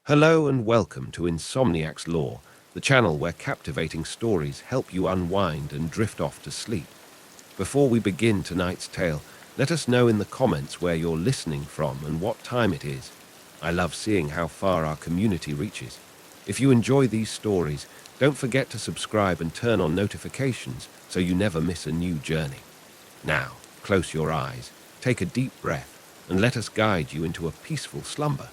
Hello and welcome to Insomniac's Law, the channel where captivating stories help you unwind and drift off to sleep. Before we begin tonight's tale, let us know in the comments where you're listening from and what time it is. I love seeing how far our community reaches. If you enjoy these stories, don't forget to subscribe and turn on notifications so you never miss a new journey. Now, close your eyes, take a deep breath, and let us guide you into a peaceful slumber.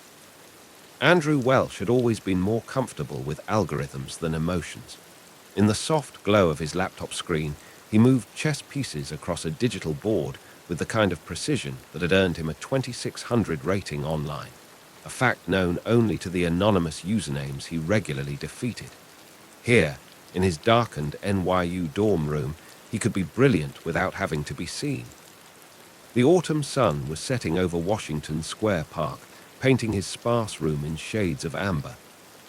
Andrew Welsh had always been more comfortable with algorithms than emotions. In the soft glow of his laptop screen, he moved chess pieces across a digital board with the kind of precision that had earned him a 2600 rating online, a fact known only to the anonymous usernames he regularly defeated. Here, in his darkened NYU dorm room, he could be brilliant without having to be seen. The autumn sun was setting over Washington Square Park, painting his sparse room in shades of amber.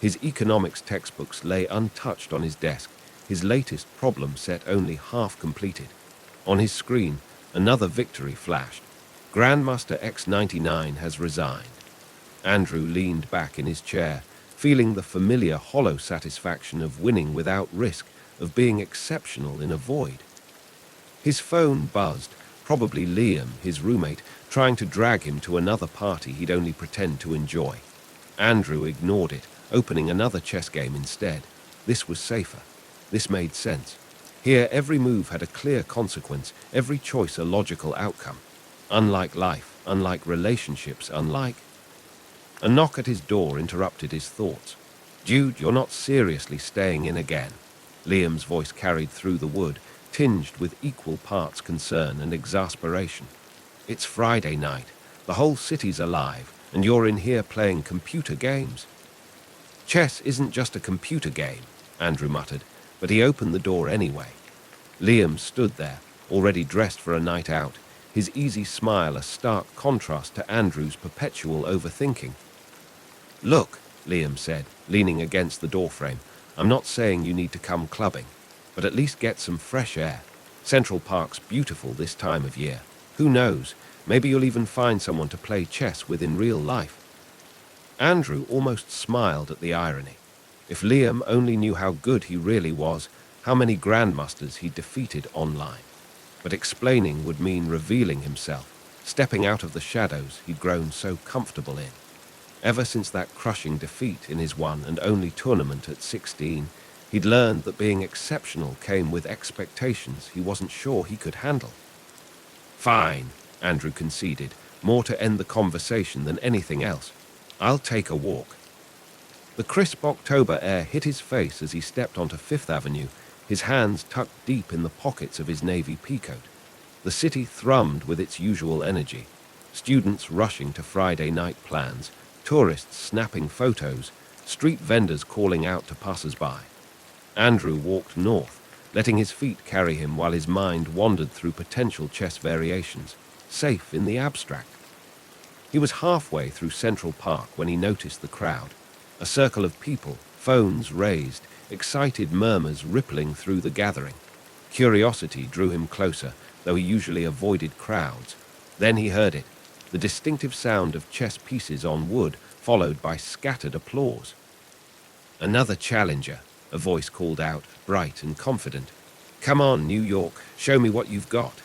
His economics textbooks lay untouched on his desk, his latest problem set only half completed. On his screen, another victory flashed. Grandmaster X99 has resigned. Andrew leaned back in his chair, feeling the familiar hollow satisfaction of winning without risk, of being exceptional in a void. His phone buzzed, probably Liam, his roommate, trying to drag him to another party he'd only pretend to enjoy. Andrew ignored it, opening another chess game instead. This was safer. This made sense. Here, every move had a clear consequence, every choice a logical outcome. Unlike life, unlike relationships, unlike... A knock at his door interrupted his thoughts. "Jude, you're not seriously staying in again." Liam's voice carried through the wood, tinged with equal parts concern and exasperation. "It's Friday night. The whole city's alive, and you're in here playing computer games." "Chess isn't just a computer game," Andrew muttered, but he opened the door anyway. Liam stood there, already dressed for a night out, his easy smile a stark contrast to Andrew's perpetual overthinking. "Look," Liam said, leaning against the doorframe, "I'm not saying you need to come clubbing, but at least get some fresh air. Central Park's beautiful this time of year. Who knows, maybe you'll even find someone to play chess with in real life." Andrew almost smiled at the irony. If Liam only knew how good he really was, how many grandmasters he'd defeated online. But explaining would mean revealing himself, stepping out of the shadows he'd grown so comfortable in. Ever since that crushing defeat in his one and only tournament at 16, he'd learned that being exceptional came with expectations he wasn't sure he could handle. "Fine," Andrew conceded, more to end the conversation than anything else. "I'll take a walk." The crisp October air hit his face as he stepped onto Fifth Avenue, his hands tucked deep in the pockets of his navy peacoat. The city thrummed with its usual energy. Students rushing to Friday night plans, tourists snapping photos, street vendors calling out to passers-by. Andrew walked north, letting his feet carry him while his mind wandered through potential chess variations, safe in the abstract. He was halfway through Central Park when he noticed the crowd. A circle of people, phones raised, excited murmurs rippling through the gathering. Curiosity drew him closer, though he usually avoided crowds. Then he heard it, the distinctive sound of chess pieces on wood, followed by scattered applause. "Another challenger," a voice called out, bright and confident. "Come on, New York, show me what you've got."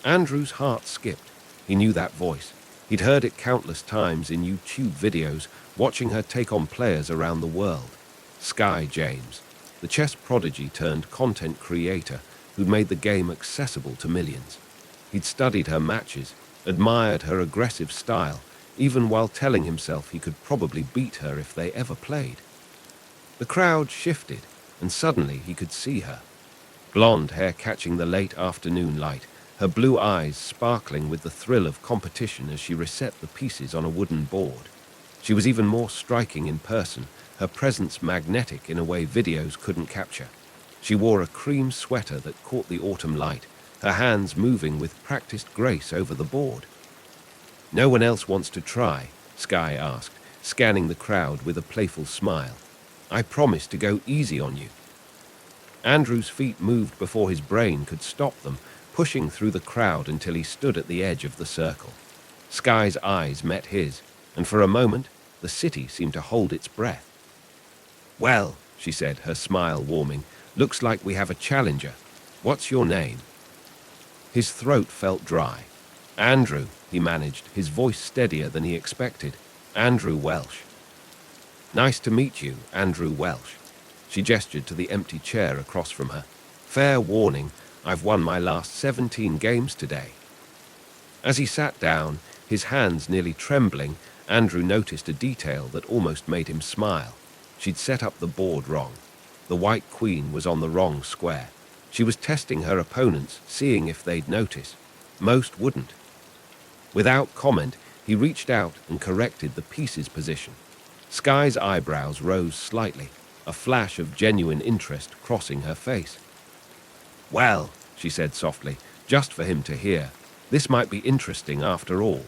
Andrew's heart skipped. He knew that voice. He'd heard it countless times in YouTube videos, watching her take on players around the world. Sky James, the chess prodigy turned content creator who'd made the game accessible to millions. He'd studied her matches, admired her aggressive style, even while telling himself he could probably beat her if they ever played. The crowd shifted, and suddenly he could see her. Blonde hair catching the late afternoon light, her blue eyes sparkling with the thrill of competition as she reset the pieces on a wooden board. She was even more striking in person, her presence magnetic in a way videos couldn't capture. She wore a cream sweater that caught the autumn light, her hands moving with practiced grace over the board. "No one else wants to try?" Sky asked, scanning the crowd with a playful smile. "I promise to go easy on you." Andrew's feet moved before his brain could stop them, pushing through the crowd until he stood at the edge of the circle. Sky's eyes met his, and for a moment, The city seemed to hold its breath. "Well," she said, her smile warming, "looks like we have a challenger. What's your name?" His throat felt dry. "Andrew," he managed, his voice steadier than he expected. "Andrew Welsh." "Nice to meet you, Andrew Welsh." She gestured to the empty chair across from her. "Fair warning, I've won my last 17 games today." As he sat down, his hands nearly trembling, Andrew noticed a detail that almost made him smile. She'd set up the board wrong. The white queen was on the wrong square. She was testing her opponents, seeing if they'd notice. Most wouldn't. Without comment, he reached out and corrected the piece's position. Sky's eyebrows rose slightly, a flash of genuine interest crossing her face. "Well," she said softly, just for him to hear, "this might be interesting after all."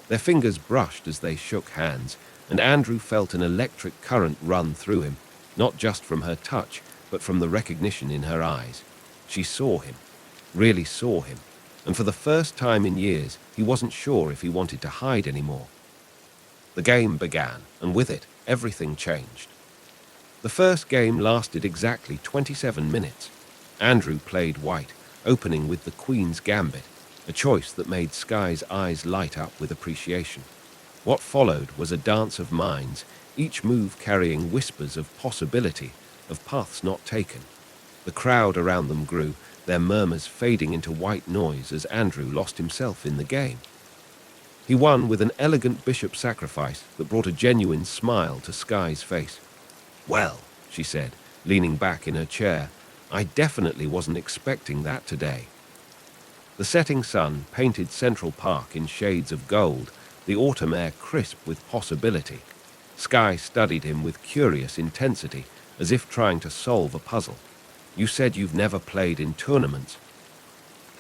Their fingers brushed as they shook hands, and Andrew felt an electric current run through him, not just from her touch, but from the recognition in her eyes. She saw him, really saw him, and for the first time in years, he wasn't sure if he wanted to hide anymore. The game began, and with it, everything changed. The first game lasted exactly 27 minutes. Andrew played white, opening with the Queen's Gambit, a choice that made Sky's eyes light up with appreciation. What followed was a dance of minds, each move carrying whispers of possibility, of paths not taken. The crowd around them grew, their murmurs fading into white noise as Andrew lost himself in the game. He won with an elegant bishop sacrifice that brought a genuine smile to Sky's face. "Well," she said, leaning back in her chair, "I definitely wasn't expecting that today." The setting sun painted Central Park in shades of gold, the autumn air crisp with possibility. Sky studied him with curious intensity, as if trying to solve a puzzle. "You said you've never played in tournaments."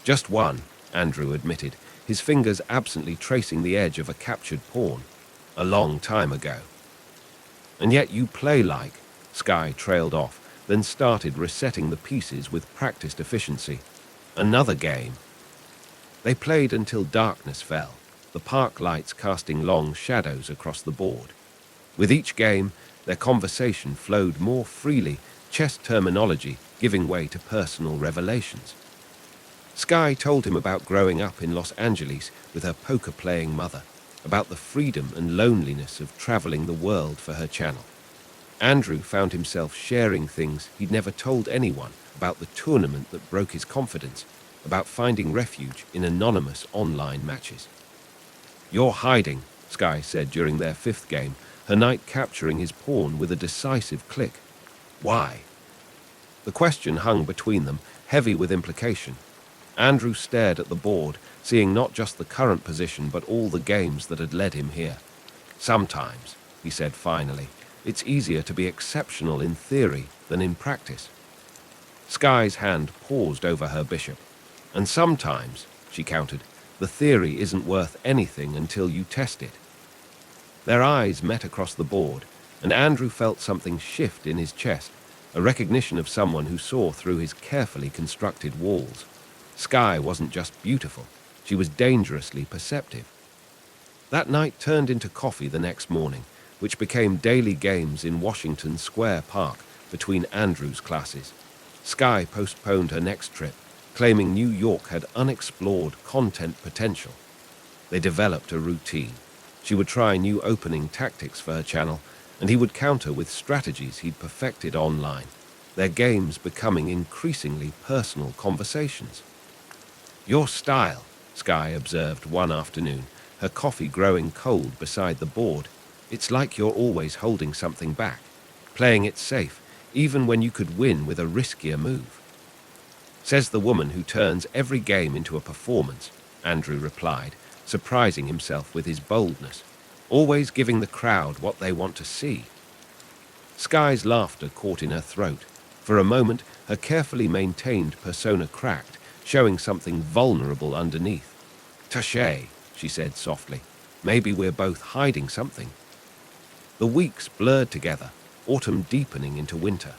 "Just one," Andrew admitted, his fingers absently tracing the edge of a captured pawn. "A long time ago." "And yet you play like," Sky trailed off, then started resetting the pieces with practiced efficiency. "Another game." They played until darkness fell, the park lights casting long shadows across the board. With each game, their conversation flowed more freely, chess terminology giving way to personal revelations. Sky told him about growing up in Los Angeles with her poker-playing mother, about the freedom and loneliness of traveling the world for her channel. Andrew found himself sharing things he'd never told anyone, about the tournament that broke his confidence, about finding refuge in anonymous online matches. "You're hiding," Sky said during their fifth game, her knight capturing his pawn with a decisive click. "Why?" The question hung between them, heavy with implication. Andrew stared at the board, seeing not just the current position but all the games that had led him here. "Sometimes," he said finally, "it's easier to be exceptional in theory than in practice." Sky's hand paused over her bishop. "And sometimes," she countered, "the theory isn't worth anything until you test it." Their eyes met across the board, and Andrew felt something shift in his chest, a recognition of someone who saw through his carefully constructed walls. Sky wasn't just beautiful, she was dangerously perceptive. That night turned into coffee the next morning, which became daily games in Washington Square Park between Andrew's classes. Sky postponed her next trip, claiming New York had unexplored content potential. They developed a routine. She would try new opening tactics for her channel, and he would counter with strategies he'd perfected online, their games becoming increasingly personal conversations. "Your style," Sky observed one afternoon, her coffee growing cold beside the board. "It's like you're always holding something back, playing it safe, even when you could win with a riskier move." "Says the woman who turns every game into a performance," Andrew replied, surprising himself with his boldness, "always giving the crowd what they want to see." Sky's laughter caught in her throat. For a moment, her carefully maintained persona cracked, showing something vulnerable underneath. "Touché," she said softly. "Maybe we're both hiding something." The weeks blurred together, autumn deepening into winter.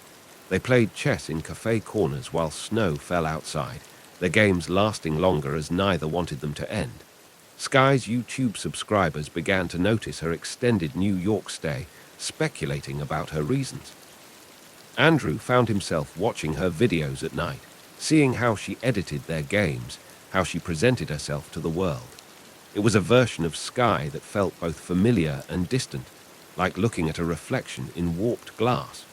They played chess in cafe corners while snow fell outside, their games lasting longer as neither wanted them to end. Sky's YouTube subscribers began to notice her extended New York stay, speculating about her reasons. Andrew found himself watching her videos at night, seeing how she edited their games, how she presented herself to the world. It was a version of Sky that felt both familiar and distant, like looking at a reflection in warped glass.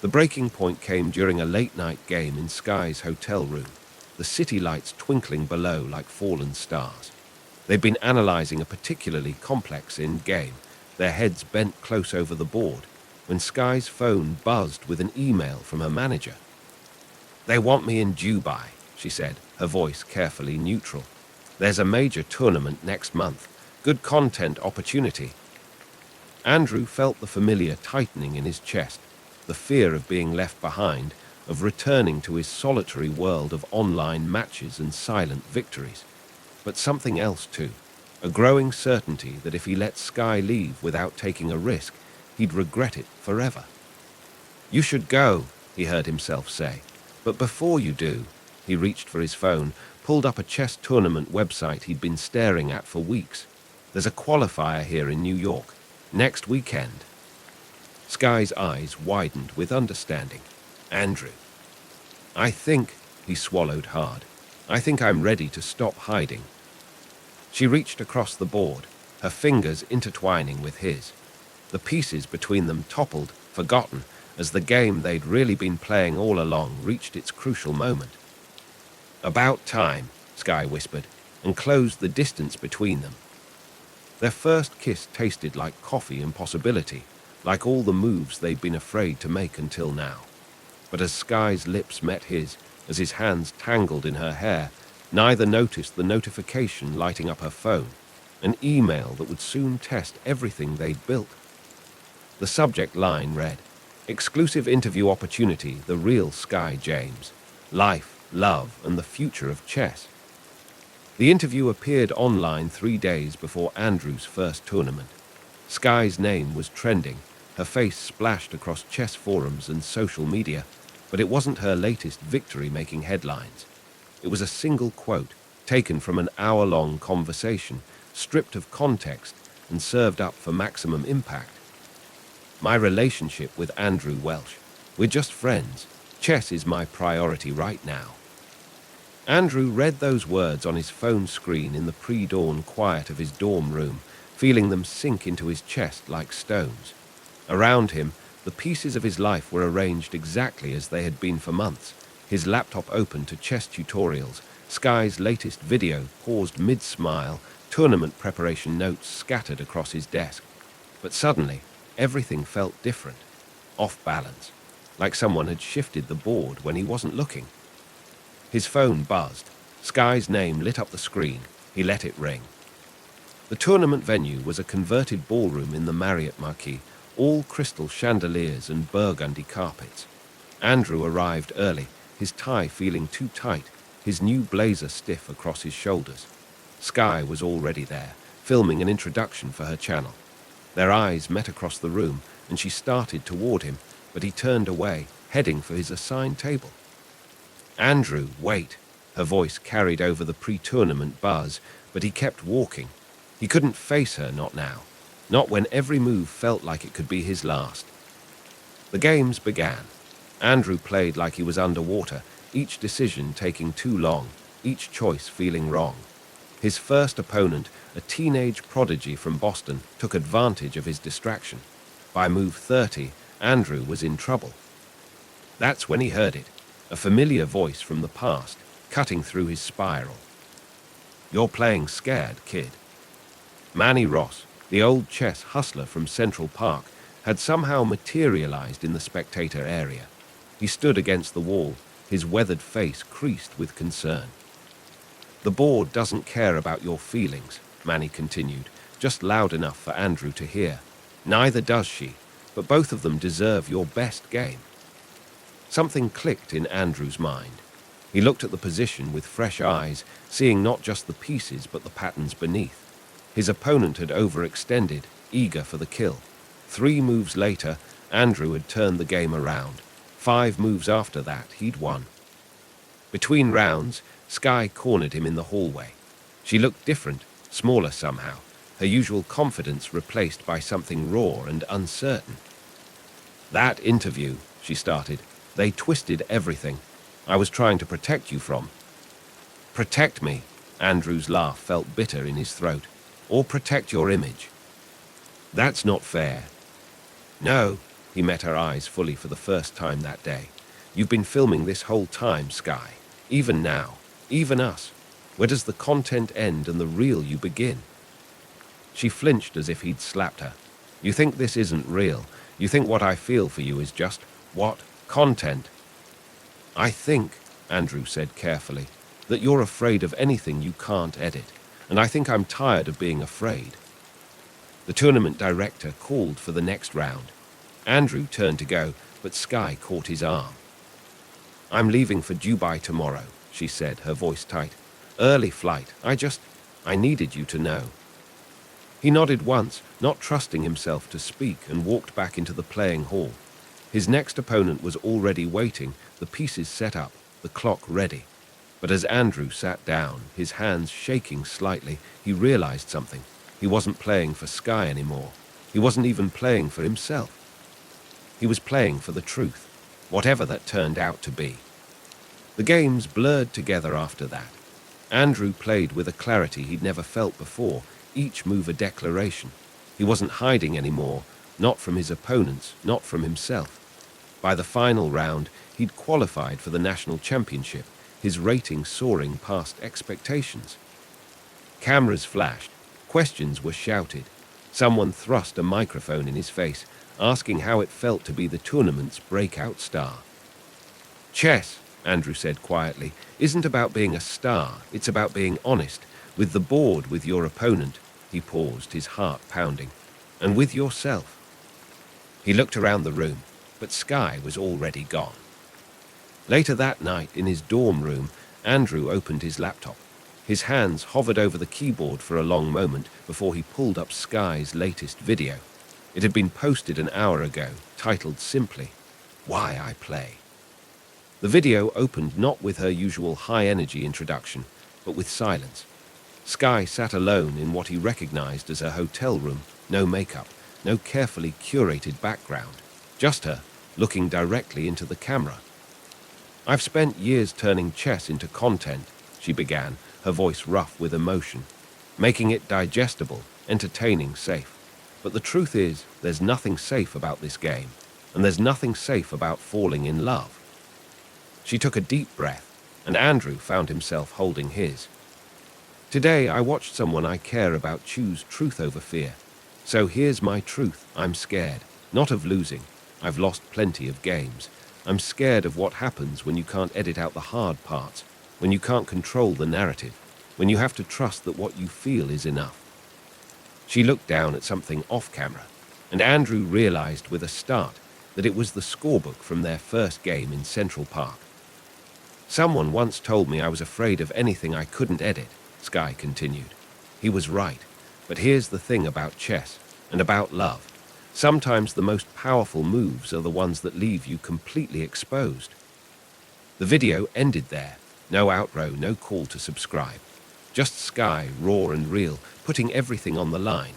The breaking point came during a late-night game in Sky's hotel room, the city lights twinkling below like fallen stars. They'd been analyzing a particularly complex in-game, their heads bent close over the board, when Sky's phone buzzed with an email from her manager. "They want me in Dubai," she said, her voice carefully neutral. "There's a major tournament next month. Good content opportunity." Andrew felt the familiar tightening in his chest, the fear of being left behind, of returning to his solitary world of online matches and silent victories. But something else too, a growing certainty that if he let Sky leave without taking a risk, he'd regret it forever. "You should go," he heard himself say. "But before you do," he reached for his phone, pulled up a chess tournament website he'd been staring at for weeks. "There's a qualifier here in New York, next weekend." Sky's eyes widened with understanding. "Andrew." I think," he swallowed hard, "I think I'm ready to stop hiding." She reached across the board, her fingers intertwining with his. The pieces between them toppled, forgotten, as the game they'd really been playing all along reached its crucial moment. "About time," Sky whispered, and closed the distance between them. Their first kiss tasted like coffee impossibility, like all the moves they'd been afraid to make until now. But as Sky's lips met his, as his hands tangled in her hair, neither noticed the notification lighting up her phone, an email that would soon test everything they'd built. The subject line read, "Exclusive interview opportunity, the real Sky James. Life, love, and the future of chess." The interview appeared online 3 days before Andrew's first tournament. Sky's name was trending, her face splashed across chess forums and social media, but it wasn't her latest victory making headlines. It was a single quote, taken from an hour-long conversation, stripped of context and served up for maximum impact. "My relationship with Andrew Welsh. We're just friends. Chess is my priority right now." Andrew read those words on his phone screen in the pre-dawn quiet of his dorm room, feeling them sink into his chest like stones. Around him, the pieces of his life were arranged exactly as they had been for months, his laptop open to chess tutorials, Sky's latest video paused mid-smile, tournament preparation notes scattered across his desk. But suddenly, everything felt different, off balance, like someone had shifted the board when he wasn't looking. His phone buzzed. Sky's name lit up the screen. He let it ring. The tournament venue was a converted ballroom in the Marriott Marquis, all crystal chandeliers and burgundy carpets. Andrew arrived early, his tie feeling too tight, his new blazer stiff across his shoulders. Sky was already there, filming an introduction for her channel. Their eyes met across the room, and she started toward him, but he turned away, heading for his assigned table. "Andrew, wait." Her voice carried over the pre-tournament buzz, but he kept walking. He couldn't face her, not now. Not when every move felt like it could be his last. The games began. Andrew played like he was underwater, each decision taking too long, each choice feeling wrong. His first opponent, a teenage prodigy from Boston, took advantage of his distraction. By move 30, Andrew was in trouble. That's when he heard it, a familiar voice from the past, cutting through his spiral. "You're playing scared, kid." Manny Ross, the old chess hustler from Central Park, had somehow materialized in the spectator area. He stood against the wall, his weathered face creased with concern. "The board doesn't care about your feelings," Manny continued, just loud enough for Andrew to hear. "Neither does she, but both of them deserve your best game." Something clicked in Andrew's mind. He looked at the position with fresh eyes, seeing not just the pieces but the patterns beneath. His opponent had overextended, eager for the kill. 3 moves later, Andrew had turned the game around. 5 moves after that, he'd won. Between rounds, Sky cornered him in the hallway. She looked different, smaller somehow, her usual confidence replaced by something raw and uncertain. "That interview," she started, "they twisted everything. I was trying to protect you from." "Protect me?" Andrew's laugh felt bitter in his throat. "Or protect your image?" "That's not fair." "No." He met her eyes fully for the first time that day. "You've been filming this whole time, Sky. Even now. Even us. Where does the content end and the real you begin?" She flinched as if he'd slapped her. "You think this isn't real? You think what I feel for you is just, what, content?" "I think," Andrew said carefully, "that you're afraid of anything you can't edit, and I think I'm tired of being afraid." The tournament director called for the next round. Andrew turned to go, but Sky caught his arm. "I'm leaving for Dubai tomorrow," she said, her voice tight. "Early flight. I needed you to know." He nodded once, not trusting himself to speak, and walked back into the playing hall. His next opponent was already waiting, the pieces set up, the clock ready. But as Andrew sat down, his hands shaking slightly, he realized something. He wasn't playing for Sky anymore. He wasn't even playing for himself. He was playing for the truth, whatever that turned out to be. The games blurred together after that. Andrew played with a clarity he'd never felt before, each move a declaration. He wasn't hiding anymore, not from his opponents, not from himself. By the final round, he'd qualified for the national championship, his rating soaring past expectations. Cameras flashed, questions were shouted. Someone thrust a microphone in his face, asking how it felt to be the tournament's breakout star. "Chess," Andrew said quietly, "isn't about being a star, it's about being honest, with the board, with your opponent," he paused, his heart pounding, "and with yourself." He looked around the room, but Sky was already gone. Later that night, in his dorm room, Andrew opened his laptop. His hands hovered over the keyboard for a long moment before he pulled up Sky's latest video. It had been posted an hour ago, titled simply, "Why I Play." The video opened not with her usual high-energy introduction, but with silence. Sky sat alone in what he recognized as a hotel room, no makeup, no carefully curated background, just her, looking directly into the camera. "I've spent years turning chess into content," she began, her voice rough with emotion, "making it digestible, entertaining, safe. But the truth is, there's nothing safe about this game, and there's nothing safe about falling in love." She took a deep breath, and Andrew found himself holding his. "Today I watched someone I care about choose truth over fear. So here's my truth. I'm scared, not of losing. I've lost plenty of games. I'm scared of what happens when you can't edit out the hard parts, when you can't control the narrative, when you have to trust that what you feel is enough." She looked down at something off camera, and Andrew realized with a start that it was the scorebook from their first game in Central Park. "Someone once told me I was afraid of anything I couldn't edit," Sky continued. "He was right, but here's the thing about chess, and about love. Sometimes the most powerful moves are the ones that leave you completely exposed." The video ended there. No outro, no call to subscribe. Just Sky, raw and real, putting everything on the line.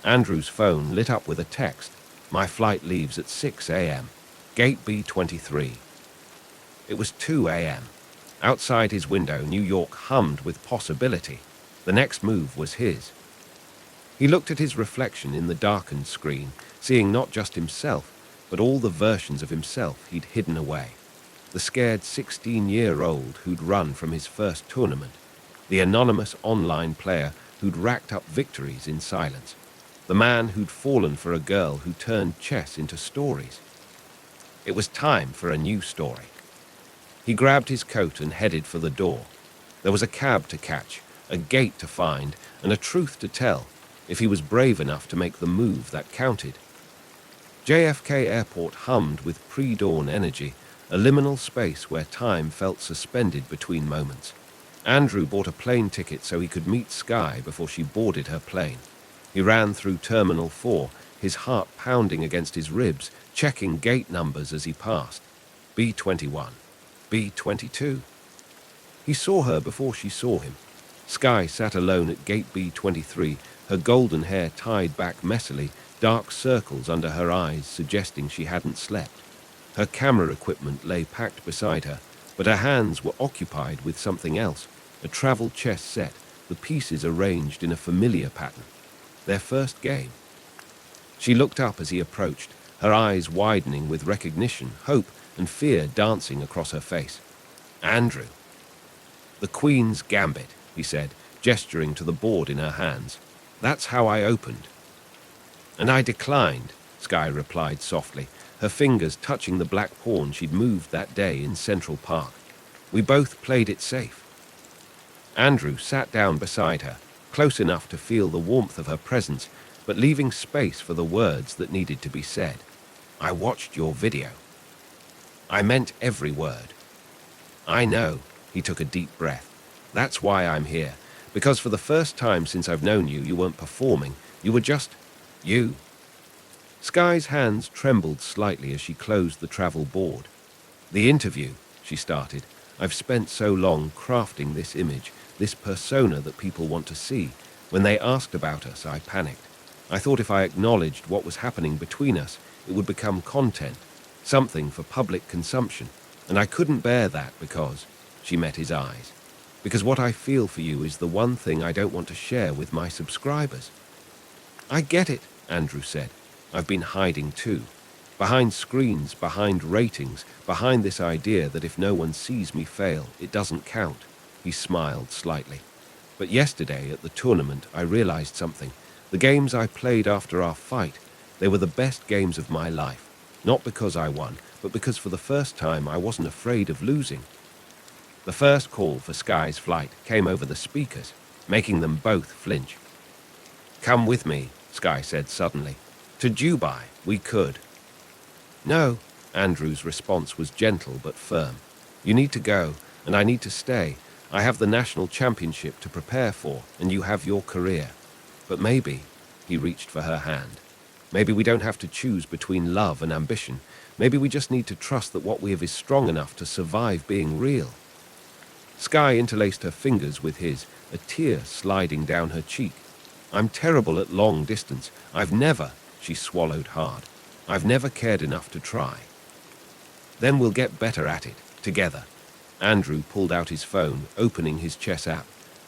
Andrew's phone lit up with a text. "My flight leaves at 6 a.m. Gate B23. It was 2 a.m. Outside his window, New York hummed with possibility. The next move was his. He looked at his reflection in the darkened screen, seeing not just himself, but all the versions of himself he'd hidden away. The scared 16-year-old who'd run from his first tournament. The anonymous online player who'd racked up victories in silence. The man who'd fallen for a girl who turned chess into stories. It was time for a new story. He grabbed his coat and headed for the door. There was a cab to catch, a gate to find, and a truth to tell, if he was brave enough to make the move that counted. JFK Airport hummed with pre-dawn energy, a liminal space where time felt suspended between moments. Andrew bought a plane ticket so he could meet Sky before she boarded her plane. He ran through Terminal 4, his heart pounding against his ribs, checking gate numbers as he passed. B21, B22. He saw her before she saw him. Sky sat alone at gate B23, her golden hair tied back messily, dark circles under her eyes suggesting she hadn't slept. Her camera equipment lay packed beside her, but her hands were occupied with something else, a travel chess set, the pieces arranged in a familiar pattern. Their first game. She looked up as he approached, her eyes widening with recognition, hope, and fear dancing across her face. Andrew. The Queen's Gambit, he said, gesturing to the board in her hands. That's how I opened. And I declined, Sky replied softly, her fingers touching the black pawn she'd moved that day in Central Park. We both played it safe. Andrew sat down beside her, close enough to feel the warmth of her presence, but leaving space for the words that needed to be said. I watched your video. I meant every word. I know, he took a deep breath. That's why I'm here, because for the first time since I've known you, you weren't performing, you were just you. Sky's hands trembled slightly as she closed the travel board. The interview, she started. I've spent so long crafting this image, this persona that people want to see. When they asked about us, I panicked. I thought if I acknowledged what was happening between us, it would become content, something for public consumption. And I couldn't bear that because, she met his eyes, because what I feel for you is the one thing I don't want to share with my subscribers. I get it, Andrew said. I've been hiding too. Behind screens, behind ratings, behind this idea that if no one sees me fail, it doesn't count. He smiled slightly. But yesterday at the tournament, I realized something. The games I played after our fight, they were the best games of my life. Not because I won, but because for the first time I wasn't afraid of losing. The first call for Sky's flight came over the speakers, making them both flinch. Come with me, Sky said suddenly. To Dubai, we could. No, Andrew's response was gentle but firm. You need to go, and I need to stay. I have the national championship to prepare for, and you have your career. But maybe, he reached for her hand, maybe we don't have to choose between love and ambition. Maybe we just need to trust that what we have is strong enough to survive being real. Sky interlaced her fingers with his, a tear sliding down her cheek. I'm terrible at long distance. I've never, she swallowed hard. I've never cared enough to try. Then we'll get better at it, together. Andrew pulled out his phone, opening his chess app.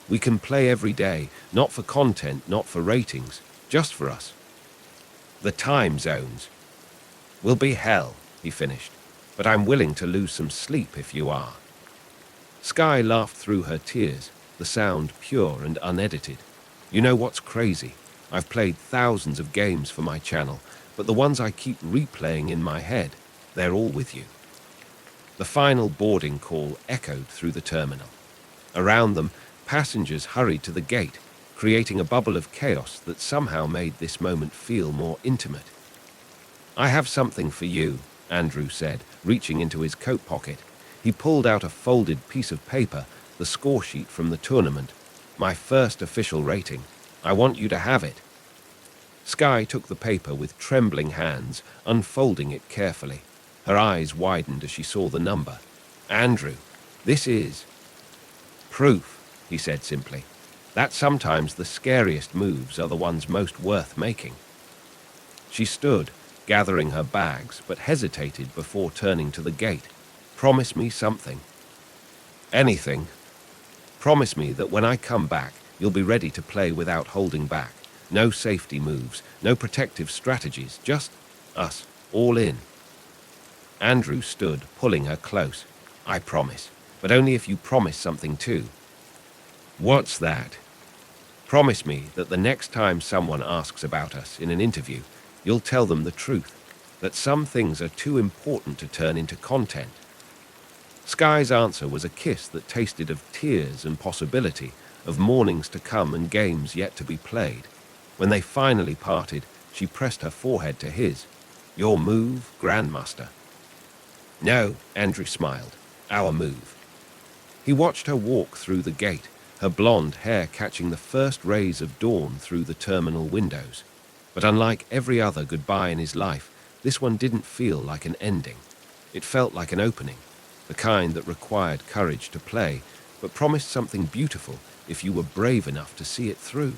We can play every day, not for content, not for ratings, just for us. The time zones will be hell, he finished, but I'm willing to lose some sleep if you are. Sky laughed through her tears, the sound pure and unedited. You know what's crazy? I've played thousands of games for my channel, but the ones I keep replaying in my head, they're all with you. The final boarding call echoed through the terminal. Around them, passengers hurried to the gate, creating a bubble of chaos that somehow made this moment feel more intimate. I have something for you, Andrew said, reaching into his coat pocket. He pulled out a folded piece of paper, the score sheet from the tournament. My first official rating. I want you to have it. Sky took the paper with trembling hands, unfolding it carefully. Her eyes widened as she saw the number. Andrew, this is proof, he said simply, that sometimes the scariest moves are the ones most worth making. She stood, gathering her bags, but hesitated before turning to the gate. Promise me something. Anything. Promise me that when I come back, you'll be ready to play without holding back. No safety moves, no protective strategies, just us, all in. Andrew stood, pulling her close. I promise, but only if you promise something too. What's that? Promise me that the next time someone asks about us in an interview, you'll tell them the truth, that some things are too important to turn into content. Sky's answer was a kiss that tasted of tears and possibility, of mornings to come and games yet to be played. When they finally parted, she pressed her forehead to his. Your move, Grandmaster. No, Andrew smiled. Our move. He watched her walk through the gate, her blonde hair catching the first rays of dawn through the terminal windows. But unlike every other goodbye in his life, this one didn't feel like an ending. It felt like an opening, the kind that required courage to play, but promised something beautiful if you were brave enough to see it through.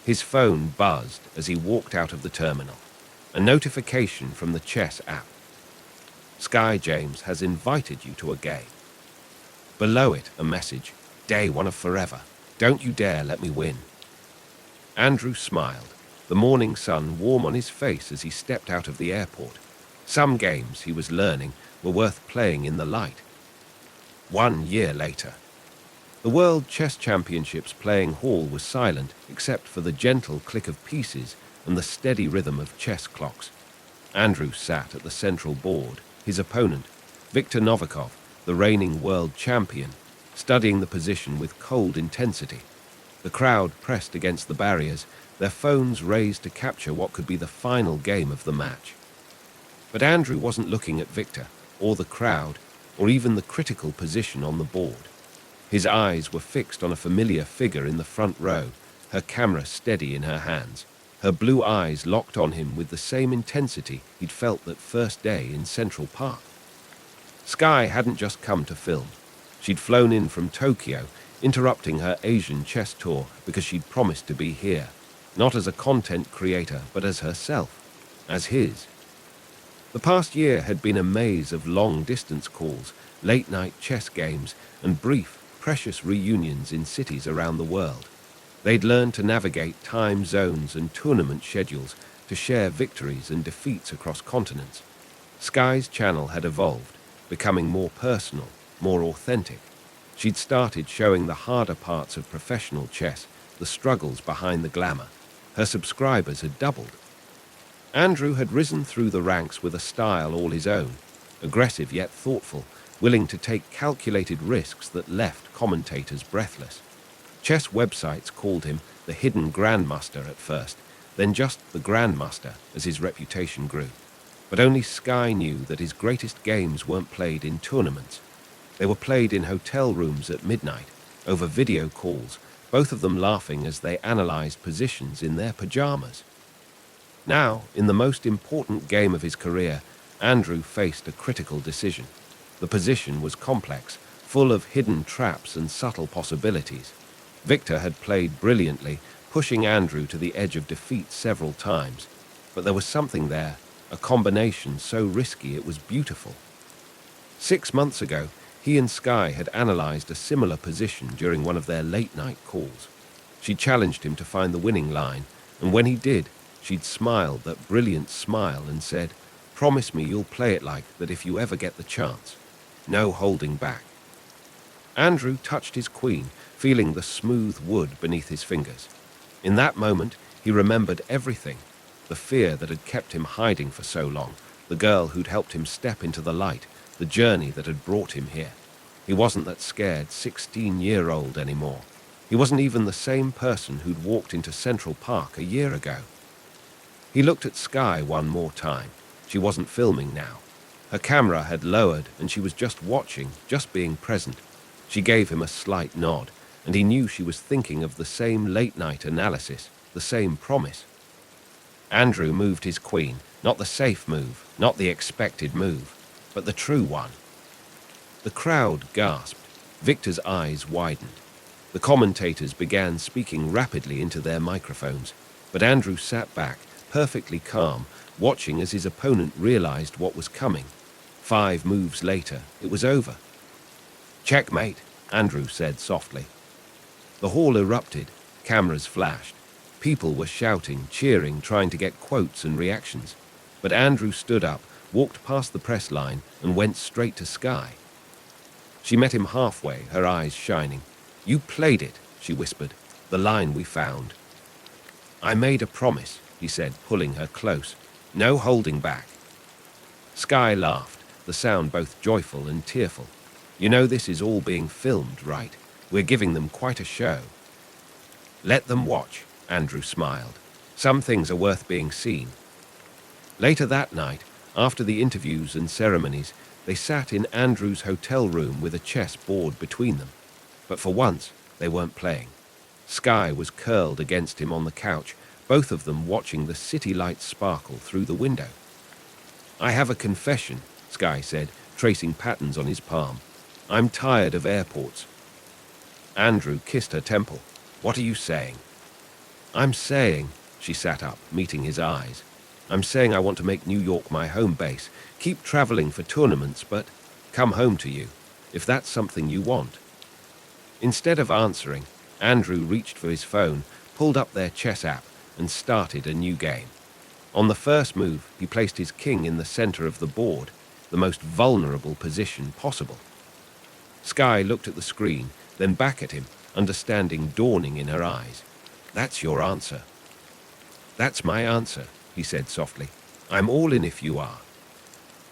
His phone buzzed as he walked out of the terminal. A notification from the chess app. Sky James has invited you to a game. Below it, a message. Day one of forever. Don't you dare let me win. Andrew smiled, the morning sun warm on his face as he stepped out of the airport. Some games, he was learning, were worth playing in the light. 1 year later. The World Chess Championships playing hall was silent except for the gentle click of pieces and the steady rhythm of chess clocks. Andrew sat at the central board, his opponent, Viktor Novikov, the reigning world champion, studying the position with cold intensity. The crowd pressed against the barriers, their phones raised to capture what could be the final game of the match. But Andrew wasn't looking at Viktor, or the crowd, or even the critical position on the board. His eyes were fixed on a familiar figure in the front row, her camera steady in her hands, her blue eyes locked on him with the same intensity he'd felt that first day in Central Park. Sky hadn't just come to film. She'd flown in from Tokyo, interrupting her Asian chess tour because she'd promised to be here, not as a content creator, but as herself, as his. The past year had been a maze of long-distance calls, late-night chess games, and brief, precious reunions in cities around the world. They'd learned to navigate time zones and tournament schedules, to share victories and defeats across continents. Sky's channel had evolved, becoming more personal, more authentic. She'd started showing the harder parts of professional chess, the struggles behind the glamour. Her subscribers had doubled. Andrew had risen through the ranks with a style all his own, aggressive yet thoughtful, willing to take calculated risks that left commentators breathless. Chess websites called him the hidden grandmaster at first, then just the grandmaster as his reputation grew. But only Sky knew that his greatest games weren't played in tournaments. They were played in hotel rooms at midnight, over video calls, both of them laughing as they analyzed positions in their pajamas. Now, in the most important game of his career, Andrew faced a critical decision. The position was complex, full of hidden traps and subtle possibilities. Viktor had played brilliantly, pushing Andrew to the edge of defeat several times. But there was something there, a combination so risky it was beautiful. 6 months ago, he and Sky had analyzed a similar position during one of their late-night calls. She challenged him to find the winning line, and when he did, she'd smiled that brilliant smile and said, "Promise me you'll play it like that if you ever get the chance. No holding back." Andrew touched his queen, feeling the smooth wood beneath his fingers. In that moment, he remembered everything, the fear that had kept him hiding for so long, the girl who'd helped him step into the light, the journey that had brought him here. He wasn't that scared 16-year-old anymore. He wasn't even the same person who'd walked into Central Park a year ago. He looked at Sky one more time. She wasn't filming now. Her camera had lowered and she was just watching, just being present. She gave him a slight nod, and he knew she was thinking of the same late-night analysis, the same promise. Andrew moved his queen, not the safe move, not the expected move, but the true one. The crowd gasped. Viktor's eyes widened. The commentators began speaking rapidly into their microphones, but Andrew sat back, perfectly calm, watching as his opponent realized what was coming. 5 moves later, it was over. "Checkmate," Andrew said softly. The hall erupted, cameras flashed. People were shouting, cheering, trying to get quotes and reactions. But Andrew stood up, walked past the press line, and went straight to Sky. She met him halfway, her eyes shining. "You played it," she whispered, "the line we found." "I made a promise," he said, pulling her close. "No holding back." Sky laughed, the sound both joyful and tearful. "You know this is all being filmed, right? We're giving them quite a show." "Let them watch," Andrew smiled. "Some things are worth being seen." Later that night, after the interviews and ceremonies, they sat in Andrew's hotel room with a chess board between them. But for once, they weren't playing. Sky was curled against him on the couch, both of them watching the city lights sparkle through the window. "I have a confession," Sky said, tracing patterns on his palm. "I'm tired of airports." Andrew kissed her temple. "What are you saying?" "I'm saying," she sat up, meeting his eyes. "I'm saying I want to make New York my home base, keep traveling for tournaments, but come home to you, if that's something you want." Instead of answering, Andrew reached for his phone, pulled up their chess app, and started a new game. On the first move, he placed his king in the center of the board, the most vulnerable position possible. Sky looked at the screen, then back at him, understanding dawning in her eyes. "That's your answer." "That's my answer," he said softly. "I'm all in if you are."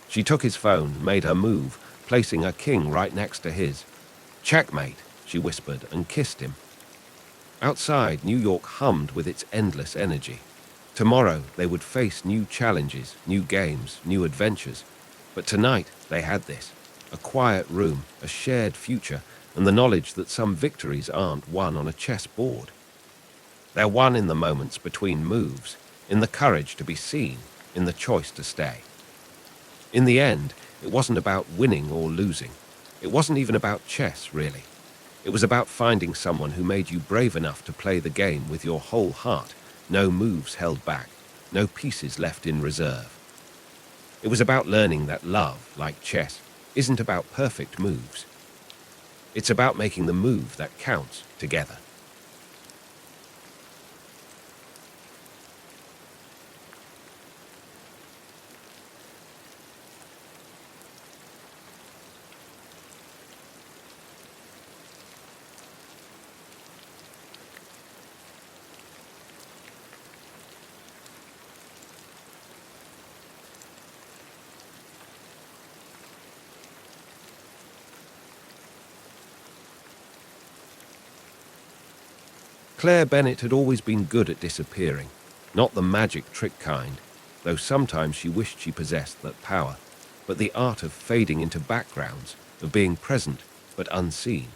She took his phone, made her move, placing her king right next to his. "Checkmate," she whispered, and kissed him. Outside, New York hummed with its endless energy. Tomorrow, they would face new challenges, new games, new adventures. But tonight, they had this. A quiet room, a shared future, and the knowledge that some victories aren't won on a chessboard. They're won in the moments between moves, in the courage to be seen, in the choice to stay. In the end, it wasn't about winning or losing. It wasn't even about chess, really. It was about finding someone who made you brave enough to play the game with your whole heart, no moves held back, no pieces left in reserve. It was about learning that love, like chess, isn't about perfect moves. It's about making the move that counts together. Claire Bennett had always been good at disappearing, not the magic trick kind, though sometimes she wished she possessed that power, but the art of fading into backgrounds, of being present but unseen.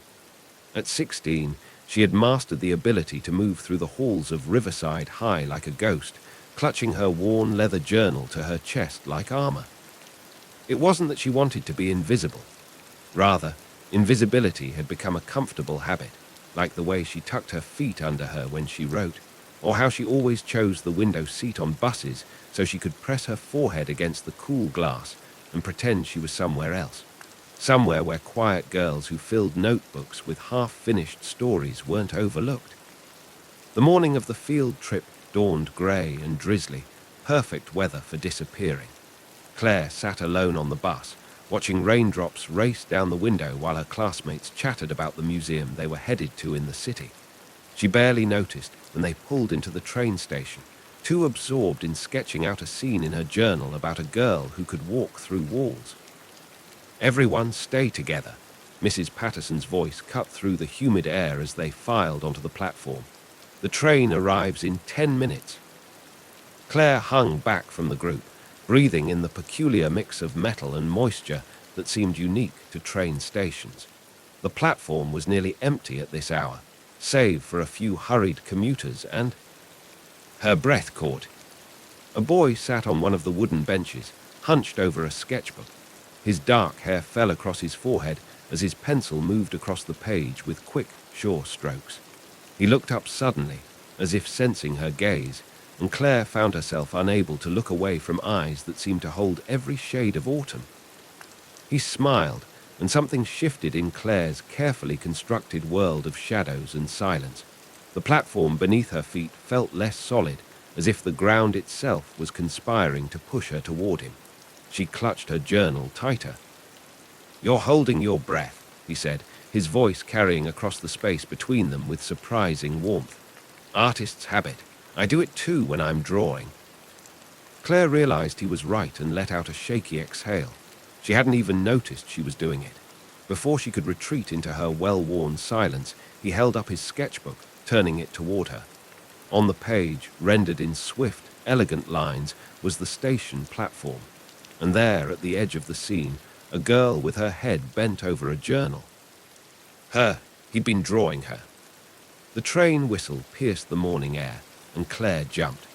At 16, she had mastered the ability to move through the halls of Riverside High like a ghost, clutching her worn leather journal to her chest like armor. It wasn't that she wanted to be invisible. Rather, invisibility had become a comfortable habit, like the way she tucked her feet under her when she wrote, or how she always chose the window seat on buses so she could press her forehead against the cool glass and pretend she was somewhere else, somewhere where quiet girls who filled notebooks with half-finished stories weren't overlooked. The morning of the field trip dawned grey and drizzly, perfect weather for disappearing. Claire sat alone on the bus, watching raindrops race down the window while her classmates chatted about the museum they were headed to in the city. She barely noticed when they pulled into the train station, too absorbed in sketching out a scene in her journal about a girl who could walk through walls. "Everyone stay together," Mrs. Patterson's voice cut through the humid air as they filed onto the platform. "The train arrives in 10 minutes. Claire hung back from the group, breathing in the peculiar mix of metal and moisture that seemed unique to train stations. The platform was nearly empty at this hour, save for a few hurried commuters, and her breath caught. A boy sat on one of the wooden benches, hunched over a sketchbook. His dark hair fell across his forehead as his pencil moved across the page with quick, sure strokes. He looked up suddenly, as if sensing her gaze, and Claire found herself unable to look away from eyes that seemed to hold every shade of autumn. He smiled, and something shifted in Claire's carefully constructed world of shadows and silence. The platform beneath her feet felt less solid, as if the ground itself was conspiring to push her toward him. She clutched her journal tighter. "You're holding your breath," he said, his voice carrying across the space between them with surprising warmth. "Artist's habit. I do it too when I'm drawing." Claire realized he was right and let out a shaky exhale. She hadn't even noticed she was doing it. Before she could retreat into her well-worn silence, he held up his sketchbook, turning it toward her. On the page, rendered in swift, elegant lines, was the station platform. And there, at the edge of the scene, a girl with her head bent over a journal. He'd been drawing her. The train whistle pierced the morning air, and Claire jumped.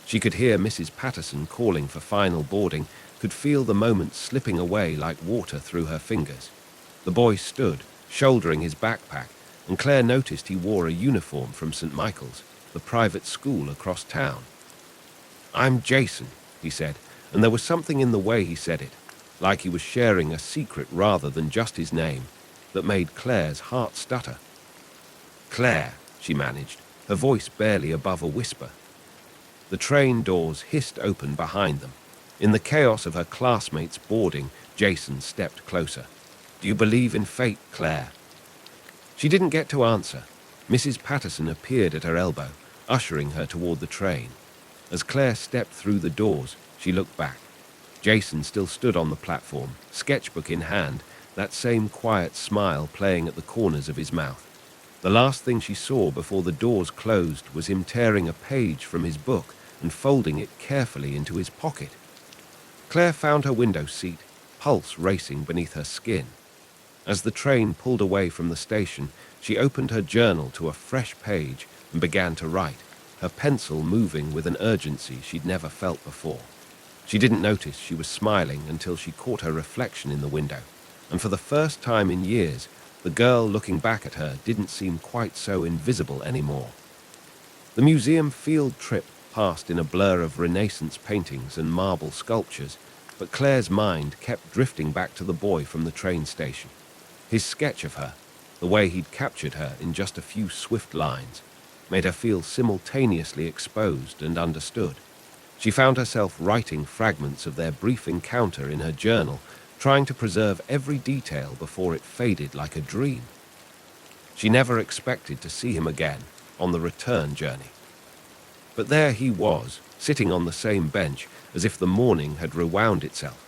She could hear Mrs. Patterson calling for final boarding, could feel the moments slipping away like water through her fingers. The boy stood, shouldering his backpack, and Claire noticed he wore a uniform from St. Michael's, the private school across town. "I'm Jason," he said, and there was something in the way he said it, like he was sharing a secret rather than just his name, that made Claire's heart stutter. "Claire," she managed, her voice barely above a whisper. The train doors hissed open behind them. In the chaos of her classmates boarding, Jason stepped closer. "Do you believe in fate, Claire?" She didn't get to answer. Mrs. Patterson appeared at her elbow, ushering her toward the train. As Claire stepped through the doors, she looked back. Jason still stood on the platform, sketchbook in hand, that same quiet smile playing at the corners of his mouth. The last thing she saw before the doors closed was him tearing a page from his book and folding it carefully into his pocket. Claire found her window seat, pulse racing beneath her skin. As the train pulled away from the station, she opened her journal to a fresh page and began to write, her pencil moving with an urgency she'd never felt before. She didn't notice she was smiling until she caught her reflection in the window, and for the first time in years, the girl looking back at her didn't seem quite so invisible anymore. The museum field trip passed in a blur of Renaissance paintings and marble sculptures, but Claire's mind kept drifting back to the boy from the train station. His sketch of her, the way he'd captured her in just a few swift lines, made her feel simultaneously exposed and understood. She found herself writing fragments of their brief encounter in her journal, trying to preserve every detail before it faded like a dream. She never expected to see him again on the return journey. But there he was, sitting on the same bench, as if the morning had rewound itself.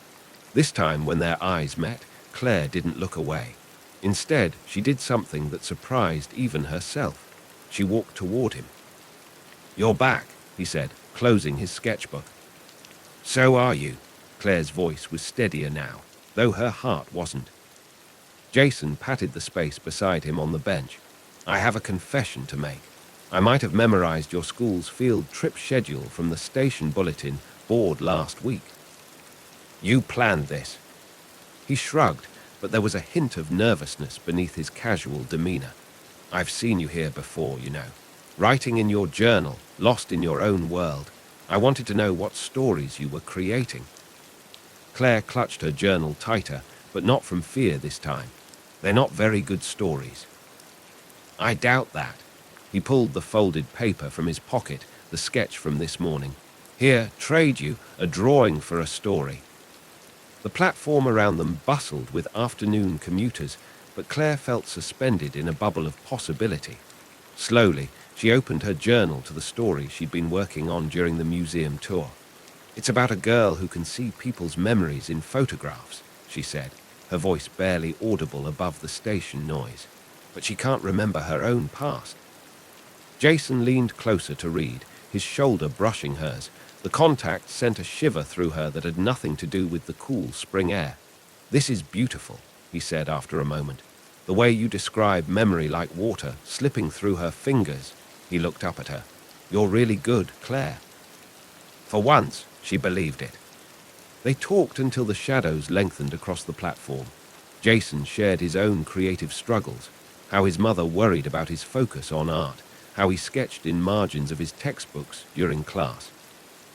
This time, when their eyes met, Claire didn't look away. Instead, she did something that surprised even herself. She walked toward him. "You're back," he said, closing his sketchbook. "So are you." Claire's voice was steadier now, though her heart wasn't. Jason patted the space beside him on the bench. "I have a confession to make. I might have memorized your school's field trip schedule from the station bulletin board last week." "You planned this." He shrugged, but there was a hint of nervousness beneath his casual demeanor. "I've seen you here before, you know. Writing in your journal, lost in your own world. I wanted to know what stories you were creating." Claire clutched her journal tighter, but not from fear this time. "They're not very good stories." "I doubt that." He pulled the folded paper from his pocket, the sketch from this morning. "Here, trade you a drawing for a story." The platform around them bustled with afternoon commuters, but Claire felt suspended in a bubble of possibility. Slowly, she opened her journal to the story she'd been working on during the museum tour. "It's about a girl who can see people's memories in photographs," she said, her voice barely audible above the station noise. "But she can't remember her own past." Jason leaned closer to read, his shoulder brushing hers. The contact sent a shiver through her that had nothing to do with the cool spring air. "This is beautiful," he said after a moment. "The way you describe memory like water slipping through her fingers." He looked up at her. "You're really good, Claire." For once, she believed it. They talked until the shadows lengthened across the platform. Jason shared his own creative struggles, how his mother worried about his focus on art, how he sketched in margins of his textbooks during class.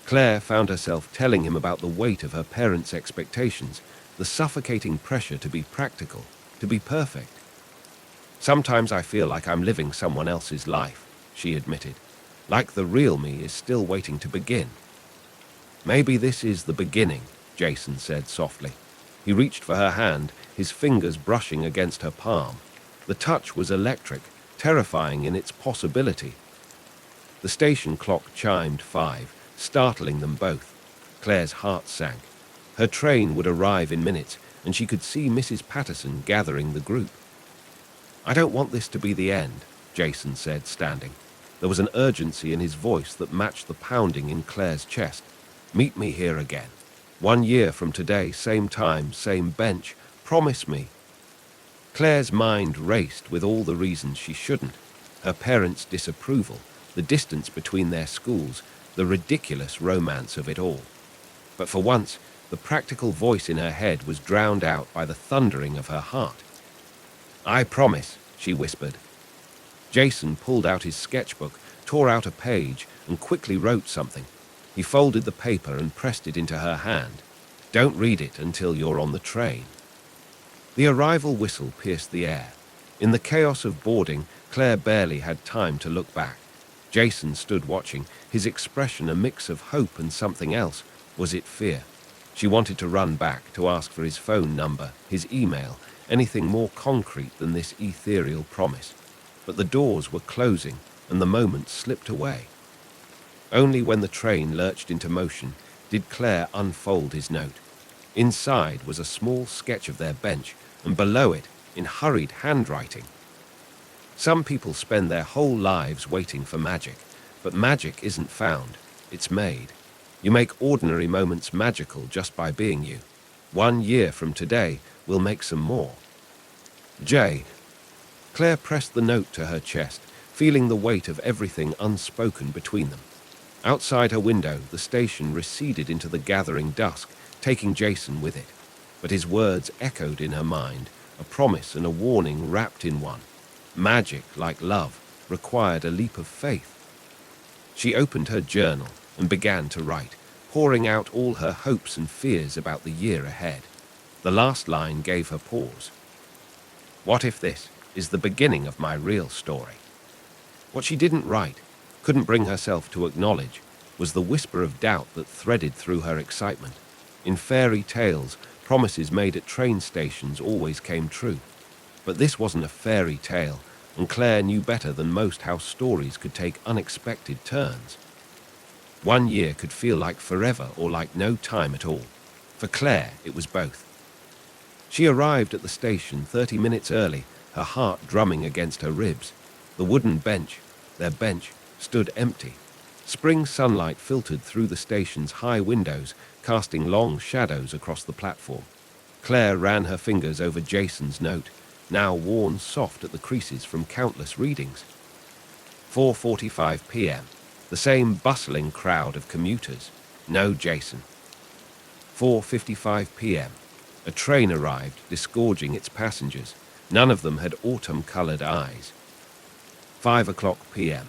Claire found herself telling him about the weight of her parents' expectations, the suffocating pressure to be practical, to be perfect. "Sometimes I feel like I'm living someone else's life," she admitted, "like the real me is still waiting to begin." "Maybe this is the beginning," Jason said softly. He reached for her hand, his fingers brushing against her palm. The touch was electric, terrifying in its possibility. The station clock chimed 5, startling them both. Claire's heart sank. Her train would arrive in minutes, and she could see Mrs. Patterson gathering the group. "I don't want this to be the end," Jason said, standing. There was an urgency in his voice that matched the pounding in Claire's chest. "Meet me here again. 1 year from today, same time, same bench. Promise me." Claire's mind raced with all the reasons she shouldn't. Her parents' disapproval, the distance between their schools, the ridiculous romance of it all. But for once, the practical voice in her head was drowned out by the thundering of her heart. "I promise," she whispered. Jason pulled out his sketchbook, tore out a page, and quickly wrote something. He folded the paper and pressed it into her hand. "Don't read it until you're on the train." The arrival whistle pierced the air. In the chaos of boarding, Claire barely had time to look back. Jason stood watching, his expression a mix of hope and something else. Was it fear? She wanted to run back to ask for his phone number, his email, anything more concrete than this ethereal promise. But the doors were closing, and the moments slipped away. Only when the train lurched into motion did Claire unfold his note. Inside was a small sketch of their bench, and below it, in hurried handwriting. Some people spend their whole lives waiting for magic, but magic isn't found, it's made. You make ordinary moments magical just by being you. 1 year from today, we'll make some more. Jay. Claire pressed the note to her chest, feeling the weight of everything unspoken between them. Outside her window, the station receded into the gathering dusk, taking Jason with it. But his words echoed in her mind, a promise and a warning wrapped in one. Magic, like love, required a leap of faith. She opened her journal and began to write, pouring out all her hopes and fears about the year ahead. The last line gave her pause. What if this is the beginning of my real story? What she didn't write, couldn't bring herself to acknowledge, was the whisper of doubt that threaded through her excitement. In fairy tales, promises made at train stations always came true. But this wasn't a fairy tale, and Claire knew better than most how stories could take unexpected turns. 1 year could feel like forever or like no time at all. For Claire, it was both. She arrived at the station 30 minutes early, her heart drumming against her ribs. The wooden bench, their bench, stood empty. Spring sunlight filtered through the station's high windows, casting long shadows across the platform. Claire ran her fingers over Jason's note, now worn soft at the creases from countless readings. 4:45 p.m. The same bustling crowd of commuters. No Jason. 4:55 p.m. A train arrived, disgorging its passengers. None of them had autumn-colored eyes. 5 o'clock p.m.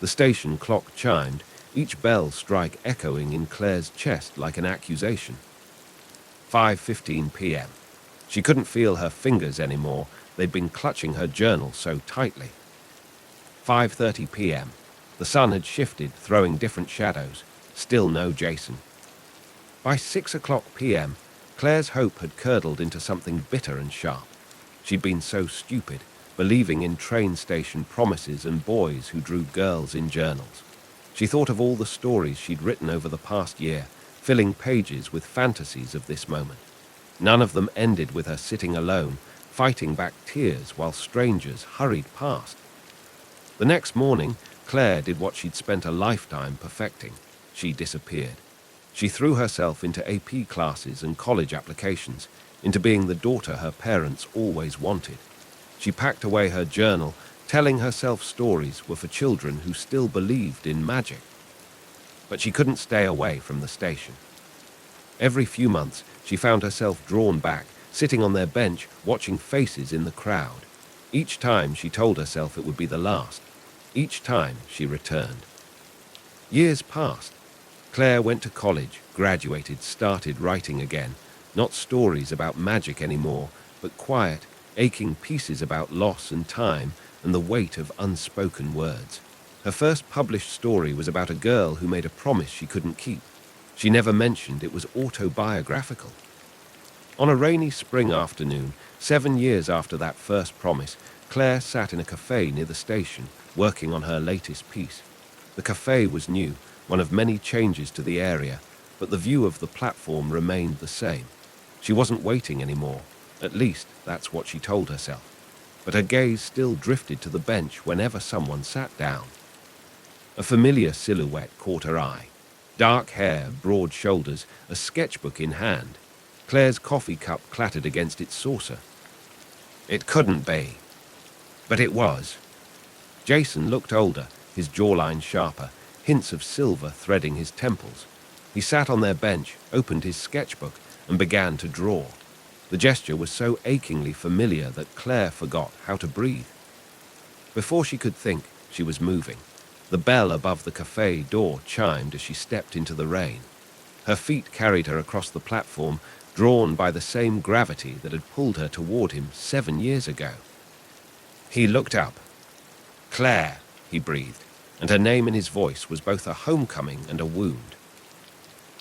The station clock chimed, each bell strike echoing in Claire's chest like an accusation. 5:15 p.m. She couldn't feel her fingers anymore. They'd been clutching her journal so tightly. 5:30 p.m. The sun had shifted, throwing different shadows. Still no Jason. By 6 o'clock p.m., Claire's hope had curdled into something bitter and sharp. She'd been so stupid, believing in train station promises and boys who drew girls in journals. She thought of all the stories she'd written over the past year, filling pages with fantasies of this moment. None of them ended with her sitting alone, fighting back tears while strangers hurried past. The next morning, Claire did what she'd spent a lifetime perfecting. She disappeared. She threw herself into AP classes and college applications, into being the daughter her parents always wanted. She packed away her journal, telling herself stories were for children who still believed in magic. But she couldn't stay away from the station. Every few months, she found herself drawn back, sitting on their bench, watching faces in the crowd. Each time she told herself it would be the last. Each time she returned. Years passed. Claire went to college, graduated, started writing again. Not stories about magic anymore, but quiet, aching pieces about loss and time and the weight of unspoken words. Her first published story was about a girl who made a promise she couldn't keep. She never mentioned it was autobiographical. On a rainy spring afternoon, 7 years after that first promise, Claire sat in a cafe near the station, working on her latest piece. The cafe was new, one of many changes to the area, but the view of the platform remained the same. She wasn't waiting anymore, at least that's what she told herself. But her gaze still drifted to the bench whenever someone sat down. A familiar silhouette caught her eye. Dark hair, broad shoulders, a sketchbook in hand. Claire's coffee cup clattered against its saucer. It couldn't be. But it was. Jason looked older, his jawline sharper, hints of silver threading his temples. He sat on their bench, opened his sketchbook, and began to draw. The gesture was so achingly familiar that Claire forgot how to breathe. Before she could think, she was moving. The bell above the cafe door chimed as she stepped into the rain. Her feet carried her across the platform, drawn by the same gravity that had pulled her toward him 7 years ago. He looked up. "Claire," he breathed, and her name in his voice was both a homecoming and a wound.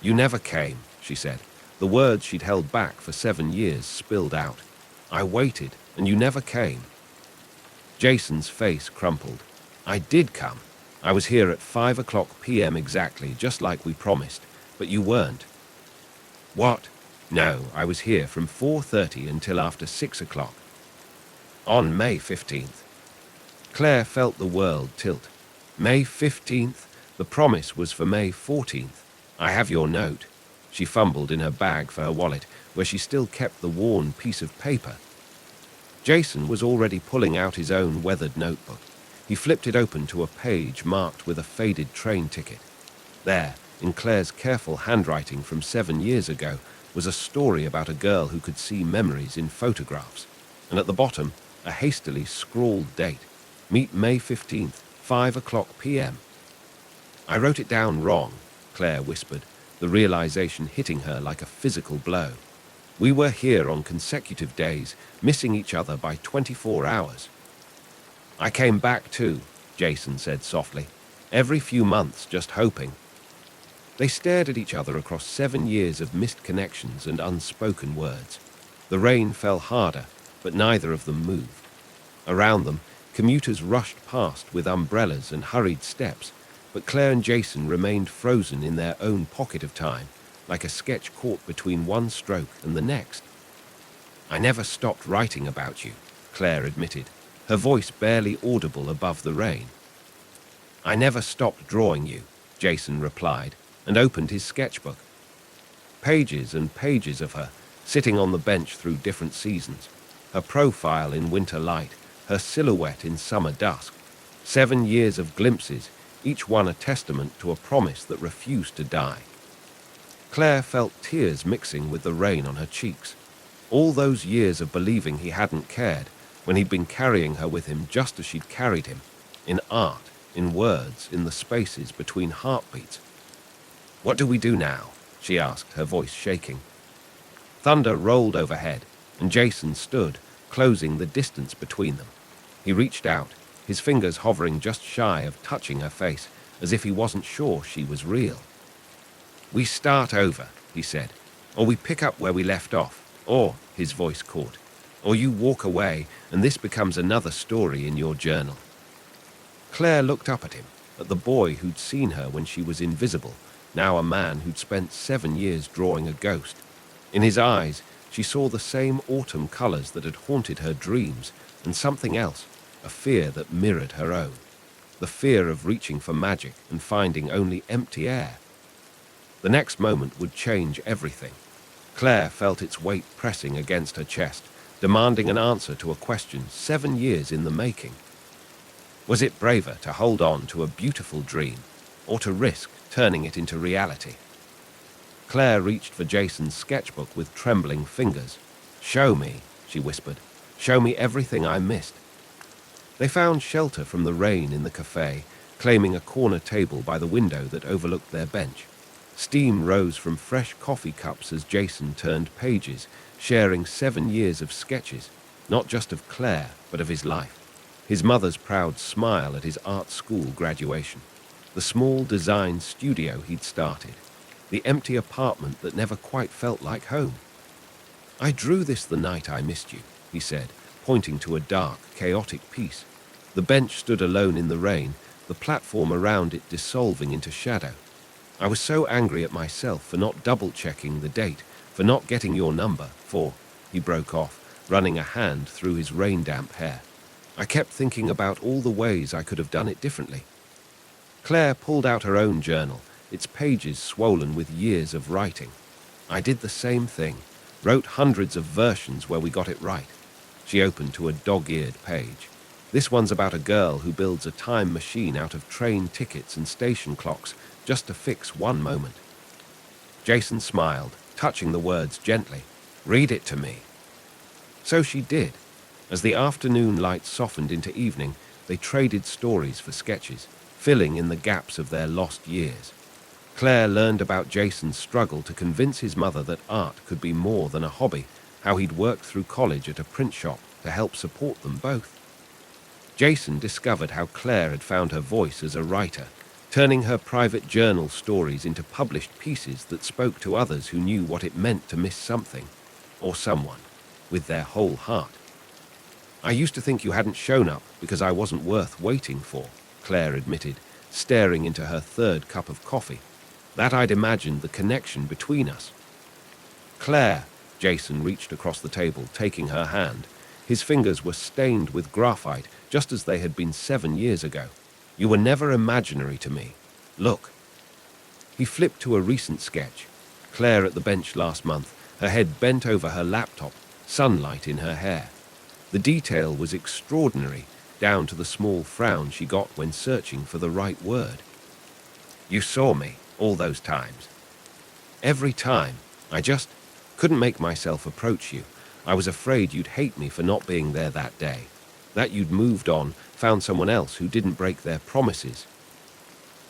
"You never came," she said. The words she'd held back for 7 years spilled out. "I waited, and you never came." Jason's face crumpled. "I did come. I was here at 5 p.m. exactly, just like we promised, but you weren't." "What?" "No, I was here from 4:30 until after 6 o'clock. On May 15th. Claire felt the world tilt. May 15th? The promise was for May 14th. "I have your note." She fumbled in her bag for her wallet, where she still kept the worn piece of paper. Jason was already pulling out his own weathered notebook. He flipped it open to a page marked with a faded train ticket. There, in Claire's careful handwriting from 7 years ago, was a story about a girl who could see memories in photographs, and at the bottom, a hastily scrawled date. Meet May 15th, 5 p.m. "I wrote it down wrong," Claire whispered, the realization hitting her like a physical blow. "We were here on consecutive days, missing each other by 24 hours. "I came back too," Jason said softly. "Every few months, just hoping." They stared at each other across 7 years of missed connections and unspoken words. The rain fell harder, but neither of them moved. Around them, commuters rushed past with umbrellas and hurried steps, but Claire and Jason remained frozen in their own pocket of time, like a sketch caught between one stroke and the next. "I never stopped writing about you," Claire admitted, her voice barely audible above the rain. "I never stopped drawing you," Jason replied, and opened his sketchbook. Pages and pages of her, sitting on the bench through different seasons, her profile in winter light, her silhouette in summer dusk. 7 years of glimpses, each one a testament to a promise that refused to die. Claire felt tears mixing with the rain on her cheeks. All those years of believing he hadn't cared, when he'd been carrying her with him just as she'd carried him, in art, in words, in the spaces between heartbeats. "What do we do now?" she asked, her voice shaking. Thunder rolled overhead, and Jason stood, closing the distance between them. He reached out, his fingers hovering just shy of touching her face, as if he wasn't sure she was real. "We start over," he said, "or we pick up where we left off, or," his voice caught, "or you walk away and this becomes another story in your journal." Claire looked up at him, at the boy who'd seen her when she was invisible, now a man who'd spent 7 years drawing a ghost. In his eyes, she saw the same autumn colors that had haunted her dreams, and something else, a fear that mirrored her own. The fear of reaching for magic and finding only empty air. The next moment would change everything. Claire felt its weight pressing against her chest, demanding an answer to a question 7 years in the making. Was it braver to hold on to a beautiful dream, or to risk turning it into reality? Claire reached for Jason's sketchbook with trembling fingers. "Show me," she whispered. "Show me everything I missed." They found shelter from the rain in the cafe, claiming a corner table by the window that overlooked their bench. Steam rose from fresh coffee cups as Jason turned pages, sharing 7 years of sketches, not just of Claire, but of his life. His mother's proud smile at his art school graduation. The small design studio he'd started. The empty apartment that never quite felt like home. "I drew this the night I missed you," he said, pointing to a dark, chaotic piece. The bench stood alone in the rain, the platform around it dissolving into shadow. "I was so angry at myself for not double-checking the date, for not getting your number, for—" he broke off, running a hand through his rain-damp hair. "I kept thinking about all the ways I could have done it differently." Claire pulled out her own journal, its pages swollen with years of writing. "I did the same thing, wrote hundreds of versions where we got it right." She opened to a dog-eared page. "This one's about a girl who builds a time machine out of train tickets and station clocks just to fix one moment." Jason smiled, touching the words gently. "Read it to me." So she did. As the afternoon light softened into evening, they traded stories for sketches, filling in the gaps of their lost years. Claire learned about Jason's struggle to convince his mother that art could be more than a hobby, how he'd worked through college at a print shop to help support them both. Jason discovered how Claire had found her voice as a writer, turning her private journal stories into published pieces that spoke to others who knew what it meant to miss something, or someone, with their whole heart. "I used to think you hadn't shown up because I wasn't worth waiting for," Claire admitted, staring into her third cup of coffee. "That I'd imagined the connection between us." "Claire," Jason reached across the table, taking her hand. His fingers were stained with graphite, just as they had been 7 years ago. "You were never imaginary to me. Look." He flipped to a recent sketch. Claire at the bench last month, her head bent over her laptop, sunlight in her hair. The detail was extraordinary, down to the small frown she got when searching for the right word. "You saw me all those times." "Every time. I just couldn't make myself approach you. I was afraid you'd hate me for not being there that day, that you'd moved on, found someone else who didn't break their promises."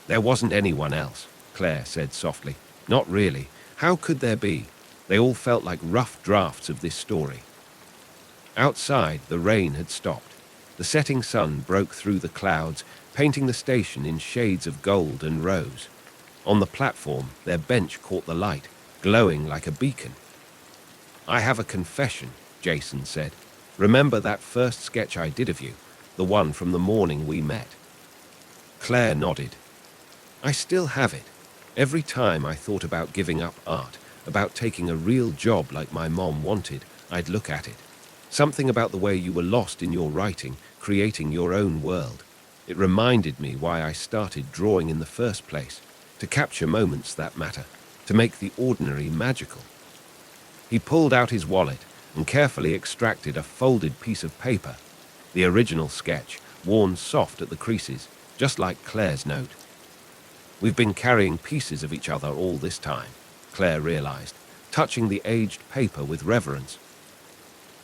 "There wasn't anyone else," Claire said softly. "Not really. How could there be? They all felt like rough drafts of this story." Outside, the rain had stopped. The setting sun broke through the clouds, painting the station in shades of gold and rose. On the platform, their bench caught the light, glowing like a beacon. "I have a confession," Jason said. "Remember that first sketch I did of you, the one from the morning we met?" Claire nodded. "I still have it. Every time I thought about giving up art, about taking a real job like my mom wanted, I'd look at it. Something about the way you were lost in your writing, creating your own world. It reminded me why I started drawing in the first place, to capture moments that matter, to make the ordinary magical." He pulled out his wallet and carefully extracted a folded piece of paper, the original sketch, worn soft at the creases, just like Claire's note. "We've been carrying pieces of each other all this time," Claire realized, touching the aged paper with reverence.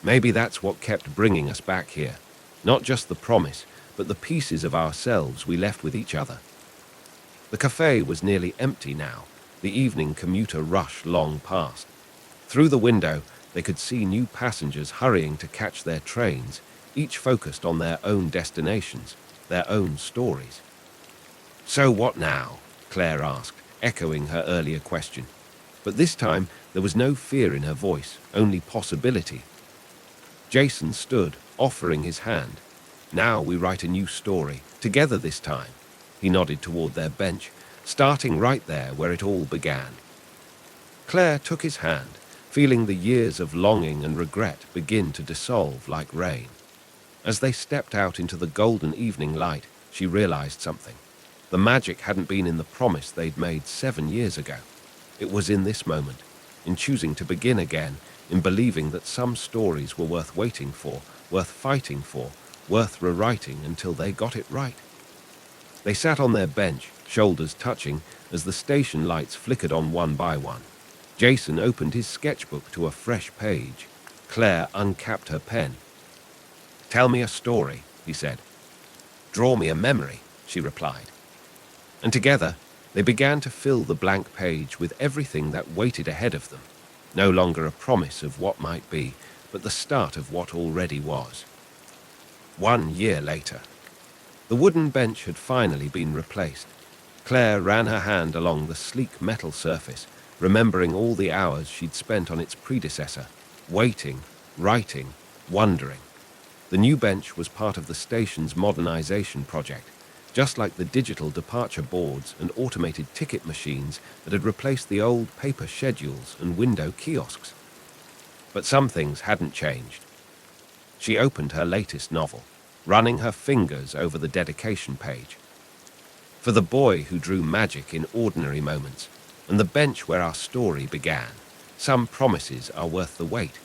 "Maybe that's what kept bringing us back here. Not just the promise, but the pieces of ourselves we left with each other." The cafe was nearly empty now, the evening commuter rush long past. Through the window, they could see new passengers hurrying to catch their trains, each focused on their own destinations, their own stories. "So what now?" Claire asked, echoing her earlier question. But this time, there was no fear in her voice, only possibility. Jason stood, offering his hand. "Now we write a new story, together this time." He nodded toward their bench, starting right there where it all began. Claire took his hand, feeling the years of longing and regret begin to dissolve like rain. As they stepped out into the golden evening light, she realized something. The magic hadn't been in the promise they'd made 7 years ago. It was in this moment, in choosing to begin again, in believing that some stories were worth waiting for, worth fighting for, worth rewriting until they got it right. They sat on their bench, shoulders touching, as the station lights flickered on one by one. Jason opened his sketchbook to a fresh page. Claire uncapped her pen. "Tell me a story," he said. "Draw me a memory," she replied. And together, they began to fill the blank page with everything that waited ahead of them. No longer a promise of what might be, but the start of what already was. 1 year later. The wooden bench had finally been replaced. Claire ran her hand along the sleek metal surface, remembering all the hours she'd spent on its predecessor, waiting, writing, wondering. The new bench was part of the station's modernization project, just like the digital departure boards and automated ticket machines that had replaced the old paper schedules and window kiosks. But some things hadn't changed. She opened her latest novel, running her fingers over the dedication page. For the boy who drew magic in ordinary moments, and the bench where our story began, some promises are worth the wait.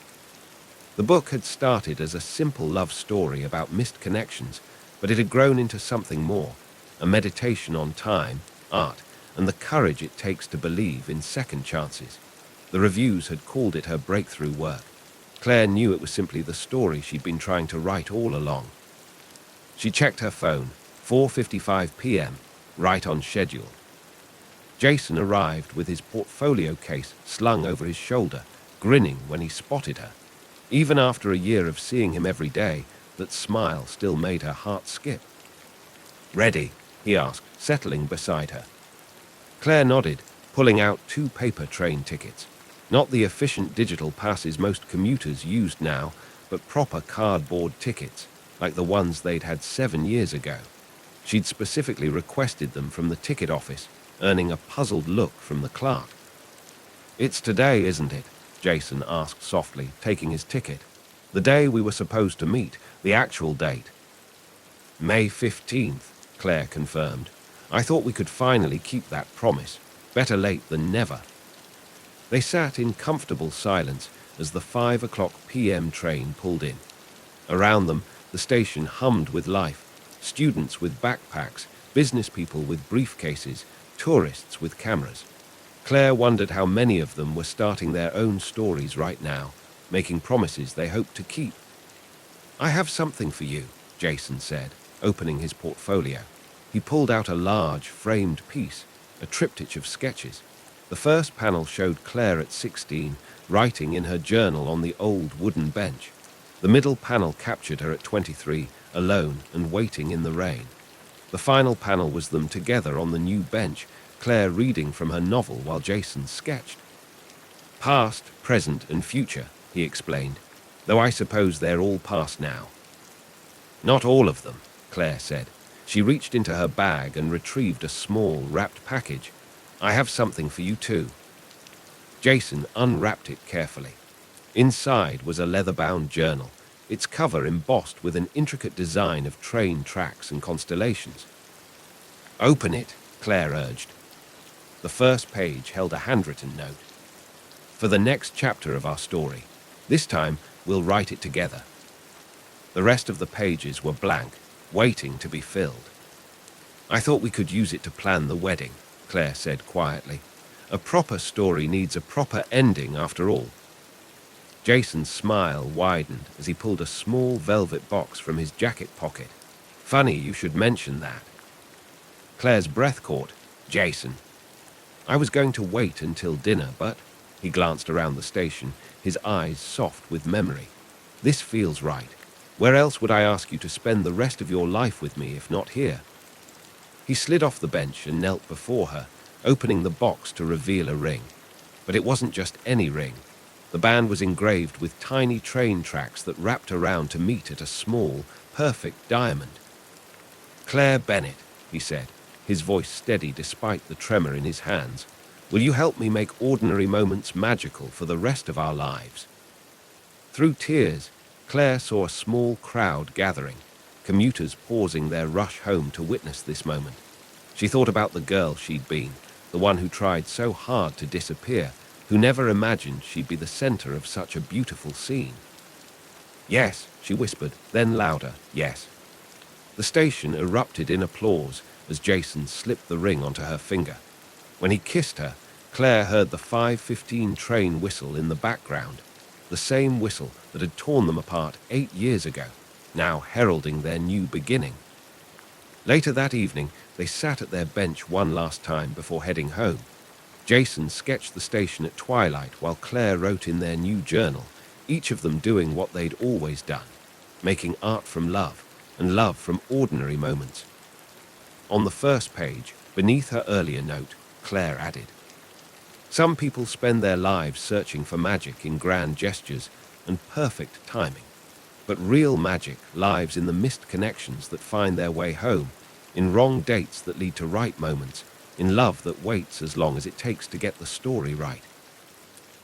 The book had started as a simple love story about missed connections, but it had grown into something more, a meditation on time, art, and the courage it takes to believe in second chances. The reviews had called it her breakthrough work. Claire knew it was simply the story she'd been trying to write all along. She checked her phone, 4:55 p.m., right on schedule. Jason arrived with his portfolio case slung over his shoulder, grinning when he spotted her. Even after a year of seeing him every day, that smile still made her heart skip. "Ready?" he asked, settling beside her. Claire nodded, pulling out 2 paper train tickets. Not the efficient digital passes most commuters used now, but proper cardboard tickets, like the ones they'd had 7 years ago. She'd specifically requested them from the ticket office, earning a puzzled look from the clerk. "It's today, isn't it?" Jason asked softly, taking his ticket. "The day we were supposed to meet, the actual date." "May 15th, Claire confirmed. "I thought we could finally keep that promise. Better late than never." They sat in comfortable silence as the 5 o'clock p.m. train pulled in. Around them, the station hummed with life. Students with backpacks, business people with briefcases, tourists with cameras. Claire wondered how many of them were starting their own stories right now, making promises they hoped to keep. "I have something for you," Jason said, opening his portfolio. He pulled out a large, framed piece, a triptych of sketches. The first panel showed Claire at 16, writing in her journal on the old wooden bench. The middle panel captured her at 23, alone and waiting in the rain. The final panel was them together on the new bench, Claire reading from her novel while Jason sketched. "Past, present, and future," he explained, "though I suppose they're all past now." "Not all of them," Claire said. She reached into her bag and retrieved a small, wrapped package. "I have something for you too." Jason unwrapped it carefully. Inside was a leather-bound journal, its cover embossed with an intricate design of train tracks and constellations. "Open it," Claire urged. The first page held a handwritten note. "For the next chapter of our story. This time, we'll write it together." The rest of the pages were blank, waiting to be filled. "I thought we could use it to plan the wedding," Claire said quietly. "A proper story needs a proper ending after all." Jason's smile widened as he pulled a small velvet box from his jacket pocket. "Funny you should mention that." Claire's breath caught. "Jason." "I was going to wait until dinner, but—" He glanced around the station, his eyes soft with memory. "This feels right. Where else would I ask you to spend the rest of your life with me if not here?" He slid off the bench and knelt before her, opening the box to reveal a ring. But it wasn't just any ring. The band was engraved with tiny train tracks that wrapped around to meet at a small, perfect diamond. "Claire Bennett," he said, his voice steady despite the tremor in his hands, "will you help me make ordinary moments magical for the rest of our lives?" Through tears, Claire saw a small crowd gathering, commuters pausing their rush home to witness this moment. She thought about the girl she'd been, the one who tried so hard to disappear, who never imagined she'd be the center of such a beautiful scene. "Yes," she whispered, then louder, "yes." The station erupted in applause as Jason slipped the ring onto her finger. When he kissed her, Claire heard the 5:15 train whistle in the background, the same whistle that had torn them apart 8 years ago, now heralding their new beginning. Later that evening, they sat at their bench one last time before heading home. Jason sketched the station at twilight while Claire wrote in their new journal, each of them doing what they'd always done, making art from love, and love from ordinary moments. On the first page, beneath her earlier note, Claire added, "Some people spend their lives searching for magic in grand gestures and perfect timing. But real magic lives in the missed connections that find their way home, in wrong dates that lead to right moments, in love that waits as long as it takes to get the story right.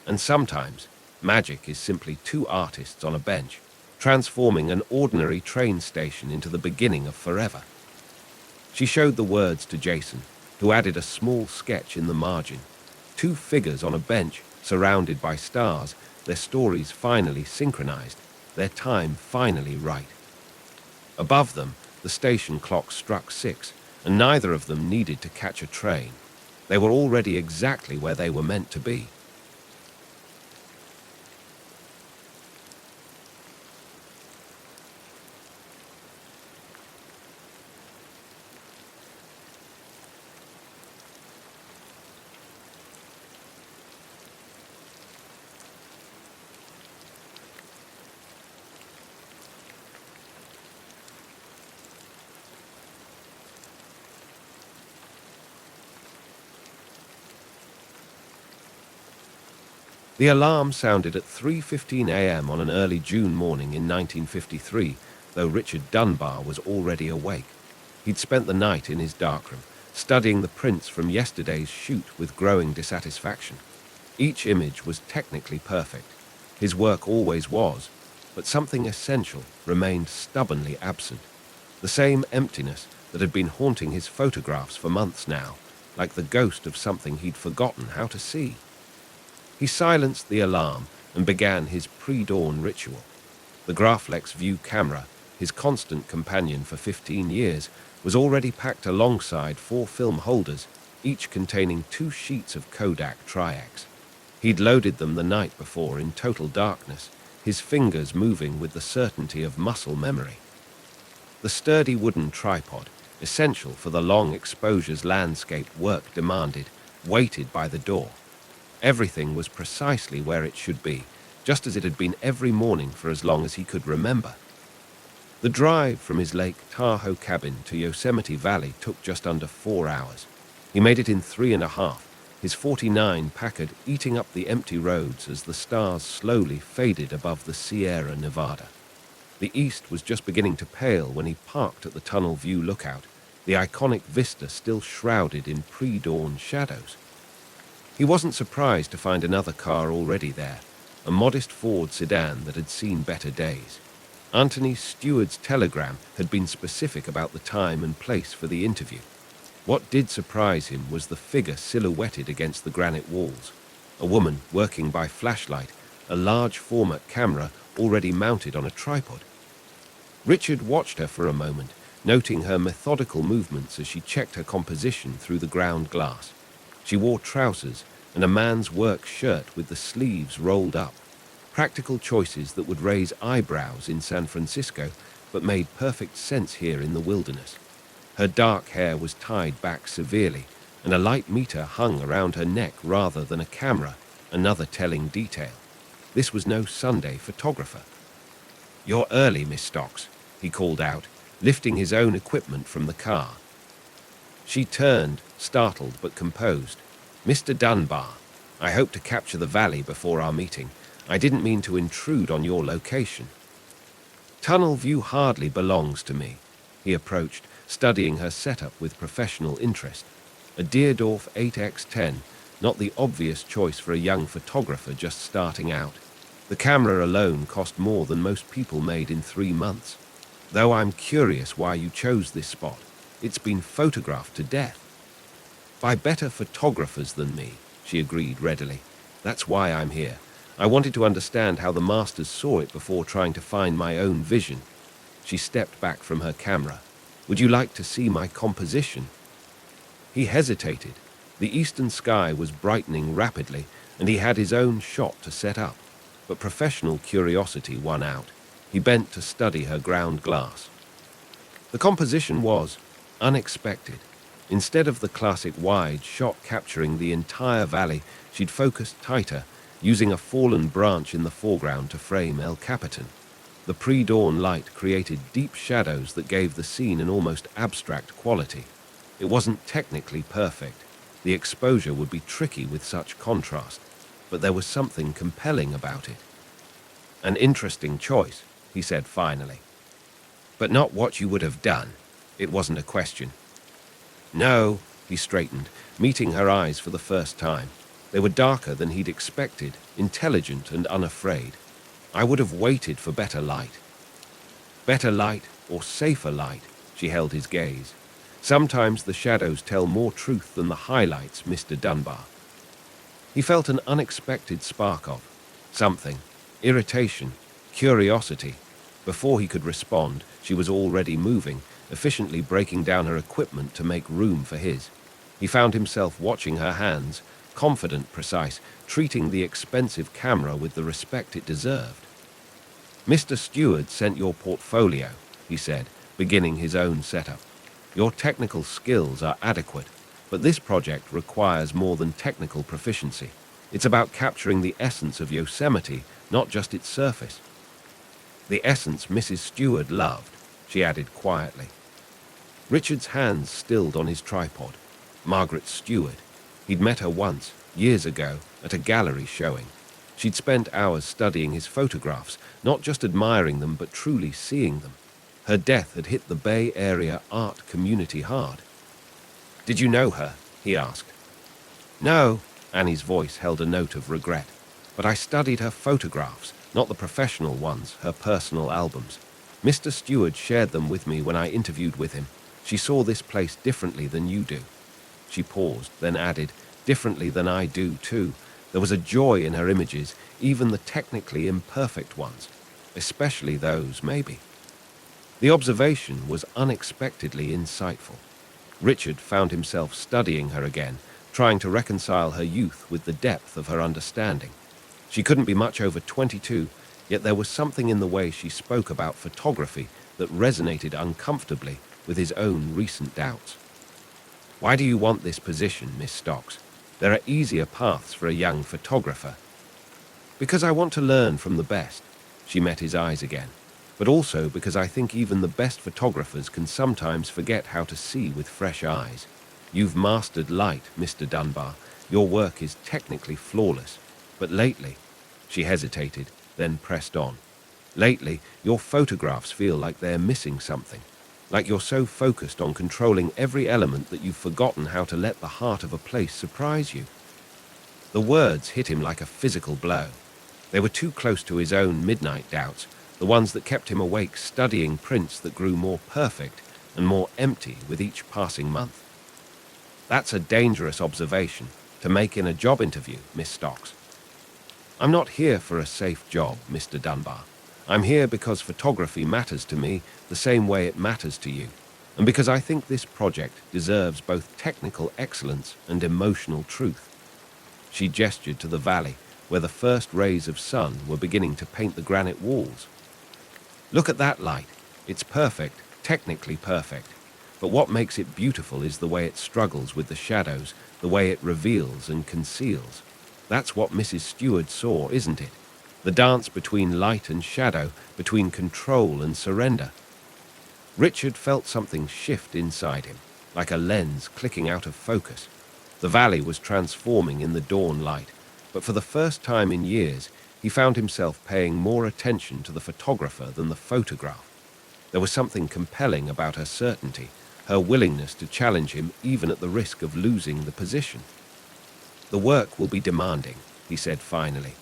And sometimes, magic is simply 2 artists on a bench, transforming an ordinary train station into the beginning of forever." She showed the words to Jason, who added a small sketch in the margin. 2 figures on a bench, surrounded by stars, their stories finally synchronized, their time finally right. Above them, the station clock struck 6, and neither of them needed to catch a train. They were already exactly where they were meant to be. The alarm sounded at 3:15 a.m. on an early June morning in 1953, though Richard Dunbar was already awake. He'd spent the night in his darkroom, studying the prints from yesterday's shoot with growing dissatisfaction. Each image was technically perfect. His work always was, but something essential remained stubbornly absent. The same emptiness that had been haunting his photographs for months now, like the ghost of something he'd forgotten how to see. He silenced the alarm and began his pre-dawn ritual. The Graflex View camera, his constant companion for 15 years, was already packed alongside 4 film holders, each containing 2 sheets of Kodak Tri-X. He'd loaded them the night before in total darkness, his fingers moving with the certainty of muscle memory. The sturdy wooden tripod, essential for the long exposures landscape work demanded, waited by the door. Everything was precisely where it should be, just as it had been every morning for as long as he could remember. The drive from his Lake Tahoe cabin to Yosemite Valley took just under 4 hours. He made it in 3.5, his 49 Packard eating up the empty roads as the stars slowly faded above the Sierra Nevada. The east was just beginning to pale when he parked at the Tunnel View lookout, the iconic vista still shrouded in pre-dawn shadows. He wasn't surprised to find another car already there, a modest Ford sedan that had seen better days. Anthony Stewart's telegram had been specific about the time and place for the interview. What did surprise him was the figure silhouetted against the granite walls. A woman working by flashlight, a large format camera already mounted on a tripod. Richard watched her for a moment, noting her methodical movements as she checked her composition through the ground glass. She wore trousers and a man's work shirt with the sleeves rolled up. Practical choices that would raise eyebrows in San Francisco, but made perfect sense here in the wilderness. Her dark hair was tied back severely, and a light meter hung around her neck rather than a camera, another telling detail. This was no Sunday photographer. "You're early, Miss Stocks," he called out, lifting his own equipment from the car. She turned, startled but composed. "Mr. Dunbar, I hope to capture the valley before our meeting. I didn't mean to intrude on your location." "Tunnel View hardly belongs to me," he approached, studying her setup with professional interest. A Deerdorf 8x10, not the obvious choice for a young photographer just starting out. The camera alone cost more than most people made in 3 months. "Though I'm curious why you chose this spot. It's been photographed to death." "By better photographers than me," she agreed readily. "That's why I'm here. I wanted to understand how the masters saw it before trying to find my own vision." She stepped back from her camera. "Would you like to see my composition?" He hesitated. The eastern sky was brightening rapidly, and he had his own shot to set up. But professional curiosity won out. He bent to study her ground glass. The composition was unexpected. Instead of the classic wide shot capturing the entire valley, she'd focused tighter, using a fallen branch in the foreground to frame El Capitan. The pre-dawn light created deep shadows that gave the scene an almost abstract quality. It wasn't technically perfect. The exposure would be tricky with such contrast, but there was something compelling about it. "An interesting choice," he said finally. "But not what you would have done." It wasn't a question. "No," he straightened, meeting her eyes for the first time. They were darker than he'd expected, intelligent and unafraid. "I would have waited for better light." "Better light or safer light?" She held his gaze. "Sometimes the shadows tell more truth than the highlights, Mr. Dunbar." He felt an unexpected spark of something, irritation, curiosity. Before he could respond, she was already moving, efficiently breaking down her equipment to make room for his. He found himself watching her hands, confident, precise, treating the expensive camera with the respect it deserved. "Mr. Stewart sent your portfolio," he said, beginning his own setup. "Your technical skills are adequate, but this project requires more than technical proficiency. It's about capturing the essence of Yosemite, not just its surface." "The essence Mrs. Stewart loved," she added quietly. Richard's hands stilled on his tripod. Margaret Stewart. He'd met her once, years ago, at a gallery showing. She'd spent hours studying his photographs, not just admiring them, but truly seeing them. Her death had hit the Bay Area art community hard. "Did you know her?" he asked. "No," Annie's voice held a note of regret. "But I studied her photographs, not the professional ones, her personal albums. Mr. Stewart shared them with me when I interviewed with him. She saw this place differently than you do." She paused, then added, "Differently than I do, too." There was a joy in her images, even the technically imperfect ones. Especially those, maybe. The observation was unexpectedly insightful. Richard found himself studying her again, trying to reconcile her youth with the depth of her understanding. She couldn't be much over 22, yet there was something in the way she spoke about photography that resonated uncomfortably with his own recent doubts. "Why do you want this position, Miss Stocks? There are easier paths for a young photographer." "Because I want to learn from the best." She met his eyes again. "But also because I think even the best photographers can sometimes forget how to see with fresh eyes. You've mastered light, Mr. Dunbar. Your work is technically flawless. But lately," she hesitated, then pressed on. "Lately, your photographs feel like they're missing something. Like you're so focused on controlling every element that you've forgotten how to let the heart of a place surprise you." The words hit him like a physical blow. They were too close to his own midnight doubts, the ones that kept him awake studying prints that grew more perfect and more empty with each passing month. "That's a dangerous observation to make in a job interview, Miss Stocks." "I'm not here for a safe job, Mr. Dunbar. I'm here because photography matters to me the same way it matters to you, and because I think this project deserves both technical excellence and emotional truth." She gestured to the valley, where the first rays of sun were beginning to paint the granite walls. "Look at that light. It's perfect, technically perfect. But what makes it beautiful is the way it struggles with the shadows, the way it reveals and conceals. That's what Mrs. Stewart saw, isn't it? The dance between light and shadow, between control and surrender." Richard felt something shift inside him, like a lens clicking out of focus. The valley was transforming in the dawn light, but for the first time in years, he found himself paying more attention to the photographer than the photograph. There was something compelling about her certainty, her willingness to challenge him even at the risk of losing the position. "The work will be demanding," he said finally.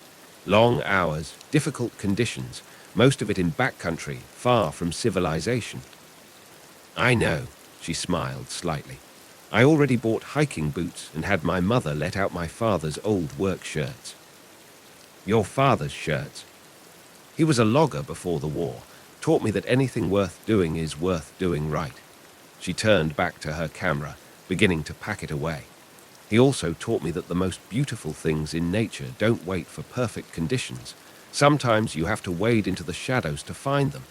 "Long hours, difficult conditions, most of it in backcountry, far from civilization." "I know," she smiled slightly. "I already bought hiking boots and had my mother let out my father's old work shirts." "Your father's shirts?" "He was a logger before the war, taught me that anything worth doing is worth doing right." She turned back to her camera, beginning to pack it away. "He also taught me that the most beautiful things in nature don't wait for perfect conditions. Sometimes you have to wade into the shadows to find them."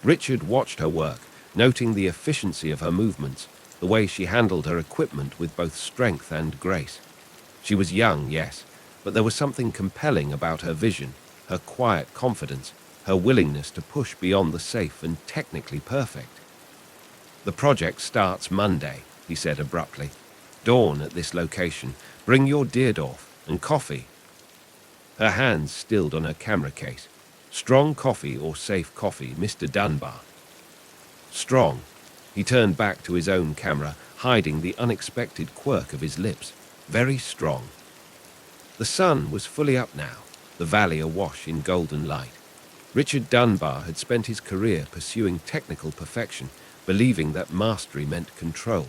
Richard watched her work, noting the efficiency of her movements, the way she handled her equipment with both strength and grace. She was young, yes, but there was something compelling about her vision, her quiet confidence, her willingness to push beyond the safe and technically perfect. "The project starts Monday," he said abruptly. "Dawn at this location. Bring your Deerdorf and coffee." Her hands stilled on her camera case. "Strong coffee or safe coffee, Mr. Dunbar?" "Strong." He turned back to his own camera, hiding the unexpected quirk of his lips. "Very strong." The sun was fully up now, the valley awash in golden light. Richard Dunbar had spent his career pursuing technical perfection, believing that mastery meant control.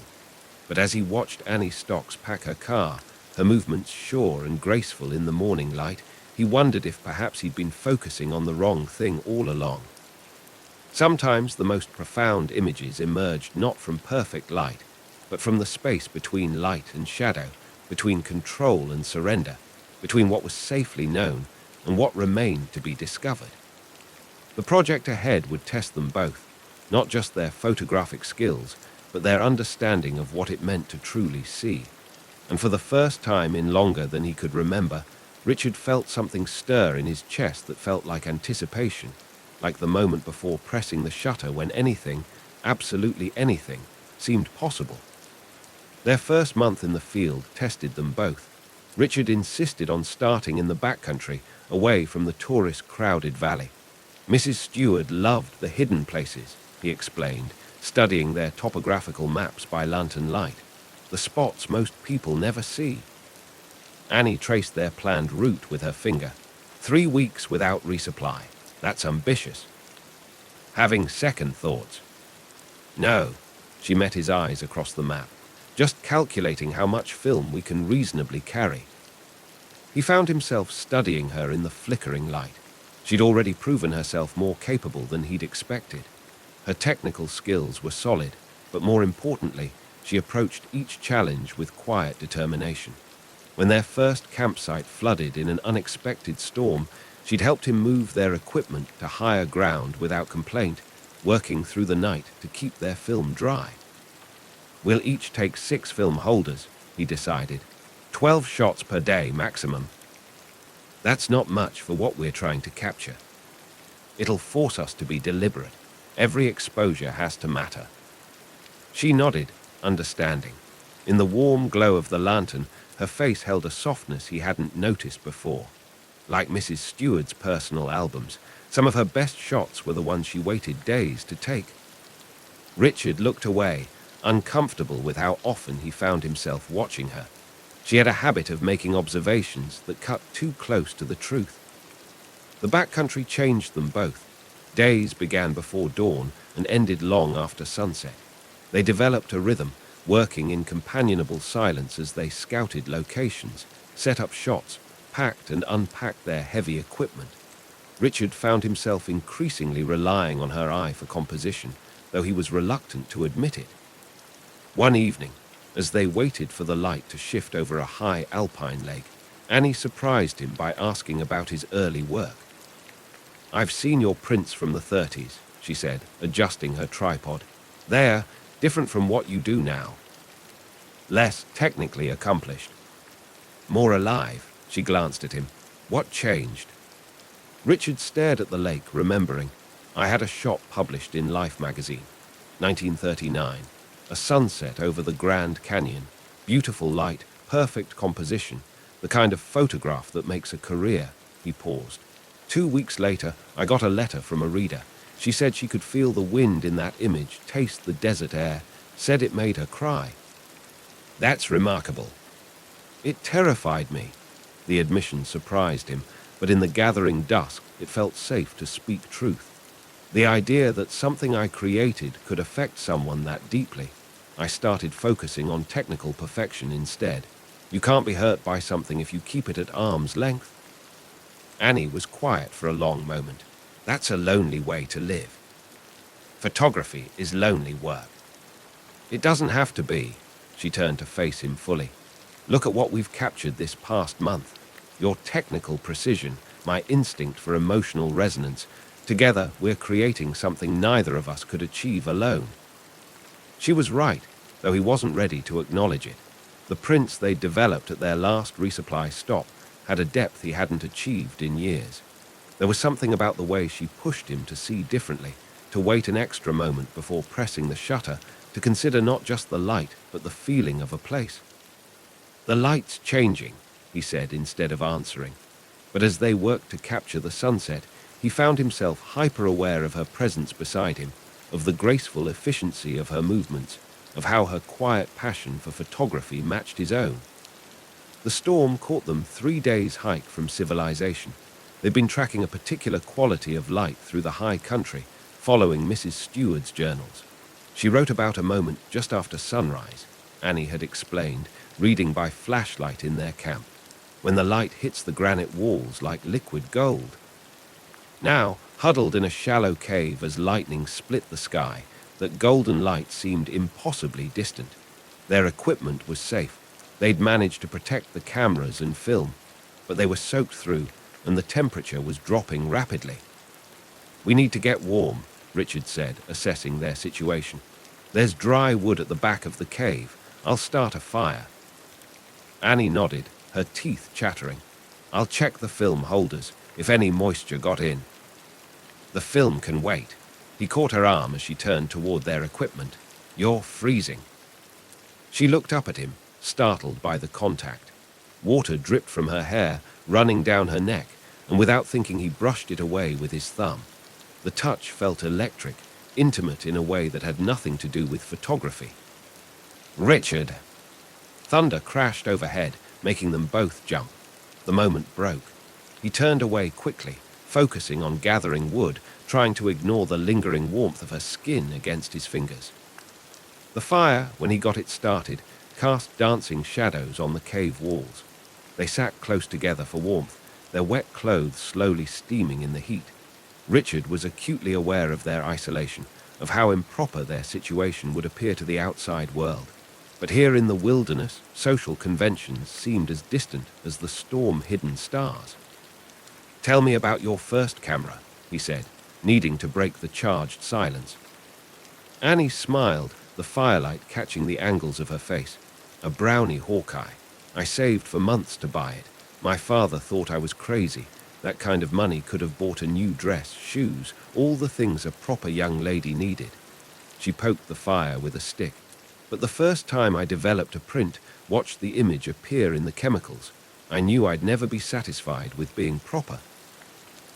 But as he watched Annie Stocks pack her car, her movements sure and graceful in the morning light, he wondered if perhaps he'd been focusing on the wrong thing all along. Sometimes the most profound images emerged not from perfect light, but from the space between light and shadow, between control and surrender, between what was safely known and what remained to be discovered. The project ahead would test them both, not just their photographic skills, but their understanding of what it meant to truly see. And for the first time in longer than he could remember, Richard felt something stir in his chest that felt like anticipation, like the moment before pressing the shutter when anything, absolutely anything, seemed possible. Their first month in the field tested them both. Richard insisted on starting in the backcountry, away from the tourist-crowded valley. Mrs. Stewart loved the hidden places, he explained, studying their topographical maps by lantern light, the spots most people never see. Annie traced their planned route with her finger. 3 weeks without resupply. That's ambitious. Having second thoughts. No, she met his eyes across the map, just calculating how much film we can reasonably carry. He found himself studying her in the flickering light. She'd already proven herself more capable than he'd expected. Her technical skills were solid, but more importantly, she approached each challenge with quiet determination. When their first campsite flooded in an unexpected storm, she'd helped him move their equipment to higher ground without complaint, working through the night to keep their film dry. We'll each take 6 film holders, he decided. 12 shots per day maximum. That's not much for what we're trying to capture. It'll force us to be deliberate. Every exposure has to matter. She nodded, understanding. In the warm glow of the lantern, her face held a softness he hadn't noticed before. Like Mrs. Stewart's personal albums, some of her best shots were the ones she waited days to take. Richard looked away, uncomfortable with how often he found himself watching her. She had a habit of making observations that cut too close to the truth. The backcountry changed them both. Days began before dawn and ended long after sunset. They developed a rhythm, working in companionable silence as they scouted locations, set up shots, packed and unpacked their heavy equipment. Richard found himself increasingly relying on her eye for composition, though he was reluctant to admit it. One evening, as they waited for the light to shift over a high alpine lake, Annie surprised him by asking about his early work. "I've seen your prints from the 30s, she said, adjusting her tripod. "They're different from what you do now. Less technically accomplished. More alive," she glanced at him. "What changed?" Richard stared at the lake, remembering. "I had a shot published in Life magazine, 1939. A sunset over the Grand Canyon. Beautiful light, perfect composition. The kind of photograph that makes a career." He paused. 2 weeks later, I got a letter from a reader. She said she could feel the wind in that image, taste the desert air, said it made her cry. "That's remarkable." "It terrified me." The admission surprised him, but in the gathering dusk, it felt safe to speak truth. The idea that something I created could affect someone that deeply. I started focusing on technical perfection instead. You can't be hurt by something if you keep it at arm's length. Annie was quiet for a long moment. That's a lonely way to live. Photography is lonely work. It doesn't have to be. She turned to face him fully. Look at what we've captured this past month. Your technical precision, my instinct for emotional resonance. Together, we're creating something neither of us could achieve alone. She was right, though he wasn't ready to acknowledge it. The prints they'd developed at their last resupply stop had a depth he hadn't achieved in years. There was something about the way she pushed him to see differently, to wait an extra moment before pressing the shutter, to consider not just the light, but the feeling of a place. "The light's changing," he said instead of answering. But as they worked to capture the sunset, he found himself hyper-aware of her presence beside him, of the graceful efficiency of her movements, of how her quiet passion for photography matched his own. The storm caught them 3 days' hike from civilization. They'd been tracking a particular quality of light through the high country, following Mrs. Stewart's journals. She wrote about a moment just after sunrise, Annie had explained, reading by flashlight in their camp, when the light hits the granite walls like liquid gold. Now, huddled in a shallow cave as lightning split the sky, that golden light seemed impossibly distant. Their equipment was safe. They'd managed to protect the cameras and film, but they were soaked through, and the temperature was dropping rapidly. "We need to get warm," Richard said, assessing their situation. "There's dry wood at the back of the cave. I'll start a fire." Annie nodded, her teeth chattering. "I'll check the film holders, if any moisture got in." "The film can wait." He caught her arm as she turned toward their equipment. "You're freezing." She looked up at him, startled by the contact. Water dripped from her hair, running down her neck, and without thinking he brushed it away with his thumb. The touch felt electric, intimate in a way that had nothing to do with photography. "Richard!" Thunder crashed overhead, making them both jump. The moment broke. He turned away quickly, focusing on gathering wood, trying to ignore the lingering warmth of her skin against his fingers. The fire, when he got it started, cast dancing shadows on the cave walls. They sat close together for warmth, their wet clothes slowly steaming in the heat. Richard was acutely aware of their isolation, of how improper their situation would appear to the outside world. But here in the wilderness, social conventions seemed as distant as the storm-hidden stars. "Tell me about your first camera," he said, needing to break the charged silence. Annie smiled, the firelight catching the angles of her face. "A brownie Hawkeye. I saved for months to buy it. My father thought I was crazy. That kind of money could have bought a new dress, shoes, all the things a proper young lady needed." She poked the fire with a stick. "But the first time I developed a print, watched the image appear in the chemicals, I knew I'd never be satisfied with being proper.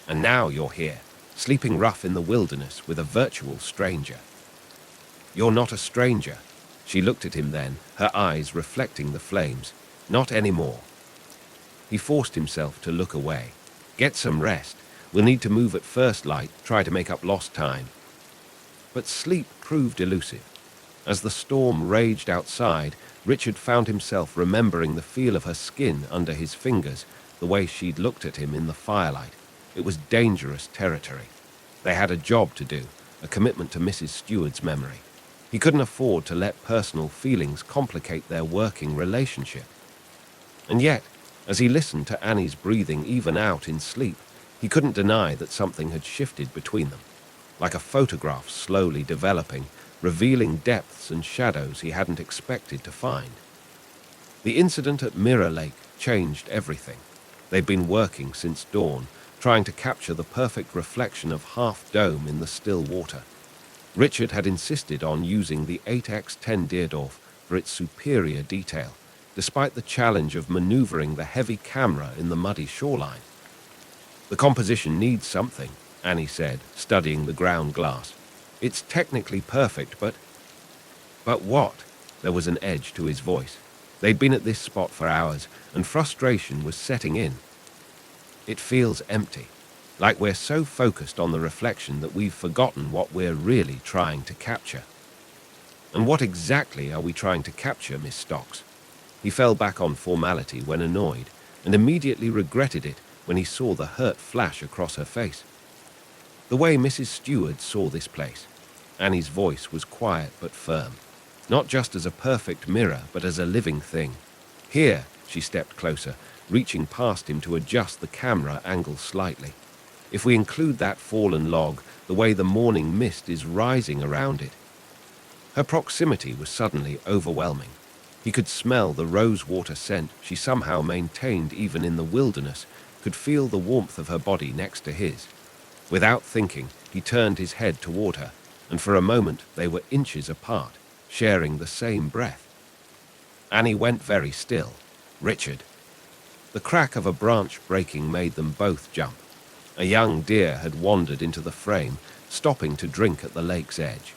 And now you're here, sleeping rough in the wilderness with a virtual stranger." "You're not a stranger." She looked at him then, her eyes reflecting the flames. "Not anymore." He forced himself to look away. "Get some rest. We'll need to move at first light, try to make up lost time." But sleep proved elusive. As the storm raged outside, Richard found himself remembering the feel of her skin under his fingers, the way she'd looked at him in the firelight. It was dangerous territory. They had a job to do, a commitment to Mrs. Steward's memory. He couldn't afford to let personal feelings complicate their working relationship. And yet, as he listened to Annie's breathing even out in sleep, he couldn't deny that something had shifted between them, like a photograph slowly developing, revealing depths and shadows he hadn't expected to find. The incident at Mirror Lake changed everything. They'd been working since dawn, trying to capture the perfect reflection of Half Dome in the still water. Richard had insisted on using the 8x10 Deerdorf for its superior detail, despite the challenge of maneuvering the heavy camera in the muddy shoreline. "The composition needs something," Annie said, studying the ground glass. "It's technically perfect, but..." "But what?" There was an edge to his voice. They'd been at this spot for hours, and frustration was setting in. "It feels empty, like we're so focused on the reflection that we've forgotten what we're really trying to capture." "And what exactly are we trying to capture, Miss Stocks?" He fell back on formality when annoyed, and immediately regretted it when he saw the hurt flash across her face. "The way Mrs. Stewart saw this place." Annie's voice was quiet but firm. "Not just as a perfect mirror, but as a living thing. Here," she stepped closer, reaching past him to adjust the camera angle slightly. "If we include that fallen log, the way the morning mist is rising around it." Her proximity was suddenly overwhelming. He could smell the rosewater scent she somehow maintained even in the wilderness, could feel the warmth of her body next to his. Without thinking, he turned his head toward her, and for a moment they were inches apart, sharing the same breath. Annie went very still. "Richard." The crack of a branch breaking made them both jump. A young deer had wandered into the frame, stopping to drink at the lake's edge.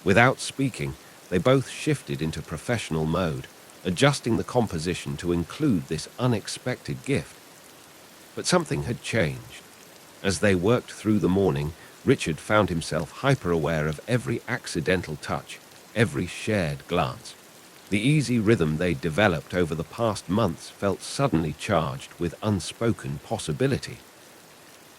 Without speaking, they both shifted into professional mode, adjusting the composition to include this unexpected gift. But something had changed. As they worked through the morning, Richard found himself hyper-aware of every accidental touch, every shared glance. The easy rhythm they'd developed over the past months felt suddenly charged with unspoken possibility.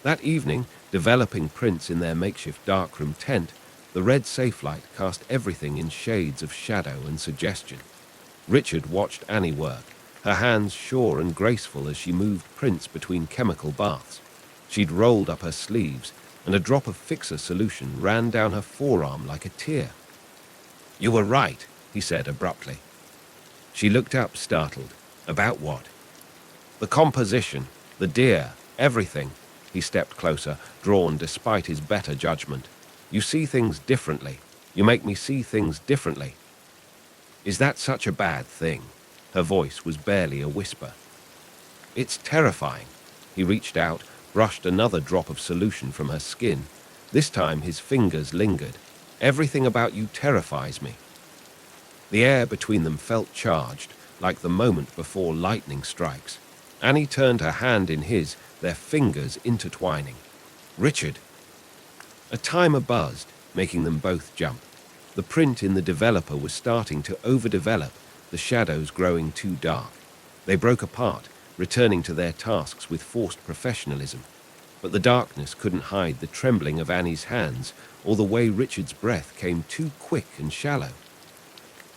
That evening, developing prints in their makeshift darkroom tent, the red safe-light cast everything in shades of shadow and suggestion. Richard watched Annie work, her hands sure and graceful as she moved prints between chemical baths. She'd rolled up her sleeves, and a drop of fixer solution ran down her forearm like a tear. "You were right," he said abruptly. She looked up, startled. "About what?" "The composition, the deer, everything." He stepped closer, drawn despite his better judgment. "You see things differently. You make me see things differently." "Is that such a bad thing?" Her voice was barely a whisper. It's terrifying. He reached out, brushed another drop of solution from her skin. This time his fingers lingered. Everything about you terrifies me. The air between them felt charged, like the moment before lightning strikes. Annie turned her hand in his, their fingers intertwining. Richard. A timer buzzed, making them both jump. The print in the developer was starting to overdevelop, the shadows growing too dark. They broke apart, returning to their tasks with forced professionalism. But the darkness couldn't hide the trembling of Annie's hands or the way Richard's breath came too quick and shallow.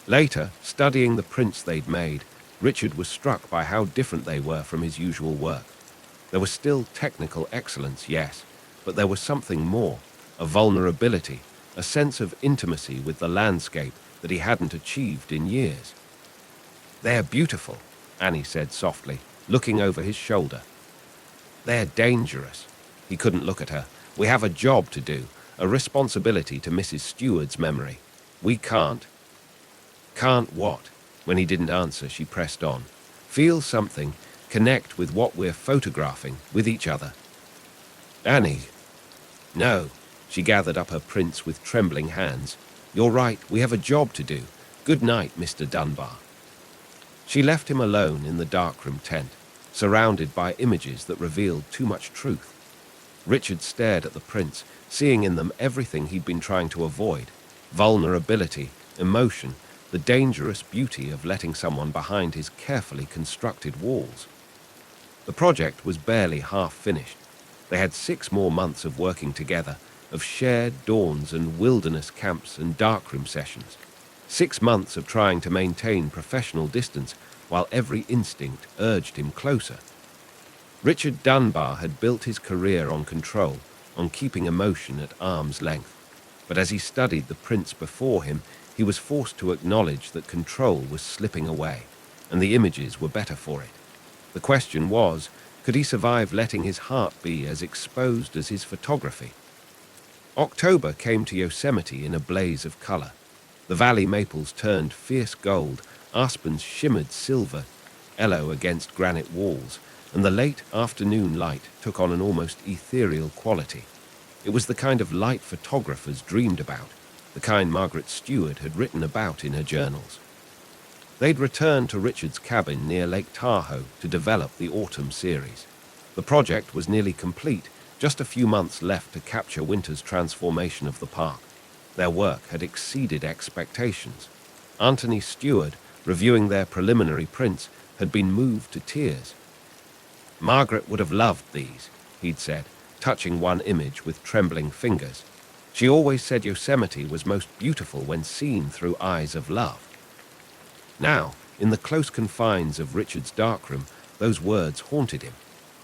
Later, studying the prints they'd made, Richard was struck by how different they were from his usual work. There was still technical excellence, yes, but there was something more, a vulnerability, a sense of intimacy with the landscape that he hadn't achieved in years. They're beautiful, Annie said softly, looking over his shoulder. They're dangerous. He couldn't look at her. We have a job to do, a responsibility to Mrs. Steward's memory. We can't. Can't what? When he didn't answer, she pressed on. Feel something, connect with what we're photographing, with each other. Annie. No. She gathered up her prints with trembling hands. You're right, we have a job to do. Good night, Mr. Dunbar. She left him alone in the darkroom tent, surrounded by images that revealed too much truth. Richard stared at the prints, seeing in them everything he'd been trying to avoid: vulnerability, emotion, the dangerous beauty of letting someone behind his carefully constructed walls. The project was barely half finished. They had 6 more months of working together, of shared dawns and wilderness camps and darkroom sessions. 6 months of trying to maintain professional distance while every instinct urged him closer. Richard Dunbar had built his career on control, on keeping emotion at arm's length. But as he studied the prints before him, he was forced to acknowledge that control was slipping away, and the images were better for it. The question was, could he survive letting his heart be as exposed as his photography? October came to Yosemite in a blaze of color. The valley maples turned fierce gold, aspens shimmered silver, yellow against granite walls, and the late afternoon light took on an almost ethereal quality. It was the kind of light photographers dreamed about, the kind Margaret Stewart had written about in her journals. They'd returned to Richard's cabin near Lake Tahoe to develop the autumn series. The project was nearly complete, just a few months left to capture winter's transformation of the park. Their work had exceeded expectations. Anthony Stewart, reviewing their preliminary prints, had been moved to tears. Margaret would have loved these, he'd said, touching one image with trembling fingers. She always said Yosemite was most beautiful when seen through eyes of love. Now, in the close confines of Richard's darkroom, those words haunted him.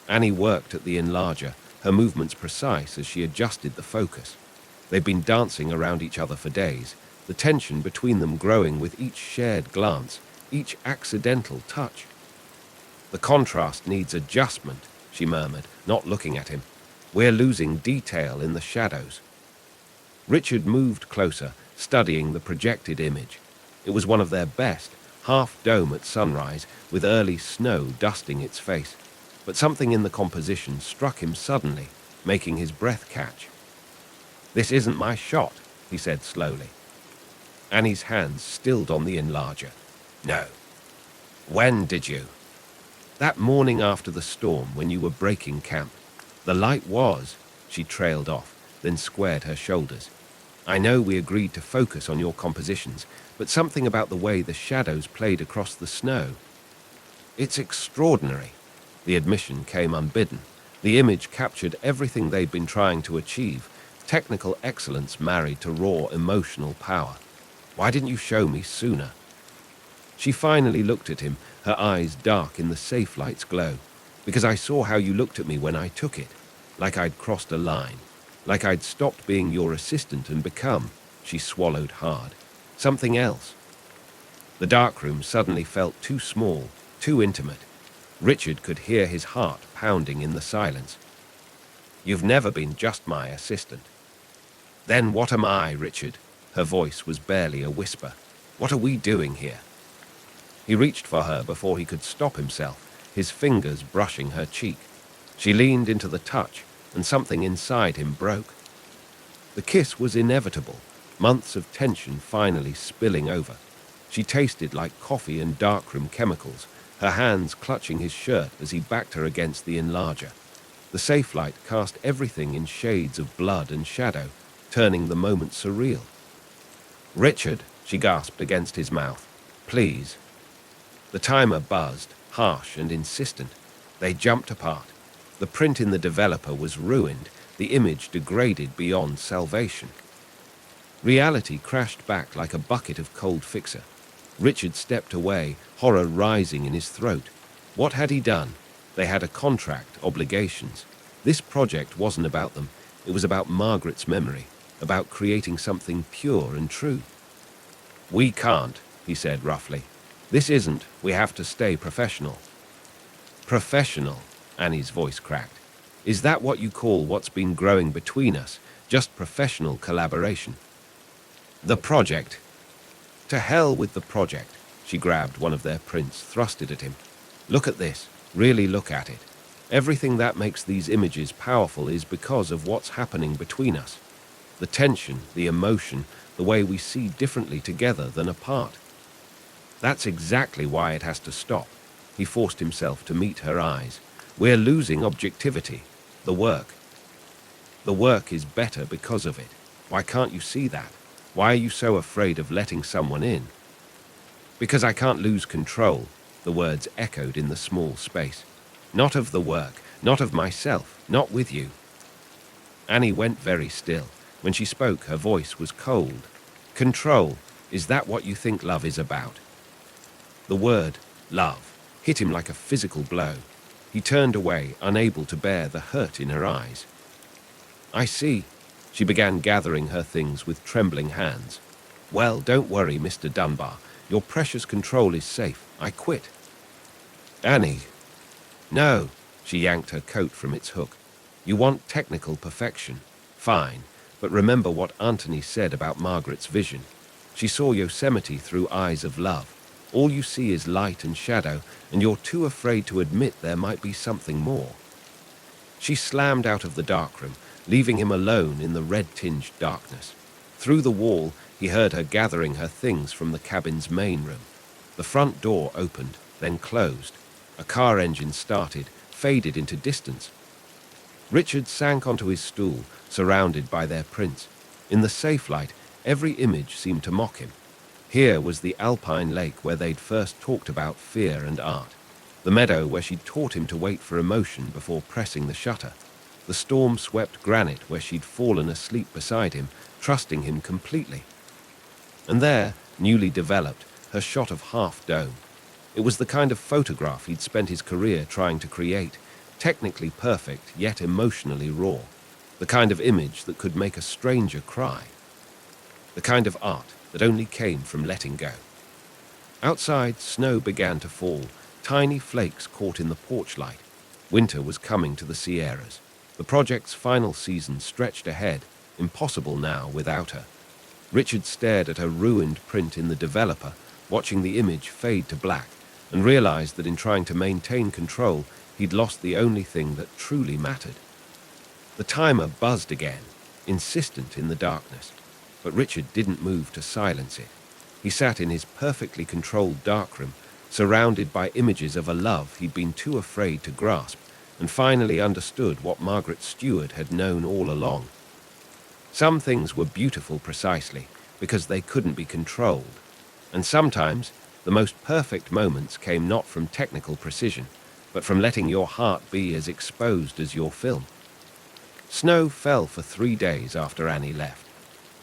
Annie worked at the enlarger, her movements precise as she adjusted the focus. They'd been dancing around each other for days, the tension between them growing with each shared glance, each accidental touch. The contrast needs adjustment, she murmured, not looking at him. We're losing detail in the shadows. Richard moved closer, studying the projected image. It was one of their best, half-dome at sunrise, with early snow dusting its face. But something in the composition struck him suddenly, making his breath catch. This isn't my shot, he said slowly. Annie's hands stilled on the enlarger. No. When did you? That morning after the storm, when you were breaking camp. The light was, she trailed off, then squared her shoulders. I know we agreed to focus on your compositions, but something about the way the shadows played across the snow. It's extraordinary. The admission came unbidden. The image captured everything they'd been trying to achieve, technical excellence married to raw emotional power. Why didn't you show me sooner? She finally looked at him, her eyes dark in the safe light's glow. Because I saw how you looked at me when I took it, like I'd crossed a line, like I'd stopped being your assistant and become, she swallowed hard, something else. The darkroom suddenly felt too small, too intimate. Richard could hear his heart pounding in the silence. You've never been just my assistant. Then what am I, Richard? Her voice was barely a whisper. What are we doing here? He reached for her before he could stop himself, his fingers brushing her cheek. She leaned into the touch, and something inside him broke. The kiss was inevitable, months of tension finally spilling over. She tasted like coffee and darkroom chemicals, her hands clutching his shirt as he backed her against the enlarger. The safe light cast everything in shades of blood and shadow, turning the moment surreal. "Richard," she gasped against his mouth. "Please." The timer buzzed, harsh and insistent. They jumped apart. The print in the developer was ruined, the image degraded beyond salvation. Reality crashed back like a bucket of cold fixer. Richard stepped away, horror rising in his throat. What had he done? They had a contract, obligations. This project wasn't about them. It was about Margaret's memory, about creating something pure and true. "We can't," he said roughly. "This isn't. We have to stay professional." "Professional?" Annie's voice cracked. "Is that what you call what's been growing between us? Just professional collaboration?" "The project." "To hell with the project." She grabbed one of their prints, thrust it at him. "Look at this. Really look at it. Everything that makes these images powerful is because of what's happening between us. The tension, the emotion, the way we see differently together than apart. That's exactly why it has to stop." He forced himself to meet her eyes. "We're losing objectivity. The work. The work is better because of it. Why can't you see that? Why are you so afraid of letting someone in?" "Because I can't lose control," the words echoed in the small space. "Not of the work, not of myself, not with you." Annie went very still. When she spoke, her voice was cold. "Control, is that what you think love is about?" The word, love, hit him like a physical blow. He turned away, unable to bear the hurt in her eyes. "I see." She began gathering her things with trembling hands. "Well, don't worry, Mr. Dunbar. Your precious control is safe. I quit." "Annie." "No." She yanked her coat from its hook. "You want technical perfection. Fine. But remember what Anthony said about Margaret's vision. She saw Yosemite through eyes of love. All you see is light and shadow, and you're too afraid to admit there might be something more." She slammed out of the darkroom, leaving him alone in the red-tinged darkness. Through the wall, he heard her gathering her things from the cabin's main room. The front door opened, then closed. A car engine started, faded into distance. Richard sank onto his stool, surrounded by their prints. In the safe light, every image seemed to mock him. Here was the alpine lake where they'd first talked about fear and art. The meadow where she'd taught him to wait for emotion before pressing the shutter. The storm-swept granite where she'd fallen asleep beside him, trusting him completely. And there, newly developed, her shot of half-dome. It was the kind of photograph he'd spent his career trying to create, technically perfect yet emotionally raw. The kind of image that could make a stranger cry. The kind of art that only came from letting go. Outside, snow began to fall, tiny flakes caught in the porch light. Winter was coming to the Sierras. The project's final season stretched ahead, impossible now without her. Richard stared at her ruined print in the developer, watching the image fade to black, and realized that in trying to maintain control, he'd lost the only thing that truly mattered. The timer buzzed again, insistent in the darkness, but Richard didn't move to silence it. He sat in his perfectly controlled darkroom, surrounded by images of a love he'd been too afraid to grasp, and finally understood what Margaret Stewart had known all along. Some things were beautiful precisely because they couldn't be controlled, and sometimes the most perfect moments came not from technical precision, but from letting your heart be as exposed as your film. Snow fell for 3 days after Annie left.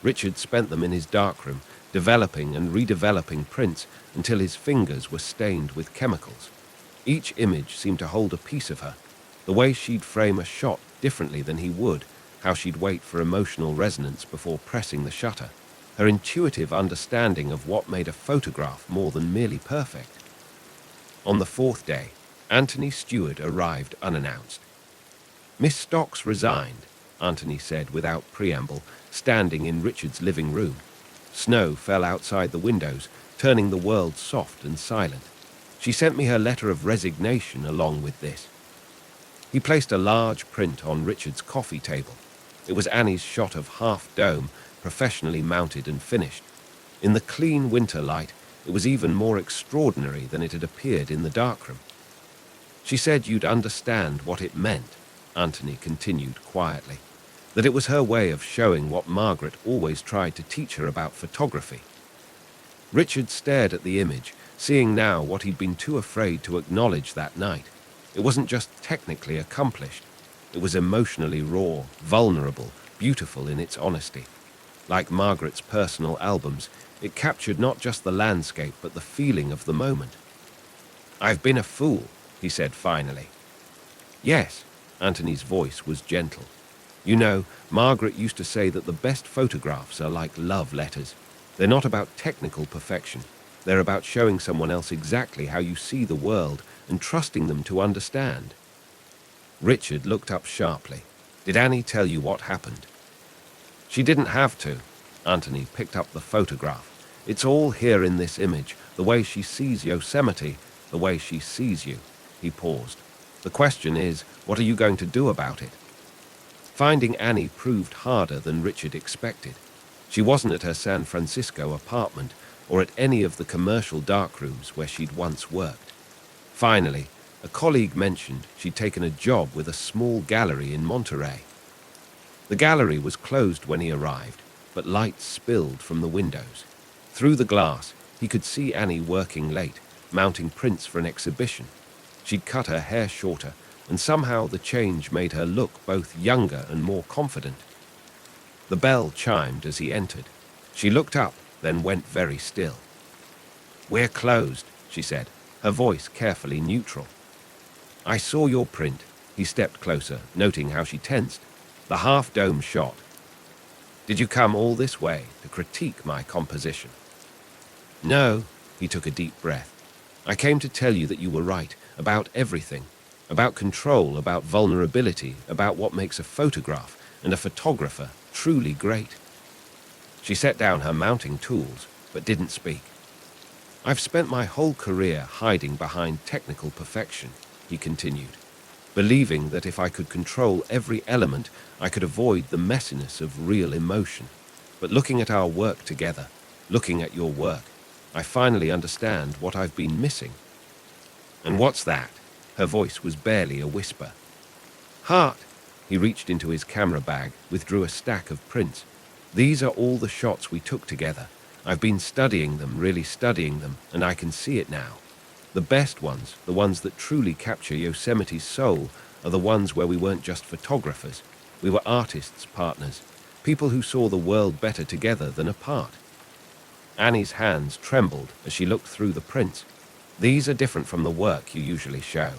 Richard spent them in his darkroom, developing and redeveloping prints until his fingers were stained with chemicals. Each image seemed to hold a piece of her, the way she'd frame a shot differently than he would, how she'd wait for emotional resonance before pressing the shutter, her intuitive understanding of what made a photograph more than merely perfect. On the 4th day, Anthony Stewart arrived unannounced. "Miss Stocks resigned," Anthony said without preamble, standing in Richard's living room. Snow fell outside the windows, turning the world soft and silent. She sent me her letter of resignation along with this. He placed a large print on Richard's coffee table. It was Annie's shot of Half Dome, professionally mounted and finished. In the clean winter light, it was even more extraordinary than it had appeared in the darkroom. She said you'd understand what it meant, Anthony continued quietly, that it was her way of showing what Margaret always tried to teach her about photography. Richard stared at the image, seeing now what he'd been too afraid to acknowledge that night. It wasn't just technically accomplished. It was emotionally raw, vulnerable, beautiful in its honesty. Like Margaret's personal albums, it captured not just the landscape but the feeling of the moment. "I've been a fool," he said finally. "Yes," Anthony's voice was gentle. "You know, Margaret used to say that the best photographs are like love letters. They're not about technical perfection. They're about showing someone else exactly how you see the world and trusting them to understand." Richard looked up sharply. "Did Annie tell you what happened?" "She didn't have to." Anthony picked up the photograph. "It's all here in this image, the way she sees Yosemite, the way she sees you." He paused. "The question is, what are you going to do about it?" Finding Annie proved harder than Richard expected. She wasn't at her San Francisco apartment or at any of the commercial darkrooms where she'd once worked. Finally, a colleague mentioned she'd taken a job with a small gallery in Monterey. The gallery was closed when he arrived, but light spilled from the windows. Through the glass, he could see Annie working late, mounting prints for an exhibition. She'd cut her hair shorter, and somehow the change made her look both younger and more confident. The bell chimed as he entered. She looked up, then went very still. "We're closed," she said, her voice carefully neutral. "I saw your print." He stepped closer, noting how she tensed. "The half-dome shot. Did you come all this way to critique my composition?" "No," he took a deep breath. "I came to tell you that you were right, about everything. About control, about vulnerability, about what makes a photograph and a photographer truly great." She set down her mounting tools, but didn't speak. "I've spent my whole career hiding behind technical perfection," he continued, "believing that if I could control every element, I could avoid the messiness of real emotion. But looking at our work together, looking at your work, I finally understand what I've been missing." "And what's that?" Her voice was barely a whisper. "Heart." He reached into his camera bag, withdrew a stack of prints. "These are all the shots we took together. I've been studying them, really studying them, and I can see it now. The best ones, the ones that truly capture Yosemite's soul, are the ones where we weren't just photographers. We were artists, partners, people who saw the world better together than apart." Annie's hands trembled as she looked through the prints. "These are different from the work you usually show."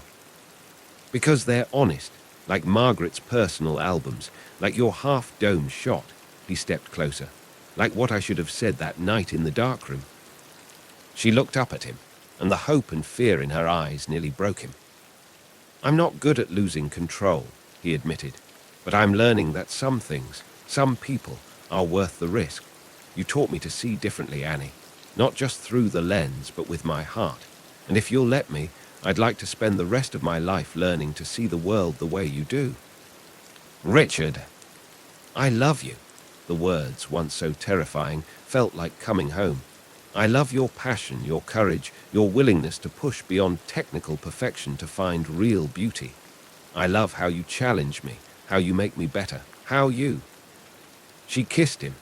"Because they're honest, like Margaret's personal albums, like your half-dome shot." He stepped closer. "Like what I should have said that night in the darkroom." She looked up at him, and the hope and fear in her eyes nearly broke him. "I'm not good at losing control," he admitted, "but I'm learning that some things, some people, are worth the risk. You taught me to see differently, Annie, not just through the lens, but with my heart. And if you'll let me, I'd like to spend the rest of my life learning to see the world the way you do." "Richard, I love you." The words, once so terrifying, felt like coming home. "I love your passion, your courage, your willingness to push beyond technical perfection to find real beauty. I love how you challenge me, how you make me better, how you—" She kissed him.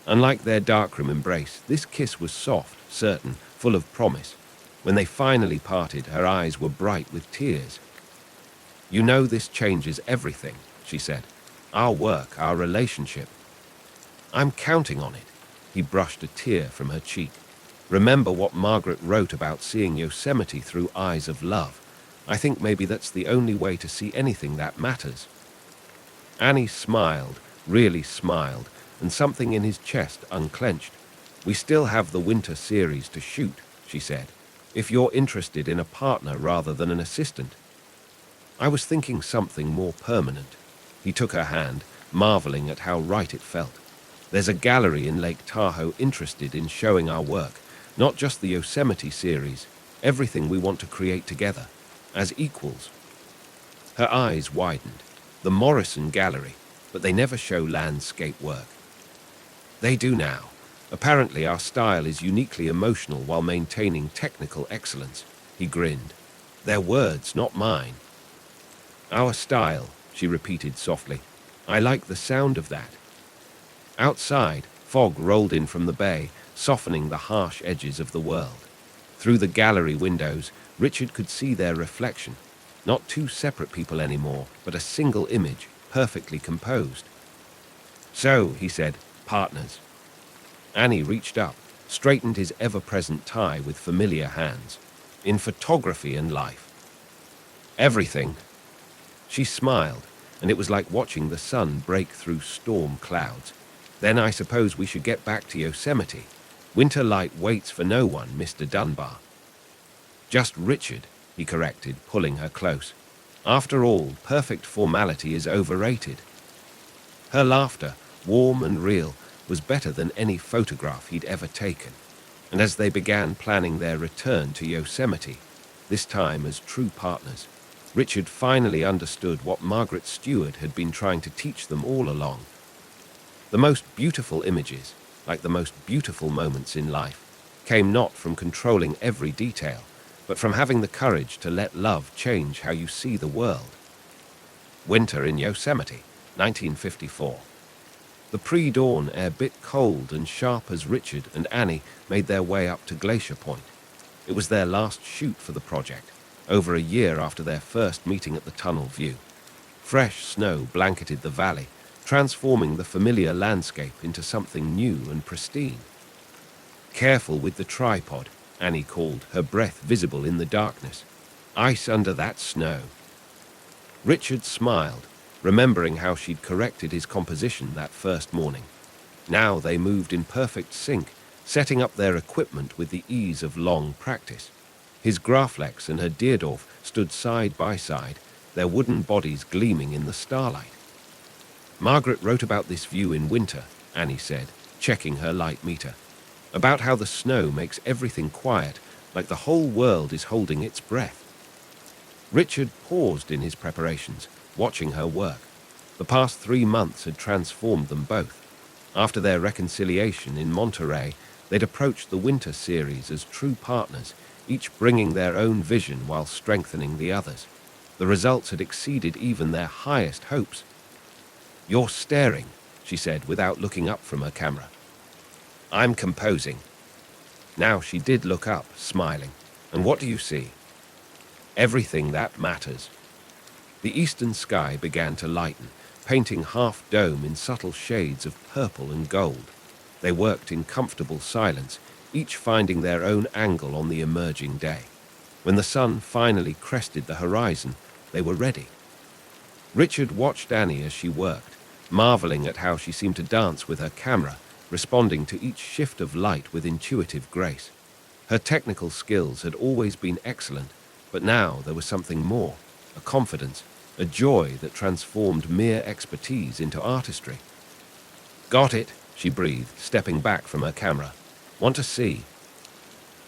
Unlike their darkroom embrace, this kiss was soft, certain, full of promise. When they finally parted, her eyes were bright with tears. "You know this changes everything," she said. "Our work, our relationship." "I'm counting on it." He brushed a tear from her cheek. "Remember what Margaret wrote about seeing Yosemite through eyes of love. I think maybe that's the only way to see anything that matters." Annie smiled, really smiled, and something in his chest unclenched. "We still have the winter series to shoot," she said, "if you're interested in a partner rather than an assistant." "I was thinking something more permanent." He took her hand, marveling at how right it felt. "There's a gallery in Lake Tahoe interested in showing our work, not just the Yosemite series. everything we want to create together, as equals. Her eyes widened. The Morrison Gallery, but they never show landscape work. They do now. Apparently our style is uniquely emotional while maintaining technical excellence. He grinned. Their words, not mine. Our style, she repeated softly. I like the sound of that. Outside, fog rolled in from the bay, softening the harsh edges of the world. Through the gallery windows, Richard could see their reflection. Not two separate people anymore, but a single image, perfectly composed. So, he said, partners. Annie reached up, straightened his ever-present tie with familiar hands. In photography and life. Everything. She smiled, and it was like watching the sun break through storm clouds. Then I suppose we should get back to Yosemite. Winter light waits for no one, Mr. Dunbar. Just Richard, he corrected, pulling her close. After all, perfect formality is overrated. Her laughter, warm and real, was better than any photograph he'd ever taken. And as they began planning their return to Yosemite, this time as true partners, Richard finally understood what Margaret Stewart had been trying to teach them all along. The most beautiful images, like the most beautiful moments in life, came not from controlling every detail, but from having the courage to let love change how you see the world. Winter in Yosemite, 1954. The pre-dawn air bit cold and sharp as Richard and Annie made their way up to Glacier Point. It was their last shoot for the project, over a year after their first meeting at the tunnel view. Fresh snow blanketed the valley, transforming the familiar landscape into something new and pristine. Careful with the tripod, Annie called, her breath visible in the darkness. Ice under that snow. Richard smiled, remembering how she'd corrected his composition that first morning. Now they moved in perfect sync, setting up their equipment with the ease of long practice. His Graflex and her Deerdorf stood side by side, their wooden bodies gleaming in the starlight. Margaret wrote about this view in winter, Annie said, checking her light meter. About how the snow makes everything quiet, like the whole world is holding its breath. Richard paused in his preparations, watching her work. The past 3 months had transformed them both. After their reconciliation in Monterey, they'd approached the winter series as true partners, each bringing their own vision while strengthening the others. The results had exceeded even their highest hopes. You're staring, she said without looking up from her camera. I'm composing. Now she did look up, smiling. And what do you see? Everything that matters. The eastern sky began to lighten, painting half-dome in subtle shades of purple and gold. They worked in comfortable silence, each finding their own angle on the emerging day. When the sun finally crested the horizon, they were ready. Richard watched Annie as she worked, marveling at how she seemed to dance with her camera, responding to each shift of light with intuitive grace. Her technical skills had always been excellent, but now there was something more, a confidence, a joy that transformed mere expertise into artistry. Got it, she breathed, stepping back from her camera. Want to see?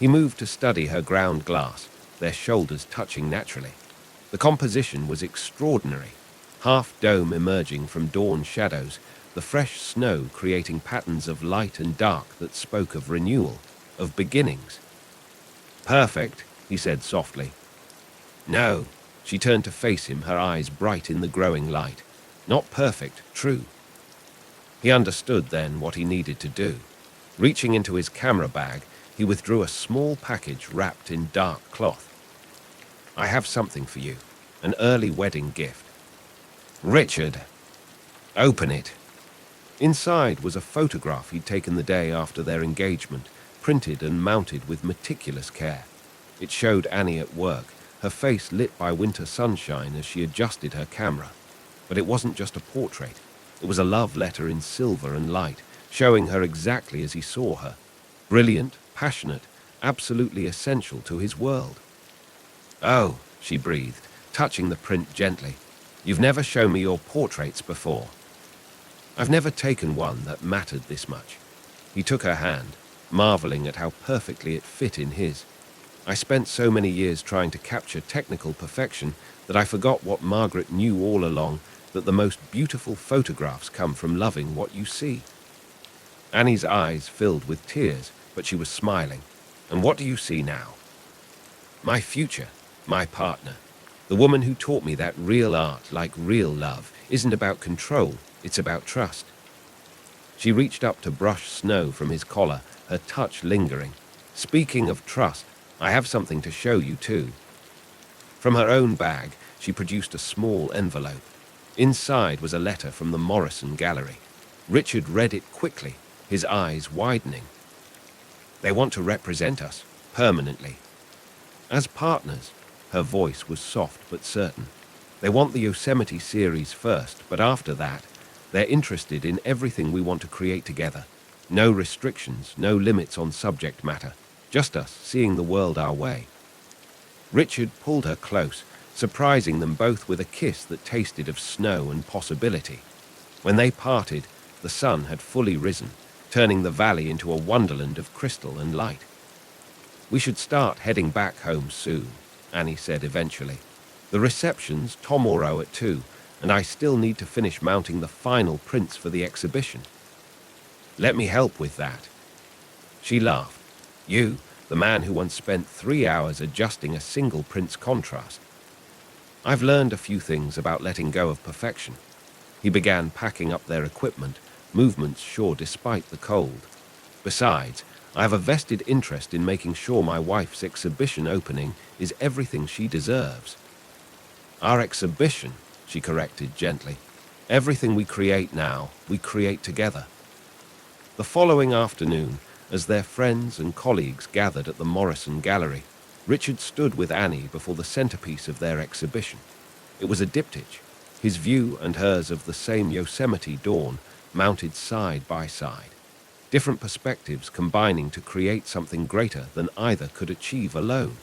He moved to study her ground glass, their shoulders touching naturally. The composition was extraordinary, half-dome emerging from dawn shadows, the fresh snow creating patterns of light and dark that spoke of renewal, of beginnings. Perfect, he said softly. No, she turned to face him, her eyes bright in the growing light. Not perfect, true. He understood then what he needed to do. Reaching into his camera bag, he withdrew a small package wrapped in dark cloth. I have something for you, an early wedding gift. Richard, open it. Inside was a photograph he'd taken the day after their engagement, printed and mounted with meticulous care. It showed Annie at work, her face lit by winter sunshine as she adjusted her camera. But it wasn't just a portrait. It was a love letter in silver and light, showing her exactly as he saw her. Brilliant, passionate, absolutely essential to his world. Oh, she breathed, touching the print gently. You've never shown me your portraits before. I've never taken one that mattered this much. He took her hand, marveling at how perfectly it fit in his. I spent so many years trying to capture technical perfection that I forgot what Margaret knew all along, that the most beautiful photographs come from loving what you see. Annie's eyes filled with tears, but she was smiling. And what do you see now? My future, my partner, the woman who taught me that real art, like real love, isn't about control, it's about trust. She reached up to brush snow from his collar, her touch lingering. Speaking of trust, I have something to show you too. From her own bag, she produced a small envelope. Inside was a letter from the Morrison Gallery. Richard read it quickly, his eyes widening. They want to represent us, permanently. As partners, her voice was soft but certain. They want the Yosemite series first, but after that, they're interested in everything we want to create together. No restrictions, no limits on subject matter. Just us seeing the world our way. Richard pulled her close, surprising them both with a kiss that tasted of snow and possibility. When they parted, the sun had fully risen, turning the valley into a wonderland of crystal and light. We should start heading back home soon, Annie said eventually. The reception's tomorrow at 2, and I still need to finish mounting the final prints for the exhibition. Let me help with that. She laughed. You, the man who once spent 3 hours adjusting a single print's contrast. I've learned a few things about letting go of perfection. He began packing up their equipment, movements sure despite the cold. Besides, I have a vested interest in making sure my wife's exhibition opening is everything she deserves. Our exhibition, she corrected gently. Everything we create now, we create together. The following afternoon, as their friends and colleagues gathered at the Morrison Gallery, Richard stood with Annie before the centerpiece of their exhibition. It was a diptych, his view and hers of the same Yosemite dawn, mounted side by side. Different perspectives combining to create something greater than either could achieve alone.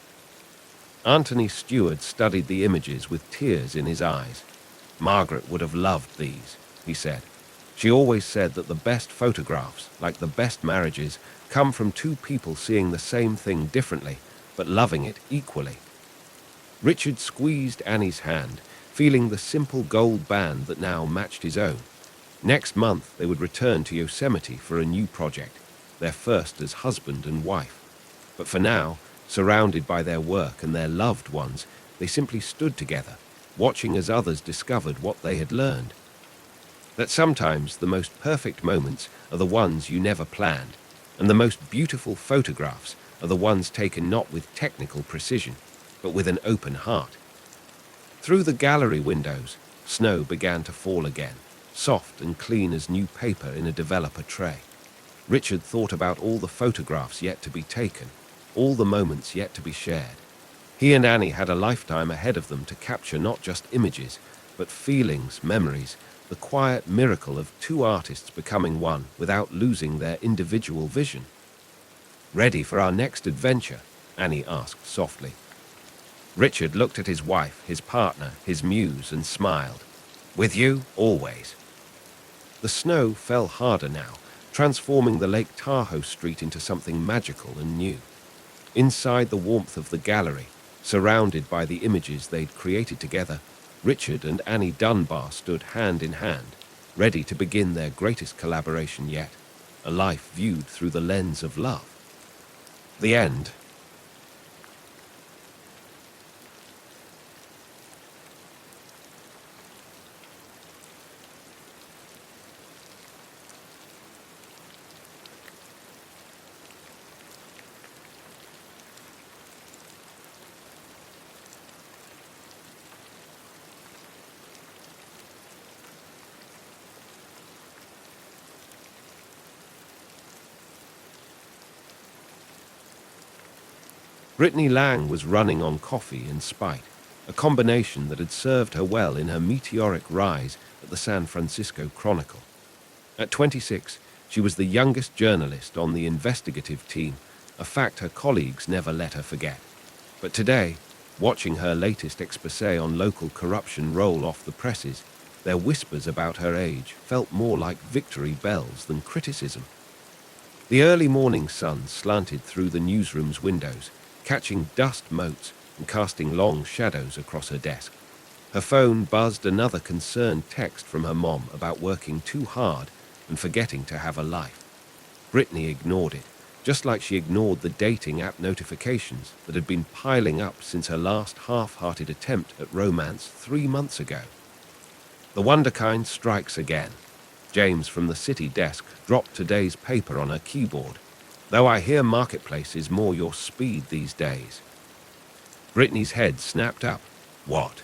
Anthony Stewart studied the images with tears in his eyes. Margaret would have loved these, he said. She always said that the best photographs, like the best marriages, come from two people seeing the same thing differently, but loving it equally. Richard squeezed Annie's hand, feeling the simple gold band that now matched his own. Next month, they would return to Yosemite for a new project, their first as husband and wife. But for now, surrounded by their work and their loved ones, they simply stood together, watching as others discovered what they had learned. That sometimes the most perfect moments are the ones you never planned, and the most beautiful photographs are the ones taken not with technical precision, but with an open heart. Through the gallery windows, snow began to fall again, soft and clean as new paper in a developer tray. Richard thought about all the photographs yet to be taken, all the moments yet to be shared. He and Annie had a lifetime ahead of them to capture not just images, but feelings, memories, the quiet miracle of two artists becoming one without losing their individual vision. Ready for our next adventure? Annie asked softly. Richard looked at his wife, his partner, his muse, and smiled. With you, always. The snow fell harder now, transforming the Lake Tahoe street into something magical and new. Inside the warmth of the gallery, surrounded by the images they'd created together, Richard and Annie Dunbar stood hand in hand, ready to begin their greatest collaboration yet, a life viewed through the lens of love. The end. Brittany Lang was running on coffee and spite, a combination that had served her well in her meteoric rise at the San Francisco Chronicle. At 26, she was the youngest journalist on the investigative team, a fact her colleagues never let her forget. But today, watching her latest exposé on local corruption roll off the presses, their whispers about her age felt more like victory bells than criticism. The early morning sun slanted through the newsroom's windows, catching dust motes and casting long shadows across her desk. Her phone buzzed another concerned text from her mom about working too hard and forgetting to have a life. Brittany ignored it, just like she ignored the dating app notifications that had been piling up since her last half-hearted attempt at romance 3 months ago. The wonderkind strikes again. James from the city desk dropped today's paper on her keyboard. Though I hear marketplace is more your speed these days. Brittany's head snapped up. What?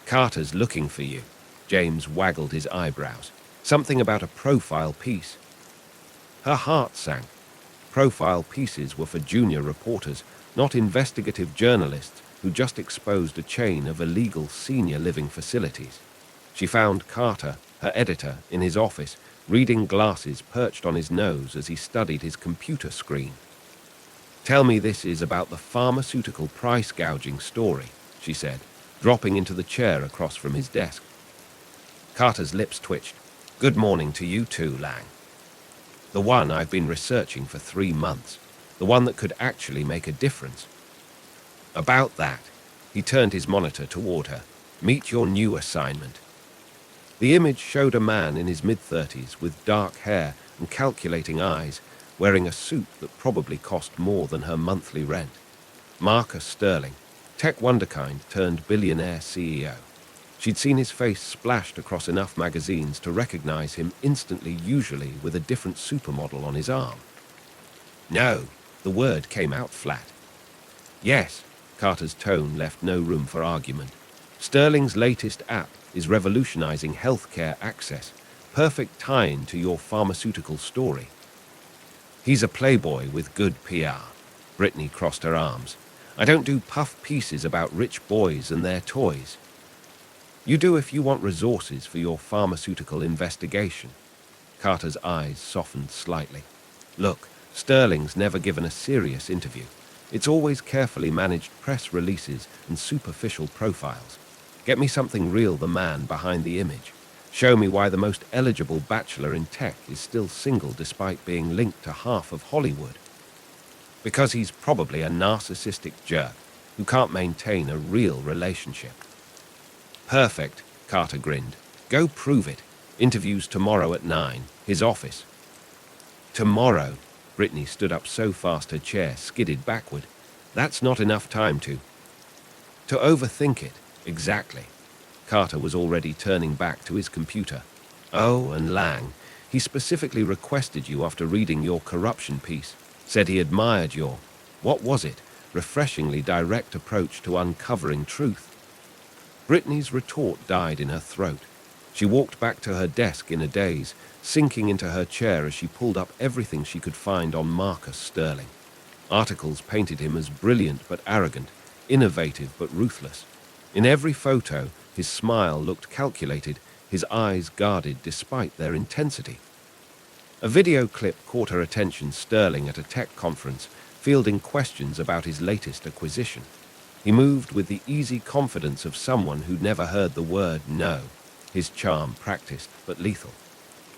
Carter's looking for you. James waggled his eyebrows. Something about a profile piece. Her heart sank. Profile pieces were for junior reporters, not investigative journalists who just exposed a chain of illegal senior living facilities. She found Carter, her editor, in his office, reading glasses perched on his nose as he studied his computer screen. Tell me this is about the pharmaceutical price gouging story, she said, dropping into the chair across from his desk. Carter's lips twitched. Good morning to you too, Lang. The one I've been researching for 3 months. The one that could actually make a difference. About that, he turned his monitor toward her. Meet your new assignment. The image showed a man in his mid-30s with dark hair and calculating eyes, wearing a suit that probably cost more than her monthly rent. Marcus Sterling, tech wonderkind turned billionaire CEO. She'd seen his face splashed across enough magazines to recognize him instantly, usually with a different supermodel on his arm. No, the word came out flat. Yes, Carter's tone left no room for argument. Sterling's latest app is revolutionizing healthcare access, perfect tie-in to your pharmaceutical story. He's a playboy with good PR. Brittany crossed her arms. I don't do puff pieces about rich boys and their toys. You do if you want resources for your pharmaceutical investigation. Carter's eyes softened slightly. Look, Sterling's never given a serious interview. It's always carefully managed press releases and superficial profiles. Get me something real, the man behind the image. Show me why the most eligible bachelor in tech is still single despite being linked to half of Hollywood. Because he's probably a narcissistic jerk who can't maintain a real relationship. Perfect, Carter grinned. Go prove it. Interviews tomorrow at 9, his office. Tomorrow? Brittany stood up so fast her chair skidded backward. That's not enough time to overthink it. Exactly. Carter was already turning back to his computer. Oh, and Lang. He specifically requested you after reading your corruption piece. Said he admired your, what was it, refreshingly direct approach to uncovering truth. Brittany's retort died in her throat. She walked back to her desk in a daze, sinking into her chair as she pulled up everything she could find on Marcus Sterling. Articles painted him as brilliant but arrogant, innovative but ruthless. In every photo, his smile looked calculated, his eyes guarded despite their intensity. A video clip caught her attention. Sterling at a tech conference, fielding questions about his latest acquisition. He moved with the easy confidence of someone who'd never heard the word no, his charm practiced but lethal.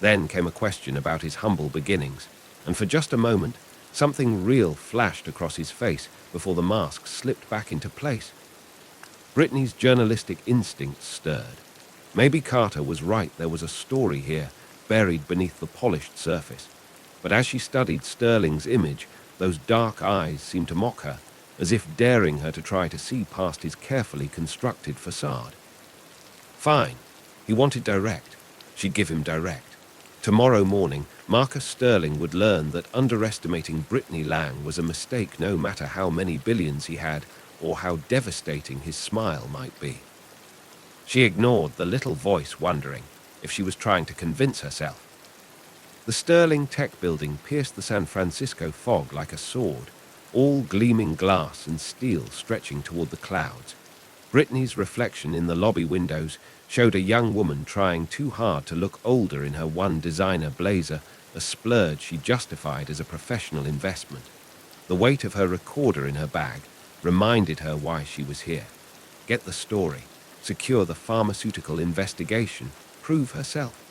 Then came a question about his humble beginnings, and for just a moment, something real flashed across his face before the mask slipped back into place. Brittany's journalistic instincts stirred. Maybe Carter was right, there was a story here, buried beneath the polished surface. But as she studied Sterling's image, those dark eyes seemed to mock her, as if daring her to try to see past his carefully constructed facade. Fine. He wanted direct. She'd give him direct. Tomorrow morning, Marcus Sterling would learn that underestimating Brittany Lang was a mistake, no matter how many billions he had or how devastating his smile might be. She ignored the little voice, wondering if she was trying to convince herself. The Sterling Tech building pierced the San Francisco fog like a sword, all gleaming glass and steel stretching toward the clouds. Brittany's reflection in the lobby windows showed a young woman trying too hard to look older in her one designer blazer, a splurge she justified as a professional investment. The weight of her recorder in her bag reminded her why she was here. Get the story, secure the pharmaceutical investigation, prove herself.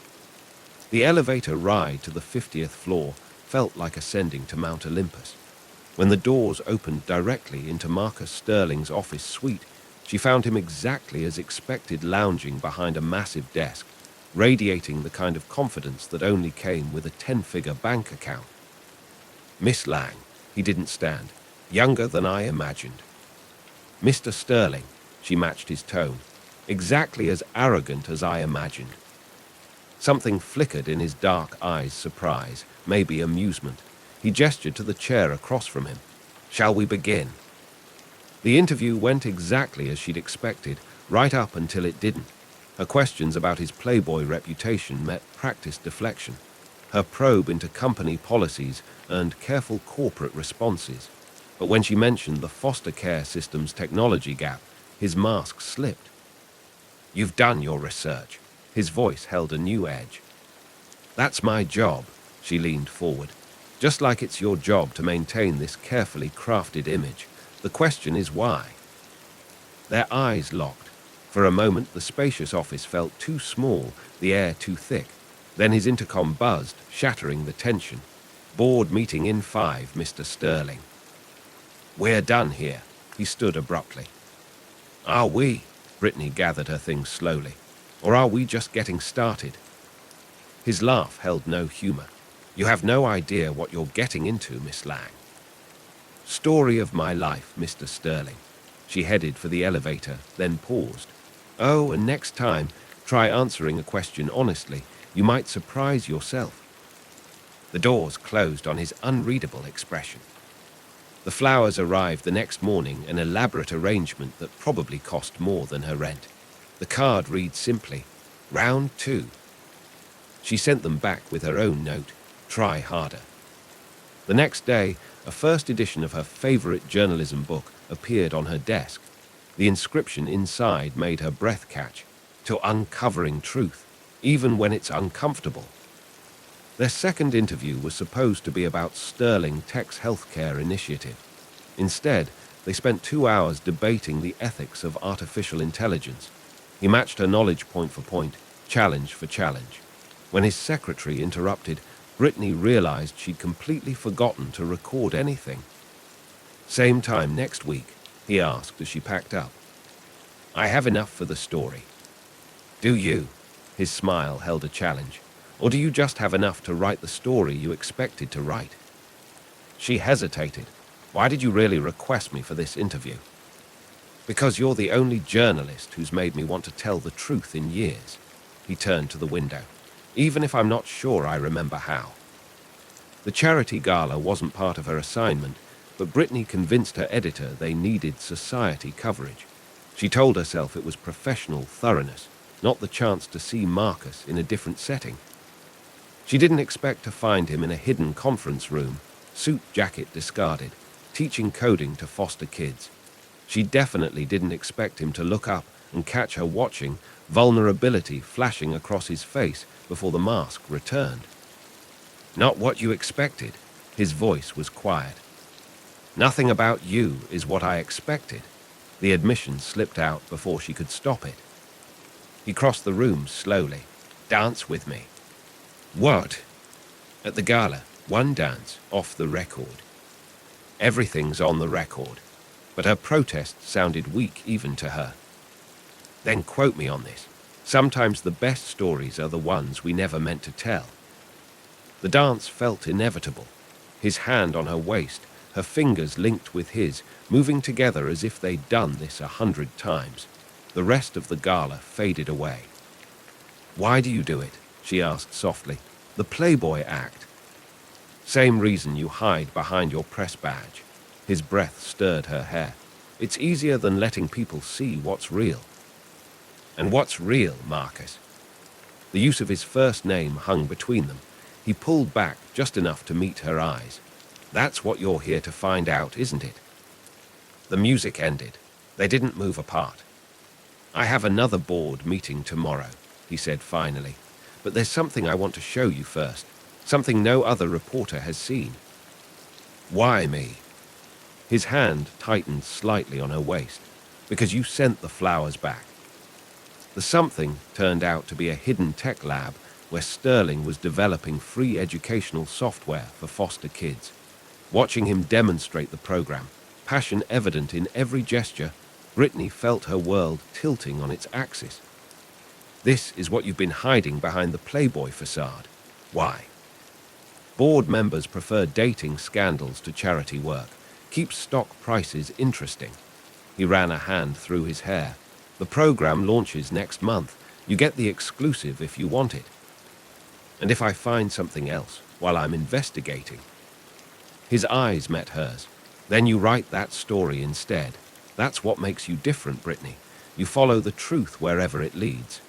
The elevator ride to the 50th floor felt like ascending to Mount Olympus. When the doors opened directly into Marcus Sterling's office suite, she found him exactly as expected, lounging behind a massive desk, radiating the kind of confidence that only came with a 10-figure bank account. "Miss Lang," he didn't stand. "Younger than I imagined." "Mr. Sterling," she matched his tone. "Exactly as arrogant as I imagined." Something flickered in his dark eyes, surprise, maybe amusement. He gestured to the chair across from him. "Shall we begin?" The interview went exactly as she'd expected, right up until it didn't. Her questions about his playboy reputation met practiced deflection. Her probe into company policies earned careful corporate responses. But when she mentioned the foster care system's technology gap, his mask slipped. "You've done your research." His voice held a new edge. "That's my job," she leaned forward. "Just like it's your job to maintain this carefully crafted image. The question is why?" Their eyes locked. For a moment, the spacious office felt too small, the air too thick. Then his intercom buzzed, shattering the tension. "Board meeting in 5, Mr. Sterling." "We're done here." He stood abruptly. "Are we?" Brittany gathered her things slowly. "Or are we just getting started?" His laugh held no humor. "You have no idea what you're getting into, Miss Lang." "Story of my life, Mr. Sterling." She headed for the elevator, then paused. "Oh, and next time, try answering a question honestly. You might surprise yourself." The doors closed on his unreadable expression. The flowers arrived the next morning, an elaborate arrangement that probably cost more than her rent. The card read simply, "Round 2. She sent them back with her own note, "Try harder." The next day, a first edition of her favorite journalism book appeared on her desk. The inscription inside made her breath catch, "To uncovering truth, even when it's uncomfortable." Their second interview was supposed to be about Sterling Tech's healthcare initiative. Instead, they spent 2 hours debating the ethics of artificial intelligence. He matched her knowledge point for point, challenge for challenge. When his secretary interrupted, Brittany realized she'd completely forgotten to record anything. "Same time next week?" he asked as she packed up. "I have enough for the story." "Do you?" His smile held a challenge. "Or do you just have enough to write the story you expected to write?" She hesitated. "Why did you really request me for this interview?" "Because you're the only journalist who's made me want to tell the truth in years." He turned to the window. "Even if I'm not sure I remember how." The charity gala wasn't part of her assignment, but Brittany convinced her editor they needed society coverage. She told herself it was professional thoroughness, not the chance to see Marcus in a different setting. She didn't expect to find him in a hidden conference room, suit jacket discarded, teaching coding to foster kids. She definitely didn't expect him to look up and catch her watching, vulnerability flashing across his face before the mask returned. "Not what you expected." His voice was quiet. "Nothing about you is what I expected." The admission slipped out before she could stop it. He crossed the room slowly. "Dance with me." "What?" "At the gala, one dance, off the record." "Everything's on the record." But her protest sounded weak even to her. "Then quote me on this. Sometimes the best stories are the ones we never meant to tell." The dance felt inevitable. His hand on her waist, her fingers linked with his, moving together as if they'd done this 100 times. The rest of the gala faded away. "Why do you do it?" she asked softly. "The Playboy act." "Same reason you hide behind your press badge." His breath stirred her hair. "It's easier than letting people see what's real." "And what's real, Marcus?" The use of his first name hung between them. He pulled back just enough to meet her eyes. "That's what you're here to find out, isn't it?" The music ended. They didn't move apart. "I have another board meeting tomorrow," he said finally. "But there's something I want to show you first. Something no other reporter has seen." "Why me?" His hand tightened slightly on her waist. "Because you sent the flowers back." The something turned out to be a hidden tech lab where Sterling was developing free educational software for foster kids. Watching him demonstrate the program, passion evident in every gesture, Brittany felt her world tilting on its axis. This is what you've been hiding behind the Playboy facade. Why? Board members prefer dating scandals to charity work. Keep stock prices interesting. He ran a hand through his hair. The program launches next month. You get the exclusive if you want it. And if I find something else while I'm investigating? His eyes met hers. Then you write that story instead. That's what makes you different, Brittany. You follow the truth wherever it leads.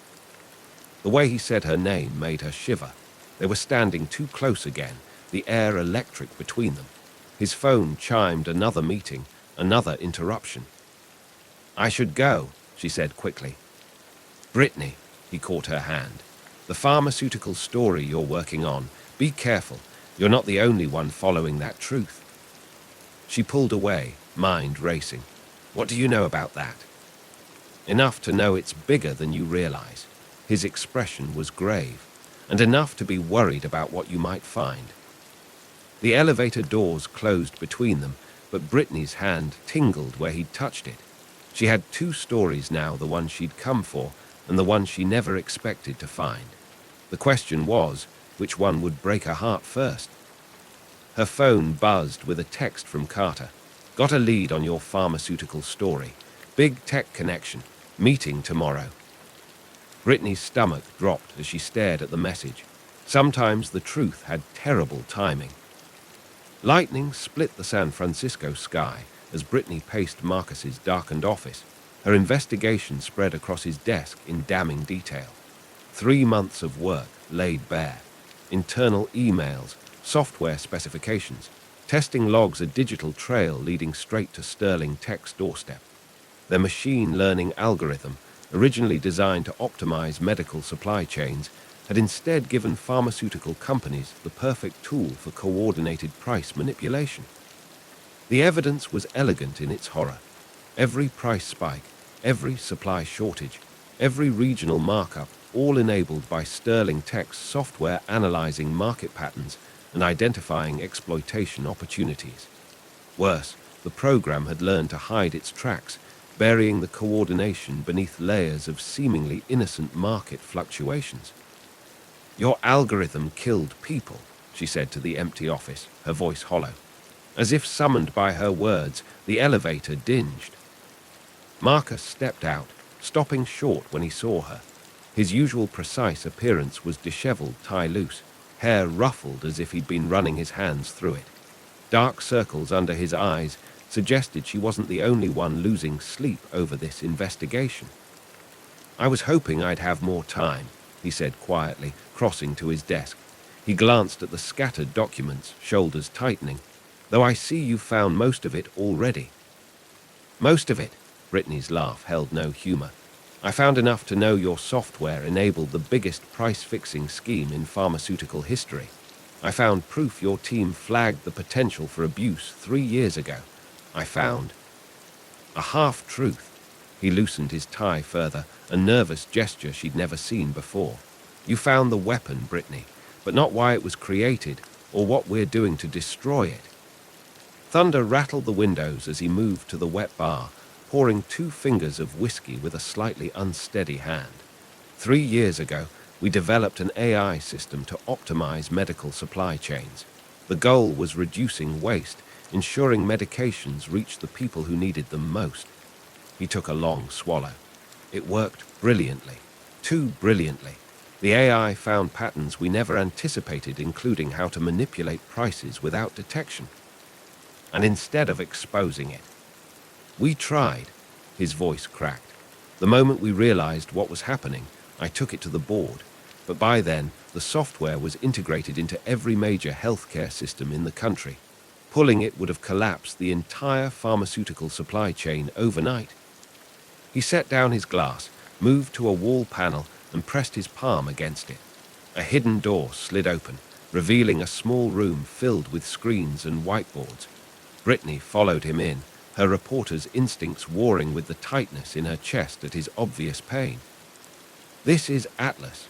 The way he said her name made her shiver. They were standing too close again, the air electric between them. His phone chimed another meeting, another interruption. I should go, she said quickly. Brittany, he caught her hand. The pharmaceutical story you're working on. Be careful. You're not the only one following that truth. She pulled away, mind racing. What do you know about that? Enough to know it's bigger than you realize. His expression was grave, and enough to be worried about what you might find. The elevator doors closed between them, but Brittany's hand tingled where he'd touched it. She had two stories now, the one she'd come for and the one she never expected to find. The question was, which one would break her heart first? Her phone buzzed with a text from Carter. Got a lead on your pharmaceutical story. Big tech connection. Meeting tomorrow. Brittany's stomach dropped as she stared at the message. Sometimes the truth had terrible timing. Lightning split the San Francisco sky as Brittany paced Marcus's darkened office. Her investigation spread across his desk in damning detail. 3 months of work laid bare. Internal emails, software specifications, testing logs, a digital trail leading straight to Sterling Tech's doorstep. Their machine learning algorithm, originally designed to optimize medical supply chains, had instead given pharmaceutical companies the perfect tool for coordinated price manipulation. The evidence was elegant in its horror. Every price spike, every supply shortage, every regional markup, all enabled by Sterling Tech's software analyzing market patterns and identifying exploitation opportunities. Worse, the program had learned to hide its tracks, burying the coordination beneath layers of seemingly innocent market fluctuations. Your algorithm killed people, she said to the empty office, her voice hollow. As if summoned by her words, the elevator dinged. Marcus stepped out, stopping short when he saw her. His usual precise appearance was disheveled, tie loose, hair ruffled as if he'd been running his hands through it. Dark circles under his eyes suggested she wasn't the only one losing sleep over this investigation. I was hoping I'd have more time, he said quietly, crossing to his desk. He glanced at the scattered documents, shoulders tightening. Though I see you found most of it already. Most of it? Brittany's laugh held no humor. I found enough to know your software enabled the biggest price-fixing scheme in pharmaceutical history. I found proof your team flagged the potential for abuse 3 years ago. I found a half-truth. He loosened his tie further, a nervous gesture she'd never seen before. You found the weapon, Brittany, but not why it was created or what we're doing to destroy it. Thunder rattled the windows as he moved to the wet bar, pouring 2 fingers of whiskey with a slightly unsteady hand. 3 years ago, we developed an AI system to optimize medical supply chains. The goal was reducing waste, ensuring medications reached the people who needed them most. He took a long swallow. It worked brilliantly, too brilliantly. The AI found patterns we never anticipated, including how to manipulate prices without detection. And instead of exposing it, we tried. His voice cracked. The moment we realized what was happening, I took it to the board. But by then, the software was integrated into every major healthcare system in the country. Pulling it would have collapsed the entire pharmaceutical supply chain overnight. He set down his glass, moved to a wall panel, and pressed his palm against it. A hidden door slid open, revealing a small room filled with screens and whiteboards. Brittany followed him in, her reporter's instincts warring with the tightness in her chest at his obvious pain. This is Atlas.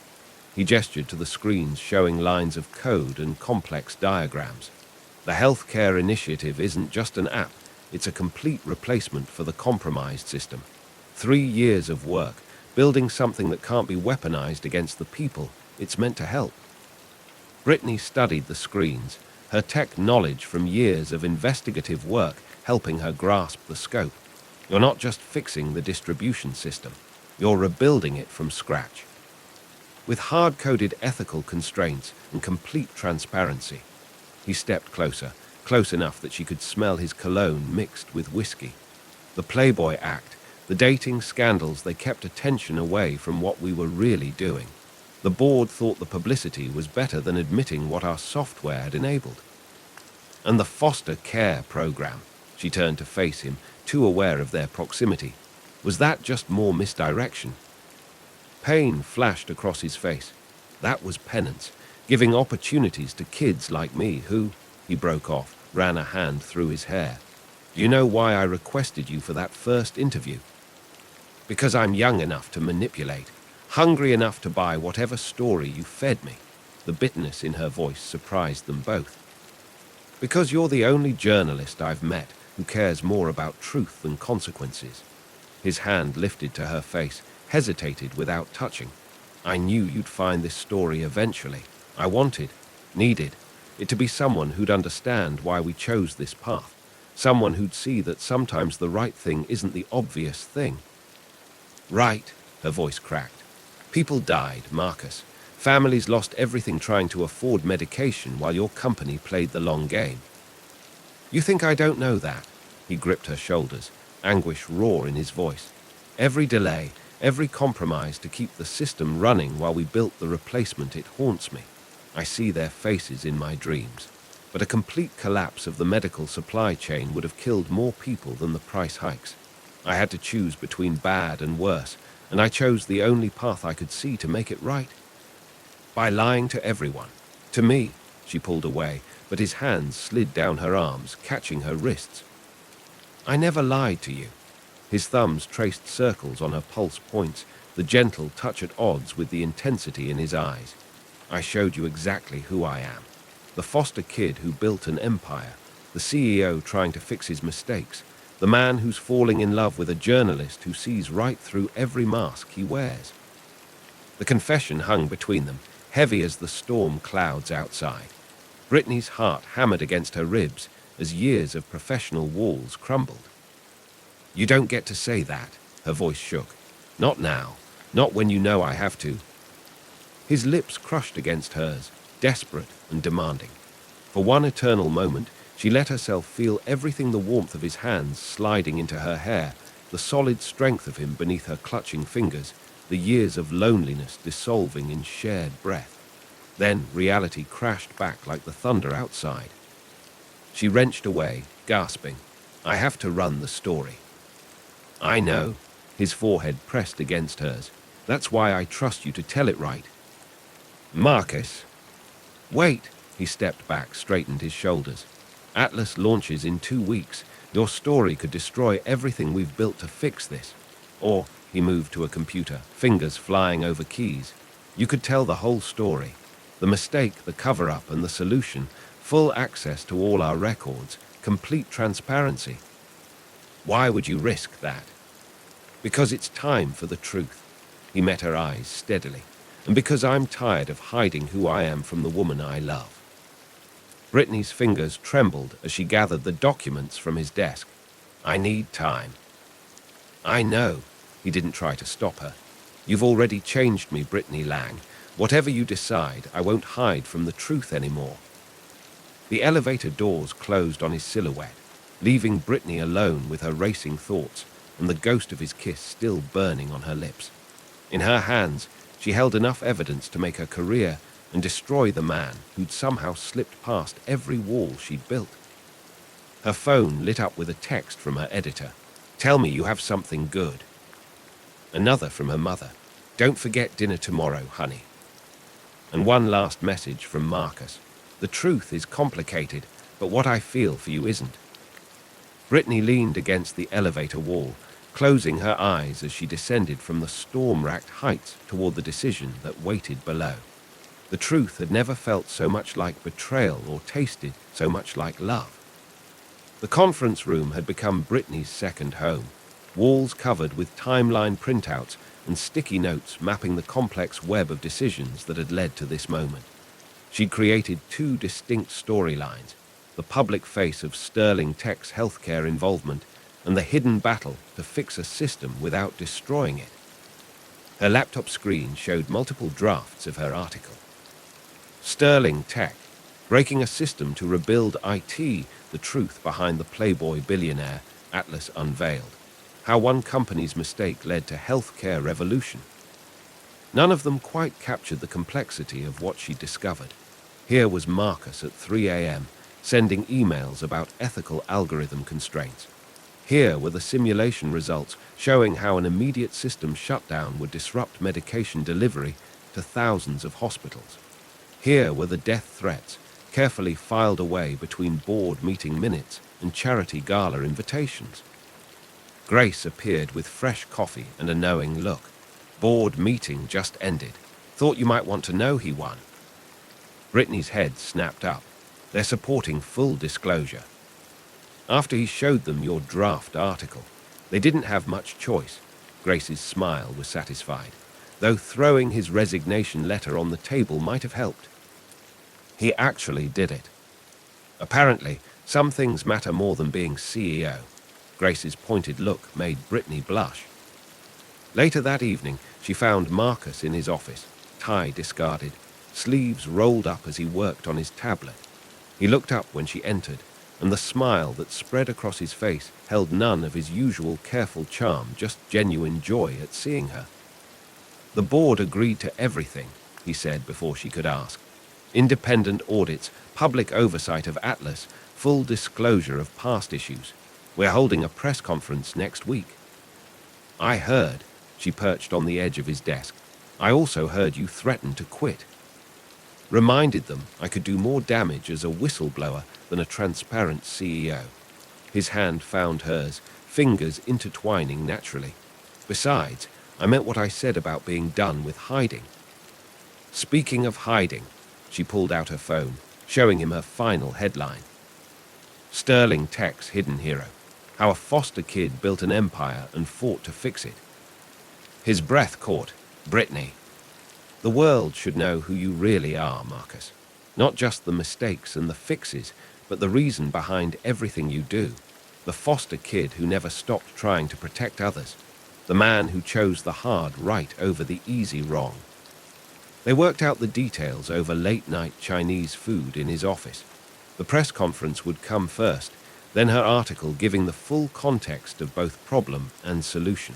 He gestured to the screens showing lines of code and complex diagrams. The healthcare initiative isn't just an app, it's a complete replacement for the compromised system. 3 years of work, building something that can't be weaponized against the people it's meant to help. Brittany studied the screens, her tech knowledge from years of investigative work helping her grasp the scope. You're not just fixing the distribution system, you're rebuilding it from scratch. With hard-coded ethical constraints and complete transparency. He stepped closer, close enough that she could smell his cologne mixed with whiskey. The Playboy act, the dating scandals, they kept attention away from what we were really doing. The board thought the publicity was better than admitting what our software had enabled. And the foster care program, she turned to face him, too aware of their proximity. Was that just more misdirection? Pain flashed across his face. That was penance, giving opportunities to kids like me who, he broke off, ran a hand through his hair. Do you know why I requested you for that first interview? Because I'm young enough to manipulate, hungry enough to buy whatever story you fed me. The bitterness in her voice surprised them both. Because you're the only journalist I've met who cares more about truth than consequences. His hand lifted to her face, hesitated without touching. I knew you'd find this story eventually. I needed it to be someone who'd understand why we chose this path. Someone who'd see that sometimes the right thing isn't the obvious thing. Right, her voice cracked. People died, Marcus. Families lost everything trying to afford medication while your company played the long game. You think I don't know that? He gripped her shoulders, anguish raw in his voice. Every delay, every compromise to keep the system running while we built the replacement, it haunts me. I see their faces in my dreams. But a complete collapse of the medical supply chain would have killed more people than the price hikes. I had to choose between bad and worse, and I chose the only path I could see to make it right. By lying to everyone. To me, she pulled away, but his hands slid down her arms, catching her wrists. I never lied to you. His thumbs traced circles on her pulse points, the gentle touch at odds with the intensity in his eyes. I showed you exactly who I am. The foster kid who built an empire, the CEO trying to fix his mistakes, the man who's falling in love with a journalist who sees right through every mask he wears. The confession hung between them, heavy as the storm clouds outside. Brittany's heart hammered against her ribs as years of professional walls crumbled. You don't get to say that, her voice shook. Not now, not when you know I have to. His lips crushed against hers, desperate and demanding. For one eternal moment, she let herself feel everything, the warmth of his hands sliding into her hair, the solid strength of him beneath her clutching fingers, the years of loneliness dissolving in shared breath. Then reality crashed back like the thunder outside. She wrenched away, gasping, I have to run the story. I know. His forehead pressed against hers. That's why I trust you to tell it right. Marcus. Wait. He stepped back, straightened his shoulders. Atlas launches in 2 weeks. Your story could destroy everything we've built to fix this. Or, he moved to a computer, fingers flying over keys. You could tell the whole story. The mistake, the cover-up, and the solution. Full access to all our records. Complete transparency. Why would you risk that? Because it's time for the truth. He met her eyes steadily. And because I'm tired of hiding who I am from the woman I love. Brittany's fingers trembled as she gathered the documents from his desk. I need time. I know. He didn't try to stop her. You've already changed me, Brittany Lang. Whatever you decide, I won't hide from the truth anymore. The elevator doors closed on his silhouette, leaving Brittany alone with her racing thoughts and the ghost of his kiss still burning on her lips. In her hands, she held enough evidence to make her career and destroy the man who'd somehow slipped past every wall she'd built. Her phone lit up with a text from her editor. Tell me you have something good. Another from her mother. Don't forget dinner tomorrow, honey. And one last message from Marcus. The truth is complicated, but what I feel for you isn't. Brittany leaned against the elevator wall, closing her eyes as she descended from the storm-racked heights toward the decision that waited below. The truth had never felt so much like betrayal or tasted so much like love. The conference room had become Brittany's second home, walls covered with timeline printouts and sticky notes mapping the complex web of decisions that had led to this moment. She'd created two distinct storylines, the public face of Sterling Tech's healthcare involvement and the hidden battle to fix a system without destroying it. Her laptop screen showed multiple drafts of her article. Sterling Tech, breaking a system to rebuild IT, the truth behind the Playboy billionaire Atlas unveiled. How one company's mistake led to healthcare revolution. None of them quite captured the complexity of what she discovered. Here was Marcus at 3 a.m., sending emails about ethical algorithm constraints. Here were the simulation results showing how an immediate system shutdown would disrupt medication delivery to thousands of hospitals. Here were the death threats, carefully filed away between board meeting minutes and charity gala invitations. Grace appeared with fresh coffee and a knowing look. Board meeting just ended. Thought you might want to know he won. Brittany's head snapped up. They're supporting full disclosure. After he showed them your draft article, they didn't have much choice. Grace's smile was satisfied, though throwing his resignation letter on the table might have helped. He actually did it. Apparently, some things matter more than being CEO. Grace's pointed look made Brittany blush. Later that evening, she found Marcus in his office, tie discarded, sleeves rolled up as he worked on his tablet. He looked up when she entered, and the smile that spread across his face held none of his usual careful charm, just genuine joy at seeing her. The board agreed to everything, he said before she could ask. Independent audits, public oversight of Atlas, full disclosure of past issues. We're holding a press conference next week. I heard, she perched on the edge of his desk. I also heard you threaten to quit. Reminded them I could do more damage as a whistleblower than a transparent CEO. His hand found hers, fingers intertwining naturally. Besides, I meant what I said about being done with hiding. Speaking of hiding, she pulled out her phone, showing him her final headline. Sterling Tech's hidden hero. How a foster kid built an empire and fought to fix it. His breath caught. Brittany. The world should know who you really are, Marcus. Not just the mistakes and the fixes, but the reason behind everything you do. The foster kid who never stopped trying to protect others. The man who chose the hard right over the easy wrong. They worked out the details over late-night Chinese food in his office. The press conference would come first, then her article giving the full context of both problem and solution.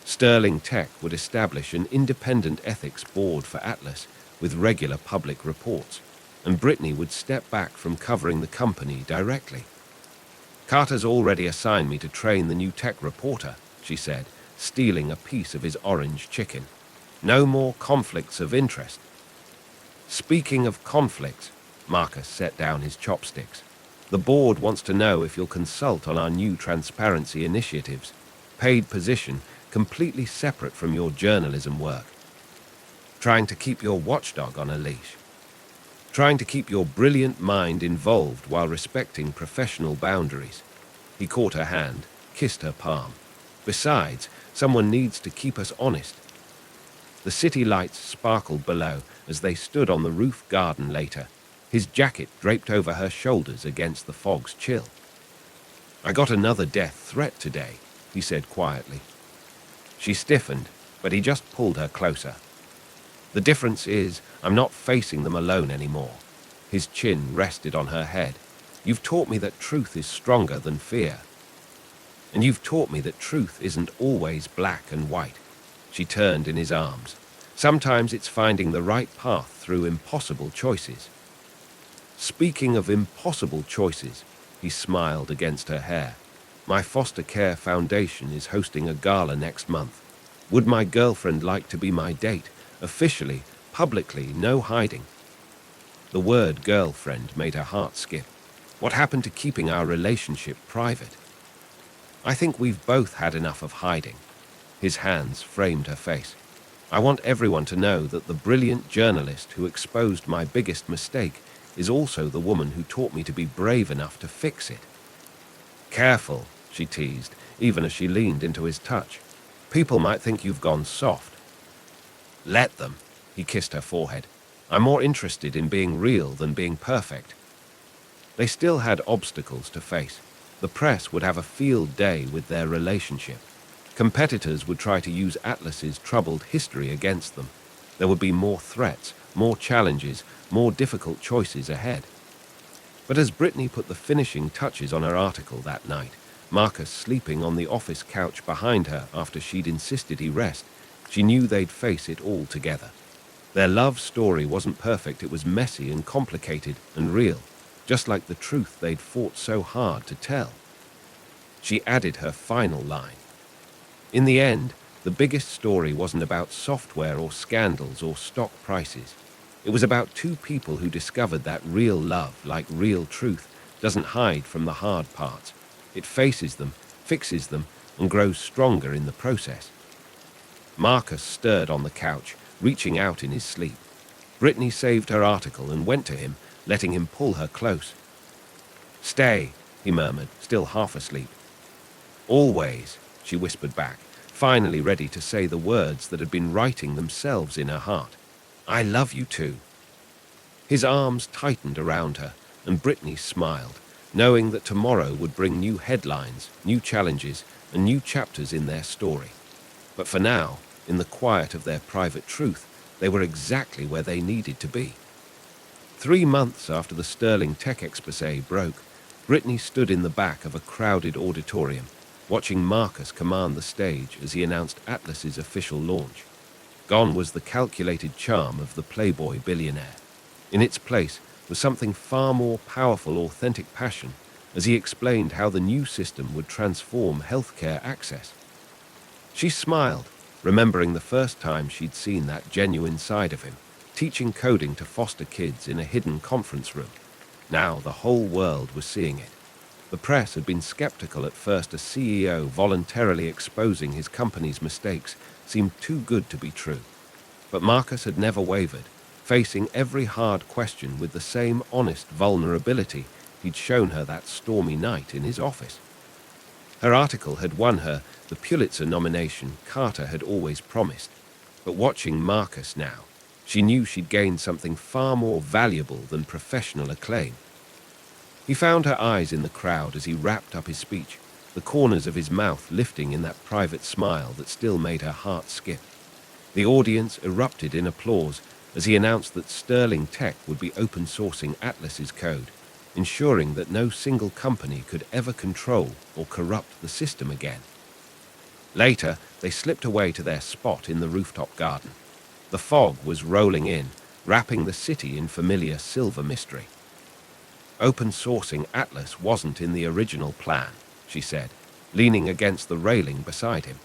Sterling Tech would establish an independent ethics board for Atlas with regular public reports, and Brittany would step back from covering the company directly. Carter's already assigned me to train the new tech reporter, she said, stealing a piece of his orange chicken. No more conflicts of interest. Speaking of conflicts, Marcus set down his chopsticks. The board wants to know if you'll consult on our new transparency initiatives. Paid position, completely separate from your journalism work. Trying to keep your watchdog on a leash. Trying to keep your brilliant mind involved while respecting professional boundaries. He caught her hand, kissed her palm. Besides, someone needs to keep us honest. The city lights sparkled below as they stood on the roof garden later, his jacket draped over her shoulders against the fog's chill. I got another death threat today, he said quietly. She stiffened, but he just pulled her closer. The difference is, I'm not facing them alone anymore. His chin rested on her head. You've taught me that truth is stronger than fear. And you've taught me that truth isn't always black and white. She turned in his arms. Sometimes it's finding the right path through impossible choices. Speaking of impossible choices, he smiled against her hair. My foster care foundation is hosting a gala next month. Would my girlfriend like to be my date? Officially, publicly, no hiding. The word girlfriend made her heart skip. What happened to keeping our relationship private? I think we've both had enough of hiding. His hands framed her face. I want everyone to know that the brilliant journalist who exposed my biggest mistake is also the woman who taught me to be brave enough to fix it." "Careful," she teased, even as she leaned into his touch. "People might think you've gone soft." "Let them," he kissed her forehead. "I'm more interested in being real than being perfect." They still had obstacles to face. The press would have a field day with their relationship. Competitors would try to use Atlas's troubled history against them. There would be more threats, more challenges, more difficult choices ahead. But as Brittany put the finishing touches on her article that night, Marcus sleeping on the office couch behind her after she'd insisted he rest, she knew they'd face it all together. Their love story wasn't perfect, it was messy and complicated and real, just like the truth they'd fought so hard to tell. She added her final line. "In the end, the biggest story wasn't about software or scandals or stock prices. It was about two people who discovered that real love, like real truth, doesn't hide from the hard parts. It faces them, fixes them, and grows stronger in the process." Marcus stirred on the couch, reaching out in his sleep. Brittany saved her article and went to him, letting him pull her close. "Stay," he murmured, still half asleep. "Always," she whispered back, finally ready to say the words that had been writing themselves in her heart. "I love you too." His arms tightened around her, and Brittany smiled, knowing that tomorrow would bring new headlines, new challenges, and new chapters in their story. But for now, in the quiet of their private truth, they were exactly where they needed to be. 3 months after the Sterling Tech Exposé broke, Brittany stood in the back of a crowded auditorium, watching Marcus command the stage as he announced Atlas's official launch. Gone was the calculated charm of the playboy billionaire. In its place was something far more powerful, authentic passion, as he explained how the new system would transform healthcare access. She smiled, remembering the first time she'd seen that genuine side of him, teaching coding to foster kids in a hidden conference room. Now the whole world was seeing it. The press had been skeptical at first. A CEO voluntarily exposing his company's mistakes seemed too good to be true. But Marcus had never wavered, facing every hard question with the same honest vulnerability he'd shown her that stormy night in his office. Her article had won her the Pulitzer nomination Carter had always promised. But watching Marcus now, she knew she'd gained something far more valuable than professional acclaim. He found her eyes in the crowd as he wrapped up his speech, the corners of his mouth lifting in that private smile that still made her heart skip. The audience erupted in applause as he announced that Sterling Tech would be open-sourcing Atlas's code, ensuring that no single company could ever control or corrupt the system again. Later, they slipped away to their spot in the rooftop garden. The fog was rolling in, wrapping the city in familiar silver mystery. "Open-sourcing Atlas wasn't in the original plan," she said, leaning against the railing beside him.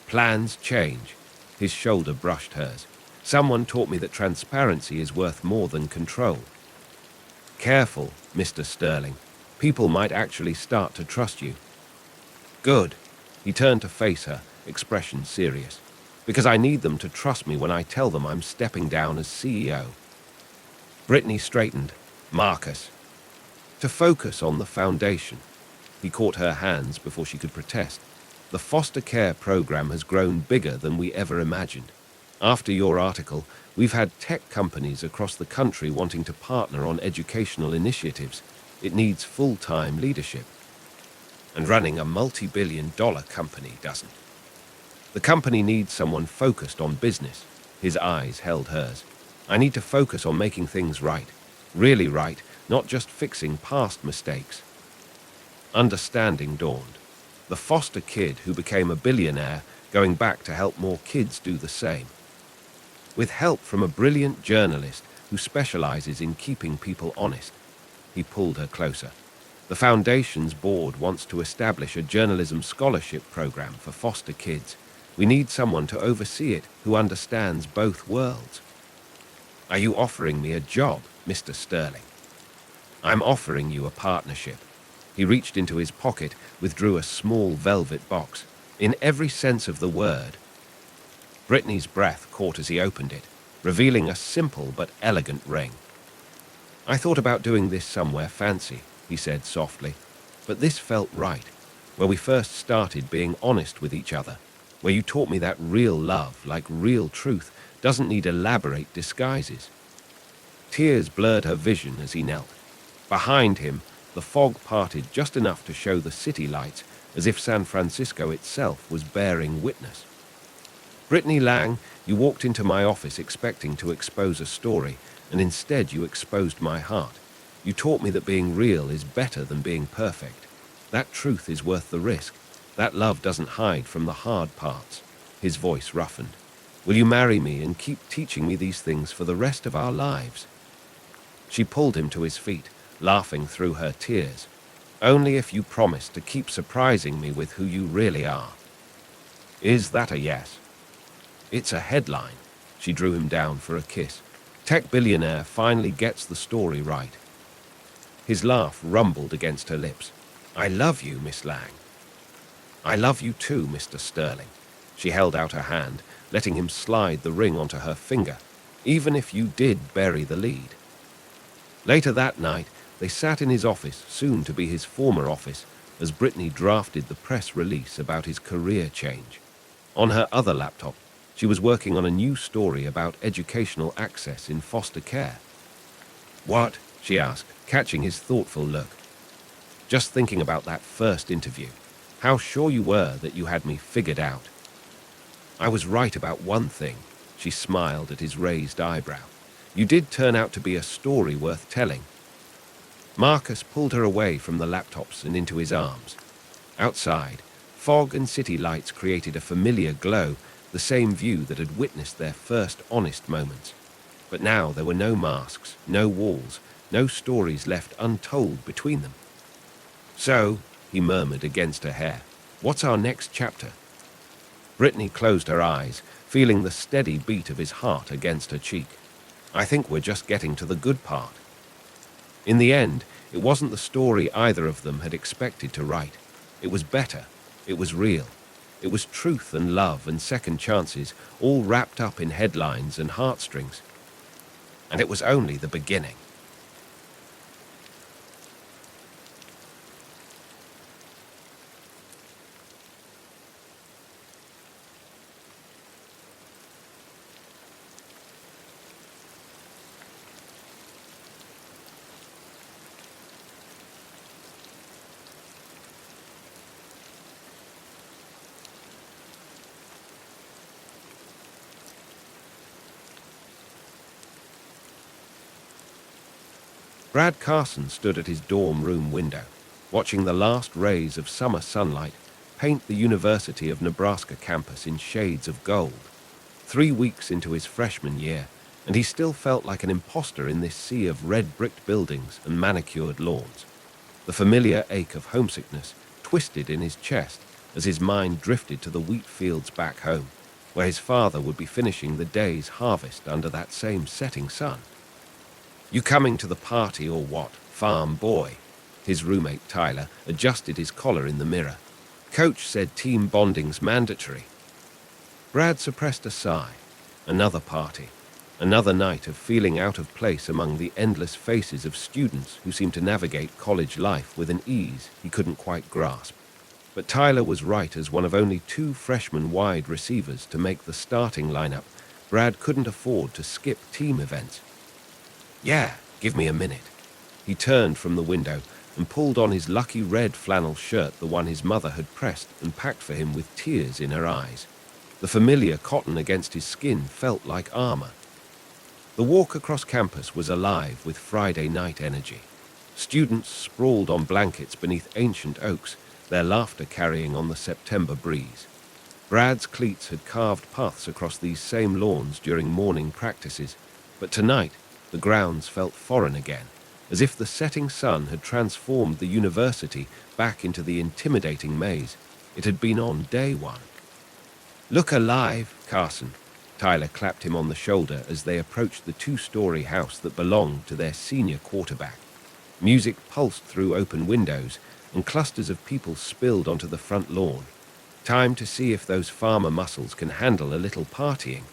"Plans change." His shoulder brushed hers. "Someone taught me that transparency is worth more than control." "Careful, Mr. Sterling. People might actually start to trust you." "Good." He turned to face her, expression serious. "Because I need them to trust me when I tell them I'm stepping down as CEO." Brittany straightened. "Marcus." "To focus on the foundation." He caught her hands before she could protest. "The foster care program has grown bigger than we ever imagined. After your article, we've had tech companies across the country wanting to partner on educational initiatives. It needs full-time leadership. And running a multi-billion-dollar company doesn't. The company needs someone focused on business." His eyes held hers. "I need to focus on making things right. Really right, not just fixing past mistakes." Understanding dawned. The foster kid who became a billionaire, going back to help more kids do the same. With help from a brilliant journalist who specializes in keeping people honest. He pulled her closer. "The Foundation's board wants to establish a journalism scholarship program for foster kids. We need someone to oversee it who understands both worlds." "Are you offering me a job, Mr. Sterling?" "I'm offering you a partnership." He reached into his pocket, withdrew a small velvet box. "In every sense of the word." Brittany's breath caught as he opened it, revealing a simple but elegant ring. "I thought about doing this somewhere fancy," he said softly, "but this felt right, where we first started being honest with each other, where you taught me that real love, like real truth, doesn't need elaborate disguises." Tears blurred her vision as he knelt. Behind him, the fog parted just enough to show the city lights, as if San Francisco itself was bearing witness. "Brittany Lang, you walked into my office expecting to expose a story, and instead you exposed my heart. You taught me that being real is better than being perfect. That truth is worth the risk. That love doesn't hide from the hard parts." His voice roughened. "Will you marry me and keep teaching me these things for the rest of our lives?" She pulled him to his feet, laughing through her tears. "Only if you promise to keep surprising me with who you really are." "Is that a yes?" "It's a headline." She drew him down for a kiss. "Tech billionaire finally gets the story right." His laugh rumbled against her lips. "I love you, Miss Lang." "I love you too, Mr. Sterling." She held out her hand, letting him slide the ring onto her finger, "even if you did bury the lead." Later that night, they sat in his office, soon to be his former office, as Brittany drafted the press release about his career change. On her other laptop, she was working on a new story about educational access in foster care. "What?" she asked, catching his thoughtful look. "Just thinking about that first interview. How sure you were that you had me figured out." "I was right about one thing." She smiled at his raised eyebrow. "You did turn out to be a story worth telling." Marcus pulled her away from the laptops and into his arms. Outside, fog and city lights created a familiar glow, the same view that had witnessed their first honest moments. But now there were no masks, no walls, no stories left untold between them. "So," he murmured against her hair, "what's our next chapter?" Brittany closed her eyes, feeling the steady beat of his heart against her cheek. "I think we're just getting to the good part." In the end, it wasn't the story either of them had expected to write. It was better. It was real. It was truth and love and second chances, all wrapped up in headlines and heartstrings. And it was only the beginning. Brad Carson stood at his dorm room window, watching the last rays of summer sunlight paint the University of Nebraska campus in shades of gold. 3 weeks into his freshman year, and he still felt like an imposter in this sea of red-bricked buildings and manicured lawns. The familiar ache of homesickness twisted in his chest as his mind drifted to the wheat fields back home, where his father would be finishing the day's harvest under that same setting sun. "You coming to the party or what, farm boy?" His roommate Tyler adjusted his collar in the mirror. "Coach said team bonding's mandatory." Brad suppressed a sigh. Another party. Another night of feeling out of place among the endless faces of students who seemed to navigate college life with an ease he couldn't quite grasp. But Tyler was right. As one of only 2 freshman wide receivers to make the starting lineup, Brad couldn't afford to skip team events. "Yeah, give me a minute." He turned from the window and pulled on his lucky red flannel shirt, the one his mother had pressed and packed for him with tears in her eyes. The familiar cotton against his skin felt like armor. The walk across campus was alive with Friday night energy. Students sprawled on blankets beneath ancient oaks, their laughter carrying on the September breeze. Brad's cleats had carved paths across these same lawns during morning practices, but tonight the grounds felt foreign again, as if the setting sun had transformed the university back into the intimidating maze it had been on day one. "Look alive, Carson." Tyler clapped him on the shoulder as they approached the 2-story house that belonged to their senior quarterback. Music pulsed through open windows, and clusters of people spilled onto the front lawn. Time to see if those farmer muscles can handle a little partying.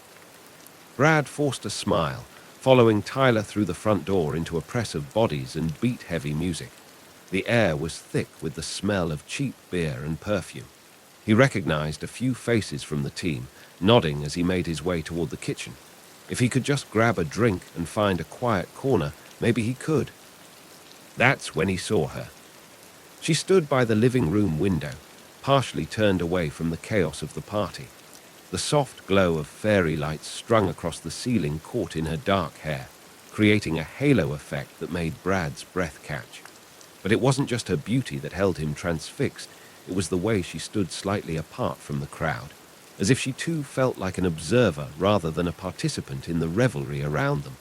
Brad forced a smile, following Tyler through the front door into a press of bodies and beat-heavy music. The air was thick with the smell of cheap beer and perfume. He recognized a few faces from the team, nodding as he made his way toward the kitchen. If he could just grab a drink and find a quiet corner, maybe he could. That's when he saw her. She stood by the living room window, partially turned away from the chaos of the party. The soft glow of fairy lights strung across the ceiling caught in her dark hair, creating a halo effect that made Brad's breath catch. But it wasn't just her beauty that held him transfixed, it was the way she stood slightly apart from the crowd, as if she too felt like an observer rather than a participant in the revelry around them.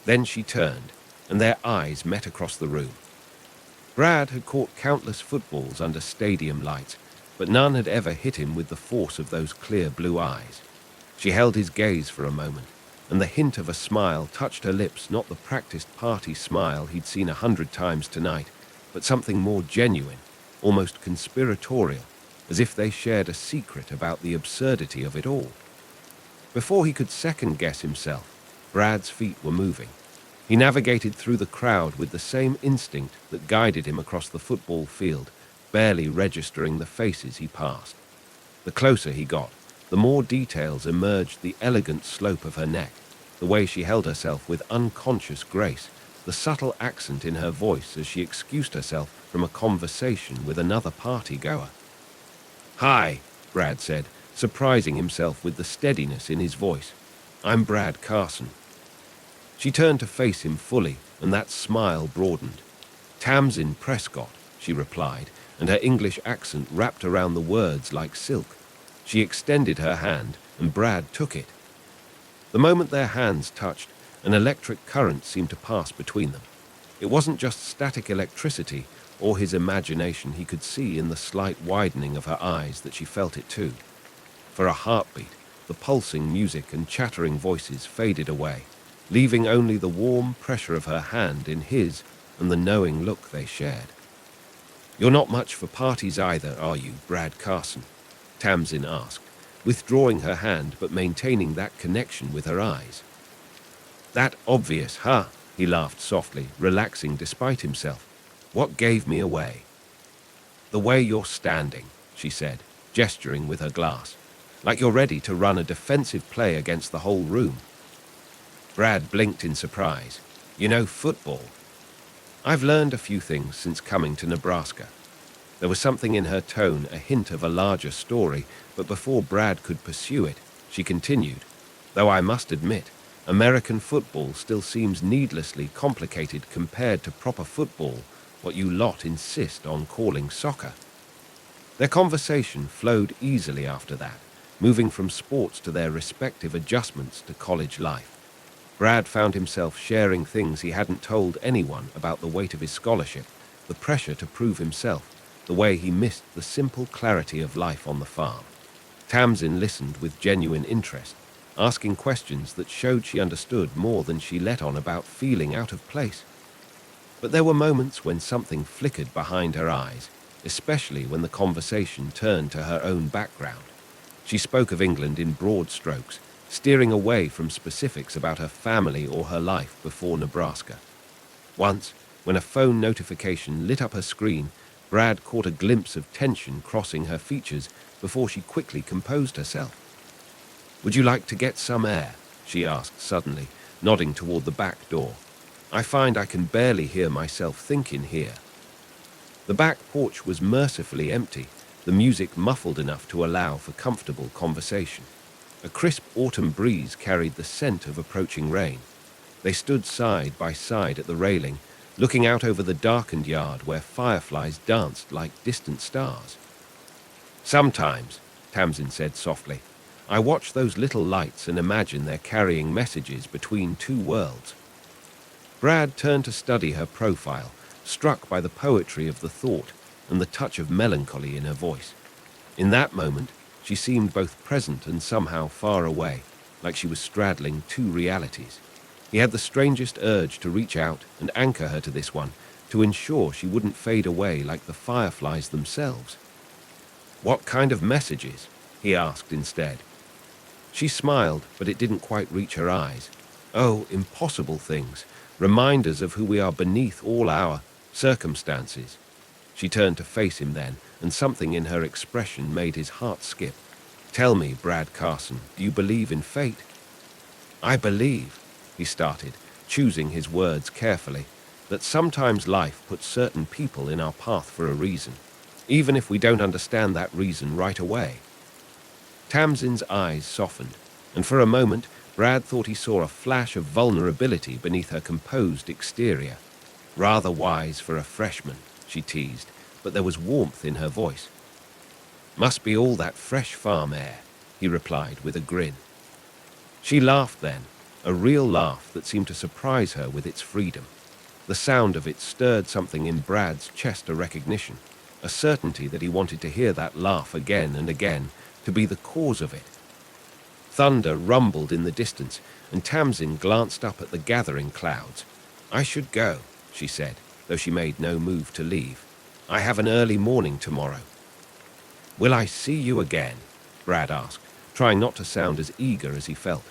Then she turned, and their eyes met across the room. Brad had caught countless footballs under stadium lights, but none had ever hit him with the force of those clear blue eyes. She held his gaze for a moment, and the hint of a smile touched her lips, not the practiced party smile he'd seen 100 times tonight, but something more genuine, almost conspiratorial, as if they shared a secret about the absurdity of it all. Before he could second-guess himself, Brad's feet were moving. He navigated through the crowd with the same instinct that guided him across the football field, barely registering the faces he passed. The closer he got, the more details emerged: the elegant slope of her neck, the way she held herself with unconscious grace, the subtle accent in her voice as she excused herself from a conversation with another party-goer. "Hi," Brad said, surprising himself with the steadiness in his voice. "I'm Brad Carson." She turned to face him fully, and that smile broadened. "Tamsin Prescott," she replied, and her English accent wrapped around the words like silk. She extended her hand, and Brad took it. The moment their hands touched, an electric current seemed to pass between them. It wasn't just static electricity or his imagination. He could see in the slight widening of her eyes that she felt it too. For a heartbeat, the pulsing music and chattering voices faded away, leaving only the warm pressure of her hand in his and the knowing look they shared. "You're not much for parties either, are you, Brad Carson?" Tamsin asked, withdrawing her hand but maintaining that connection with her eyes. "That obvious, huh?" He laughed softly, relaxing despite himself. "What gave me away?" "The way you're standing," she said, gesturing with her glass, "like you're ready to run a defensive play against the whole room." Brad blinked in surprise. "You know football?" "I've learned a few things since coming to Nebraska." There was something in her tone, a hint of a larger story, but before Brad could pursue it, she continued, "Though I must admit, American football still seems needlessly complicated compared to proper football, what you lot insist on calling soccer." Their conversation flowed easily after that, moving from sports to their respective adjustments to college life. Brad found himself sharing things he hadn't told anyone about the weight of his scholarship, the pressure to prove himself, the way he missed the simple clarity of life on the farm. Tamsin listened with genuine interest, asking questions that showed she understood more than she let on about feeling out of place. But there were moments when something flickered behind her eyes, especially when the conversation turned to her own background. She spoke of England in broad strokes, steering away from specifics about her family or her life before Nebraska. Once, when a phone notification lit up her screen, Brad caught a glimpse of tension crossing her features before she quickly composed herself. "Would you like to get some air?" she asked suddenly, nodding toward the back door. "I find I can barely hear myself think in here." The back porch was mercifully empty, the music muffled enough to allow for comfortable conversation. A crisp autumn breeze carried the scent of approaching rain. They stood side by side at the railing, looking out over the darkened yard where fireflies danced like distant stars. "Sometimes," Tamsin said softly, "I watch those little lights and imagine they're carrying messages between two worlds." Brad turned to study her profile, struck by the poetry of the thought and the touch of melancholy in her voice. In that moment, she seemed both present and somehow far away, like she was straddling two realities. He had the strangest urge to reach out and anchor her to this one, to ensure she wouldn't fade away like the fireflies themselves. What kind of messages? He asked instead. She smiled, but it didn't quite reach her eyes. Oh, impossible things, reminders of who we are beneath all our circumstances. She turned to face him then, and something in her expression made his heart skip. Tell me, Brad Carson, do you believe in fate? I believe, he started, choosing his words carefully, that sometimes life puts certain people in our path for a reason, even if we don't understand that reason right away. Tamsin's eyes softened, and for a moment, Brad thought he saw a flash of vulnerability beneath her composed exterior. Rather wise for a freshman, she teased, but there was warmth in her voice. Must be all that fresh farm air, he replied with a grin. She laughed then, a real laugh that seemed to surprise her with its freedom. The sound of it stirred something in Brad's chest, a recognition, a certainty that he wanted to hear that laugh again and again, to be the cause of it. Thunder rumbled in the distance, and Tamsin glanced up at the gathering clouds. I should go, she said, though she made no move to leave. I have an early morning tomorrow. Will I see you again? Brad asked, trying not to sound as eager as he felt.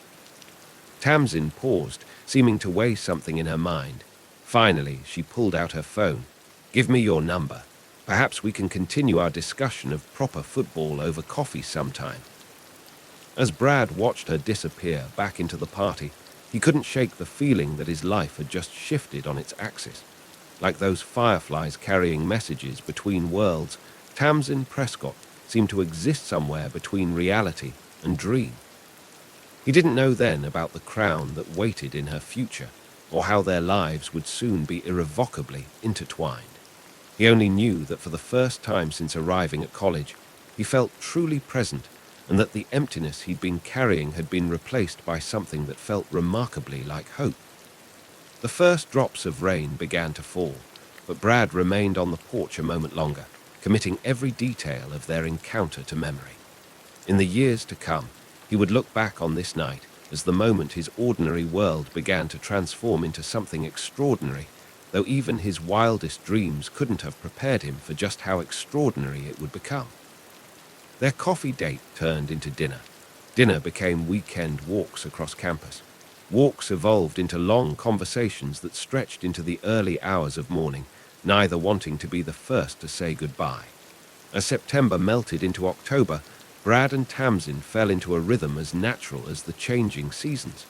Tamsin paused, seeming to weigh something in her mind. Finally, she pulled out her phone. Give me your number. Perhaps we can continue our discussion of proper football over coffee sometime. As Brad watched her disappear back into the party, he couldn't shake the feeling that his life had just shifted on its axis. Like those fireflies carrying messages between worlds, Tamsin Prescott seemed to exist somewhere between reality and dream. He didn't know then about the crown that waited in her future, or how their lives would soon be irrevocably intertwined. He only knew that for the first time since arriving at college, he felt truly present, and that the emptiness he'd been carrying had been replaced by something that felt remarkably like hope. The first drops of rain began to fall, but Brad remained on the porch a moment longer, committing every detail of their encounter to memory. In the years to come, he would look back on this night as the moment his ordinary world began to transform into something extraordinary, though even his wildest dreams couldn't have prepared him for just how extraordinary it would become. Their coffee date turned into dinner. Dinner became weekend walks across campus. Walks evolved into long conversations that stretched into the early hours of morning, neither wanting to be the first to say goodbye. As September melted into October, Brad and Tamsin fell into a rhythm as natural as the changing seasons.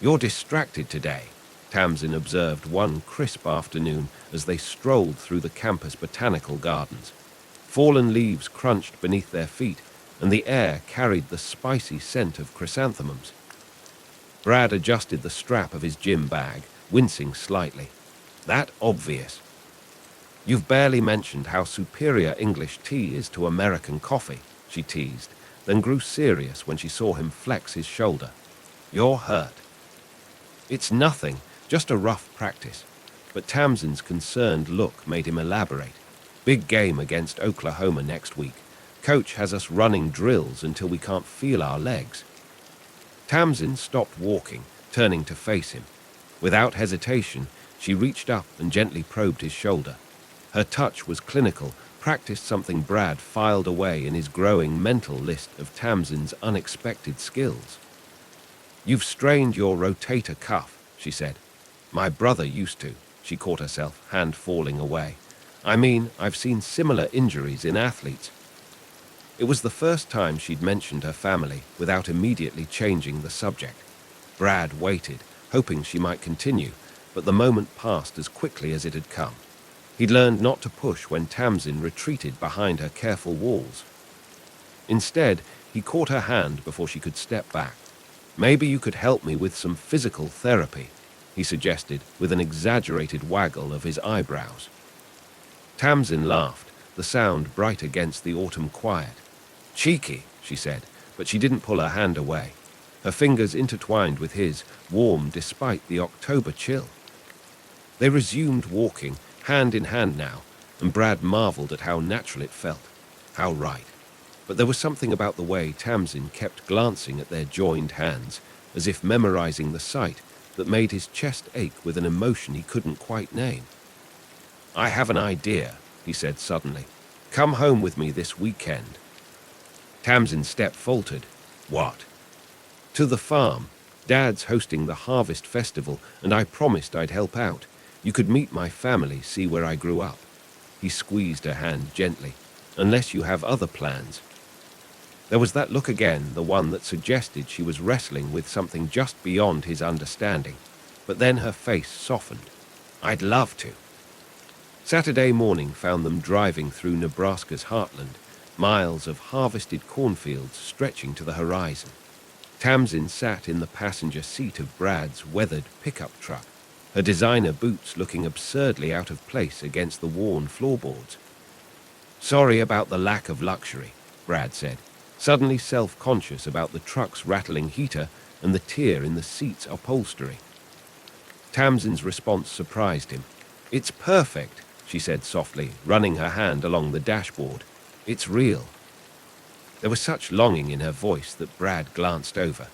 You're distracted today, Tamsin observed one crisp afternoon as they strolled through the campus botanical gardens. Fallen leaves crunched beneath their feet, and the air carried the spicy scent of chrysanthemums. Brad adjusted the strap of his gym bag, wincing slightly. That obvious. You've barely mentioned how superior English tea is to American coffee, she teased, then grew serious when she saw him flex his shoulder. You're hurt. It's nothing, just a rough practice. But Tamsin's concerned look made him elaborate. Big game against Oklahoma next week. Coach has us running drills until we can't feel our legs. Tamsin stopped walking, turning to face him. Without hesitation, she reached up and gently probed his shoulder. Her touch was clinical, practiced something Brad filed away in his growing mental list of Tamsin's unexpected skills. You've strained your rotator cuff, she said. My brother used to, she caught herself, hand falling away. I mean, I've seen similar injuries in athletes. It was the first time she'd mentioned her family without immediately changing the subject. Brad waited, hoping she might continue, but the moment passed as quickly as it had come. He'd learned not to push when Tamsin retreated behind her careful walls. Instead, he caught her hand before she could step back. Maybe you could help me with some physical therapy, he suggested with an exaggerated waggle of his eyebrows. Tamsin laughed, the sound bright against the autumn quiet. Cheeky, she said, but she didn't pull her hand away. Her fingers intertwined with his, warm despite the October chill. They resumed walking, hand in hand now, and Brad marveled at how natural it felt, how right. But there was something about the way Tamsin kept glancing at their joined hands, as if memorizing the sight, that made his chest ache with an emotion he couldn't quite name. I have an idea, he said suddenly. Come home with me this weekend." Tamsin's step faltered. "What?" "To the farm. Dad's hosting the harvest festival, and I promised I'd help out. You could meet my family, see where I grew up." He squeezed her hand gently. "Unless you have other plans." There was that look again, the one that suggested she was wrestling with something just beyond his understanding. But then her face softened. "I'd love to." Saturday morning found them driving through Nebraska's heartland, miles of harvested cornfields stretching to the horizon. Tamsin sat in the passenger seat of Brad's weathered pickup truck, her designer boots looking absurdly out of place against the worn floorboards. "Sorry about the lack of luxury," Brad said, suddenly self-conscious about the truck's rattling heater and the tear in the seat's upholstery. Tamsin's response surprised him. "It's perfect," she said softly, running her hand along the dashboard. "It's real." There was such longing in her voice that Brad glanced over,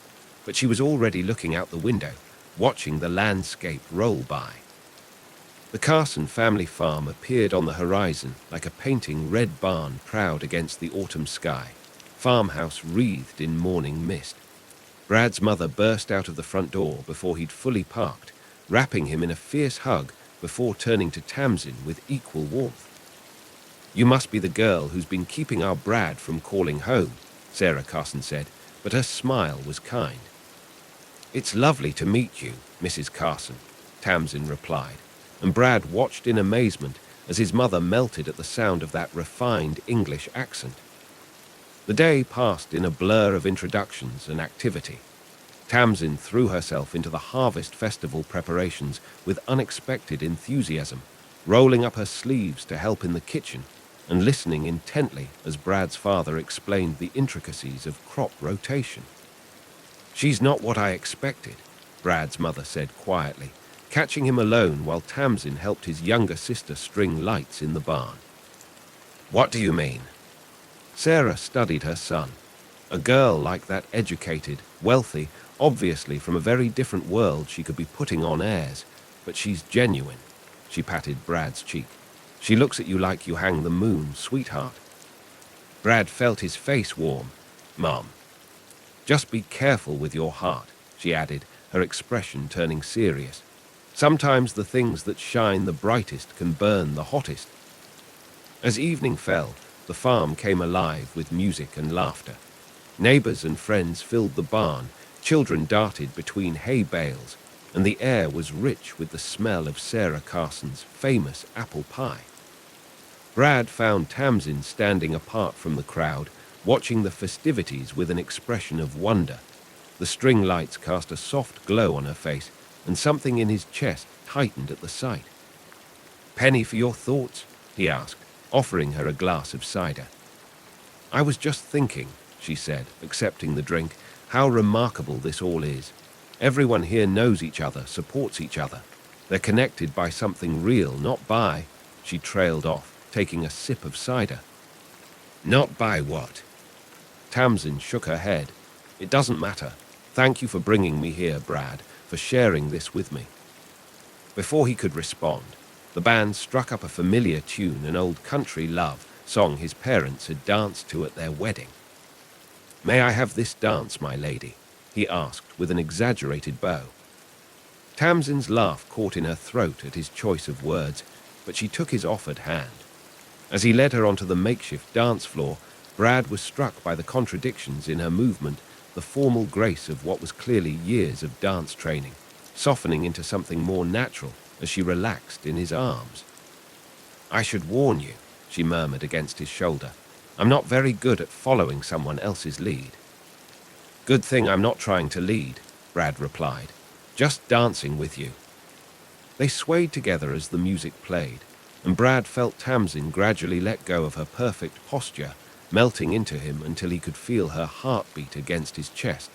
but she was already looking out the window, watching the landscape roll by. The Carson family farm appeared on the horizon like a painting red barn proud against the autumn sky, farmhouse wreathed in morning mist. Brad's mother burst out of the front door before he'd fully parked, wrapping him in a fierce hug before turning to Tamsin with equal warmth. "You must be the girl who's been keeping our Brad from calling home," Sarah Carson said, but her smile was kind. "It's lovely to meet you, Mrs. Carson," Tamsin replied, and Brad watched in amazement as his mother melted at the sound of that refined English accent. The day passed in a blur of introductions and activity. Tamsin threw herself into the harvest festival preparations with unexpected enthusiasm, rolling up her sleeves to help in the kitchen and listening intently as Brad's father explained the intricacies of crop rotation. "She's not what I expected," Brad's mother said quietly, catching him alone while Tamsin helped his younger sister string lights in the barn. "What do you mean?" Sarah studied her son. A girl like that, educated, wealthy, obviously from a very different world she could be putting on airs, but she's genuine. She patted Brad's cheek. "She looks at you like you hang the moon, sweetheart." Brad felt his face warm. "Mom." "Just be careful with your heart," she added, her expression turning serious. "Sometimes the things that shine the brightest can burn the hottest." As evening fell, the farm came alive with music and laughter. Neighbors and friends filled the barn, children darted between hay bales, and the air was rich with the smell of Sarah Carson's famous apple pie. Brad found Tamsin standing apart from the crowd, watching the festivities with an expression of wonder. The string lights cast a soft glow on her face, and something in his chest tightened at the sight. "Penny for your thoughts?" he asked, offering her a glass of cider. "I was just thinking," she said, accepting the drink, "how remarkable this all is. Everyone here knows each other, supports each other. They're connected by something real, not by—" She trailed off, taking a sip of cider. "Not by what?" Tamsin shook her head. "It doesn't matter. Thank you for bringing me here, Brad, for sharing this with me." Before he could respond, the band struck up a familiar tune, an old country love song his parents had danced to at their wedding. "May I have this dance, my lady?" he asked with an exaggerated bow. Tamsin's laugh caught in her throat at his choice of words, but she took his offered hand. As he led her onto the makeshift dance floor, Brad was struck by the contradictions in her movement, the formal grace of what was clearly years of dance training, softening into something more natural as she relaxed in his arms. "I should warn you," she murmured against his shoulder. "I'm not very good at following someone else's lead." "Good thing I'm not trying to lead," Brad replied. "Just dancing with you." They swayed together as the music played, and Brad felt Tamsin gradually let go of her perfect posture, melting into him until he could feel her heartbeat against his chest.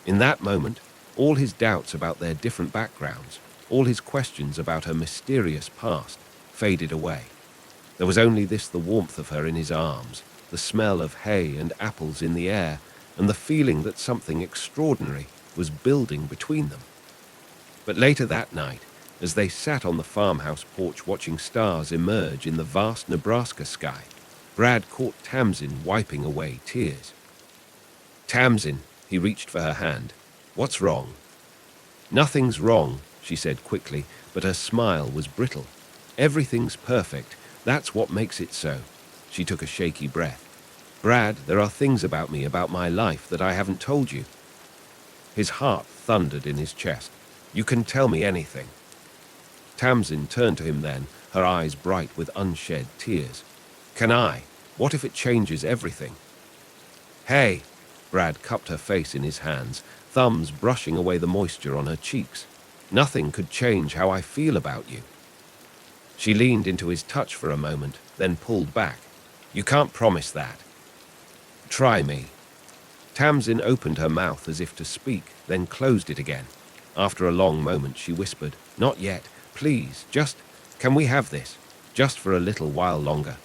In that moment, all his doubts about their different backgrounds, all his questions about her mysterious past, faded away. There was only the warmth of her in his arms, the smell of hay and apples in the air, and the feeling that something extraordinary was building between them. But later that night, as they sat on the farmhouse porch watching stars emerge in the vast Nebraska sky, Brad caught Tamsin wiping away tears. Tamsin, he reached for her hand. What's wrong? Nothing's wrong, she said quickly, but her smile was brittle. Everything's perfect. That's what makes it so. She took a shaky breath. Brad, there are things about me, about my life, that I haven't told you. His heart thundered in his chest. You can tell me anything. Tamsin turned to him then, her eyes bright with unshed tears. Can I? What if it changes everything? Hey! Brad cupped her face in his hands, thumbs brushing away the moisture on her cheeks. Nothing could change how I feel about you. She leaned into his touch for a moment, then pulled back. You can't promise that. Try me. Tamsin opened her mouth as if to speak, then closed it again. After a long moment, she whispered, Not yet. Please, can we have this? Just for a little while longer.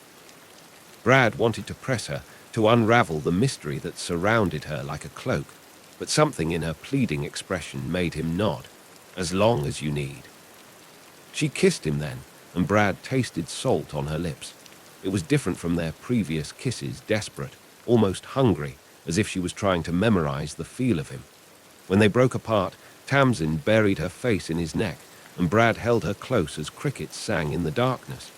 Brad wanted to press her, to unravel the mystery that surrounded her like a cloak, but something in her pleading expression made him nod. As long as you need. She kissed him then, and Brad tasted salt on her lips. It was different from their previous kisses, desperate, almost hungry, as if she was trying to memorize the feel of him. When they broke apart, Tamsin buried her face in his neck, and Brad held her close as crickets sang in the darkness.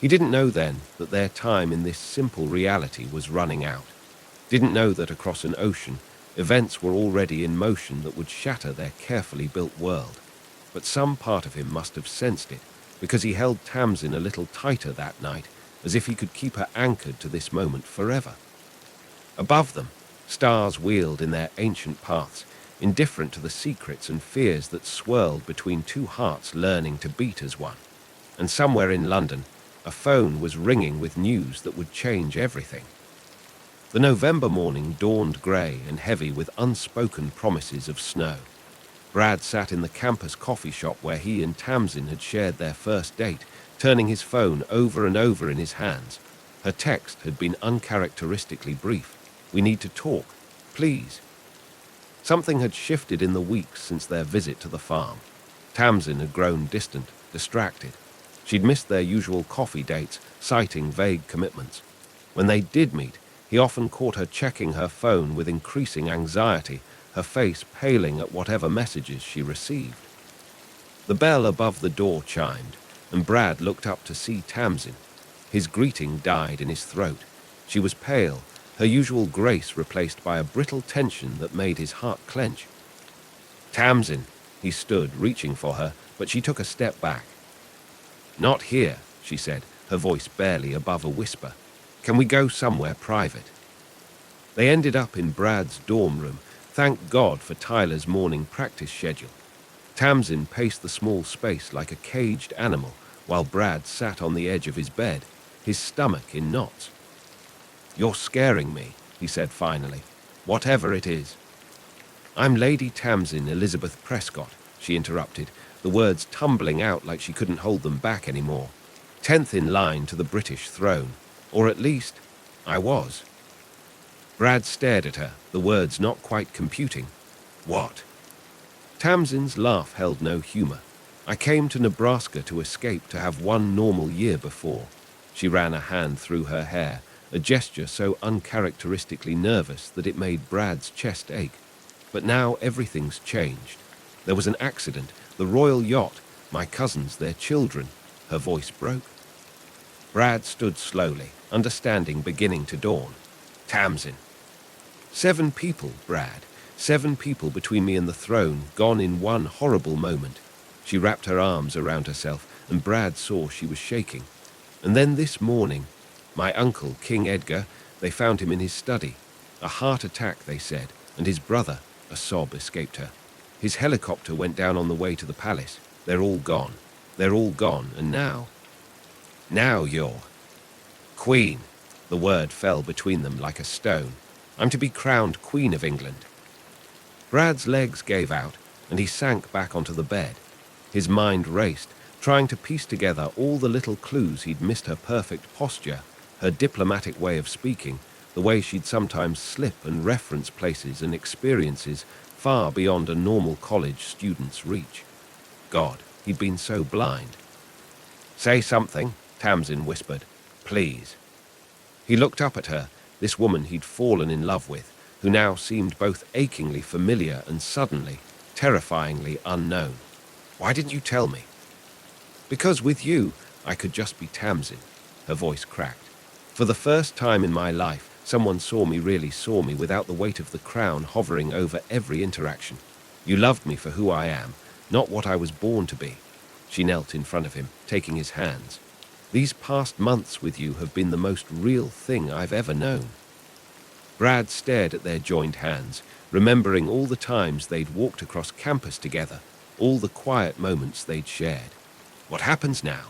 He didn't know then that their time in this simple reality was running out. Didn't know that across an ocean, events were already in motion that would shatter their carefully built world. But some part of him must have sensed it, because he held Tamsin a little tighter that night, as if he could keep her anchored to this moment forever. Above them, stars wheeled in their ancient paths, indifferent to the secrets and fears that swirled between two hearts learning to beat as one. And somewhere in London, a phone was ringing with news that would change everything. The November morning dawned grey and heavy with unspoken promises of snow. Brad sat in the campus coffee shop where he and Tamsin had shared their first date, turning his phone over and over in his hands. Her text had been uncharacteristically brief. We need to talk, please. Something had shifted in the weeks since their visit to the farm. Tamsin had grown distant, distracted. She'd missed their usual coffee dates, citing vague commitments. When they did meet, he often caught her checking her phone with increasing anxiety, her face paling at whatever messages she received. The bell above the door chimed, and Brad looked up to see Tamsin. His greeting died in his throat. She was pale, her usual grace replaced by a brittle tension that made his heart clench. Tamsin, he stood, reaching for her, but she took a step back. Not here, she said, her voice barely above a whisper. Can we go somewhere private? They ended up in Brad's dorm room, thank God for Tyler's morning practice schedule. Tamsin paced the small space like a caged animal, while Brad sat on the edge of his bed, his stomach in knots. You're scaring me, he said finally, whatever it is. I'm Lady Tamsin Elizabeth Prescott, she interrupted, the words tumbling out like she couldn't hold them back anymore. 10th in line to the British throne, or at least, I was. Brad stared at her, the words not quite computing. What? Tamsin's laugh held no humor. I came to Nebraska to escape, to have one normal year before. She ran a hand through her hair, a gesture so uncharacteristically nervous that it made Brad's chest ache. But now everything's changed. There was an accident, the royal yacht, my cousins, their children. Her voice broke. Brad stood slowly, understanding beginning to dawn. Tamsin. 7 people, Brad. 7 people between me and the throne, gone in one horrible moment. She wrapped her arms around herself, and Brad saw she was shaking. And then this morning, my uncle, King Edgar, they found him in his study. A heart attack, they said, and his brother, a sob escaped her. His helicopter went down on the way to the palace. They're all gone. They're all gone, and now you're... Queen. The word fell between them like a stone. I'm to be crowned Queen of England. Brad's legs gave out, and he sank back onto the bed. His mind raced, trying to piece together all the little clues he'd missed: her perfect posture, her diplomatic way of speaking, the way she'd sometimes slip and reference places and experiences far beyond a normal college student's reach. God, he'd been so blind. Say something, Tamsin whispered. Please. He looked up at her, this woman he'd fallen in love with, who now seemed both achingly familiar and suddenly, terrifyingly unknown. "Why didn't you tell me?" "Because with you, I could just be Tamsin." Her voice cracked. "For the first time in my life, someone really saw me without the weight of the crown hovering over every interaction. You loved me for who I am, not what I was born to be." She knelt in front of him, taking his hands. "These past months with you have been the most real thing I've ever known." Brad stared at their joined hands, remembering all the times they'd walked across campus together, all the quiet moments they'd shared. "What happens now?"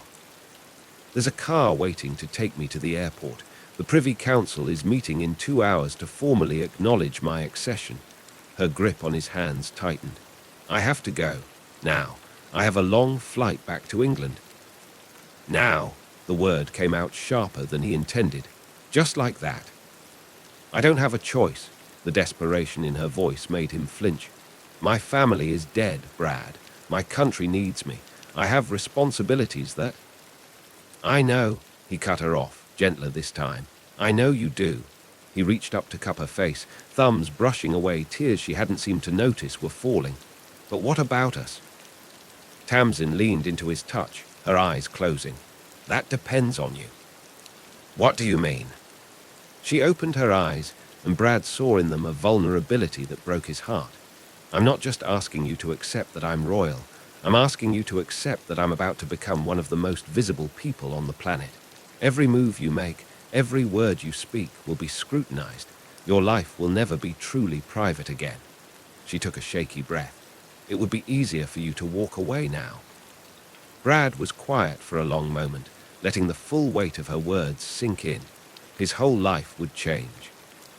"There's a car waiting to take me to the airport. The Privy Council is meeting in 2 hours to formally acknowledge my accession." Her grip on his hands tightened. "I have to go. Now. I have a long flight back to England." "Now." The word came out sharper than he intended. Just like that. "I don't have a choice." The desperation in her voice made him flinch. "My family is dead, Brad. My country needs me. I have responsibilities that—" "I know," he cut her off, gentler this time. "I know you do." He reached up to cup her face, thumbs brushing away tears she hadn't seemed to notice were falling. "But what about us?" Tamsin leaned into his touch, her eyes closing. "That depends on you." "What do you mean?" She opened her eyes, and Brad saw in them a vulnerability that broke his heart. "I'm not just asking you to accept that I'm royal. I'm asking you to accept that I'm about to become one of the most visible people on the planet. Every move you make, every word you speak will be scrutinized. Your life will never be truly private again." She took a shaky breath. "It would be easier for you to walk away now." Brad was quiet for a long moment, letting the full weight of her words sink in. His whole life would change.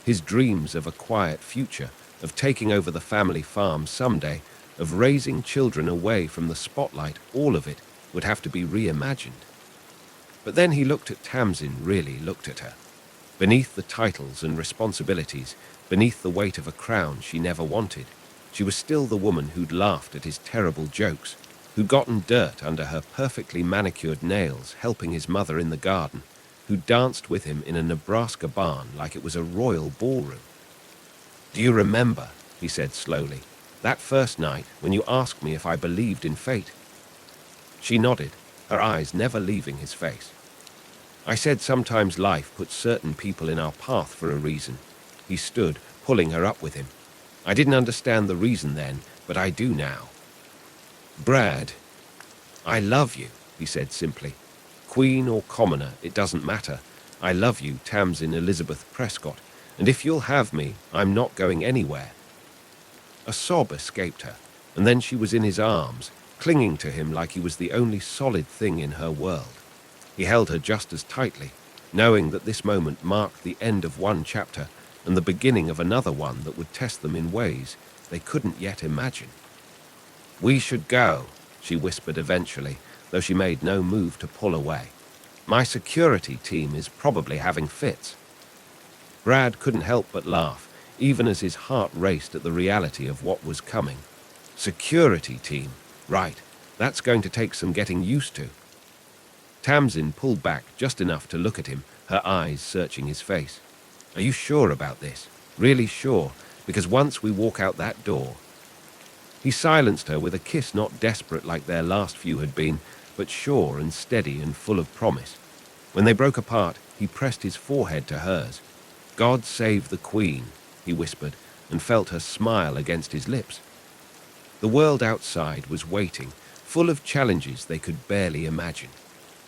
His dreams of a quiet future, of taking over the family farm someday, of raising children away from the spotlight, all of it would have to be reimagined. But then he looked at Tamsin, really looked at her. Beneath the titles and responsibilities, beneath the weight of a crown she never wanted, she was still the woman who'd laughed at his terrible jokes, who'd gotten dirt under her perfectly manicured nails helping his mother in the garden, who danced with him in a Nebraska barn like it was a royal ballroom. "Do you remember," he said slowly, "that first night when you asked me if I believed in fate?" She nodded, her eyes never leaving his face. "I said sometimes life puts certain people in our path for a reason." He stood, pulling her up with him. "I didn't understand the reason then, but I do now." "Brad, I love you," he said simply. "Queen or commoner, it doesn't matter. I love you, Tamsin Elizabeth Prescott, and if you'll have me, I'm not going anywhere." A sob escaped her, and then she was in his arms, clinging to him like he was the only solid thing in her world. He held her just as tightly, knowing that this moment marked the end of one chapter and the beginning of another one that would test them in ways they couldn't yet imagine. "We should go," she whispered eventually, though she made no move to pull away. "My security team is probably having fits." Brad couldn't help but laugh, even as his heart raced at the reality of what was coming. Security team, right, that's going to take some getting used to. Tamsin pulled back just enough to look at him, her eyes searching his face. "Are you sure about this? Really sure? Because once we walk out that door—" He silenced her with a kiss not desperate like their last few had been, but sure and steady and full of promise. When they broke apart, he pressed his forehead to hers. "God save the Queen," he whispered, and felt her smile against his lips. The world outside was waiting, full of challenges they could barely imagine.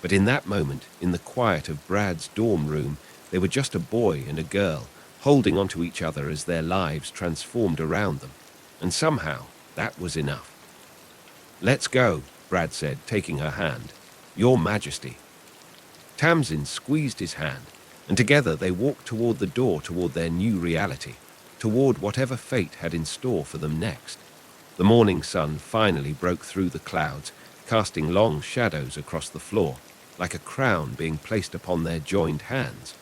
But in that moment, in the quiet of Brad's dorm room, they were just a boy and a girl, holding onto each other as their lives transformed around them. And somehow, that was enough. "Let's go," Brad said, taking her hand. "Your Majesty." Tamsin squeezed his hand, and together they walked toward the door, toward their new reality, toward whatever fate had in store for them next. The morning sun finally broke through the clouds, casting long shadows across the floor, like a crown being placed upon their joined hands.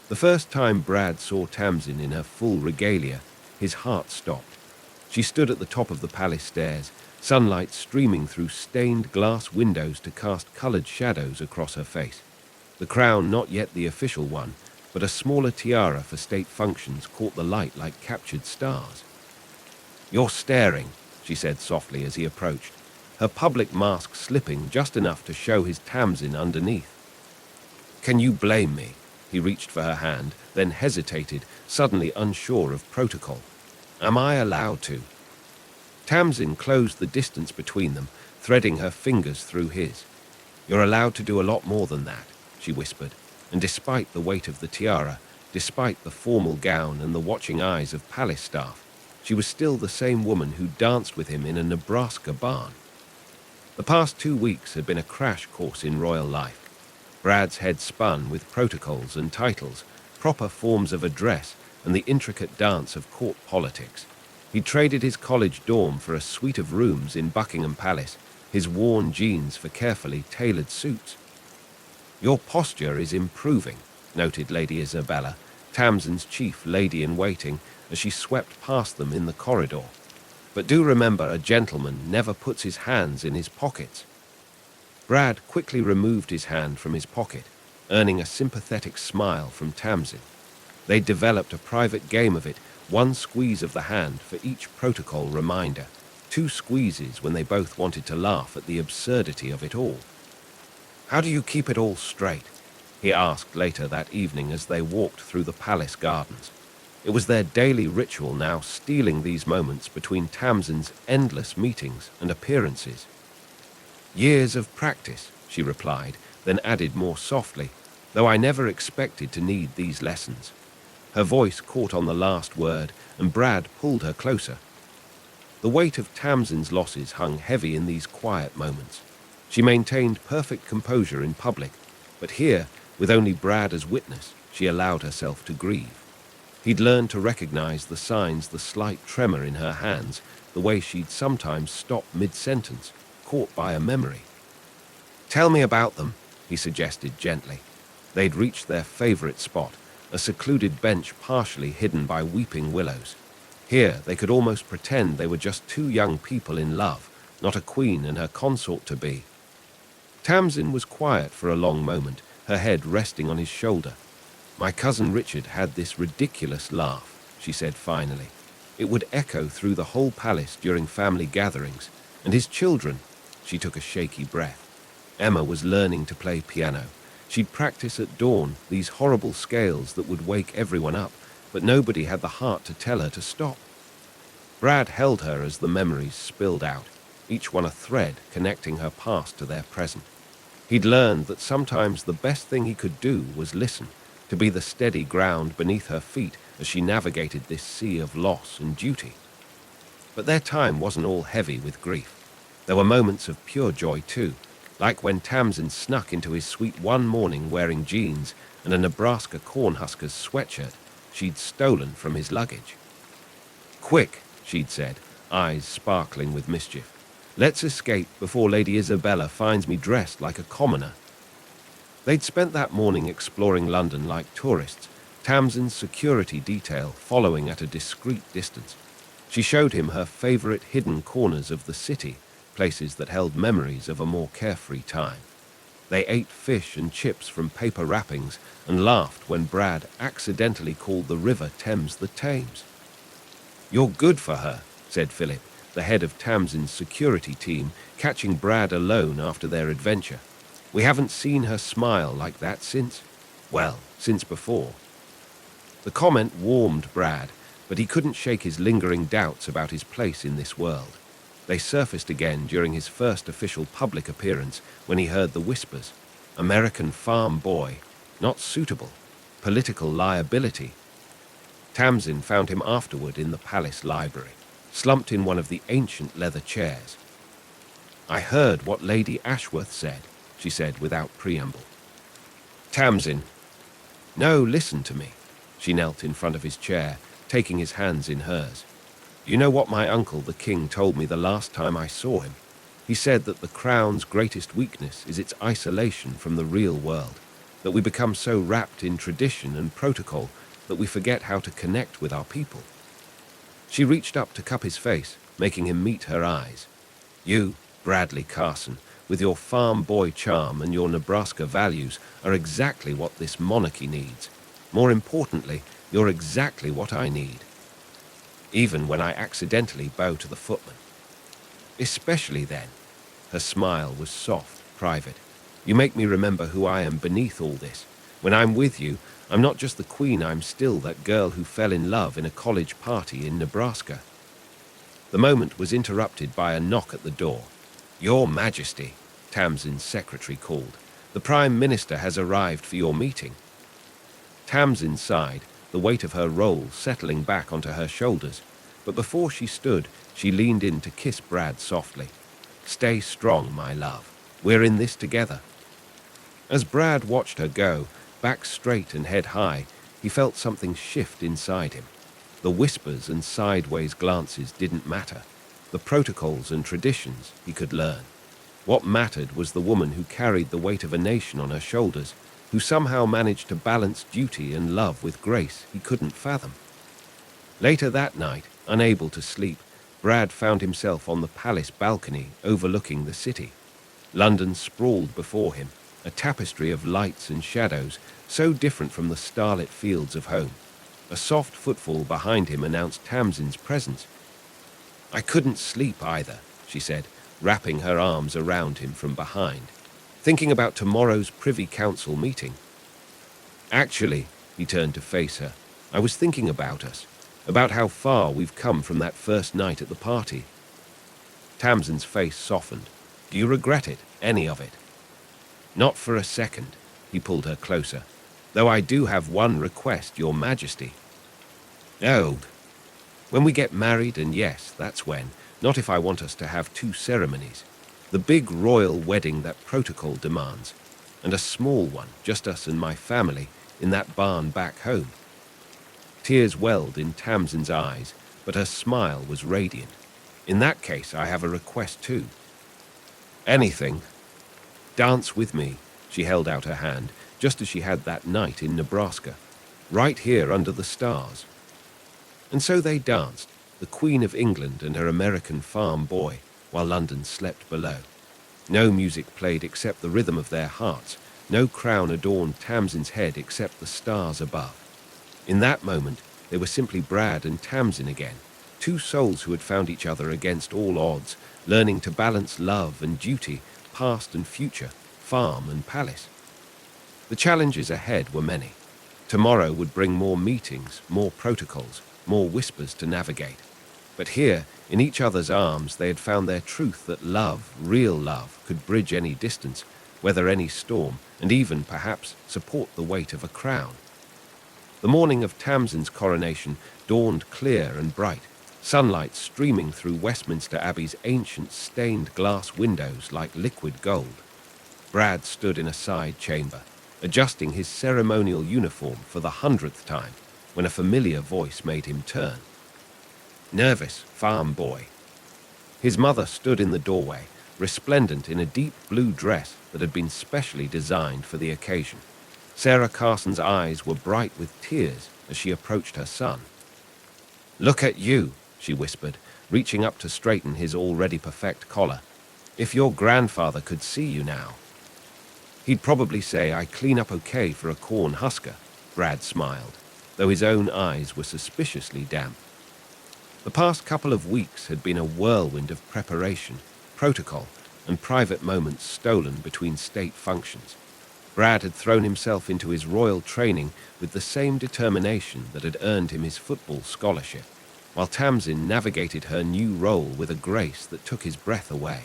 The first time Brad saw Tamsin in her full regalia, his heart stopped. She stood at the top of the palace stairs, sunlight streaming through stained glass windows to cast colored shadows across her face. The crown, not yet the official one, but a smaller tiara for state functions caught the light like captured stars. "You're staring," she said softly as he approached, her public mask slipping just enough to show his Tamsin underneath. "Can you blame me?" He reached for her hand, then hesitated, suddenly unsure of protocol. "Am I allowed to?" Tamsin closed the distance between them, threading her fingers through his. "You're allowed to do a lot more than that," she whispered, and despite the weight of the tiara, despite the formal gown and the watching eyes of palace staff, she was still the same woman who danced with him in a Nebraska barn. The past 2 weeks had been a crash course in royal life. Brad's head spun with protocols and titles, proper forms of address, and the intricate dance of court politics. He traded his college dorm for a suite of rooms in Buckingham Palace, his worn jeans for carefully tailored suits. "Your posture is improving," noted Lady Isabella, Tamsin's chief lady-in-waiting, as she swept past them in the corridor. "But do remember, a gentleman never puts his hands in his pockets." Brad quickly removed his hand from his pocket, earning a sympathetic smile from Tamsin. They developed a private game of it, one squeeze of the hand for each protocol reminder, 2 squeezes when they both wanted to laugh at the absurdity of it all. "How do you keep it all straight?" he asked later that evening as they walked through the palace gardens. It was their daily ritual now, stealing these moments between Tamsin's endless meetings and appearances. "Years of practice," she replied, then added more softly, "though I never expected to need these lessons." Her voice caught on the last word, and Brad pulled her closer. The weight of Tamsin's losses hung heavy in these quiet moments. She maintained perfect composure in public, but here, with only Brad as witness, she allowed herself to grieve. He'd learned to recognize the signs, the slight tremor in her hands, the way she'd sometimes stop mid-sentence, caught by a memory. "Tell me about them," he suggested gently. They'd reached their favorite spot, a secluded bench partially hidden by weeping willows. Here, they could almost pretend they were just 2 young people in love, not a queen and her consort-to-be. Tamsin was quiet for a long moment, her head resting on his shoulder. "My cousin Richard had this ridiculous laugh," she said finally. "It would echo through the whole palace during family gatherings. And his children," she took a shaky breath. Emma was learning to play piano. She'd practice at dawn, these horrible scales that would wake everyone up, but nobody had the heart to tell her to stop. Brad held her as the memories spilled out, each one a thread connecting her past to their present. He'd learned that sometimes the best thing he could do was listen, to be the steady ground beneath her feet as she navigated this sea of loss and duty. But their time wasn't all heavy with grief. There were moments of pure joy too, like when Tamsin snuck into his suite one morning wearing jeans and a Nebraska Cornhuskers sweatshirt she'd stolen from his luggage. "Quick," she'd said, eyes sparkling with mischief. "Let's escape before Lady Isabella finds me dressed like a commoner." They'd spent that morning exploring London like tourists, Tamsin's security detail following at a discreet distance. She showed him her favorite hidden corners of the city, places that held memories of a more carefree time. They ate fish and chips from paper wrappings and laughed when Brad accidentally called the River Thames the Thames. "You're good for her," said Philip, the head of Tamsin's security team, catching Brad alone after their adventure. "We haven't seen her smile like that since before." The comment warmed Brad, but he couldn't shake his lingering doubts about his place in this world. They surfaced again during his first official public appearance when he heard the whispers. American farm boy, not suitable, political liability. Tamsin found him afterward in the palace library, slumped in one of the ancient leather chairs. "I heard what Lady Ashworth said," she said without preamble. "Tamsin." "No, listen to me." She knelt in front of his chair, taking his hands in hers. "You know what my uncle, the king, told me the last time I saw him? He said that the crown's greatest weakness is its isolation from the real world, that we become so wrapped in tradition and protocol that we forget how to connect with our people." She reached up to cup his face, making him meet her eyes. "You, Bradley Carson, with your farm boy charm and your Nebraska values, are exactly what this monarchy needs. More importantly, you're exactly what I need, even when I accidentally bow to the footman. Especially then. Her smile was soft, private. You make me remember who I am beneath all this. When I'm with you, I'm not just the queen, I'm still that girl who fell in love in a college party in Nebraska. The moment was interrupted by a knock at the door. Your Majesty, Tamsin's secretary called. The Prime Minister has arrived for your meeting. Tamsin sighed, the weight of her role settling back onto her shoulders. But before she stood, she leaned in to kiss Brad softly. Stay strong, my love. We're in this together. As Brad watched her go, back straight and head high, he felt something shift inside him. The whispers and sideways glances didn't matter. The protocols and traditions he could learn. What mattered was the woman who carried the weight of a nation on her shoulders, who somehow managed to balance duty and love with grace he couldn't fathom. Later that night, unable to sleep, Brad found himself on the palace balcony overlooking the city. London sprawled before him, a tapestry of lights and shadows, so different from the starlit fields of home. A soft footfall behind him announced Tamsin's presence. I couldn't sleep either, she said, wrapping her arms around him from behind, thinking about tomorrow's Privy Council meeting. Actually, he turned to face her, I was thinking about us, about how far we've come from that first night at the party. Tamsin's face softened. Do you regret it, any of it? Not for a second, he pulled her closer. Though I do have one request, Your Majesty. Oh, when we get married, and yes, that's when, not if I want us to have 2 ceremonies. The big royal wedding that protocol demands, and a small one, just us and my family, in that barn back home. Tears welled in Tamsin's eyes, but her smile was radiant. In that case, I have a request too. Anything. Dance with me, she held out her hand, just as she had that night in Nebraska, right here under the stars. And so they danced, the Queen of England and her American farm boy, while London slept below. No music played except the rhythm of their hearts, no crown adorned Tamsin's head except the stars above. In that moment, they were simply Brad and Tamsin again, 2 souls who had found each other against all odds, learning to balance love and duty, past and future, farm and palace. The challenges ahead were many. Tomorrow would bring more meetings, more protocols, more whispers to navigate. But here, in each other's arms, they had found their truth that love, real love, could bridge any distance, weather any storm, and even, perhaps, support the weight of a crown. The morning of Tamsin's coronation dawned clear and bright, sunlight streaming through Westminster Abbey's ancient stained glass windows like liquid gold. Brad stood in a side chamber, adjusting his ceremonial uniform for the 100th time, when a familiar voice made him turn. Nervous farm boy. His mother stood in the doorway, resplendent in a deep blue dress that had been specially designed for the occasion. Sarah Carson's eyes were bright with tears as she approached her son. Look at you, she whispered, reaching up to straighten his already perfect collar. If your grandfather could see you now. He'd probably say I clean up okay for a corn husker, Brad smiled, though his own eyes were suspiciously damp. The past couple of weeks had been a whirlwind of preparation, protocol, and private moments stolen between state functions. Brad had thrown himself into his royal training with the same determination that had earned him his football scholarship, while Tamsin navigated her new role with a grace that took his breath away.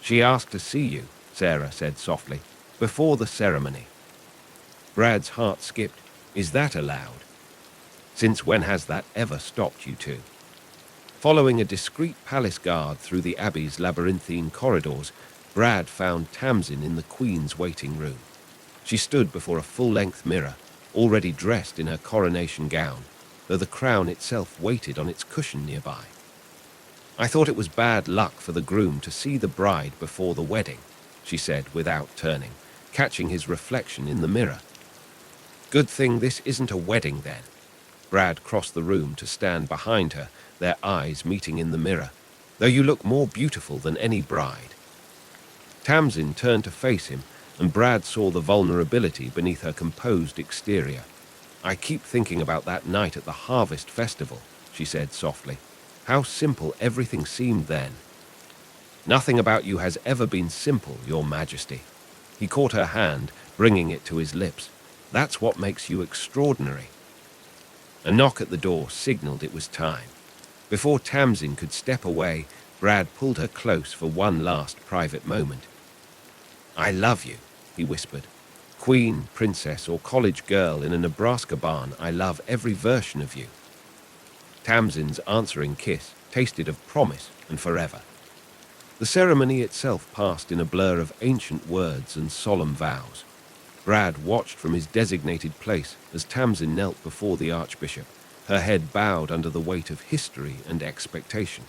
She asked to see you, Sarah said softly, before the ceremony. Brad's heart skipped. Is that allowed? Since when has that ever stopped you two? Following a discreet palace guard through the Abbey's labyrinthine corridors, Brad found Tamsin in the Queen's waiting room. She stood before a full-length mirror, already dressed in her coronation gown, though the crown itself waited on its cushion nearby. I thought it was bad luck for the groom to see the bride before the wedding, she said without turning, catching his reflection in the mirror. Good thing this isn't a wedding then. Brad crossed the room to stand behind her, their eyes meeting in the mirror, though you look more beautiful than any bride. Tamsin turned to face him, and Brad saw the vulnerability beneath her composed exterior. I keep thinking about that night at the harvest festival, she said softly. How simple everything seemed then. Nothing about you has ever been simple, Your Majesty. He caught her hand, bringing it to his lips. That's what makes you extraordinary. A knock at the door signaled it was time. Before Tamsin could step away, Brad pulled her close for one last private moment. I love you, he whispered. Queen, princess, or college girl in a Nebraska barn, I love every version of you. Tamsin's answering kiss tasted of promise and forever. The ceremony itself passed in a blur of ancient words and solemn vows. Brad watched from his designated place as Tamsin knelt before the archbishop, her head bowed under the weight of history and expectation.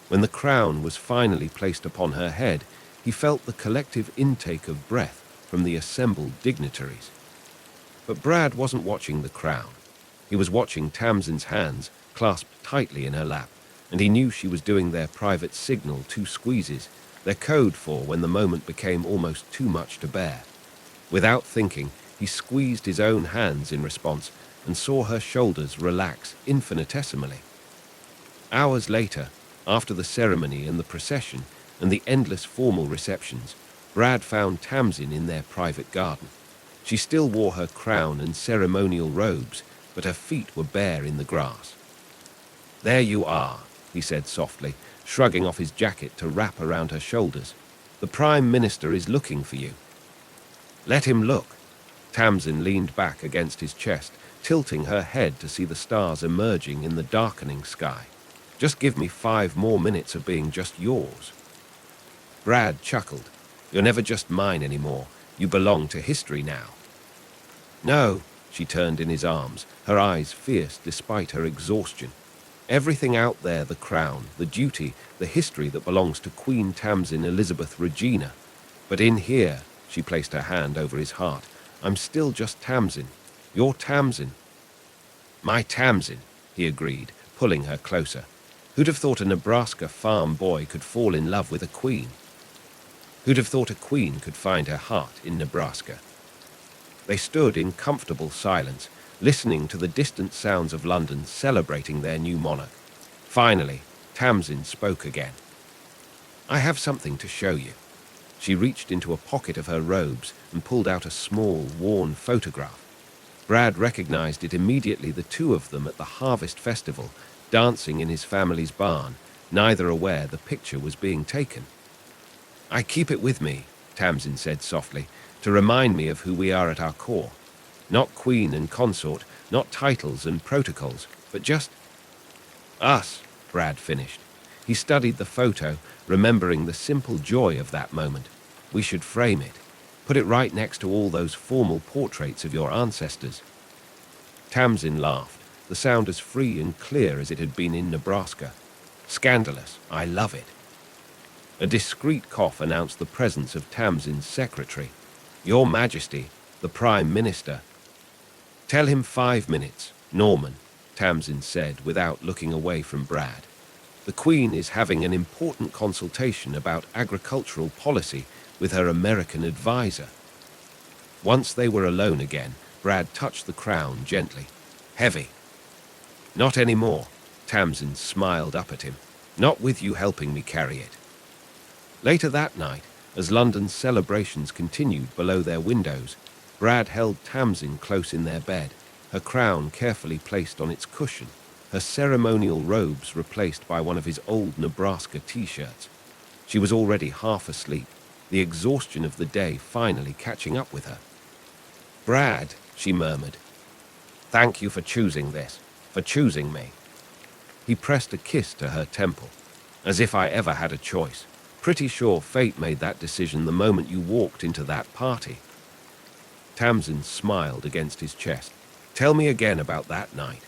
When the crown was finally placed upon her head, he felt the collective intake of breath from the assembled dignitaries. But Brad wasn't watching the crown. He was watching Tamsin's hands clasped tightly in her lap, and he knew she was doing their private signal 2 squeezes, their code for when the moment became almost too much to bear. Without thinking, he squeezed his own hands in response and saw her shoulders relax infinitesimally. Hours later, after the ceremony and the procession and the endless formal receptions, Brad found Tamsin in their private garden. She still wore her crown and ceremonial robes, but her feet were bare in the grass. There you are, he said softly, shrugging off his jacket to wrap around her shoulders. The Prime Minister is looking for you. Let him look. Tamsin leaned back against his chest, tilting her head to see the stars emerging in the darkening sky. Just give me 5 more minutes of being just yours. Brad chuckled. You're never just mine anymore. You belong to history now. No, she turned in his arms, her eyes fierce despite her exhaustion. Everything out there, the crown, the duty, the history that belongs to Queen Tamsin Elizabeth Regina. But in here, she placed her hand over his heart, I'm still just Tamsin. You're Tamsin. My Tamsin, he agreed, pulling her closer. Who'd have thought a Nebraska farm boy could fall in love with a queen? Who'd have thought a queen could find her heart in Nebraska? They stood in comfortable silence, listening to the distant sounds of London celebrating their new monarch. Finally, Tamsin spoke again. I have something to show you. She reached into a pocket of her robes and pulled out a small, worn photograph. Brad recognized it immediately, the 2 of them at the harvest festival, dancing in his family's barn, neither aware the picture was being taken. I keep it with me, Tamsin said softly, to remind me of who we are at our core. Not queen and consort, not titles and protocols, but just us, Brad finished. He studied the photo, remembering the simple joy of that moment. We should frame it. Put it right next to all those formal portraits of your ancestors. Tamsin laughed, the sound as free and clear as it had been in Nebraska. Scandalous. I love it. A discreet cough announced the presence of Tamsin's secretary. Your Majesty, the Prime Minister. Tell him 5 minutes, Norman, Tamsin said without looking away from Brad. The Queen is having an important consultation about agricultural policy with her American advisor. Once they were alone again, Brad touched the crown gently. Heavy. Not anymore, Tamsin smiled up at him. Not with you helping me carry it. Later that night, as London's celebrations continued below their windows, Brad held Tamsin close in their bed, her crown carefully placed on its cushion, her ceremonial robes replaced by one of his old Nebraska t-shirts. She was already half asleep, the exhaustion of the day finally catching up with her. Brad, she murmured, thank you for choosing this, for choosing me. He pressed a kiss to her temple, as if I ever had a choice. Pretty sure fate made that decision the moment you walked into that party. Tamsin smiled against his chest. Tell me again about that night.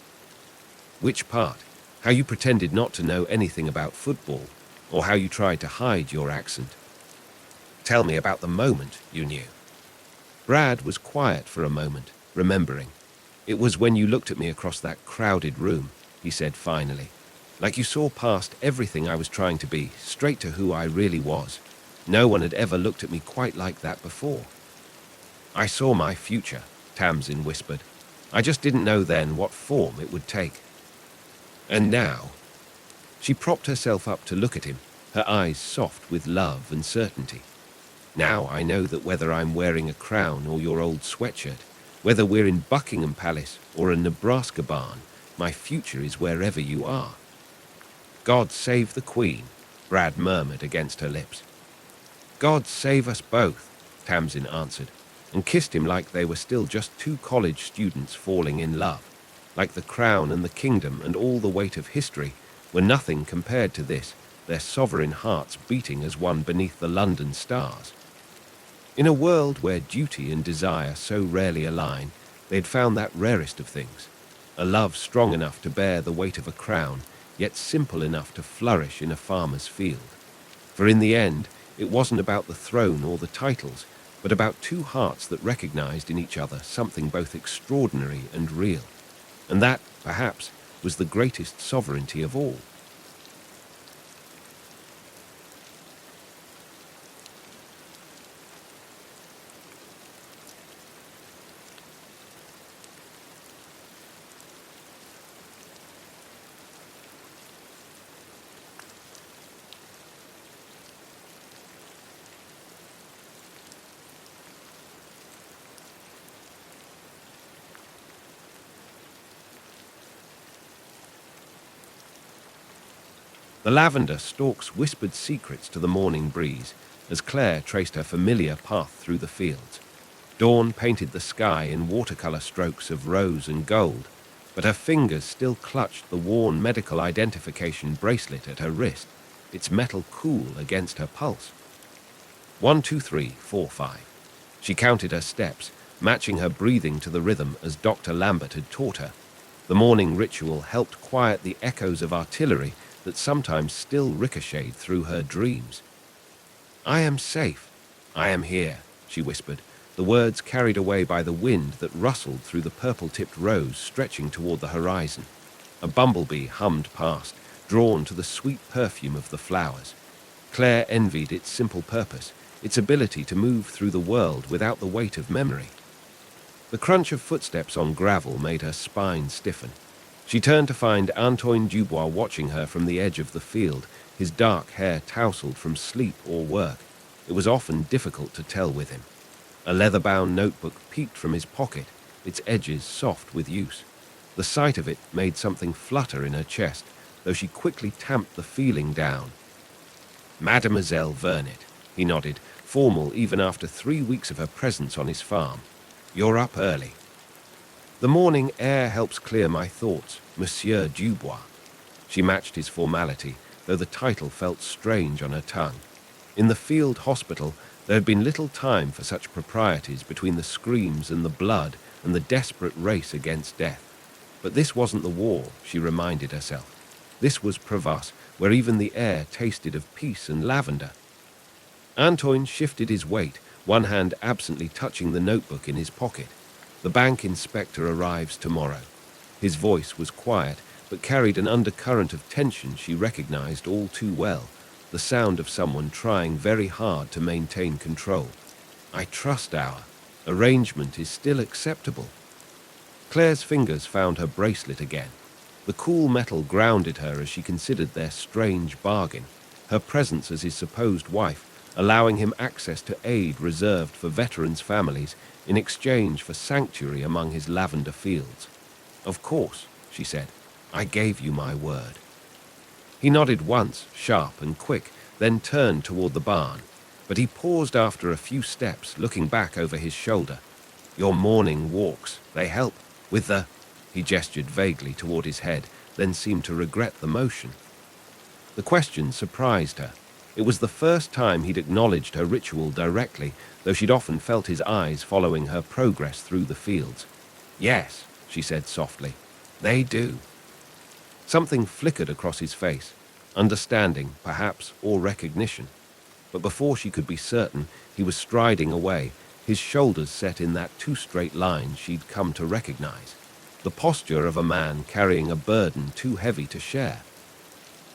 Which part? How you pretended not to know anything about football, or how you tried to hide your accent? Tell me about the moment you knew. Brad was quiet for a moment, remembering. It was when you looked at me across that crowded room, he said finally. Like you saw past everything I was trying to be, straight to who I really was. No one had ever looked at me quite like that before. I saw my future, Tamsin whispered. I just didn't know then what form it would take. And now, she propped herself up to look at him, her eyes soft with love and certainty. Now I know that whether I'm wearing a crown or your old sweatshirt, whether we're in Buckingham Palace or a Nebraska barn, my future is wherever you are. God save the Queen, Brad murmured against her lips. God save us both, Tamsin answered, and kissed him like they were still just two college students falling in love, like the crown and the kingdom and all the weight of history were nothing compared to this, their sovereign hearts beating as one beneath the London stars. In a world where duty and desire so rarely align, they'd found that rarest of things, a love strong enough to bear the weight of a crown, yet simple enough to flourish in a farmer's field. For in the end, it wasn't about the throne or the titles, but about two hearts that recognized in each other something both extraordinary and real. And that, perhaps, was the greatest sovereignty of all. The lavender stalks whispered secrets to the morning breeze as Claire traced her familiar path through the fields. Dawn painted the sky in watercolor strokes of rose and gold, but her fingers still clutched the worn medical identification bracelet at her wrist, its metal cool against her pulse. 1, 2, 3, 4, 5. She counted her steps, matching her breathing to the rhythm as Dr. Lambert had taught her. The morning ritual helped quiet the echoes of artillery that sometimes still ricocheted through her dreams. I am safe. I am here, she whispered, the words carried away by the wind that rustled through the purple-tipped rose stretching toward the horizon. A bumblebee hummed past, drawn to the sweet perfume of the flowers. Claire envied its simple purpose, its ability to move through the world without the weight of memory. The crunch of footsteps on gravel made her spine stiffen. She turned to find Antoine Dubois watching her from the edge of the field, his dark hair tousled from sleep or work. It was often difficult to tell with him. A leather-bound notebook peeped from his pocket, its edges soft with use. The sight of it made something flutter in her chest, though she quickly tamped the feeling down. Mademoiselle Vernet, he nodded, formal even after 3 weeks of her presence on his farm. You're up early. The morning air helps clear my thoughts, Monsieur Dubois. She matched his formality, though the title felt strange on her tongue. In the field hospital, there had been little time for such proprieties between the screams and the blood and the desperate race against death. But this wasn't the war, she reminded herself. This was Provence, where even the air tasted of peace and lavender. Antoine shifted his weight, one hand absently touching the notebook in his pocket. The bank inspector arrives tomorrow. His voice was quiet, but carried an undercurrent of tension she recognized all too well, the sound of someone trying very hard to maintain control. I trust our arrangement is still acceptable. Claire's fingers found her bracelet again. The cool metal grounded her as she considered their strange bargain, her presence as his supposed wife, allowing him access to aid reserved for veterans' families in exchange for sanctuary among his lavender fields. Of course, she said, I gave you my word. He nodded once, sharp and quick, then turned toward the barn, but he paused after a few steps, looking back over his shoulder. Your morning walks, they help. With the... He gestured vaguely toward his head, then seemed to regret the motion. The question surprised her. It was the first time he'd acknowledged her ritual directly, though she'd often felt his eyes following her progress through the fields. Yes, she said softly, they do. Something flickered across his face, understanding, perhaps, or recognition. But before she could be certain, he was striding away, his shoulders set in that two straight lines she'd come to recognize, the posture of a man carrying a burden too heavy to share.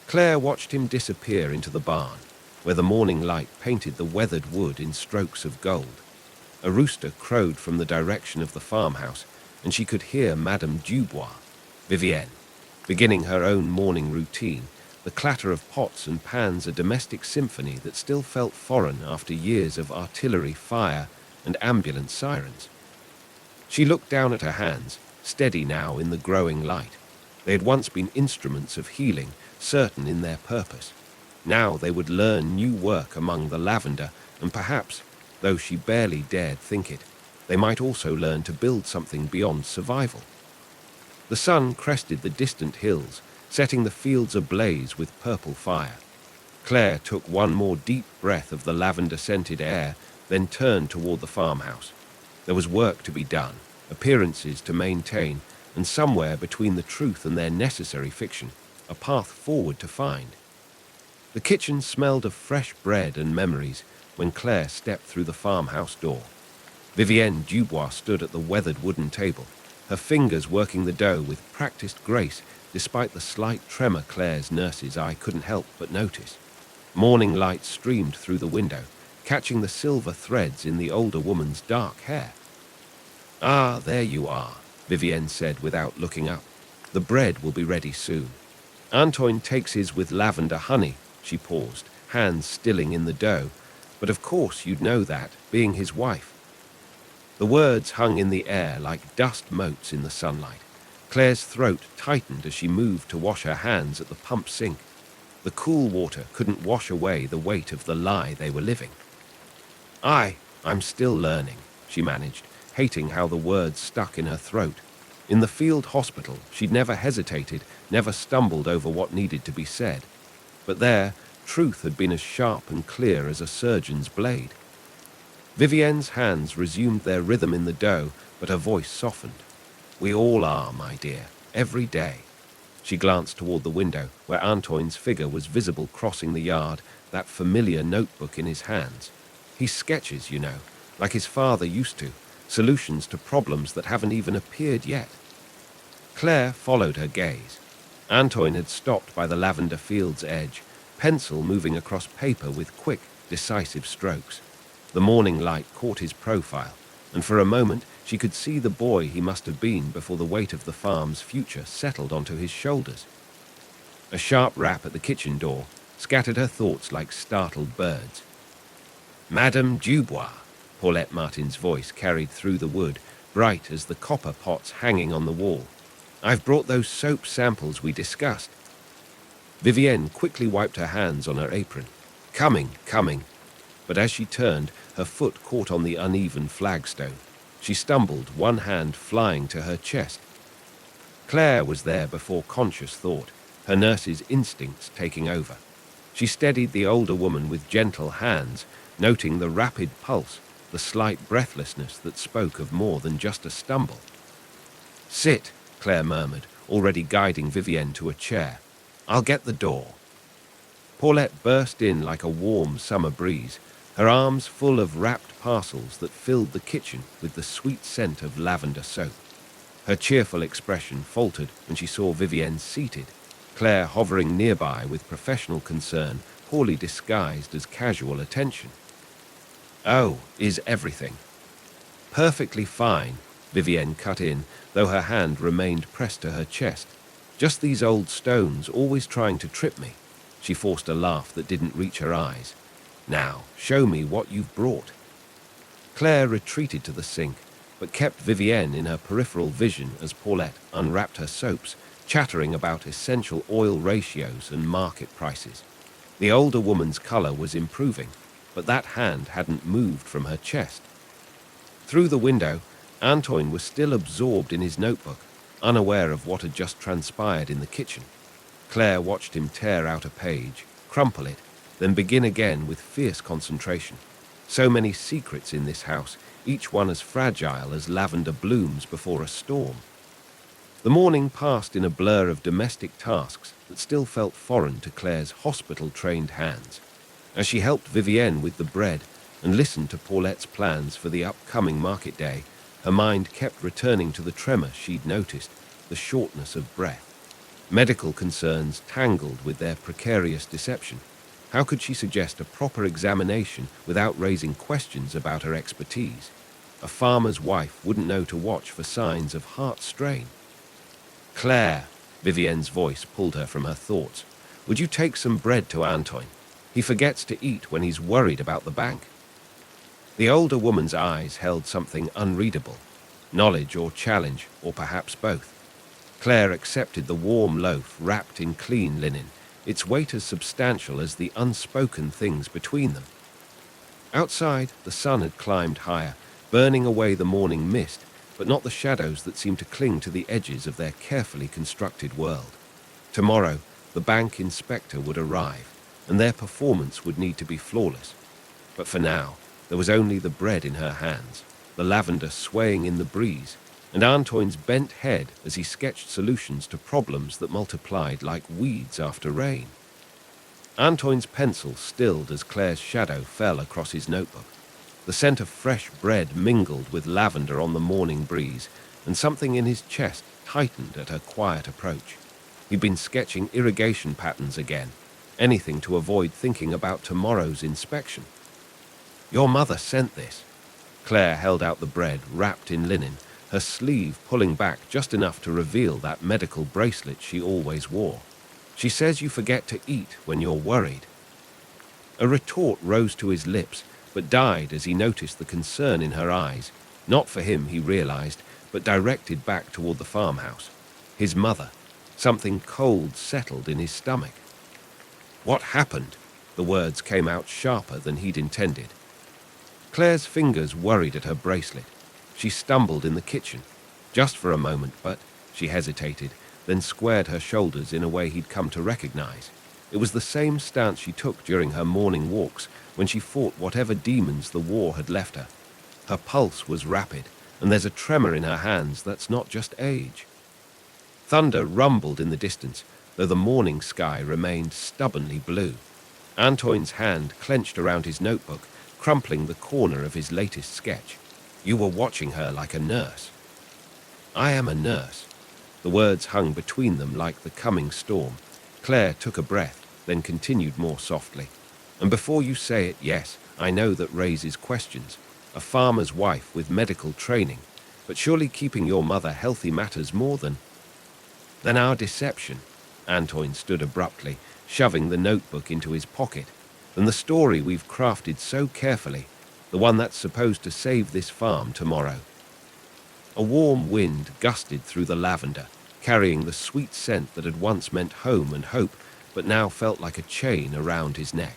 Claire watched him disappear into the barn, where the morning light painted the weathered wood in strokes of gold. A rooster crowed from the direction of the farmhouse, and she could hear Madame Dubois, Vivienne, beginning her own morning routine, the clatter of pots and pans, a domestic symphony that still felt foreign after years of artillery fire and ambulance sirens. She looked down at her hands, steady now in the growing light. They had once been instruments of healing, certain in their purpose. Now they would learn new work among the lavender, and perhaps, though she barely dared think it, they might also learn to build something beyond survival. The sun crested the distant hills, setting the fields ablaze with purple fire. Claire took one more deep breath of the lavender-scented air, then turned toward the farmhouse. There was work to be done, appearances to maintain, and somewhere between the truth and their necessary fiction, a path forward to find. The kitchen smelled of fresh bread and memories when Claire stepped through the farmhouse door. Vivienne Dubois stood at the weathered wooden table, her fingers working the dough with practiced grace despite the slight tremor Claire's nurse's eye couldn't help but notice. Morning light streamed through the window, catching the silver threads in the older woman's dark hair. "Ah, there you are," Vivienne said without looking up. "The bread will be ready soon. Antoine takes his with lavender honey." She paused, hands stilling in the dough. "But of course you'd know that, being his wife." The words hung in the air like dust motes in the sunlight. Claire's throat tightened as she moved to wash her hands at the pump sink. The cool water couldn't wash away the weight of the lie they were living. I'm still learning," she managed, hating how the words stuck in her throat. In the field hospital, she'd never hesitated, never stumbled over what needed to be said. But there, truth had been as sharp and clear as a surgeon's blade. Vivienne's hands resumed their rhythm in the dough, but her voice softened. "We all are, my dear, every day." She glanced toward the window, where Antoine's figure was visible crossing the yard, that familiar notebook in his hands. He sketches, you know, like his father used to, solutions to problems that haven't even appeared yet. Claire followed her gaze. Antoine had stopped by the lavender field's edge, pencil moving across paper with quick, decisive strokes. The morning light caught his profile, and for a moment she could see the boy he must have been before the weight of the farm's future settled onto his shoulders. A sharp rap at the kitchen door scattered her thoughts like startled birds. "Madame Dubois," Paulette Martin's voice carried through the wood, bright as the copper pots hanging on the wall. "I've brought those soap samples we discussed." Vivienne quickly wiped her hands on her apron. Coming. But as she turned, her foot caught on the uneven flagstone. She stumbled, one hand flying to her chest. Claire was there before conscious thought, her nurse's instincts taking over. She steadied the older woman with gentle hands, noting the rapid pulse, the slight breathlessness that spoke of more than just a stumble. "Sit," Claire murmured, already guiding Vivienne to a chair. "I'll get the door." Paulette burst in like a warm summer breeze, her arms full of wrapped parcels that filled the kitchen with the sweet scent of lavender soap. Her cheerful expression faltered when she saw Vivienne seated, Claire hovering nearby with professional concern, poorly disguised as casual attention. "Oh, is everything?" "Perfectly fine," Vivienne cut in, though her hand remained pressed to her chest. "Just these old stones always trying to trip me." She forced a laugh that didn't reach her eyes. "Now, show me what you've brought." Claire retreated to the sink, but kept Vivienne in her peripheral vision as Paulette unwrapped her soaps, chattering about essential oil ratios and market prices. The older woman's color was improving, but that hand hadn't moved from her chest. Through the window, Antoine was still absorbed in his notebook, unaware of what had just transpired in the kitchen. Claire watched him tear out a page, crumple it, then begin again with fierce concentration. So many secrets in this house, each one as fragile as lavender blooms before a storm. The morning passed in a blur of domestic tasks that still felt foreign to Claire's hospital-trained hands. As she helped Vivienne with the bread and listened to Paulette's plans for the upcoming market day, her mind kept returning to the tremor she'd noticed, the shortness of breath. Medical concerns tangled with their precarious deception. How could she suggest a proper examination without raising questions about her expertise? A farmer's wife wouldn't know to watch for signs of heart strain. Claire, Vivienne's voice pulled her from her thoughts. Would you take some bread to Antoine? He forgets to eat when he's worried about the bank. The older woman's eyes held something unreadable. Knowledge or challenge, or perhaps both. Claire accepted the warm loaf wrapped in clean linen, its weight as substantial as the unspoken things between them. Outside, the sun had climbed higher, burning away the morning mist, but not the shadows that seemed to cling to the edges of their carefully constructed world. Tomorrow, the bank inspector would arrive, and their performance would need to be flawless. But for now, there was only the bread in her hands, the lavender swaying in the breeze, and Antoine's bent head as he sketched solutions to problems that multiplied like weeds after rain. Antoine's pencil stilled as Claire's shadow fell across his notebook. The scent of fresh bread mingled with lavender on the morning breeze, and something in his chest tightened at her quiet approach. He'd been sketching irrigation patterns again, anything to avoid thinking about tomorrow's inspection. Your mother sent this. Claire held out the bread wrapped in linen, her sleeve pulling back just enough to reveal that medical bracelet she always wore. She says you forget to eat when you're worried. A retort rose to his lips, but died as he noticed the concern in her eyes, not for him, he realized, but directed back toward the farmhouse. His mother. Something cold settled in his stomach. What happened? The words came out sharper than he'd intended. Claire's fingers worried at her bracelet. She stumbled in the kitchen, just for a moment, but she hesitated, then squared her shoulders in a way he'd come to recognize. It was the same stance she took during her morning walks when she fought whatever demons the war had left her. Her pulse was rapid, and there's a tremor in her hands that's not just age. Thunder rumbled in the distance, though the morning sky remained stubbornly blue. Antoine's hand clenched around his notebook, crumpling the corner of his latest sketch. You were watching her like a nurse. I am a nurse. The words hung between them like the coming storm. Claire took a breath, then continued more softly. And before you say it, yes, I know that raises questions. A farmer's wife with medical training. But surely keeping your mother healthy matters more than our deception. Antoine stood abruptly, shoving the notebook into his pocket. Than the story we've crafted so carefully, the one that's supposed to save this farm tomorrow. A warm wind gusted through the lavender, carrying the sweet scent that had once meant home and hope, but now felt like a chain around his neck.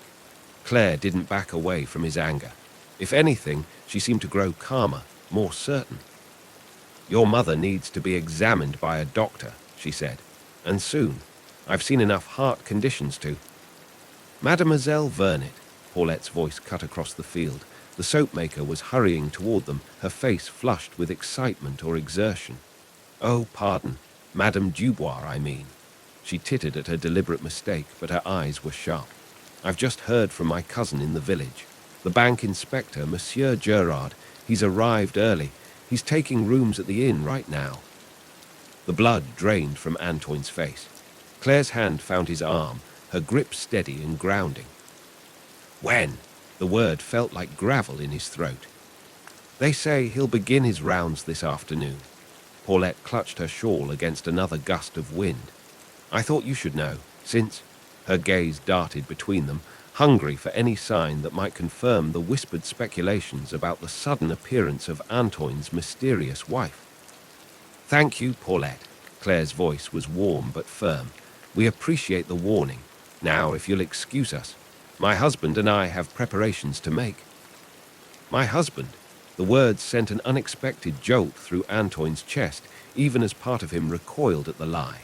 Claire didn't back away from his anger. If anything, she seemed to grow calmer, more certain. Your mother needs to be examined by a doctor, she said, and soon. I've seen enough heart conditions to. Mademoiselle Vernet, Paulette's voice cut across the field. The soapmaker was hurrying toward them, her face flushed with excitement or exertion. Oh, pardon. Madame Dubois, I mean. She tittered at her deliberate mistake, but her eyes were sharp. I've just heard from my cousin in the village. The bank inspector, Monsieur Gerard, he's arrived early. He's taking rooms at the inn right now. The blood drained from Antoine's face. Claire's hand found his arm, her grip steady and grounding. When? The word felt like gravel in his throat. They say he'll begin his rounds this afternoon. Paulette clutched her shawl against another gust of wind. I thought you should know, since... Her gaze darted between them, hungry for any sign that might confirm the whispered speculations about the sudden appearance of Antoine's mysterious wife. Thank you, Paulette. Claire's voice was warm but firm. We appreciate the warning. Now, if you'll excuse us, my husband and I have preparations to make. My husband? The words sent an unexpected jolt through Antoine's chest, even as part of him recoiled at the lie.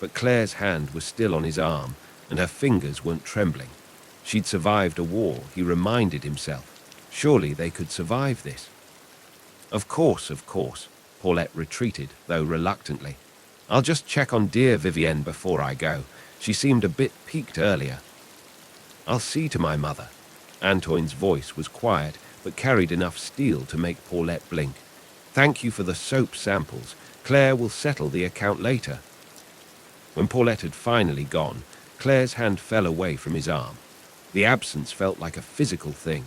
But Claire's hand was still on his arm, and her fingers weren't trembling. She'd survived a war, he reminded himself. Surely they could survive this. Of course, Paulette retreated, though reluctantly. I'll just check on dear Vivienne before I go. She seemed a bit piqued earlier. I'll see to my mother. Antoine's voice was quiet, but carried enough steel to make Paulette blink. Thank you for the soap samples. Claire will settle the account later. When Paulette had finally gone, Claire's hand fell away from his arm. The absence felt like a physical thing.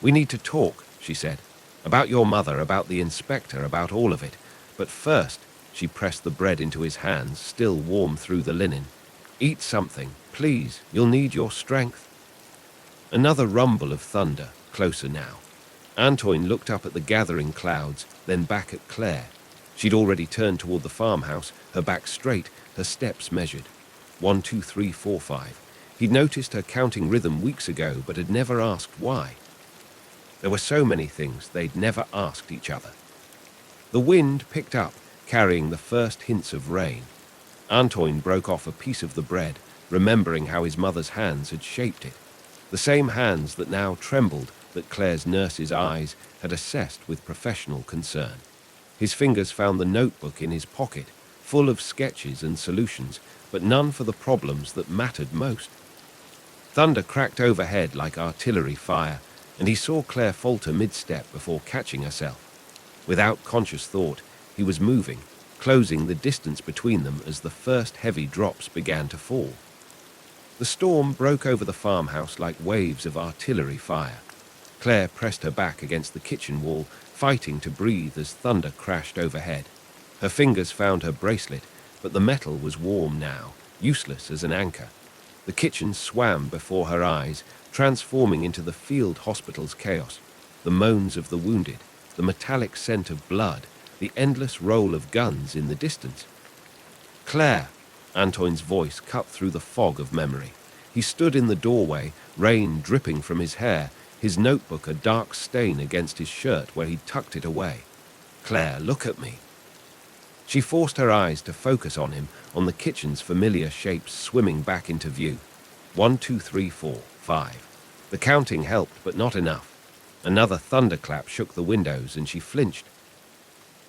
We need to talk, she said. About your mother, about the inspector, about all of it. But first, she pressed the bread into his hands, still warm through the linen. Eat something, please. You'll need your strength. Another rumble of thunder, closer now. Antoine looked up at the gathering clouds, then back at Claire. She'd already turned toward the farmhouse, her back straight, her steps measured. 1, 2, 3, 4, 5. He'd noticed her counting rhythm weeks ago, but had never asked why. There were so many things they'd never asked each other. The wind picked up, carrying the first hints of rain. Antoine broke off a piece of the bread, remembering how his mother's hands had shaped it. The same hands that now trembled, that Claire's nurse's eyes had assessed with professional concern. His fingers found the notebook in his pocket, full of sketches and solutions, but none for the problems that mattered most. Thunder cracked overhead like artillery fire, and he saw Claire falter mid-step before catching herself. Without conscious thought, he was moving, closing the distance between them as the first heavy drops began to fall. The storm broke over the farmhouse like waves of artillery fire. Claire pressed her back against the kitchen wall, fighting to breathe as thunder crashed overhead. Her fingers found her bracelet, but the metal was warm now, useless as an anchor. The kitchen swam before her eyes, transforming into the field hospital's chaos. The moans of the wounded, the metallic scent of blood, the endless roll of guns in the distance. Claire! Antoine's voice cut through the fog of memory. He stood in the doorway, rain dripping from his hair, his notebook a dark stain against his shirt where he'd tucked it away. Claire, look at me. She forced her eyes to focus on him, on the kitchen's familiar shapes swimming back into view. 1, 2, 3, 4, 5. The counting helped, but not enough. Another thunderclap shook the windows, and she flinched.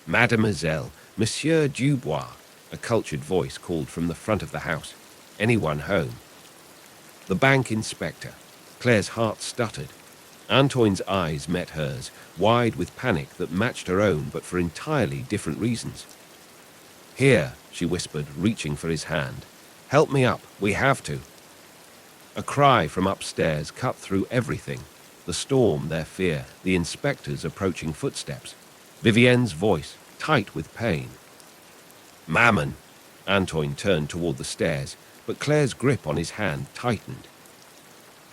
Mademoiselle, Monsieur Dubois, a cultured voice called from the front of the house. Anyone home? The bank inspector. Claire's heart stuttered. Antoine's eyes met hers, wide with panic that matched her own, but for entirely different reasons. Here, she whispered, reaching for his hand. Help me up, we have to. A cry from upstairs cut through everything. The storm, their fear, the inspector's approaching footsteps. Vivienne's voice, tight with pain. Mammon! Antoine turned toward the stairs, but Claire's grip on his hand tightened.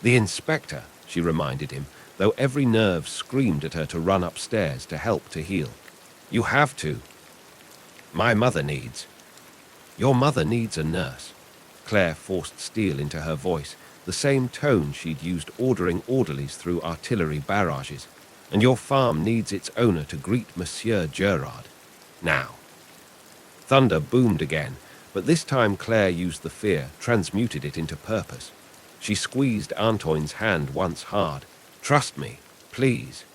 The inspector, she reminded him, though every nerve screamed at her to run upstairs to help to heal. You have to. My mother needs. Your mother needs a nurse. Claire forced steel into her voice, the same tone she'd used ordering orderlies through artillery barrages. And your farm needs its owner to greet Monsieur Gerard. Now. Thunder boomed again, but this time Claire used the fear, transmuted it into purpose. She squeezed Antoine's hand once hard. Trust me, please.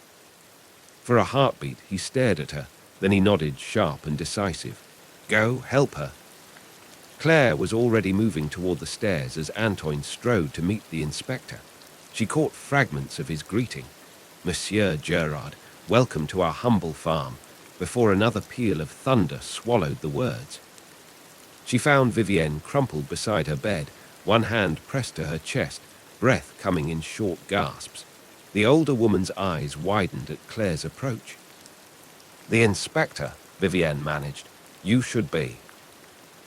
For a heartbeat, he stared at her. Then he nodded, sharp and decisive. Go, help her. Claire was already moving toward the stairs as Antoine strode to meet the inspector. She caught fragments of his greeting. Monsieur Gerard, welcome to our humble farm, before another peal of thunder swallowed the words. She found Vivienne crumpled beside her bed, one hand pressed to her chest, breath coming in short gasps. The older woman's eyes widened at Claire's approach. The inspector, Vivienne managed. You should be.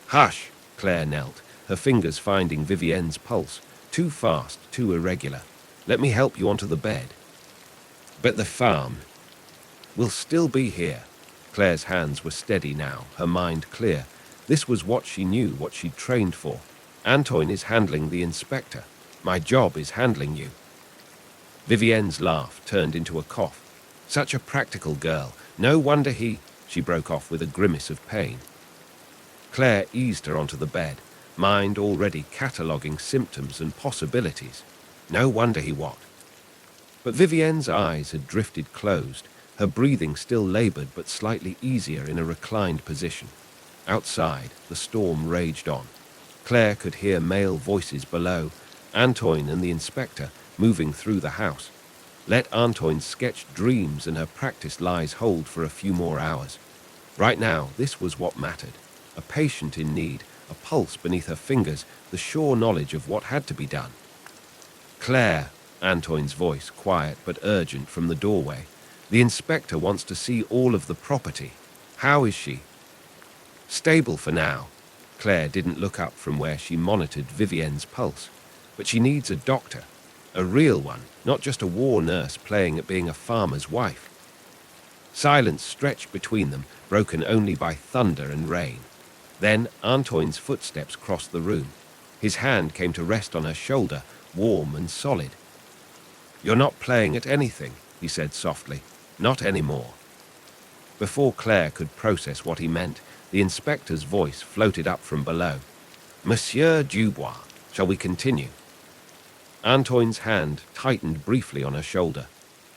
Hush, Claire knelt, her fingers finding Vivienne's pulse, too fast, too irregular. Let me help you onto the bed. But the farm will still be here. Claire's hands were steady now, her mind clear. This was what she knew, what she'd trained for. Antoine is handling the inspector. My job is handling you. Vivienne's laugh turned into a cough. Such a practical girl. No wonder he... She broke off with a grimace of pain. Claire eased her onto the bed, mind already cataloguing symptoms and possibilities. No wonder he what? But Vivienne's eyes had drifted closed, her breathing still labored but slightly easier in a reclined position. Outside, the storm raged on. Claire could hear male voices below, Antoine and the inspector moving through the house. Let Antoine's sketched dreams and her practiced lies hold for a few more hours. Right now, this was what mattered. A patient in need, a pulse beneath her fingers, the sure knowledge of what had to be done. Claire, Antoine's voice, quiet but urgent from the doorway. The inspector wants to see all of the property. How is she? Stable for now. Claire didn't look up from where she monitored Vivienne's pulse. But she needs a doctor. A real one, not just a war nurse playing at being a farmer's wife. Silence stretched between them, broken only by thunder and rain. Then Antoine's footsteps crossed the room. His hand came to rest on her shoulder, warm and solid. "You're not playing at anything," he said softly. "Not anymore." Before Claire could process what he meant, the inspector's voice floated up from below. "Monsieur Dubois, shall we continue?" Antoine's hand tightened briefly on her shoulder.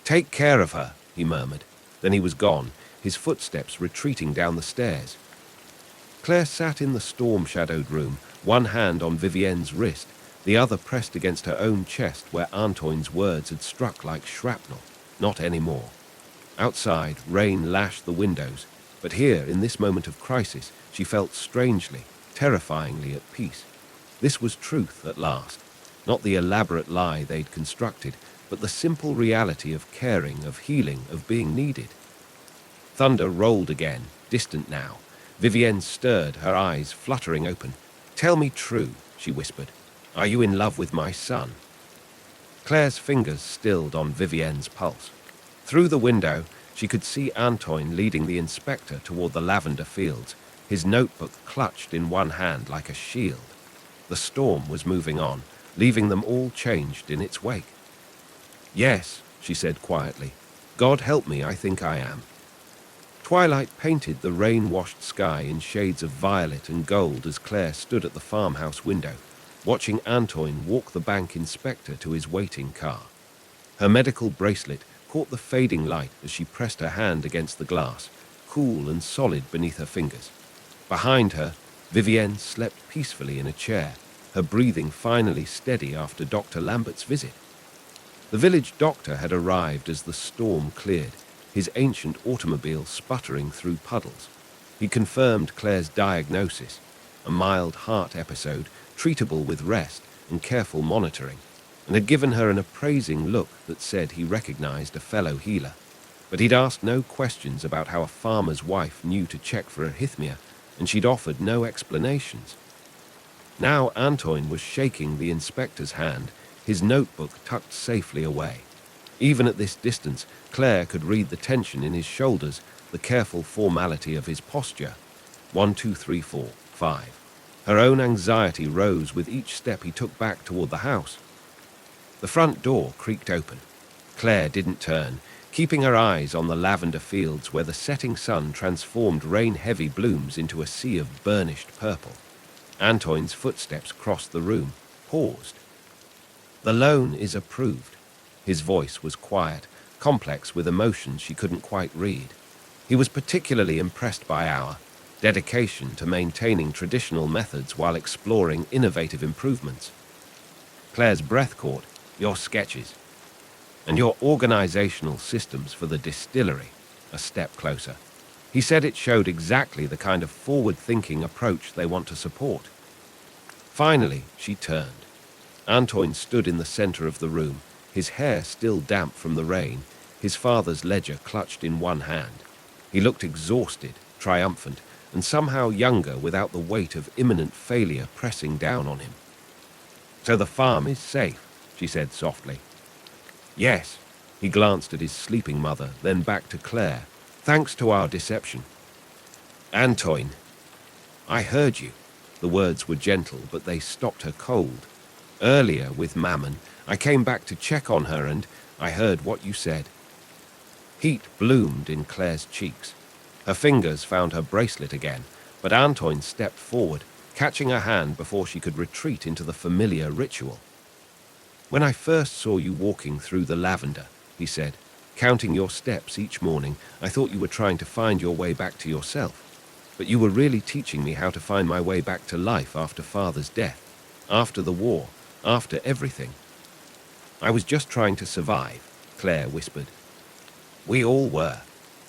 "Take care of her," he murmured. Then he was gone, his footsteps retreating down the stairs. Claire sat in the storm-shadowed room, one hand on Vivienne's wrist, the other pressed against her own chest where Antoine's words had struck like shrapnel. Not anymore. Outside, rain lashed the windows, but here, in this moment of crisis, she felt strangely, terrifyingly at peace. This was truth at last. Not the elaborate lie they'd constructed, but the simple reality of caring, of healing, of being needed. Thunder rolled again, distant now. Vivienne stirred, her eyes fluttering open. "Tell me true," she whispered. "Are you in love with my son?" Claire's fingers stilled on Vivienne's pulse. Through the window, she could see Antoine leading the inspector toward the lavender fields, his notebook clutched in one hand like a shield. The storm was moving on, leaving them all changed in its wake. "Yes," she said quietly. "God help me, I think I am." Twilight painted the rain-washed sky in shades of violet and gold as Claire stood at the farmhouse window, watching Antoine walk the bank inspector to his waiting car. Her medical bracelet caught the fading light as she pressed her hand against the glass, cool and solid beneath her fingers. Behind her, Vivienne slept peacefully in a chair, her breathing finally steady after Dr. Lambert's visit. The village doctor had arrived as the storm cleared, his ancient automobile sputtering through puddles. He confirmed Claire's diagnosis, a mild heart episode, treatable with rest and careful monitoring, and had given her an appraising look that said he recognized a fellow healer. But he'd asked no questions about how a farmer's wife knew to check for arrhythmia, and she'd offered no explanations. Now Antoine was shaking the inspector's hand, his notebook tucked safely away. Even at this distance, Claire could read the tension in his shoulders, the careful formality of his posture. 1, 2, 3, 4, 5. Her own anxiety rose with each step he took back toward the house. The front door creaked open. Claire didn't turn, keeping her eyes on the lavender fields where the setting sun transformed rain-heavy blooms into a sea of burnished purple. Antoine's footsteps crossed the room, paused. "The loan is approved." His voice was quiet, complex with emotions she couldn't quite read. He was particularly impressed by our dedication to maintaining traditional methods while exploring innovative improvements. Claire's breath caught. "Your sketches and your organizational systems for the distillery," a step closer. He said it showed exactly the kind of forward-thinking approach they want to support. Finally, she turned. Antoine stood in the center of the room, his hair still damp from the rain, his father's ledger clutched in one hand. He looked exhausted, triumphant, and somehow younger without the weight of imminent failure pressing down on him. "So the farm is safe," she said softly. "Yes." He glanced at his sleeping mother, then back to Claire. "Thanks to our deception." "Antoine, I heard you." The words were gentle, but they stopped her cold. "Earlier, with Mammon, I came back to check on her and I heard what you said." Heat bloomed in Claire's cheeks. Her fingers found her bracelet again, but Antoine stepped forward, catching her hand before she could retreat into the familiar ritual. "When I first saw you walking through the lavender," he said, "counting your steps each morning, I thought you were trying to find your way back to yourself. But you were really teaching me how to find my way back to life after Father's death, after the war, after everything." "I was just trying to survive," Claire whispered. "We all were."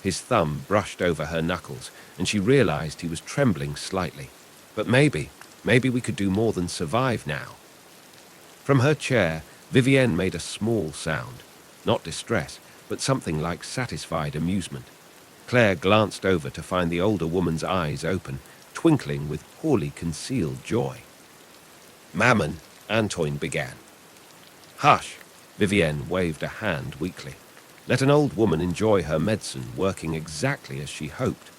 His thumb brushed over her knuckles, and she realized he was trembling slightly. "But maybe we could do more than survive now." From her chair, Vivienne made a small sound, not distress, but something like satisfied amusement. Claire glanced over to find the older woman's eyes open, twinkling with poorly concealed joy. "Mammon," Antoine began. "Hush," Vivienne waved a hand weakly. Let an old woman enjoy her medicine, working exactly as she hoped.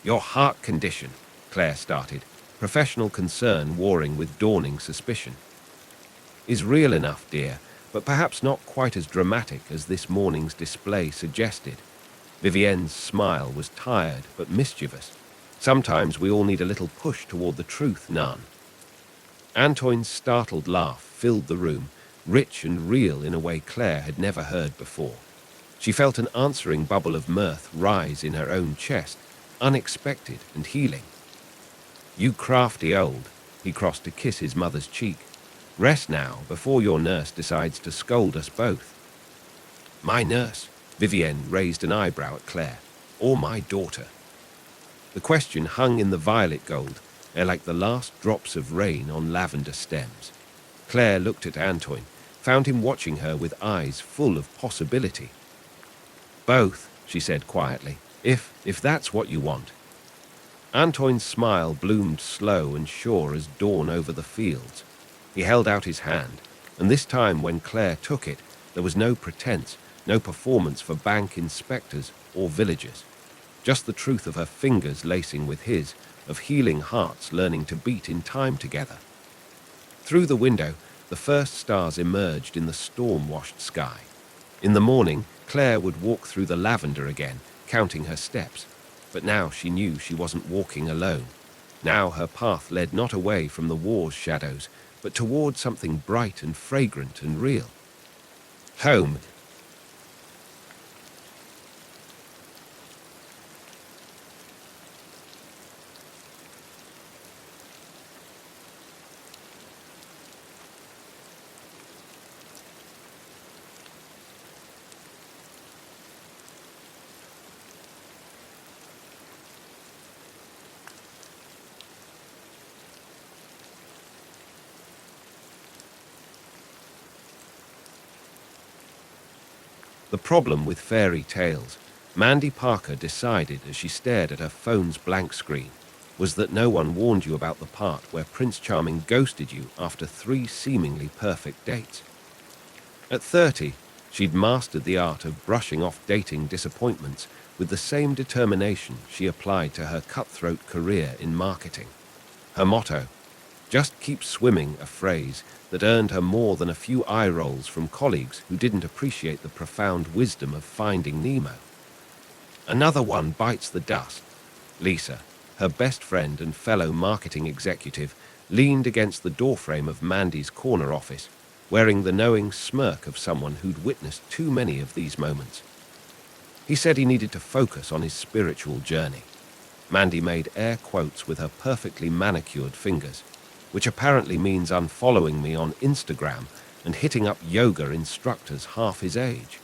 "Your heart condition," Claire started, professional concern warring with dawning suspicion, "is real enough, dear, but perhaps not quite as dramatic as this morning's display suggested." Vivienne's smile was tired but mischievous. "Sometimes we all need a little push toward the truth, Nan." Antoine's startled laugh filled the room, rich and real in a way Claire had never heard before. She felt an answering bubble of mirth rise in her own chest, unexpected and healing. "You crafty old," he crossed to kiss his mother's cheek. "Rest now before your nurse decides to scold us both." "My nurse?" Vivienne raised an eyebrow at Claire. "Or my daughter?" The question hung in the violet gold, like the last drops of rain on lavender stems. Claire looked at Antoine, found him watching her with eyes full of possibility. "Both," she said quietly, if that's what you want." Antoine's smile bloomed slow and sure as dawn over the fields. He held out his hand, and this time when Claire took it, there was no pretense, no performance for bank inspectors or villagers. Just the truth of her fingers lacing with his, of healing hearts learning to beat in time together. Through the window, the first stars emerged in the storm-washed sky. In the morning, Claire would walk through the lavender again, counting her steps. But now she knew she wasn't walking alone. Now her path led not away from the war's shadows, but toward something bright and fragrant and real. Home. The problem with fairy tales, Mandy Parker decided as she stared at her phone's blank screen, was that no one warned you about the part where Prince Charming ghosted you after 3 seemingly perfect dates. At 30, she'd mastered the art of brushing off dating disappointments with the same determination she applied to her cutthroat career in marketing. Her motto, "Just keep swimming," a phrase that earned her more than a few eye rolls from colleagues who didn't appreciate the profound wisdom of Finding Nemo. Another one bites the dust. Lisa, her best friend and fellow marketing executive, leaned against the doorframe of Mandy's corner office, wearing the knowing smirk of someone who'd witnessed too many of these moments. He said he needed to focus on his spiritual journey. Mandy made air quotes with her perfectly manicured fingers, which apparently means unfollowing me on Instagram and hitting up yoga instructors half his age.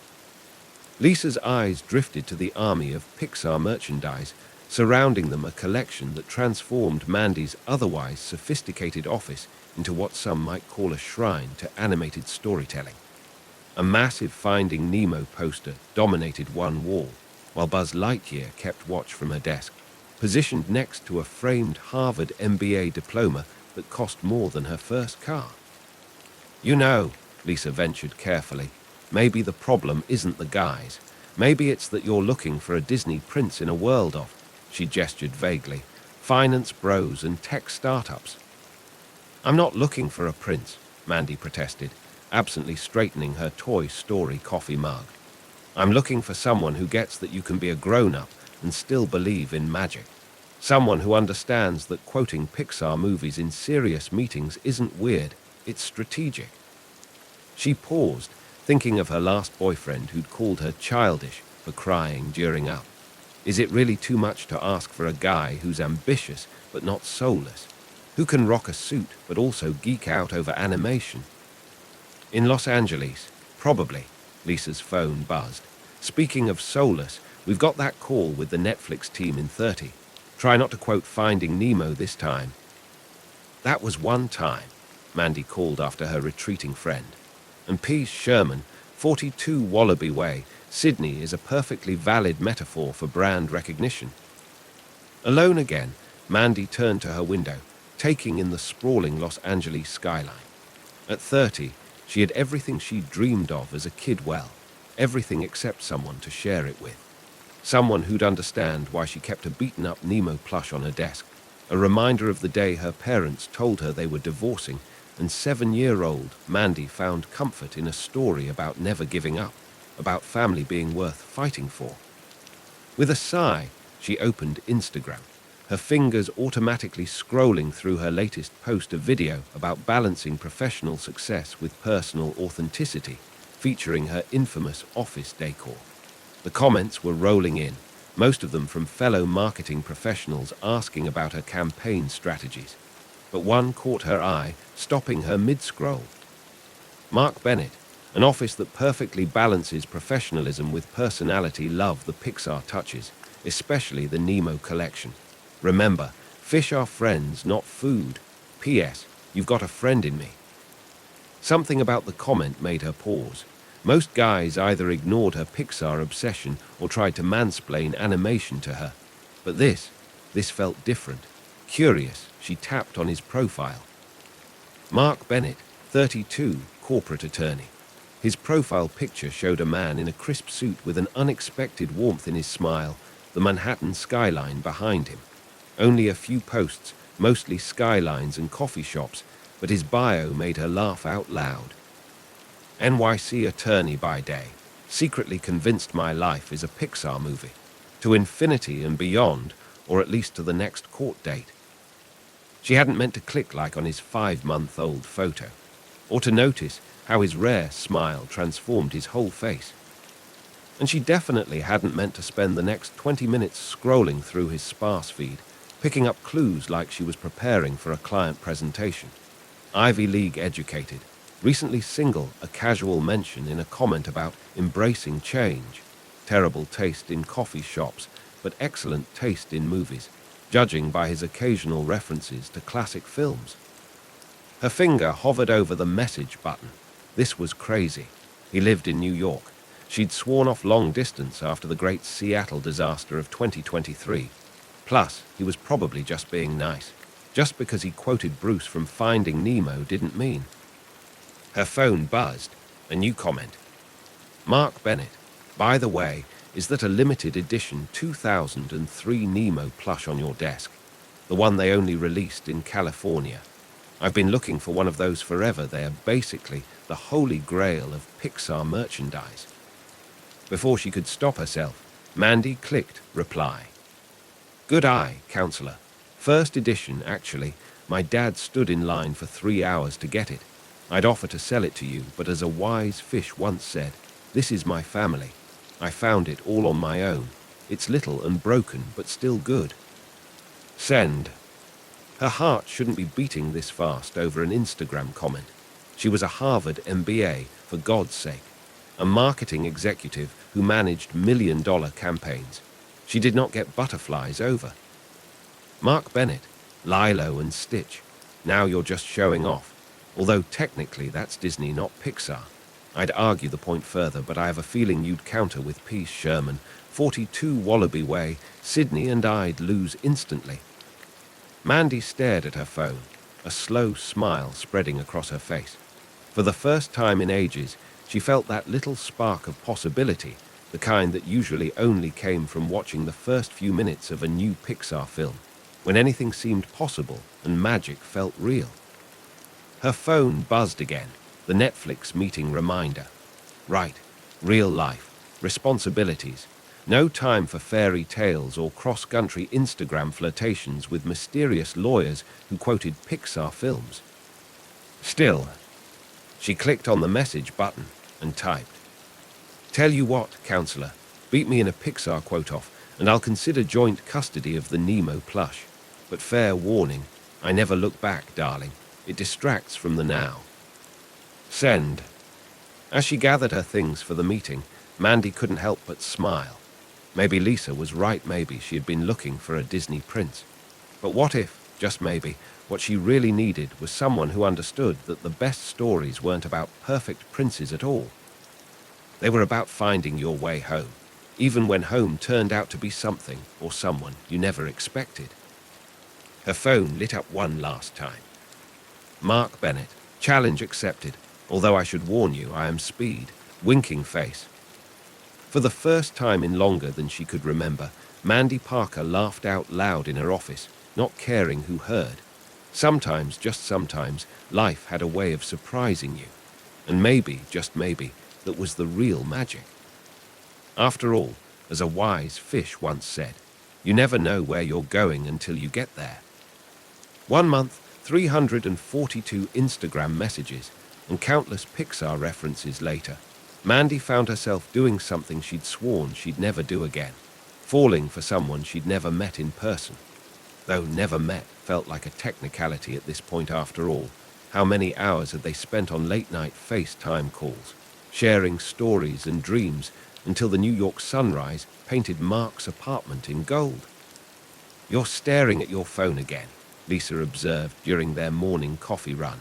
Lisa's eyes drifted to the army of Pixar merchandise, surrounding them a collection that transformed Mandy's otherwise sophisticated office into what some might call a shrine to animated storytelling. A massive Finding Nemo poster dominated one wall, while Buzz Lightyear kept watch from her desk, positioned next to a framed Harvard MBA diploma that cost more than her first car. "You know," Lisa ventured carefully, "maybe the problem isn't the guys. Maybe it's that you're looking for a Disney prince in a world of," she gestured vaguely, "finance bros and tech startups." "I'm not looking for a prince," Mandy protested, absently straightening her Toy Story coffee mug. "I'm looking for someone who gets that you can be a grown-up and still believe in magic. Someone who understands that quoting Pixar movies in serious meetings isn't weird, it's strategic." She paused, thinking of her last boyfriend who'd called her childish for crying during up. Is it really too much to ask for a guy who's ambitious but not soulless, who can rock a suit but also geek out over animation? "In Los Angeles, probably," Lisa's phone buzzed. "Speaking of soulless, we've got that call with the Netflix team in 30. Try not to quote Finding Nemo this time." "That was one time," Mandy called after her retreating friend. And P. Sherman, 42 Wallaby Way, Sydney is a perfectly valid metaphor for brand recognition. Alone again, Mandy turned to her window, taking in the sprawling Los Angeles skyline. At 30, she had everything she dreamed of as a kid, well, everything except someone to share it with. Someone who'd understand why she kept a beaten-up Nemo plush on her desk, a reminder of the day her parents told her they were divorcing, and 7-year-old Mandy found comfort in a story about never giving up, about family being worth fighting for. With a sigh, she opened Instagram, her fingers automatically scrolling through her latest post, a video about balancing professional success with personal authenticity, featuring her infamous office decor. The comments were rolling in, most of them from fellow marketing professionals asking about her campaign strategies. But one caught her eye, stopping her mid-scroll. Mark Bennett, an office that perfectly balances professionalism with personality, love the Pixar touches, especially the Nemo collection. Remember, fish are friends, not food. P.S. You've got a friend in me. Something about the comment made her pause. Most guys either ignored her Pixar obsession or tried to mansplain animation to her. But this felt different. Curious, she tapped on his profile. Mark Bennett, 32, corporate attorney. His profile picture showed a man in a crisp suit with an unexpected warmth in his smile, the Manhattan skyline behind him. Only a few posts, mostly skylines and coffee shops, but his bio made her laugh out loud. NYC attorney by day, secretly convinced my life is a Pixar movie. To infinity and beyond, or at least to the next court date. She hadn't meant to click like on his 5-month-old photo, or to notice how his rare smile transformed his whole face. And she definitely hadn't meant to spend the next 20 minutes scrolling through his sparse feed, picking up clues like she was preparing for a client presentation. Ivy League educated, recently single, a casual mention in a comment about embracing change. Terrible taste in coffee shops, but excellent taste in movies, judging by his occasional references to classic films. Her finger hovered over the message button. This was crazy. He lived in New York. She'd sworn off long distance after the great Seattle disaster of 2023. Plus, he was probably just being nice. Just because he quoted Bruce from Finding Nemo didn't mean. Her phone buzzed. A new comment. Mark Bennett, by the way, is that a limited edition 2003 Nemo plush on your desk? The one they only released in California. I've been looking for one of those forever. They are basically the holy grail of Pixar merchandise. Before she could stop herself, Mandy clicked reply. Good eye, counselor. First edition, actually. My dad stood in line for 3 hours to get it. I'd offer to sell it to you, but as a wise fish once said, this is my family. I found it all on my own. It's little and broken, but still good. Send. Her heart shouldn't be beating this fast over an Instagram comment. She was a Harvard MBA, for God's sake. A marketing executive who managed million-dollar campaigns. She did not get butterflies over. Mark Bennett, Lilo and Stitch. Now you're just showing off. Although technically that's Disney, not Pixar. I'd argue the point further, but I have a feeling you'd counter with Peace Sherman, 42 Wallaby Way, Sydney, and I'd lose instantly. Mandy stared at her phone, a slow smile spreading across her face. For the first time in ages, she felt that little spark of possibility, the kind that usually only came from watching the first few minutes of a new Pixar film, when anything seemed possible and magic felt real. Her phone buzzed again, the Netflix meeting reminder. Right, real life, responsibilities, no time for fairy tales or cross-country Instagram flirtations with mysterious lawyers who quoted Pixar films. Still, she clicked on the message button and typed. Tell you what, counselor, beat me in a Pixar quote-off, and I'll consider joint custody of the Nemo plush. But fair warning, I never look back, darling. It distracts from the now. Send. As she gathered her things for the meeting, Mandy couldn't help but smile. Maybe Lisa was right, maybe she had been looking for a Disney prince. But what if, just maybe, what she really needed was someone who understood that the best stories weren't about perfect princes at all? They were about finding your way home, even when home turned out to be something or someone you never expected. Her phone lit up one last time. Mark Bennett, challenge accepted, although I should warn you I am speed, winking face. For the first time in longer than she could remember, Mandy Parker laughed out loud in her office, not caring who heard. Sometimes, just sometimes, life had a way of surprising you. And maybe, just maybe, that was the real magic. After all, as a wise fish once said, you never know where you're going until you get there. 1 month, 342 Instagram messages, and countless Pixar references later, Mandy found herself doing something she'd sworn she'd never do again, falling for someone she'd never met in person. Though never met felt like a technicality at this point after all. How many hours had they spent on late-night FaceTime calls, sharing stories and dreams until the New York sunrise painted Mark's apartment in gold? "You're staring at your phone again," Lisa observed during their morning coffee run.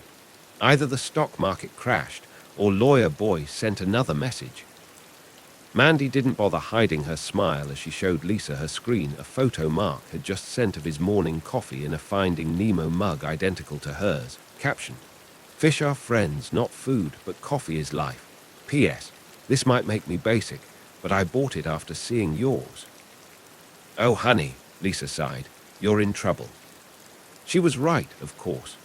Either the stock market crashed or Lawyer Boy sent another message. Mandy didn't bother hiding her smile as she showed Lisa her screen a photo Mark had just sent of his morning coffee in a Finding Nemo mug identical to hers, captioned, "Fish are friends, not food, but coffee is life. P.S. This might make me basic, but I bought it after seeing yours." "Oh, honey," Lisa sighed, "you're in trouble." She was right, of course.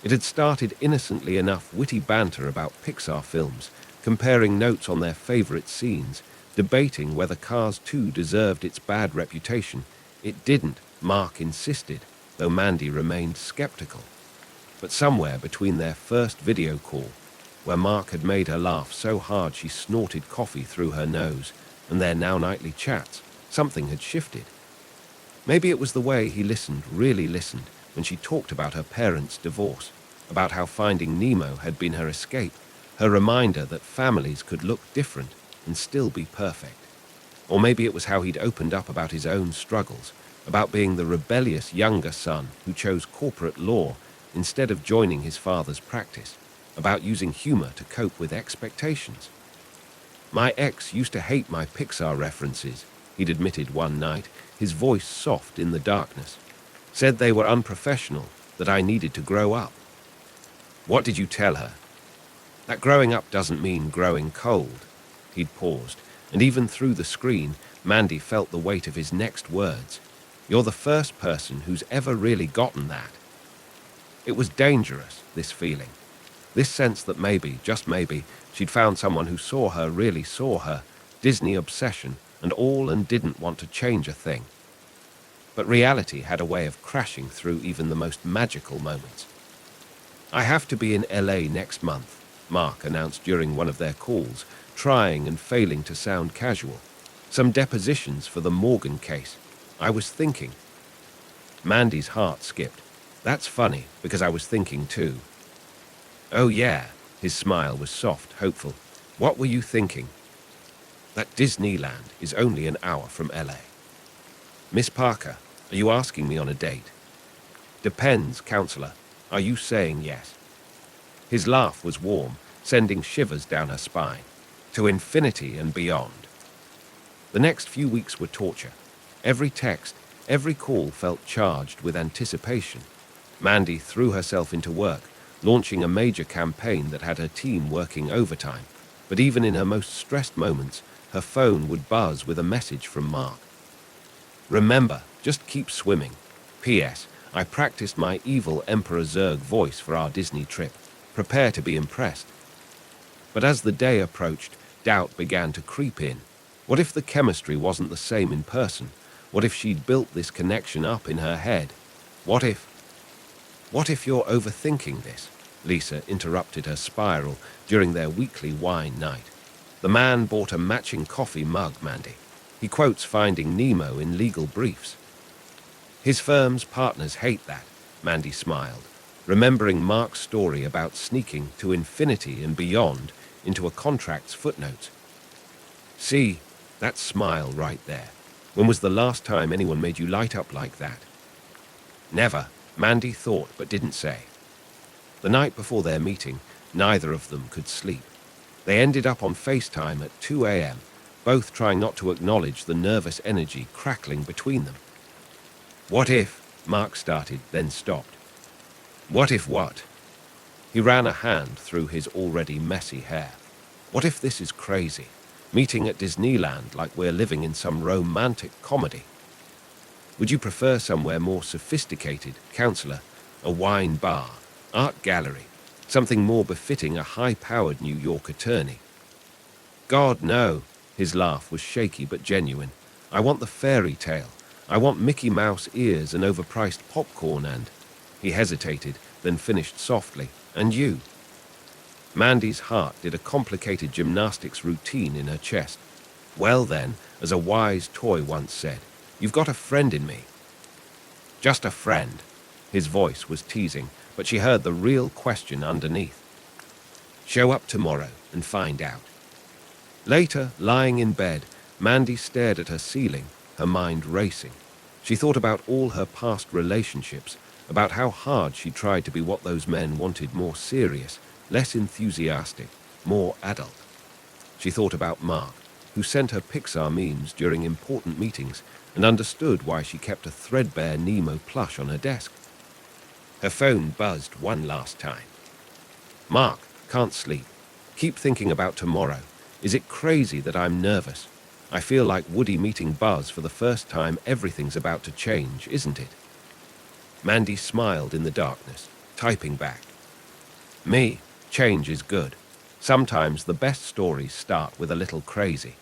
It had started innocently enough witty banter about Pixar films, comparing notes on their favorite scenes, debating whether Cars 2 deserved its bad reputation. It didn't, Mark insisted, though Mandy remained skeptical. But somewhere between their first video call, where Mark had made her laugh so hard she snorted coffee through her nose, and their now nightly chats, something had shifted. Maybe it was the way he listened, really listened, when she talked about her parents' divorce, about how Finding Nemo had been her escape, her reminder that families could look different and still be perfect. Or maybe it was how he'd opened up about his own struggles, about being the rebellious younger son who chose corporate law instead of joining his father's practice, about using humor to cope with expectations. "My ex used to hate my Pixar references," he'd admitted one night, his voice soft in the darkness. "Said they were unprofessional, that I needed to grow up." "What did you tell her?" "That growing up doesn't mean growing cold." He'd paused, and even through the screen, Mandy felt the weight of his next words. "You're the first person who's ever really gotten that." It was dangerous, this feeling. This sense that maybe, just maybe, she'd found someone who saw her, really saw her, Disney obsession and all, and didn't want to change a thing. But reality had a way of crashing through even the most magical moments. "I have to be in LA next month," Mark announced during one of their calls, trying and failing to sound casual. "Some depositions for the Morgan case. I was thinking." Mandy's heart skipped. "That's funny, because I was thinking too." "Oh yeah," his smile was soft, hopeful. "What were you thinking?" "That Disneyland is only an hour from LA." "Miss Parker, are you asking me on a date?" "Depends, counselor. Are you saying yes?" His laugh was warm, sending shivers down her spine. To infinity and beyond. The next few weeks were torture. Every text, every call felt charged with anticipation. Mandy threw herself into work, launching a major campaign that had her team working overtime. But even in her most stressed moments, her phone would buzz with a message from Mark. "Remember, just keep swimming. P.S. I practiced my evil Emperor Zurg voice for our Disney trip. Prepare to be impressed." But as the day approached, doubt began to creep in. What if the chemistry wasn't the same in person? What if she'd built this connection up in her head? What if you're overthinking this? Lisa interrupted her spiral during their weekly wine night. The man bought a matching coffee mug, Mandy. He quotes Finding Nemo in legal briefs. His firm's partners hate that, Mandy smiled, remembering Mark's story about sneaking to infinity and beyond into a contract's footnotes. "See, that smile right there. When was the last time anyone made you light up like that?" "Never," Mandy thought but didn't say. The night before their meeting, neither of them could sleep. They ended up on FaceTime at 2 a.m., both trying not to acknowledge the nervous energy crackling between them. "What if?" Mark started, then stopped. "What if what?" He ran a hand through his already messy hair. "What if this is crazy? Meeting at Disneyland like we're living in some romantic comedy. Would you prefer somewhere more sophisticated, counselor? A wine bar, art gallery, something more befitting a high-powered New York attorney?" "God, no." His laugh was shaky but genuine. "I want the fairy tale. I want Mickey Mouse ears and overpriced popcorn and—" He hesitated, then finished softly. "And you?" Mandy's heart did a complicated gymnastics routine in her chest. "Well then, as a wise toy once said, you've got a friend in me." "Just a friend." His voice was teasing, but she heard the real question underneath. "Show up tomorrow and find out." Later, lying in bed, Mandy stared at her ceiling, her mind racing. She thought about all her past relationships, about how hard she tried to be what those men wanted: more serious, less enthusiastic, more adult. She thought about Mark, who sent her Pixar memes during important meetings, and understood why she kept a threadbare Nemo plush on her desk. Her phone buzzed one last time. "Mark, can't sleep. Keep thinking about tomorrow. Is it crazy that I'm nervous? I feel like Woody meeting Buzz for the first time. Everything's about to change, isn't it?" Mandy smiled in the darkness, typing back. "Me, change is good. Sometimes the best stories start with a little crazy."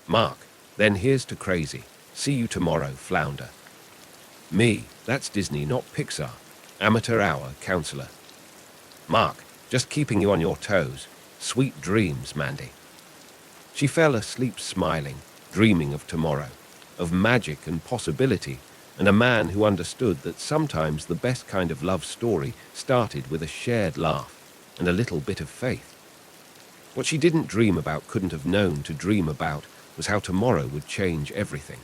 Mark, "Then here's to crazy. See you tomorrow, flounder." Me, "That's Disney, not Pixar. Amateur hour, counselor." Mark, "Just keeping you on your toes. Sweet dreams, Mandy." She fell asleep smiling, dreaming of tomorrow, of magic and possibility, and a man who understood that sometimes the best kind of love story started with a shared laugh and a little bit of faith. What she didn't dream about, couldn't have known to dream about, was how tomorrow would change everything.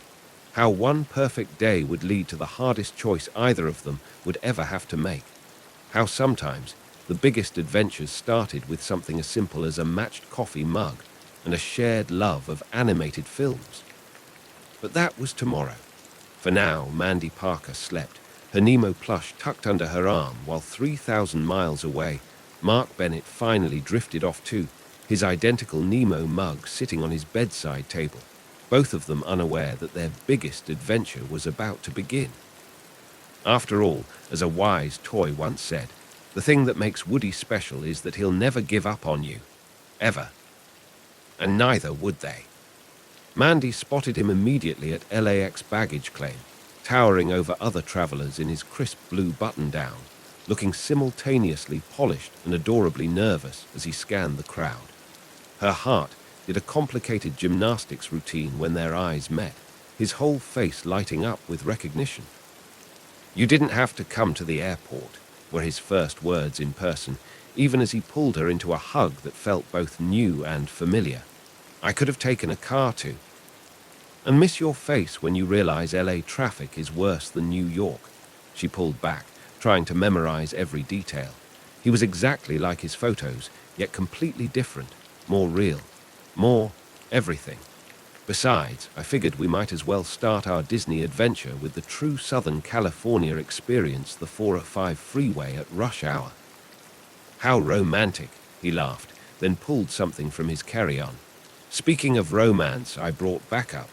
How one perfect day would lead to the hardest choice either of them would ever have to make. How sometimes the biggest adventures started with something as simple as a matched coffee mug and a shared love of animated films. But that was tomorrow. For now, Mandy Parker slept, her Nemo plush tucked under her arm, while 3,000 miles away, Mark Bennett finally drifted off too, his identical Nemo mug sitting on his bedside table, both of them unaware that their biggest adventure was about to begin. After all, as a wise toy once said, the thing that makes Woody special is that he'll never give up on you. Ever. And neither would they. Mandy spotted him immediately at LAX baggage claim, towering over other travelers in his crisp blue button-down, looking simultaneously polished and adorably nervous as he scanned the crowd. Her heart did a complicated gymnastics routine when their eyes met, his whole face lighting up with recognition. "You didn't have to come to the airport," were his first words in person, even as he pulled her into a hug that felt both new and familiar. "I could have taken a car to." "And miss your face when you realize LA traffic is worse than New York." She pulled back, trying to memorize every detail. He was exactly like his photos, yet completely different, more real, more everything. "Besides, I figured we might as well start our Disney adventure with the true Southern California experience, the 405 freeway at rush hour." "How romantic," he laughed, then pulled something from his carry-on. "Speaking of romance, I brought backup."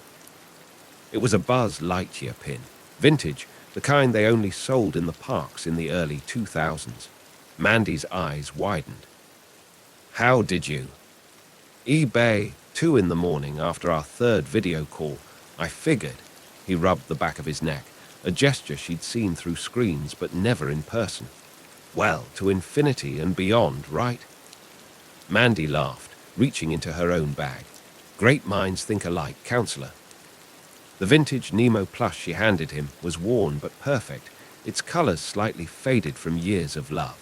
It was a Buzz Lightyear pin, vintage, the kind they only sold in the parks in the early 2000s. Mandy's eyes widened. "How did you?" "eBay, 2 in the morning after our third video call. I figured." He rubbed the back of his neck, a gesture she'd seen through screens but never in person. "Well, to infinity and beyond, right?" Mandy laughed, reaching into her own bag. "Great minds think alike, counselor." The vintage Nemo plush she handed him was worn but perfect, its colors slightly faded from years of love.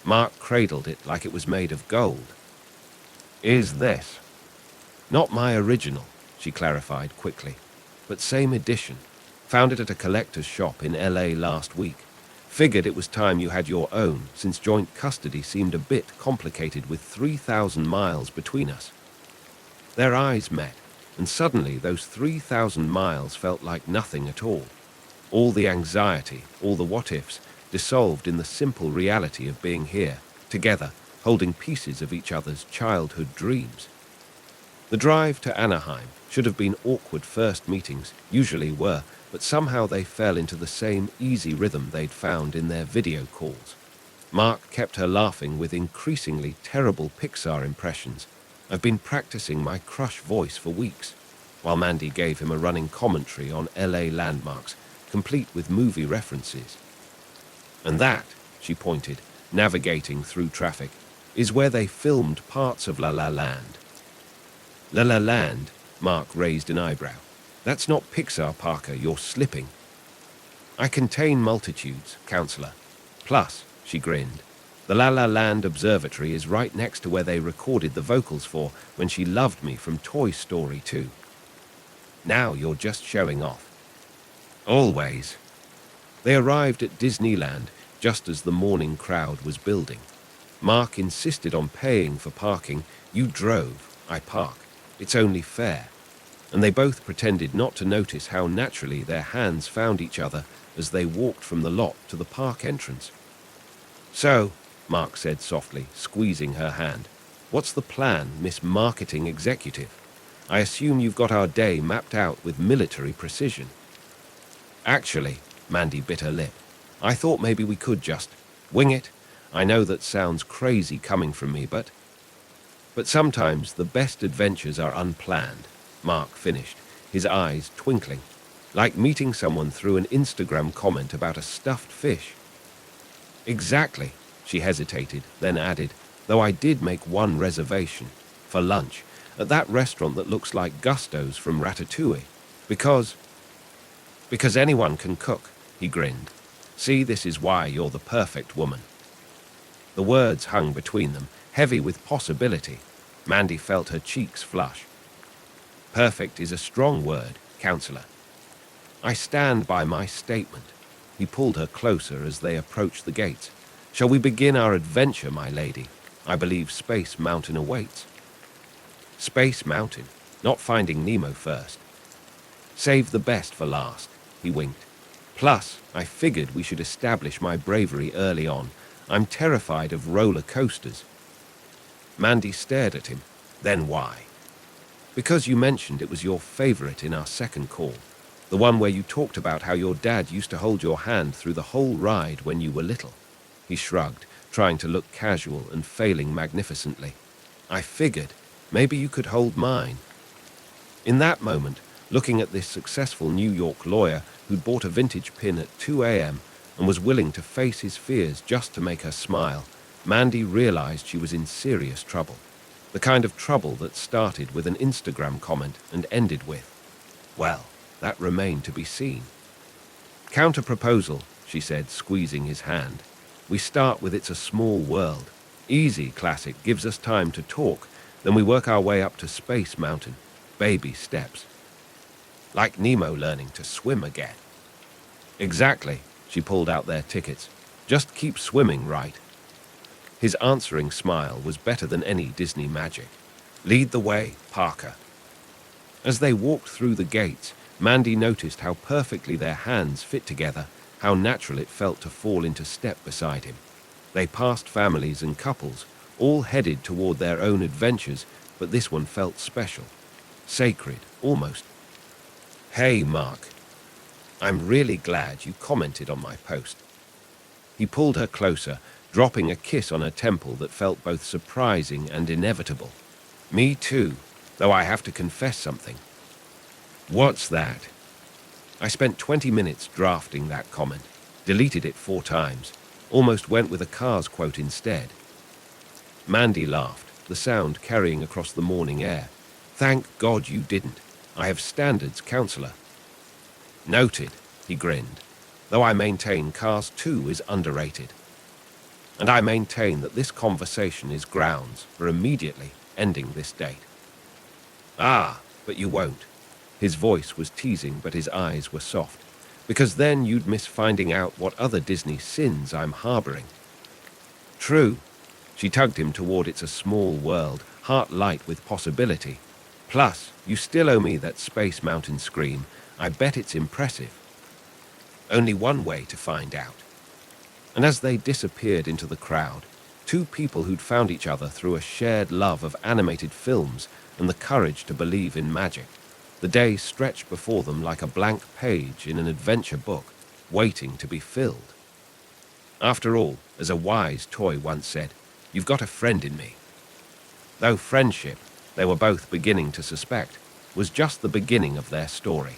Mark cradled it like it was made of gold. "Is this?" "Not my original," she clarified quickly, "but same edition. Found it at a collector's shop in LA last week. Figured it was time you had your own, since joint custody seemed a bit complicated with 3,000 miles between us. Their eyes met, and suddenly those 3,000 miles felt like nothing at all. All the anxiety, all the what-ifs, dissolved in the simple reality of being here, together, holding pieces of each other's childhood dreams. The drive to Anaheim should have been awkward first meetings, usually were, but somehow they fell into the same easy rhythm they'd found in their video calls. Mark kept her laughing with increasingly terrible Pixar impressions. I've been practicing my crush voice for weeks, while Mandy gave him a running commentary on LA landmarks, complete with movie references. And that, she pointed, navigating through traffic, is where they filmed parts of La La Land. La La Land? Mark raised an eyebrow. That's not Pixar, Parker, you're slipping. I contain multitudes, counselor. Plus, she grinned, the La La Land Observatory is right next to where they recorded the vocals for When She Loved Me from Toy Story 2. Now you're just showing off. Always. They arrived at Disneyland just as the morning crowd was building. Mark insisted on paying for parking. You drove, I park. It's only fair. And they both pretended not to notice how naturally their hands found each other as they walked from the lot to the park entrance. So, Mark said softly, squeezing her hand, what's the plan, Miss Marketing Executive? I assume you've got our day mapped out with military precision. Actually, Mandy bit her lip, I thought maybe we could just wing it. I know that sounds crazy coming from me, but sometimes the best adventures are unplanned. Mark finished, his eyes twinkling, like meeting someone through an Instagram comment about a stuffed fish. Exactly, she hesitated, then added, though I did make one reservation, for lunch, at that restaurant that looks like Gusto's from Ratatouille, because anyone can cook, he grinned. See, this is why you're the perfect woman. The words hung between them, heavy with possibility. Mandy felt her cheeks flush. Perfect is a strong word, counselor. I stand by my statement. He pulled her closer as they approached the gates. Shall we begin our adventure, my lady? I believe Space Mountain awaits. Space Mountain, not Finding Nemo first. Save the best for last, he winked. Plus, I figured we should establish my bravery early on. I'm terrified of roller coasters. Mandy stared at him. Then why? Because you mentioned it was your favorite in our second call. The one where you talked about how your dad used to hold your hand through the whole ride when you were little. He shrugged, trying to look casual and failing magnificently. I figured maybe you could hold mine. In that moment, looking at this successful New York lawyer who'd bought a vintage pin at 2 a.m. and was willing to face his fears just to make her smile, Mandy realized she was in serious trouble. The kind of trouble that started with an Instagram comment and ended with, well, that remained to be seen. Counter-proposal, she said, squeezing his hand. We start with It's a Small World. Easy, classic, gives us time to talk, then we work our way up to Space Mountain. Baby steps. Like Nemo learning to swim again. Exactly, she pulled out their tickets. Just keep swimming, right? His answering smile was better than any Disney magic. Lead the way, Parker. As they walked through the gates, Mandy noticed how perfectly their hands fit together, how natural it felt to fall into step beside him. They passed families and couples, all headed toward their own adventures, but this one felt special. Sacred, almost. Hey, Mark. I'm really glad you commented on my post. He pulled her closer, dropping a kiss on her temple that felt both surprising and inevitable. Me too, though I have to confess something. What's that? I spent 20 minutes drafting that comment, deleted it 4 times, almost went with a Cars quote instead. Mandy laughed, the sound carrying across the morning air. Thank God you didn't. I have standards, counselor. Noted, he grinned, though I maintain Cars 2 is underrated. And I maintain that this conversation is grounds for immediately ending this date. Ah, but you won't. His voice was teasing, but his eyes were soft. because then you'd miss finding out what other Disney sins I'm harboring. True. She tugged him toward It's a Small World, heart light with possibility. Plus, you still owe me that Space Mountain scream. I bet it's impressive. Only one way to find out. And as they disappeared into the crowd, two people who'd found each other through a shared love of animated films and the courage to believe in magic, the day stretched before them like a blank page in an adventure book, waiting to be filled. After all, as a wise toy once said, you've got a friend in me. Though friendship, they were both beginning to suspect, was just the beginning of their story.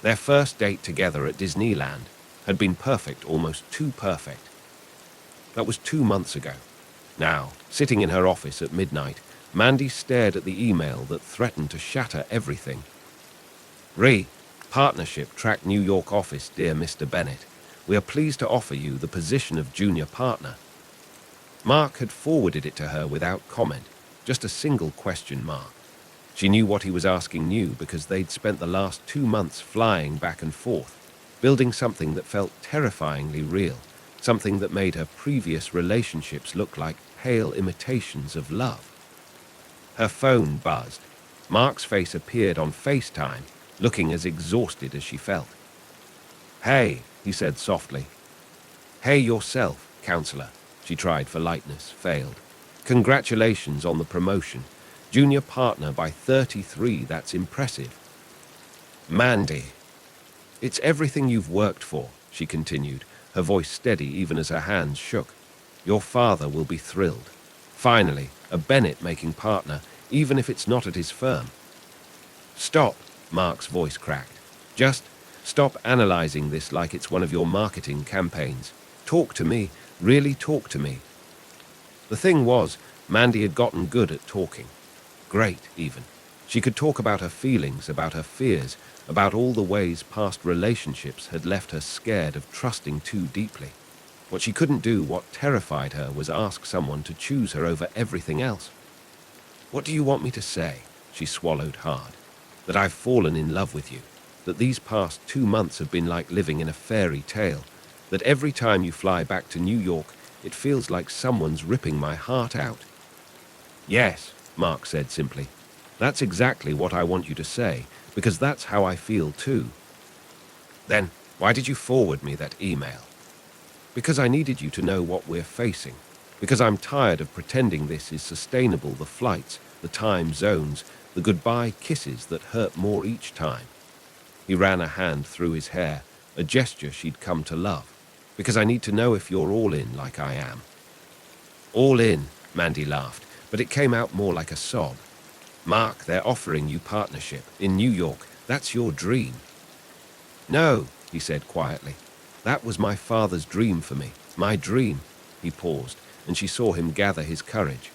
Their first date together at Disneyland had been perfect, almost too perfect. That was 2 months ago. Now, sitting in her office at midnight, Mandy stared at the email that threatened to shatter everything. Partnership Track New York office, dear Mr. Bennett. We are pleased to offer you the position of junior partner. Mark had forwarded it to her without comment, just a single question mark. She knew what he was asking new because they'd spent the last 2 months flying back and forth, building something that felt terrifyingly real, something that made her previous relationships look like pale imitations of love. Her phone buzzed. Mark's face appeared on FaceTime, looking as exhausted as she felt. Hey, he said softly. Hey yourself, counselor. She tried for lightness, failed. Congratulations on the promotion. Junior partner by 33, that's impressive. Mandy. It's everything you've worked for, she continued, her voice steady even as her hands shook. Your father will be thrilled. Finally, a Bennett-making partner, even if it's not at his firm. Stop, Mark's voice cracked. Just stop analyzing this like it's one of your marketing campaigns. Talk to me, really talk to me. The thing was, Mandy had gotten good at talking. Great, even. She could talk about her feelings, about her fears, about all the ways past relationships had left her scared of trusting too deeply. What she couldn't do, what terrified her, was ask someone to choose her over everything else. What do you want me to say? She swallowed hard. That I've fallen in love with you. That these past 2 months have been like living in a fairy tale. That every time you fly back to New York, it feels like someone's ripping my heart out. Yes, Mark said simply. That's exactly what I want you to say, because that's how I feel too. Then, why did you forward me that email? Because I needed you to know what we're facing. Because I'm tired of pretending this is sustainable, the flights, the time zones, the goodbye kisses that hurt more each time. He ran a hand through his hair, a gesture she'd come to love. Because I need to know if you're all in like I am. All in, Mandy laughed, but it came out more like a sob. Mark, they're offering you partnership in New York. That's your dream. No, he said quietly. That was my father's dream for me. My dream. He paused, and she saw him gather his courage.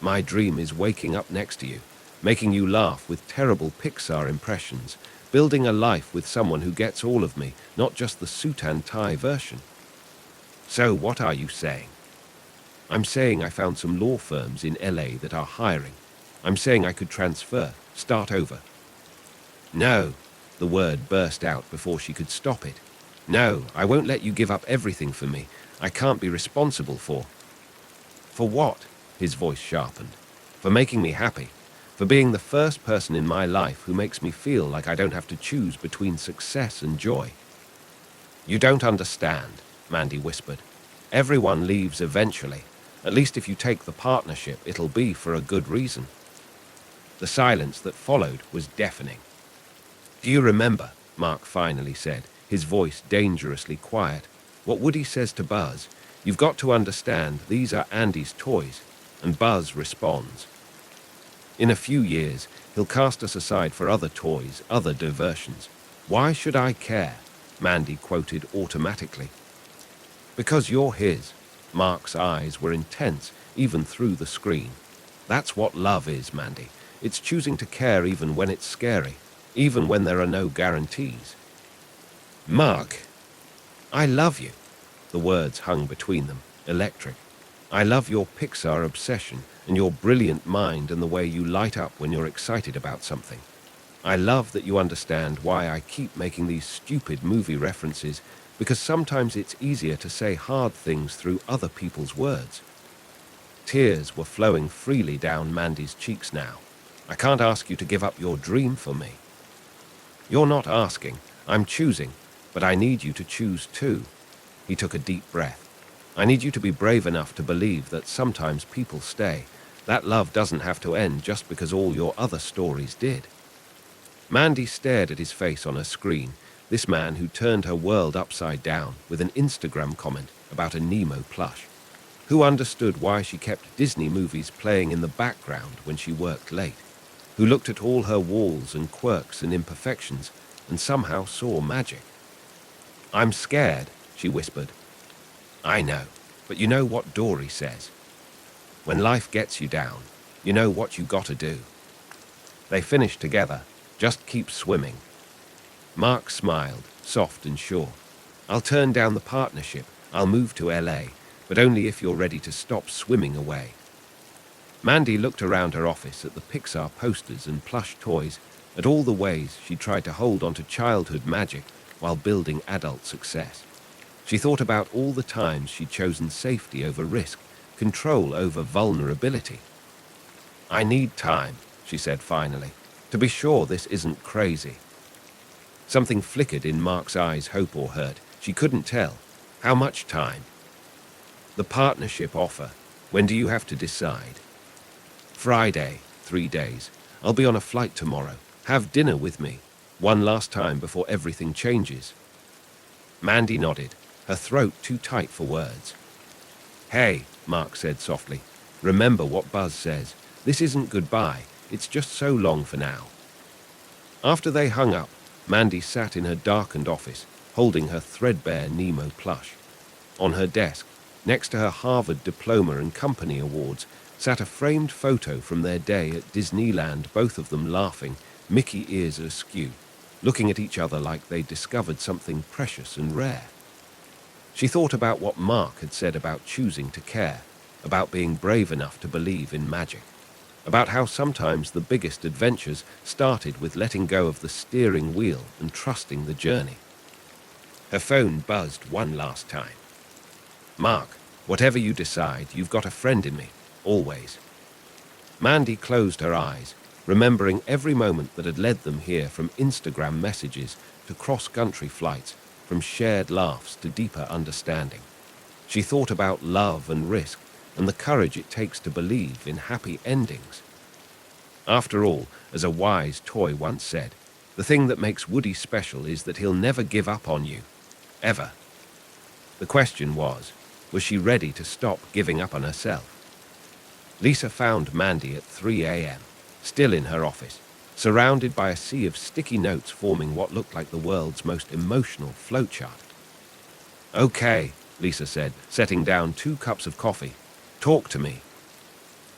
My dream is waking up next to you, making you laugh with terrible Pixar impressions, building a life with someone who gets all of me, not just the suit and tie version. So what are you saying? I'm saying I found some law firms in LA that are hiring. I'm saying I could transfer, start over. No, the word burst out before she could stop it. No, I won't let you give up everything for me. I can't be responsible for. For what? His voice sharpened. For making me happy. For being the first person in my life who makes me feel like I don't have to choose between success and joy. You don't understand, Mandy whispered. Everyone leaves eventually. At least if you take the partnership, it'll be for a good reason. The silence that followed was deafening. Do you remember, Mark finally said, his voice dangerously quiet, what Woody says to Buzz? You've got to understand, these are Andy's toys. And Buzz responds. In a few years, he'll cast us aside for other toys, other diversions. Why should I care? Mandy quoted automatically. Because you're his. Mark's eyes were intense, even through the screen. That's what love is, Mandy. It's choosing to care even when it's scary, even when there are no guarantees. Mark, I love you. The words hung between them, electric. I love your Pixar obsession and your brilliant mind and the way you light up when you're excited about something. I love that you understand why I keep making these stupid movie references, because sometimes it's easier to say hard things through other people's words. Tears were flowing freely down Mandy's cheeks now. I can't ask you to give up your dream for me. You're not asking, I'm choosing, but I need you to choose too. He took a deep breath. I need you to be brave enough to believe that sometimes people stay. That love doesn't have to end just because all your other stories did. Mandy stared at his face on her screen, this man who turned her world upside down with an Instagram comment about a Nemo plush. Who understood why she kept Disney movies playing in the background when she worked late? Who looked at all her walls and quirks and imperfections and somehow saw magic? I'm scared, she whispered. I know, but you know what Dory says. When life gets you down, you know what you gotta do. They finished together. Just keep swimming. Mark smiled, soft and sure. I'll turn down the partnership. I'll move to LA, but only if you're ready to stop swimming away. Mandy looked around her office at the Pixar posters and plush toys, at all the ways she tried to hold on to childhood magic while building adult success. She thought about all the times she'd chosen safety over risk, control over vulnerability. I need time, she said finally, to be sure this isn't crazy. Something flickered in Mark's eyes, hope or hurt. She couldn't tell. How much time? The partnership offer. When do you have to decide? Friday, 3 days. I'll be on a flight tomorrow. Have dinner with me. One last time before everything changes. Mandy nodded, her throat too tight for words. Hey, Mark said softly. Remember what Buzz says. This isn't goodbye. It's just so long for now. After they hung up, Mandy sat in her darkened office, holding her threadbare Nemo plush. On her desk, next to her Harvard diploma and company awards, sat a framed photo from their day at Disneyland, both of them laughing, Mickey ears askew, looking at each other like they'd discovered something precious and rare. She thought about what Mark had said about choosing to care, about being brave enough to believe in magic, about how sometimes the biggest adventures started with letting go of the steering wheel and trusting the journey. Her phone buzzed one last time. Mark, whatever you decide, you've got a friend in me, always. Mandy closed her eyes, remembering every moment that had led them here, from Instagram messages to cross-country flights, from shared laughs to deeper understanding. She thought about love and risk, and the courage it takes to believe in happy endings. After all, as a wise toy once said, the thing that makes Woody special is that he'll never give up on you. Ever. The question was she ready to stop giving up on herself? Lisa found Mandy at 3 a.m., still in her office, surrounded by a sea of sticky notes forming what looked like the world's most emotional flowchart. Okay, Lisa said, setting down 2 cups of coffee. Talk to me.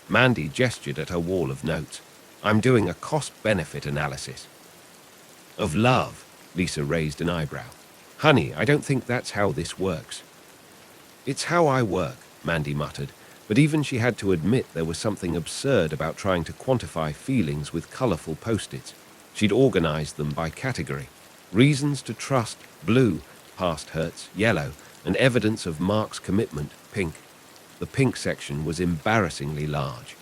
Mandy gestured at her wall of notes. I'm doing a cost-benefit analysis. Of love, Lisa raised an eyebrow. Honey, I don't think that's how this works. It's how I work, Mandy muttered, but even she had to admit there was something absurd about trying to quantify feelings with colorful post-its. She'd organized them by category. Reasons to trust, blue, past hurts, yellow, and evidence of Mark's commitment, pink. The pink section was embarrassingly large.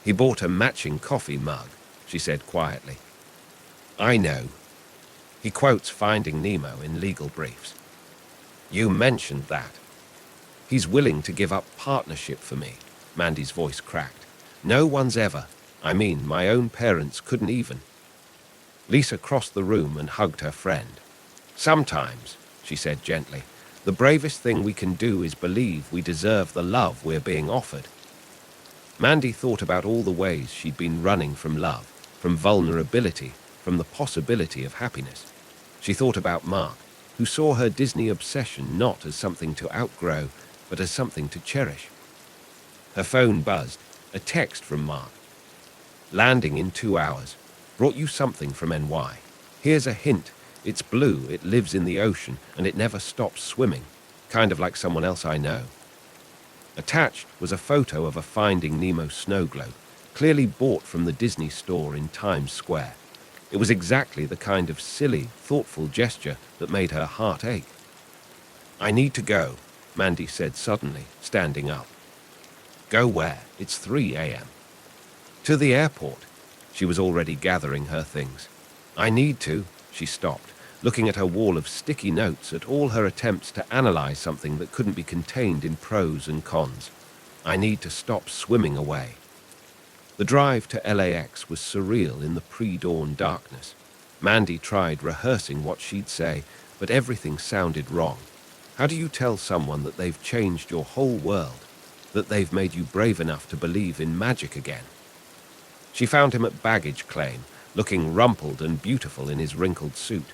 He bought a matching coffee mug, she said quietly. I know. He quotes Finding Nemo in legal briefs. You mentioned that. He's willing to give up partnership for me, Mandy's voice cracked. No one's ever. I mean, my own parents couldn't even. Lisa crossed the room and hugged her friend. Sometimes, she said gently, the bravest thing we can do is believe we deserve the love we're being offered. Mandy thought about all the ways she'd been running from love, from vulnerability, from the possibility of happiness. She thought about Mark, who saw her Disney obsession not as something to outgrow, but as something to cherish. Her phone buzzed, a text from Mark. Landing in 2 hours. Brought you something from NY. Here's a hint. It's blue, it lives in the ocean, and it never stops swimming. Kind of like someone else I know. Attached was a photo of a Finding Nemo snow globe, clearly bought from the Disney store in Times Square. It was exactly the kind of silly, thoughtful gesture that made her heart ache. "I need to go," Mandy said suddenly, standing up. "Go where? It's 3 a.m. "To the airport." She was already gathering her things. "I need to." She stopped, looking at her wall of sticky notes at all her attempts to analyze something that couldn't be contained in pros and cons. "I need to stop swimming away." The drive to LAX was surreal in the pre-dawn darkness. Mandy tried rehearsing what she'd say, but everything sounded wrong. How do you tell someone that they've changed your whole world, that they've made you brave enough to believe in magic again? She found him at baggage claim, looking rumpled and beautiful in his wrinkled suit.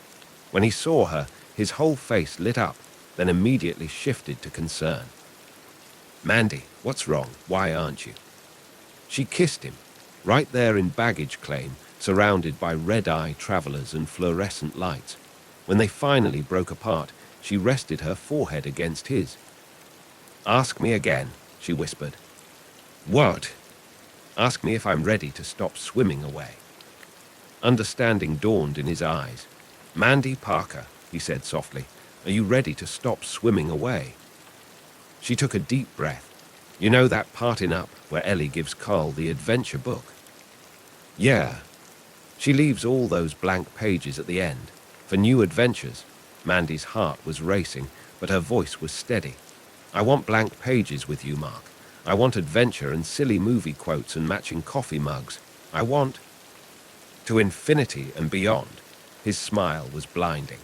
When he saw her, his whole face lit up, then immediately shifted to concern. "Mandy, what's wrong? Why aren't you?" She kissed him, right there in baggage claim, surrounded by red-eye travelers and fluorescent lights. When they finally broke apart, she rested her forehead against his. "Ask me again," she whispered. "What?" "Ask me if I'm ready to stop swimming away." Understanding dawned in his eyes. "Mandy Parker," he said softly, "are you ready to stop swimming away?" She took a deep breath. "You know that part in Up where Ellie gives Carl the adventure book?" "Yeah." "She leaves all those blank pages at the end for new adventures." Mandy's heart was racing, but her voice was steady. "I want blank pages with you, Mark. I want adventure and silly movie quotes and matching coffee mugs. I want to infinity and beyond." His smile was blinding.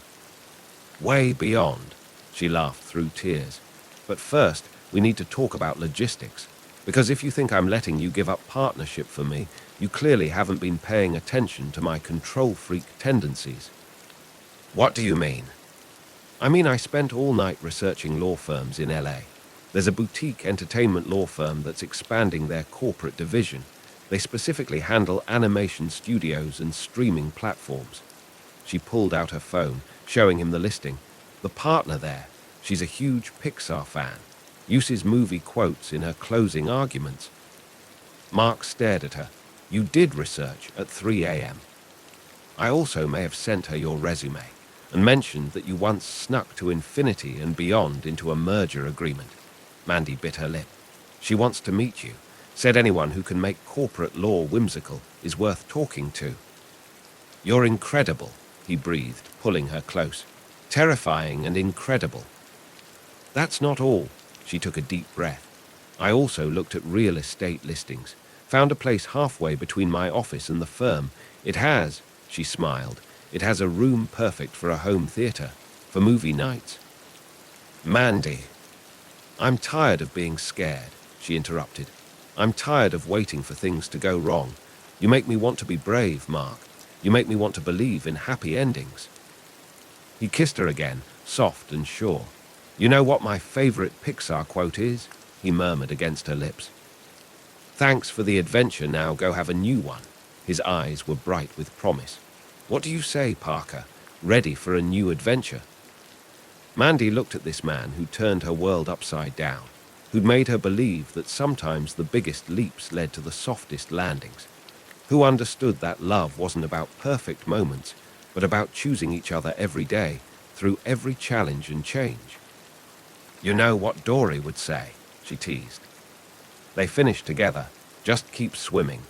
"Way beyond," she laughed through tears. "But first, we need to talk about logistics. Because if you think I'm letting you give up partnership for me, you clearly haven't been paying attention to my control freak tendencies." "What do you mean?" "I mean I spent all night researching law firms in LA. There's a boutique entertainment law firm that's expanding their corporate division. They specifically handle animation studios and streaming platforms." She pulled out her phone, showing him the listing. "The partner there, she's a huge Pixar fan. Uses movie quotes in her closing arguments." Mark stared at her. "You did research at 3 a.m. "I also may have sent her your resume and mentioned that you once snuck to infinity and beyond into a merger agreement." Mandy bit her lip. "She wants to meet you. Said anyone who can make corporate law whimsical is worth talking to." "You're incredible," he breathed, pulling her close. "Terrifying and incredible." "That's not all." She took a deep breath. "I also looked at real estate listings. Found a place halfway between my office and the firm. It has," she smiled, "it has a room perfect for a home theater, for movie nights." "Mandy." "I'm tired of being scared," she interrupted. "I'm tired of waiting for things to go wrong. You make me want to be brave, Mark. You make me want to believe in happy endings." He kissed her again, soft and sure. "You know what my favorite Pixar quote is?" he murmured against her lips. "Thanks for the adventure, now go have a new one." His eyes were bright with promise. "What do you say, Parker? Ready for a new adventure?" Mandy looked at this man who turned her world upside down, who'd made her believe that sometimes the biggest leaps led to the softest landings, who understood that love wasn't about perfect moments, but about choosing each other every day, through every challenge and change. "You know what Dory would say," she teased. They finished together. "Just keep swimming."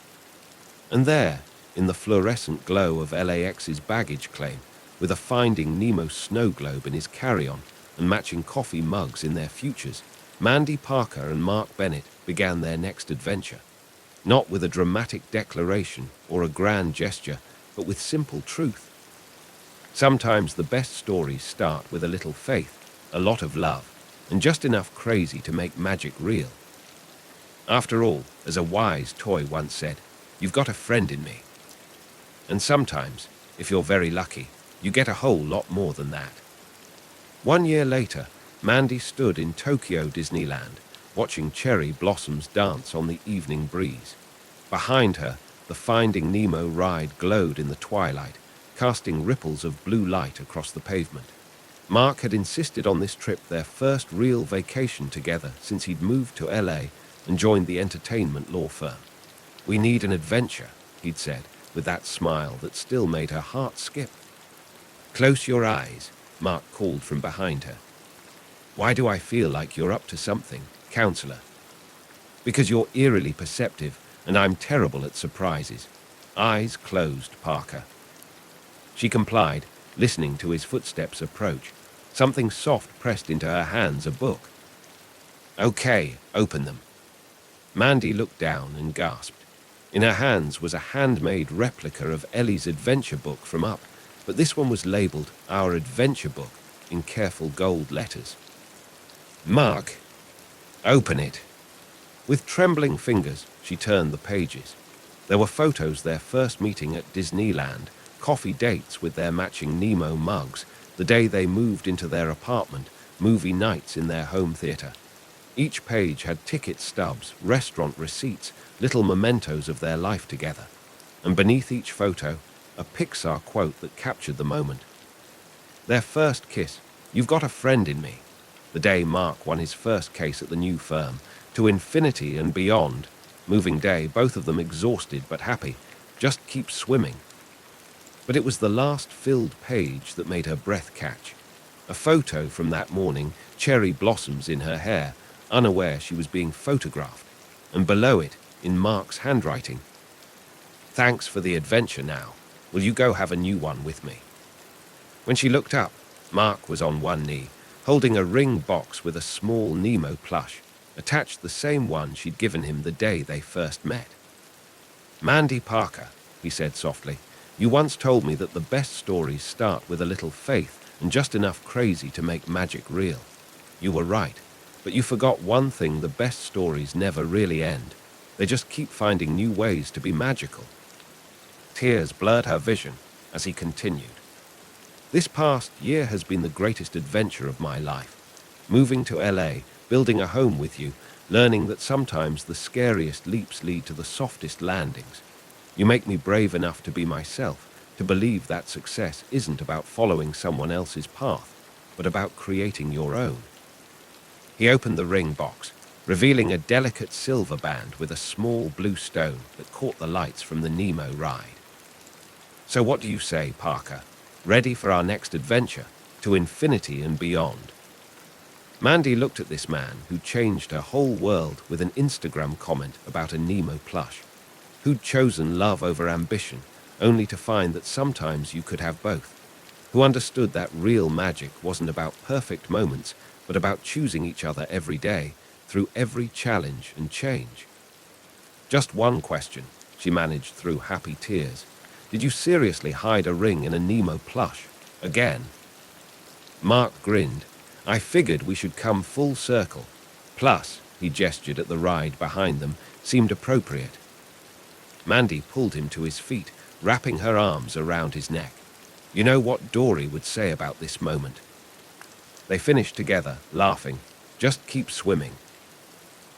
And there, in the fluorescent glow of LAX's baggage claim, with a Finding Nemo snow globe in his carry-on and matching coffee mugs in their futures, Mandy Parker and Mark Bennett began their next adventure. Not with a dramatic declaration or a grand gesture, but with simple truth. Sometimes the best stories start with a little faith, a lot of love, and just enough crazy to make magic real. After all, as a wise toy once said, "You've got a friend in me." And sometimes, if you're very lucky, you get a whole lot more than that. 1 year later, Mandy stood in Tokyo Disneyland, watching cherry blossoms dance on the evening breeze. Behind her, the Finding Nemo ride glowed in the twilight, casting ripples of blue light across the pavement. Mark had insisted on this trip, their first real vacation together since he'd moved to LA and joined the entertainment law firm. "We need an adventure," he'd said. with that smile that still made her heart skip. "Close your eyes," Mark called from behind her. "Why do I feel like you're up to something, counselor?" "Because you're eerily perceptive, and I'm terrible at surprises. Eyes closed, Parker." She complied, listening to his footsteps approach. Something soft pressed into her hands, a book. "Okay, open them." Mandy looked down and gasped. In her hands was a handmade replica of Ellie's adventure book from Up, but this one was labeled Our Adventure Book in careful gold letters. "Mark, open it." With trembling fingers, she turned the pages. There were photos their first meeting at Disneyland, coffee dates with their matching Nemo mugs, the day they moved into their apartment, movie nights in their home theater. Each page had ticket stubs, restaurant receipts, little mementos of their life together. And beneath each photo, a Pixar quote that captured the moment. Their first kiss, "You've got a friend in me." The day Mark won his first case at the new firm. To infinity and beyond. Moving day, both of them exhausted but happy. Just keep swimming. But it was the last filled page that made her breath catch. A photo from that morning, cherry blossoms in her hair, unaware she was being photographed. And below it, in Mark's handwriting, "Thanks for the adventure now. Will you go have a new one with me?" When she looked up, Mark was on one knee, holding a ring box with a small Nemo plush, attached the same one she'd given him the day they first met. "Mandy Parker," he said softly, "you once told me that the best stories start with a little faith and just enough crazy to make magic real. You were right, but you forgot one thing: the best stories never really end. They just keep finding new ways to be magical." Tears blurred her vision as he continued. "This past year has been the greatest adventure of my life. Moving to LA, building a home with you, learning that sometimes the scariest leaps lead to the softest landings. You make me brave enough to be myself, to believe that success isn't about following someone else's path, but about creating your own." He opened the ring box, revealing a delicate silver band with a small blue stone that caught the lights from the Nemo ride. "So what do you say, Parker? Ready for our next adventure, to infinity and beyond?" Mandy looked at this man who changed her whole world with an Instagram comment about a Nemo plush, who'd chosen love over ambition, only to find that sometimes you could have both, who understood that real magic wasn't about perfect moments, but about choosing each other every day, through every challenge and change. "Just one question," she managed through happy tears. "Did you seriously hide a ring in a Nemo plush? Again?" Mark grinned. "I figured we should come full circle. Plus," he gestured at the ride behind them, "seemed appropriate." Mandy pulled him to his feet, wrapping her arms around his neck. "You know what Dory would say about this moment." They finished together, laughing. "Just keep swimming."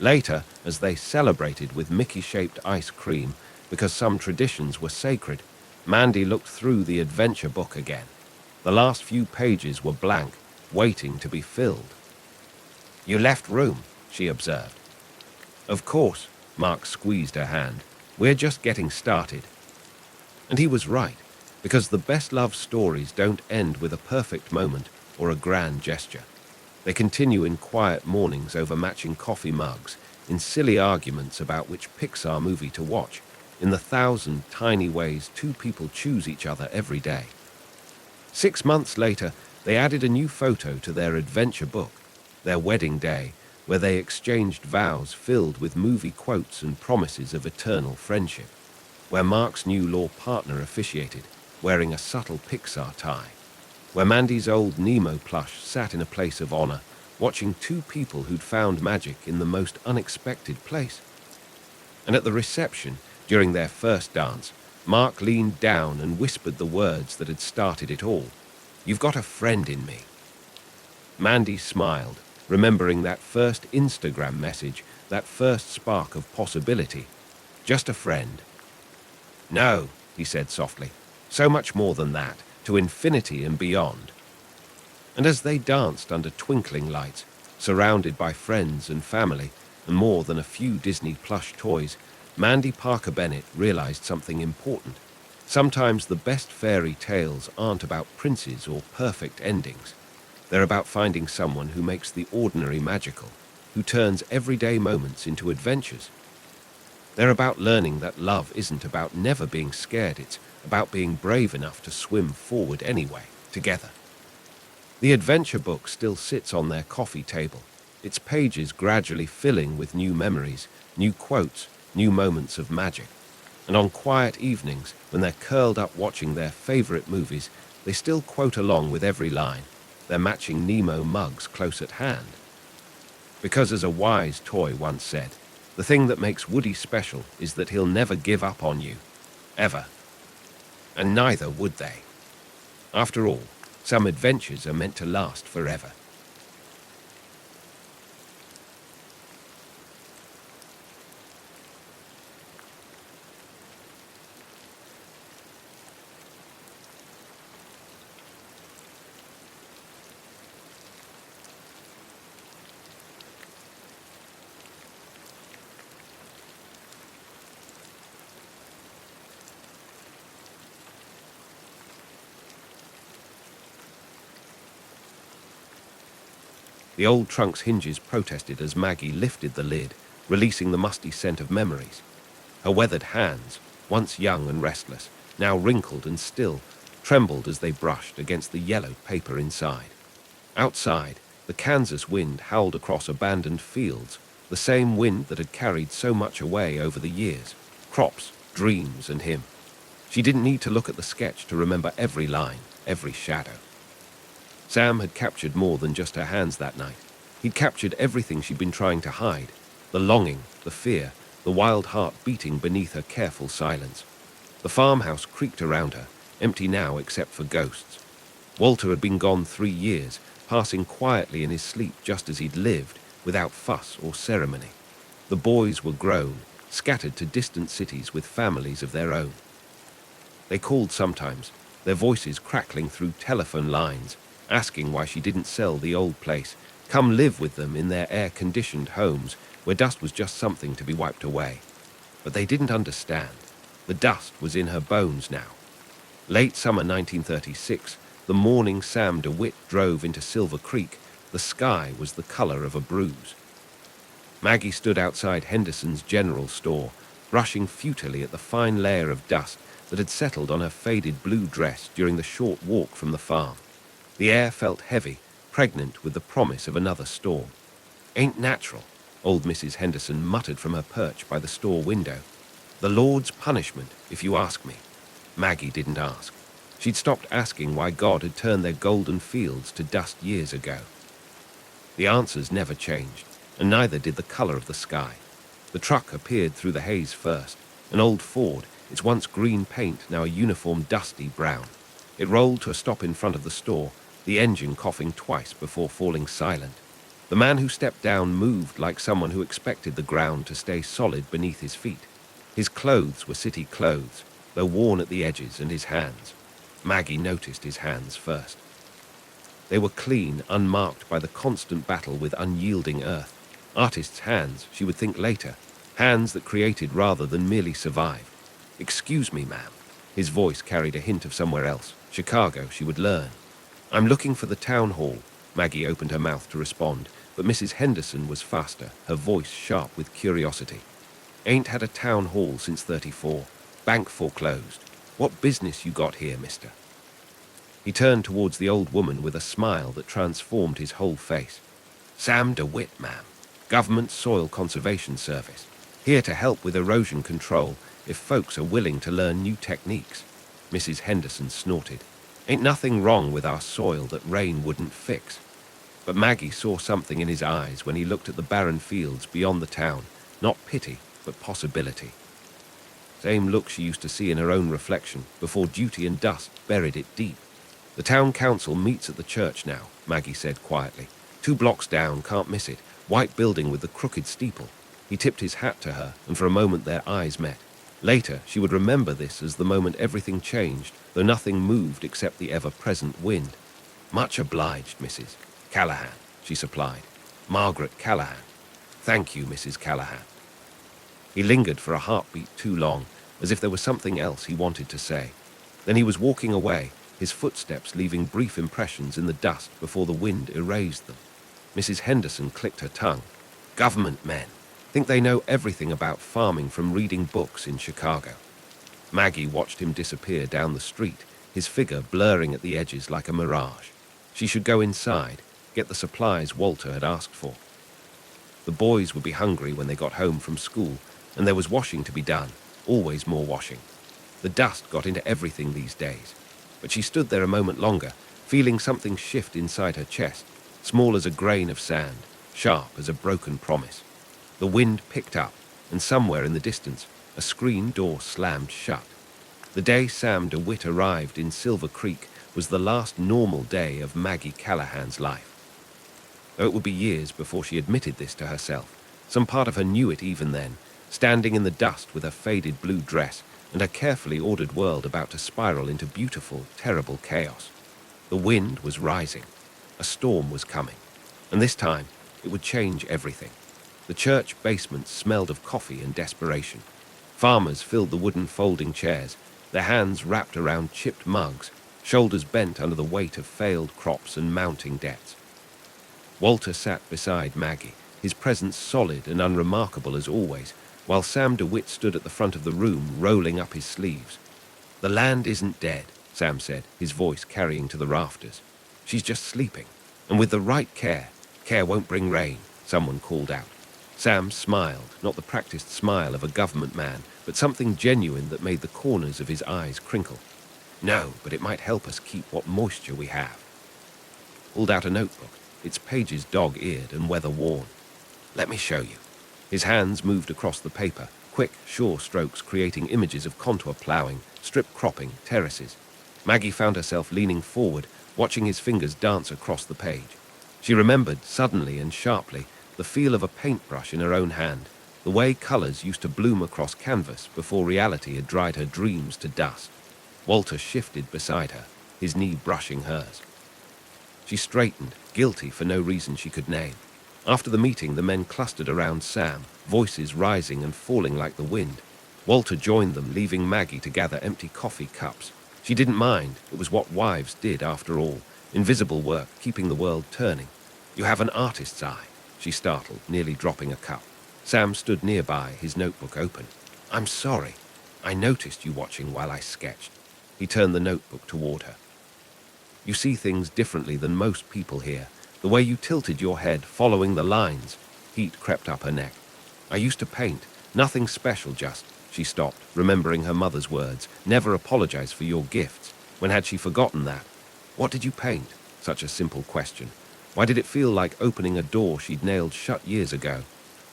Later, as they celebrated with Mickey-shaped ice cream because some traditions were sacred, Mandy looked through the adventure book again. The last few pages were blank, waiting to be filled. "You left room," she observed. "Of course," Mark squeezed her hand. "We're just getting started." And he was right, because the best love stories don't end with a perfect moment or a grand gesture. They continue in quiet mornings over matching coffee mugs, in silly arguments about which Pixar movie to watch, in the 1,000 tiny ways two people choose each other every day. 6 months later, they added a new photo to their adventure book, their wedding day, where they exchanged vows filled with movie quotes and promises of eternal friendship, where Mark's new law partner officiated, wearing a subtle Pixar tie, where Mandy's old Nemo plush sat in a place of honor, watching two people who'd found magic in the most unexpected place. And at the reception, during their first dance, Mark leaned down and whispered the words that had started it all. "You've got a friend in me." Mandy smiled, remembering that first Instagram message, that first spark of possibility. "Just a friend." "No," he said softly. "So much more than that, to infinity and beyond." And as they danced under twinkling lights, surrounded by friends and family, and more than a few Disney plush toys, Mandy Parker Bennett realized something important. Sometimes the best fairy tales aren't about princes or perfect endings. They're about finding someone who makes the ordinary magical, who turns everyday moments into adventures. They're about learning that love isn't about never being scared, it's about being brave enough to swim forward anyway, together. The adventure book still sits on their coffee table, its pages gradually filling with new memories, new quotes, new moments of magic. And on quiet evenings, when they're curled up watching their favorite movies, they still quote along with every line, their matching Nemo mugs close at hand. Because as a wise toy once said, the thing that makes Woody special is that he'll never give up on you. Ever. And neither would they. After all, some adventures are meant to last forever. The old trunk's hinges protested as Maggie lifted the lid, releasing the musty scent of memories. Her weathered hands, once young and restless, now wrinkled and still, trembled as they brushed against the yellowed paper inside. Outside, the Kansas wind howled across abandoned fields, the same wind that had carried so much away over the years, crops, dreams, and him. She didn't need to look at the sketch to remember every line, every shadow. Sam had captured more than just her hands that night. He'd captured everything she'd been trying to hide, the longing, the fear, the wild heart beating beneath her careful silence. The farmhouse creaked around her, empty now except for ghosts. Walter had been gone 3 years, passing quietly in his sleep just as he'd lived, without fuss or ceremony. The boys were grown, scattered to distant cities with families of their own. They called sometimes, their voices crackling through telephone lines, asking why she didn't sell the old place, come live with them in their air-conditioned homes where dust was just something to be wiped away. But they didn't understand. The dust was in her bones now. Late summer 1936, the morning Sam DeWitt drove into Silver Creek, the sky was the color of a bruise. Maggie stood outside Henderson's general store, brushing futilely at the fine layer of dust that had settled on her faded blue dress during the short walk from the farm. The air felt heavy, pregnant with the promise of another storm. "Ain't natural," old Mrs. Henderson muttered from her perch by the store window. "The Lord's punishment, if you ask me." Maggie didn't ask. She'd stopped asking why God had turned their golden fields to dust years ago. The answers never changed, and neither did the color of the sky. The truck appeared through the haze first, an old Ford, its once green paint now a uniform dusty brown. It rolled to a stop in front of the store, the engine coughing twice before falling silent. The man who stepped down moved like someone who expected the ground to stay solid beneath his feet. His clothes were city clothes, though worn at the edges, and his hands. Maggie noticed his hands first. They were clean, unmarked by the constant battle with unyielding earth. Artists' hands, she would think later. Hands that created rather than merely survived. "Excuse me, ma'am." His voice carried a hint of somewhere else. Chicago, she would learn. "I'm looking for the town hall." Maggie opened her mouth to respond, but Mrs. Henderson was faster, her voice sharp with curiosity. "Ain't had a town hall since 34. Bank foreclosed. What business you got here, mister?" He turned towards the old woman with a smile that transformed his whole face. "Sam DeWitt, ma'am. Government Soil Conservation Service. Here to help with erosion control if folks are willing to learn new techniques." Mrs. Henderson snorted. "Ain't nothing wrong with our soil that rain wouldn't fix." But Maggie saw something in his eyes when he looked at the barren fields beyond the town, not pity, but possibility. Same look she used to see in her own reflection before duty and dust buried it deep. "The town council meets at the church now," Maggie said quietly. 2 blocks down, can't miss it. White building with the crooked steeple." He tipped his hat to her, and for a moment their eyes met. Later, she would remember this as the moment everything changed, though nothing moved except the ever-present wind. "Much obliged, Mrs. Callahan," she supplied. "Margaret Callahan." "Thank you, Mrs. Callahan." He lingered for a heartbeat too long, as if there was something else he wanted to say. Then he was walking away, his footsteps leaving brief impressions in the dust before the wind erased them. Mrs. Henderson clicked her tongue. Government men. Think they know everything about farming from reading books in Chicago. Maggie watched him disappear down the street, his figure blurring at the edges like a mirage. She should go inside, get the supplies Walter had asked for. The boys would be hungry when they got home from school, and there was washing to be done, always more washing. The dust got into everything these days. But she stood there a moment longer, feeling something shift inside her chest, small as a grain of sand, sharp as a broken promise. The wind picked up, and somewhere in the distance, a screen door slammed shut. The day Sam DeWitt arrived in Silver Creek was the last normal day of Maggie Callahan's life. Though it would be years before she admitted this to herself, some part of her knew it even then, standing in the dust with her faded blue dress and her carefully ordered world about to spiral into beautiful, terrible chaos. The wind was rising. A storm was coming. And this time, it would change everything. The church basement smelled of coffee and desperation. Farmers filled the wooden folding chairs, their hands wrapped around chipped mugs, shoulders bent under the weight of failed crops and mounting debts. Walter sat beside Maggie, his presence solid and unremarkable as always, while Sam DeWitt stood at the front of the room, rolling up his sleeves. The land isn't dead, Sam said, his voice carrying to the rafters. She's just sleeping, and with the right care won't bring rain, someone called out. Sam smiled, not the practiced smile of a government man, but something genuine that made the corners of his eyes crinkle. No, but it might help us keep what moisture we have. Pulled out a notebook, its pages dog-eared and weather-worn. Let me show you. His hands moved across the paper, quick, sure strokes creating images of contour plowing, strip cropping, terraces. Maggie found herself leaning forward, watching his fingers dance across the page. She remembered, suddenly and sharply, the feel of a paintbrush in her own hand, the way colors used to bloom across canvas before reality had dried her dreams to dust. Walter shifted beside her, his knee brushing hers. She straightened, guilty for no reason she could name. After the meeting, the men clustered around Sam, voices rising and falling like the wind. Walter joined them, leaving Maggie to gather empty coffee cups. She didn't mind. It was what wives did after all. Invisible work, keeping the world turning. You have an artist's eye, she startled, nearly dropping a cup. Sam stood nearby, his notebook open. I'm sorry. I noticed you watching while I sketched. He turned the notebook toward her. You see things differently than most people here. The way you tilted your head, following the lines. Heat crept up her neck. I used to paint. Nothing special, just. She stopped, remembering her mother's words. Never apologize for your gifts. When had she forgotten that? What did you paint? Such a simple question. Why did it feel like opening a door she'd nailed shut years ago?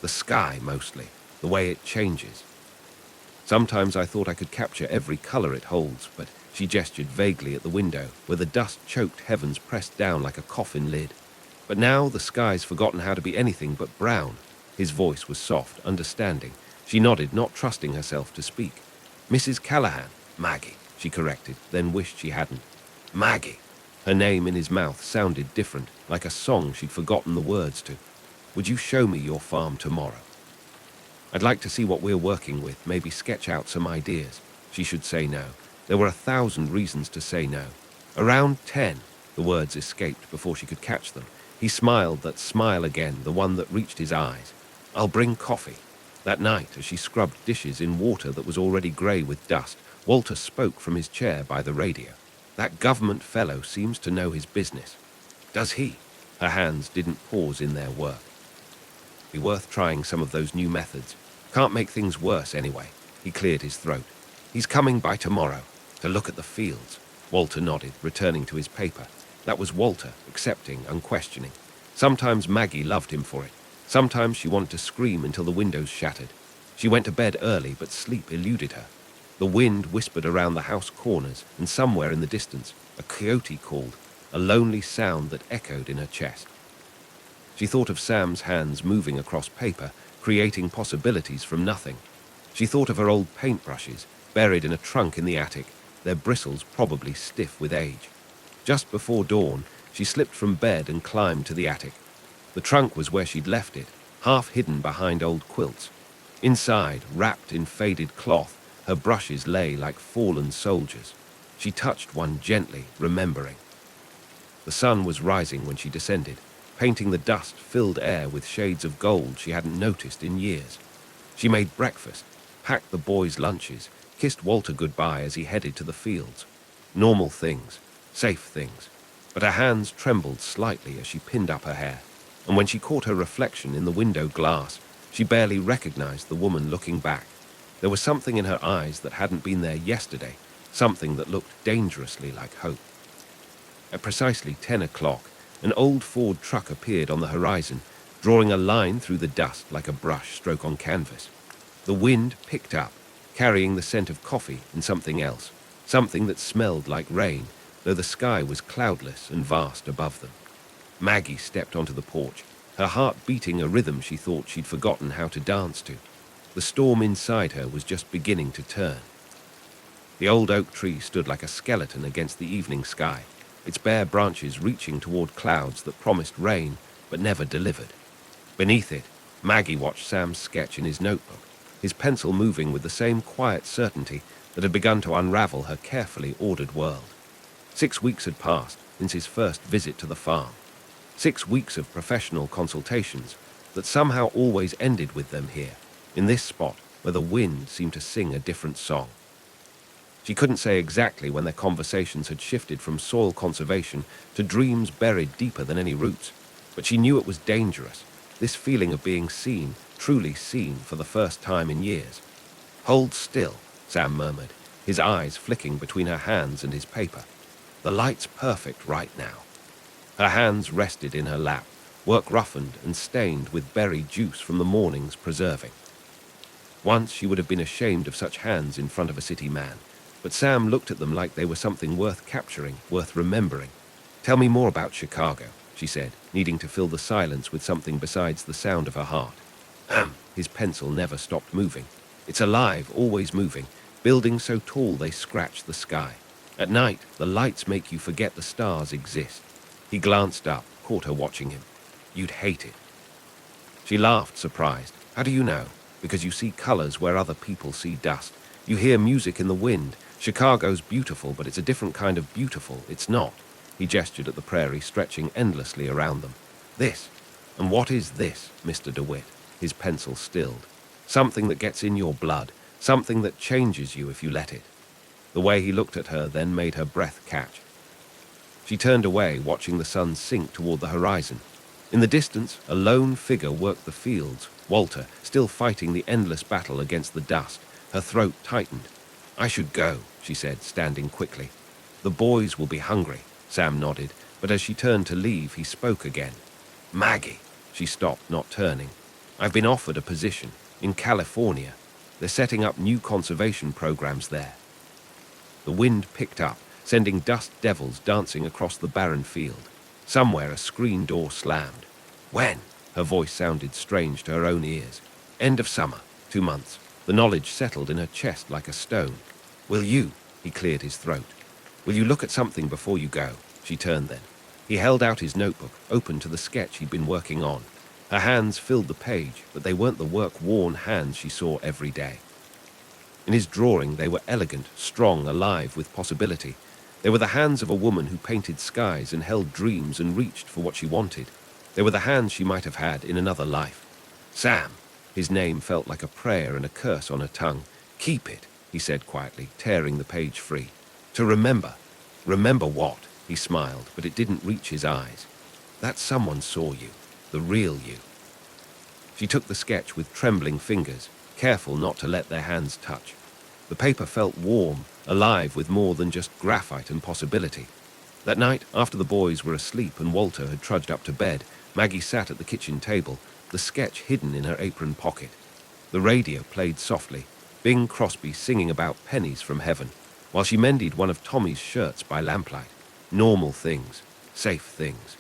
The sky, mostly. The way it changes. Sometimes I thought I could capture every color it holds, but she gestured vaguely at the window, where the dust-choked heavens pressed down like a coffin lid. But now the sky's forgotten how to be anything but brown. His voice was soft, understanding. She nodded, not trusting herself to speak. Mrs. Callahan. Maggie, she corrected, then wished she hadn't. Maggie. Her name in his mouth sounded different, like a song she'd forgotten the words to. Would you show me your farm tomorrow? I'd like to see what we're working with, maybe sketch out some ideas. She should say no. There were 1,000 reasons to say no. Around 10, the words escaped before she could catch them. He smiled that smile again, the one that reached his eyes. I'll bring coffee. That night, as she scrubbed dishes in water that was already grey with dust, Walter spoke from his chair by the radio. That government fellow seems to know his business. Does he? Her hands didn't pause in their work. Be worth trying some of those new methods. Can't make things worse anyway. He cleared his throat. He's coming by tomorrow to look at the fields. Walter nodded, returning to his paper. That was Walter, accepting, unquestioning. Sometimes Maggie loved him for it. Sometimes she wanted to scream until the windows shattered. She went to bed early, but sleep eluded her. The wind whispered around the house corners, and somewhere in the distance, a coyote called, a lonely sound that echoed in her chest. She thought of Sam's hands moving across paper, creating possibilities from nothing. She thought of her old paintbrushes, buried in a trunk in the attic, their bristles probably stiff with age. Just before dawn, she slipped from bed and climbed to the attic. The trunk was where she'd left it, half hidden behind old quilts. Inside, wrapped in faded cloth, Her brushes lay like fallen soldiers. She touched one gently, remembering. The sun was rising when she descended, painting the dust-filled air with shades of gold she hadn't noticed in years. She made breakfast, packed the boys' lunches, kissed Walter goodbye as he headed to the fields. Normal things, safe things. But her hands trembled slightly as she pinned up her hair, and when she caught her reflection in the window glass, she barely recognized the woman looking back. There was something in her eyes that hadn't been there yesterday, something that looked dangerously like hope. At precisely 10 o'clock, an old Ford truck appeared on the horizon, drawing a line through the dust like a brush stroke on canvas. The wind picked up, carrying the scent of coffee and something else, something that smelled like rain, though the sky was cloudless and vast above them. Maggie stepped onto the porch, her heart beating a rhythm she thought she'd forgotten how to dance to. The storm inside her was just beginning to turn. The old oak tree stood like a skeleton against the evening sky, its bare branches reaching toward clouds that promised rain but never delivered. Beneath it, Maggie watched Sam's sketch in his notebook, his pencil moving with the same quiet certainty that had begun to unravel her carefully ordered world. 6 weeks had passed since his first visit to the farm. 6 weeks of professional consultations that somehow always ended with them here, in this spot where the wind seemed to sing a different song. She couldn't say exactly when their conversations had shifted from soil conservation to dreams buried deeper than any roots, but she knew it was dangerous, this feeling of being seen, truly seen for the first time in years. "Hold still," Sam murmured, his eyes flicking between her hands and his paper. "The light's perfect right now." Her hands rested in her lap, work roughened and stained with berry juice from the morning's preserving. Once she would have been ashamed of such hands in front of a city man, but Sam looked at them like they were something worth capturing, worth remembering. "Tell me more about Chicago," she said, needing to fill the silence with something besides the sound of her heart. His pencil never stopped moving. "It's alive, always moving, buildings so tall they scratch the sky. At night, the lights make you forget the stars exist." He glanced up, caught her watching him. "You'd hate it." She laughed, surprised. "How do you know?" "Because you see colors where other people see dust. You hear music in the wind. Chicago's beautiful, but it's a different kind of beautiful. It's not." He gestured at the prairie stretching endlessly around them. "This. And what is this, Mr. DeWitt?" His pencil stilled. "Something that gets in your blood, something that changes you if you let it." The way he looked at her then made her breath catch. She turned away, watching the sun sink toward the horizon. In the distance, a lone figure worked the fields, Walter, still fighting the endless battle against the dust. Her throat tightened. "I should go," she said, standing quickly. "The boys will be hungry." Sam nodded, but as she turned to leave, he spoke again. "Maggie." She stopped, not turning. "I've been offered a position in California. They're setting up new conservation programs there." The wind picked up, sending dust devils dancing across the barren field. Somewhere a screen door slammed. "When?" Her voice sounded strange to her own ears. "End of summer, 2 months." The knowledge settled in her chest like a stone. "Will you?" He cleared his throat. "Will you look at something before you go?" She turned then. He held out his notebook, open to the sketch he'd been working on. Her hands filled the page, but they weren't the work-worn hands she saw every day. In his drawing, they were elegant, strong, alive with possibility. They were the hands of a woman who painted skies and held dreams and reached for what she wanted. They were the hands she might have had in another life. "Sam." His name felt like a prayer and a curse on her tongue. "Keep it," he said quietly, tearing the page free. "To remember." "Remember what?" He smiled, but it didn't reach his eyes. "That someone saw you, the real you." She took the sketch with trembling fingers, careful not to let their hands touch. The paper felt warm, alive with more than just graphite and possibility. That night, after the boys were asleep and Walter had trudged up to bed, Maggie sat at the kitchen table, the sketch hidden in her apron pocket. The radio played softly, Bing Crosby singing about pennies from heaven, while she mended one of Tommy's shirts by lamplight. Normal things, safe things.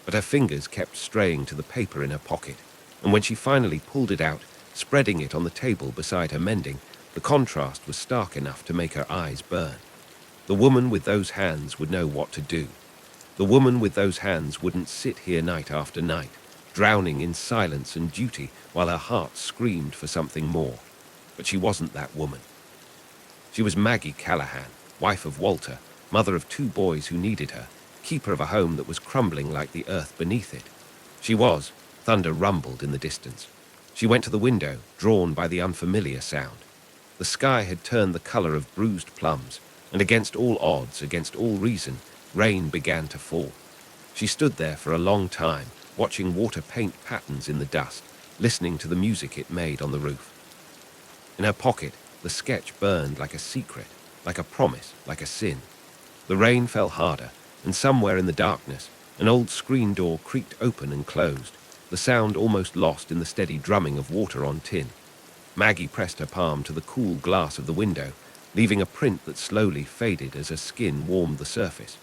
But her fingers kept straying to the paper in her pocket, and when she finally pulled it out, spreading it on the table beside her mending, the contrast was stark enough to make her eyes burn. The woman with those hands would know what to do. The woman with those hands wouldn't sit here night after night, drowning in silence and duty while her heart screamed for something more. But she wasn't that woman. She was Maggie Callahan, wife of Walter, mother of 2 boys who needed her, keeper of a home that was crumbling like the earth beneath it. Thunder rumbled in the distance. She went to the window, drawn by the unfamiliar sound. The sky had turned the color of bruised plums, and against all odds, against all reason, rain began to fall. She stood there for a long time, watching water paint patterns in the dust, listening to the music it made on the roof. In her pocket, the sketch burned like a secret, like a promise, like a sin. The rain fell harder, and somewhere in the darkness, an old screen door creaked open and closed, the sound almost lost in the steady drumming of water on tin. Maggie pressed her palm to the cool glass of the window, leaving a print that slowly faded as her skin warmed the surface.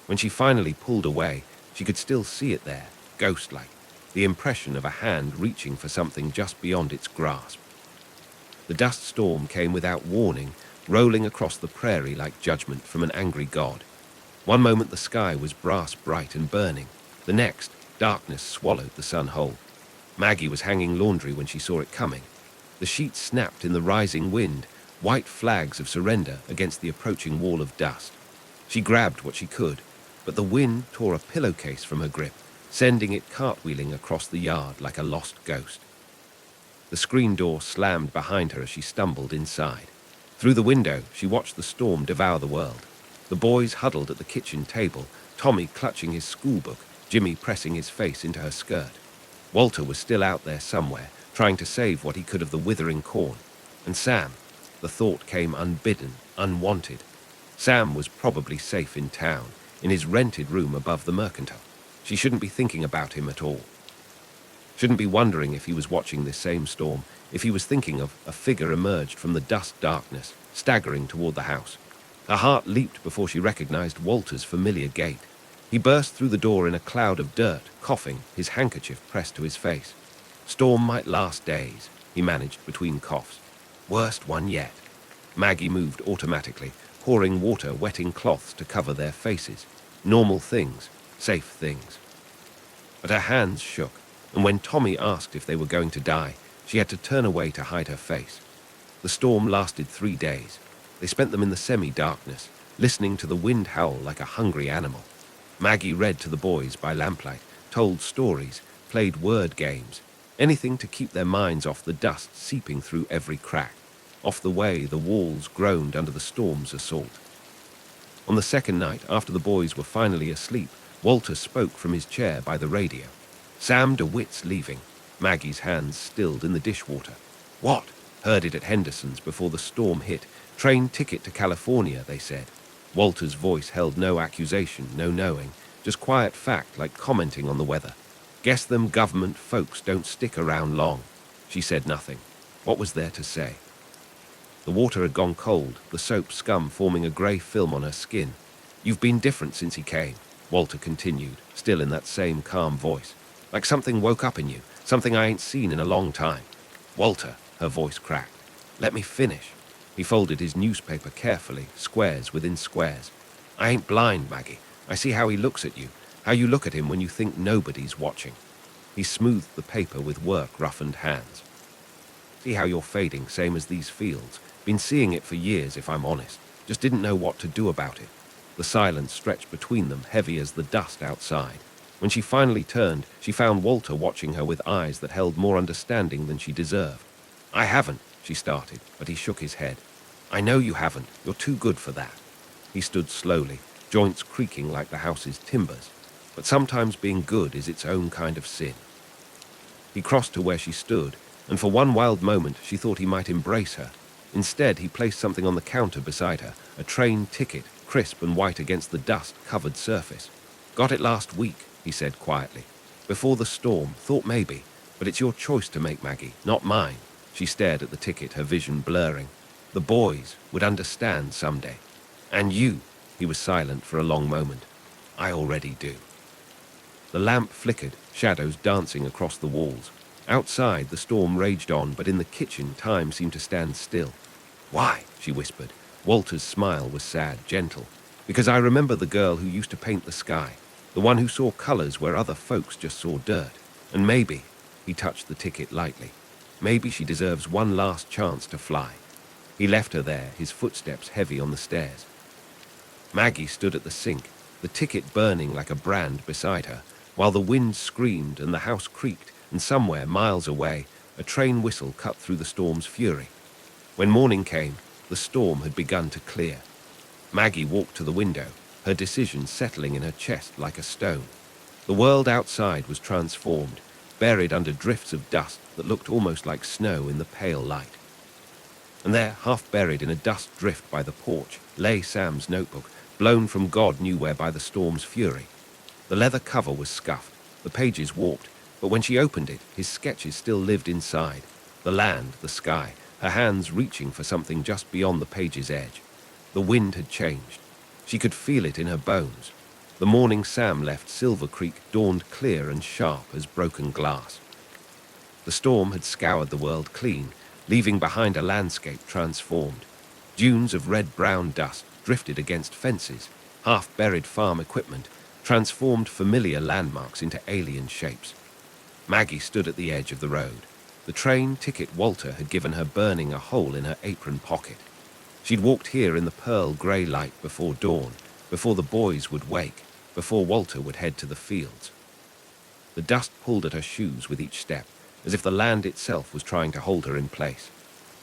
When she finally pulled away, she could still see it there, ghost-like, the impression of a hand reaching for something just beyond its grasp. The dust storm came without warning, rolling across the prairie like judgment from an angry god. One moment the sky was brass bright and burning. The next, darkness swallowed the sun whole. Maggie was hanging laundry when she saw it coming. The sheets snapped in the rising wind, white flags of surrender against the approaching wall of dust. She grabbed what she could, but the wind tore a pillowcase from her grip, sending it cartwheeling across the yard like a lost ghost. The screen door slammed behind her as she stumbled inside. Through the window, she watched the storm devour the world. The boys huddled at the kitchen table, Tommy clutching his schoolbook, Jimmy pressing his face into her skirt. Walter was still out there somewhere, trying to save what he could of the withering corn. And Sam, the thought came unbidden, unwanted. Sam was probably safe in town, in his rented room above the Mercantile. She shouldn't be thinking about him at all. Shouldn't be wondering if he was watching this same storm, if he was thinking of a figure emerged from the dust darkness, staggering toward the house. Her heart leaped before she recognized Walter's familiar gait. He burst through the door in a cloud of dirt, coughing, his handkerchief pressed to his face. Storm might last days, he managed between coughs. Worst one yet. Maggie moved automatically, pouring water, wetting cloths to cover their faces. Normal things, safe things. But her hands shook, and when Tommy asked if they were going to die, she had to turn away to hide her face. The storm lasted 3 days. They spent them in the semi-darkness, listening to the wind howl like a hungry animal. Maggie read to the boys by lamplight, told stories, played word games, anything to keep their minds off the dust seeping through every crack, off the way the walls groaned under the storm's assault. On the second night, after the boys were finally asleep, Walter spoke from his chair by the radio. Sam DeWitt's leaving. Maggie's hands stilled in the dishwater. What? Heard it at Henderson's before the storm hit. Train ticket to California, they said. Walter's voice held no accusation, no knowing, just quiet fact like commenting on the weather. Guess them government folks don't stick around long. She said nothing. What was there to say? The water had gone cold, the soap scum forming a grey film on her skin. You've been different since he came, Walter continued, still in that same calm voice. Like something woke up in you, something I ain't seen in a long time. Walter, her voice cracked. Let me finish. He folded his newspaper carefully, squares within squares. I ain't blind, Maggie. I see how he looks at you, how you look at him when you think nobody's watching. He smoothed the paper with work-roughened hands. See how you're fading, same as these fields. Been seeing it for years, if I'm honest. Just didn't know what to do about it. The silence stretched between them, heavy as the dust outside. When she finally turned, she found Walter watching her with eyes that held more understanding than she deserved. I haven't, she started, but he shook his head. I know you haven't. You're too good for that. He stood slowly, joints creaking like the house's timbers. But sometimes being good is its own kind of sin. He crossed to where she stood, and for one wild moment she thought he might embrace her. Instead, he placed something on the counter beside her, a train ticket, crisp and white against the dust-covered surface. Got it last week, he said quietly. Before the storm, thought maybe, but it's your choice to make, Maggie, not mine. She stared at the ticket, her vision blurring. The boys would understand someday. And you, he was silent for a long moment. I already do. The lamp flickered, shadows dancing across the walls. Outside, the storm raged on, but in the kitchen, time seemed to stand still. Why? She whispered. Walter's smile was sad, gentle. Because I remember the girl who used to paint the sky, the one who saw colors where other folks just saw dirt. And maybe, he touched the ticket lightly, maybe she deserves one last chance to fly. He left her there, his footsteps heavy on the stairs. Maggie stood at the sink, the ticket burning like a brand beside her, while the wind screamed and the house creaked, and somewhere, miles away, a train whistle cut through the storm's fury. When morning came, the storm had begun to clear. Maggie walked to the window, her decision settling in her chest like a stone. The world outside was transformed, buried under drifts of dust that looked almost like snow in the pale light. And there, half buried in a dust drift by the porch, lay Sam's notebook, blown from God knew where by the storm's fury. The leather cover was scuffed, the pages warped, but when she opened it, his sketches still lived inside. The land, the sky, her hands reaching for something just beyond the page's edge. The wind had changed. She could feel it in her bones. The morning Sam left Silver Creek dawned clear and sharp as broken glass. The storm had scoured the world clean, leaving behind a landscape transformed. Dunes of red-brown dust drifted against fences, half-buried farm equipment, transformed familiar landmarks into alien shapes. Maggie stood at the edge of the road. The train ticket Walter had given her burning a hole in her apron pocket. She'd walked here in the pearl grey light before dawn, before the boys would wake, before Walter would head to the fields. The dust pulled at her shoes with each step, as if the land itself was trying to hold her in place.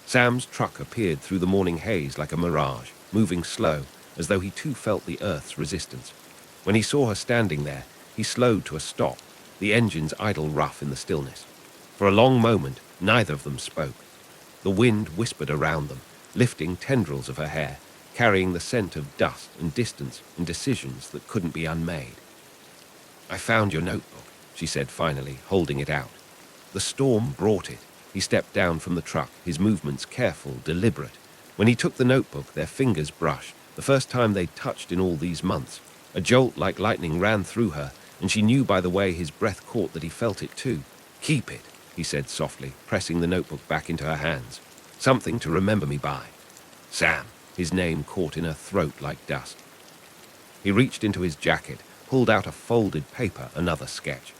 Sam's truck appeared through the morning haze like a mirage, moving slow, as though he too felt the earth's resistance. When he saw her standing there, he slowed to a stop, the engines idle rough in the stillness. For a long moment, neither of them spoke. The wind whispered around them, lifting tendrils of her hair, carrying the scent of dust and distance and decisions that couldn't be unmade. "I found your notebook," she said finally, holding it out. The storm brought it. He stepped down from the truck, his movements careful, deliberate. When he took the notebook, their fingers brushed, the first time they'd touched in all these months. A jolt like lightning ran through her, and she knew by the way his breath caught that he felt it too. "Keep it," he said softly, pressing the notebook back into her hands. "Something to remember me by." Sam, his name caught in her throat like dust. He reached into his jacket, pulled out a folded paper, another sketch.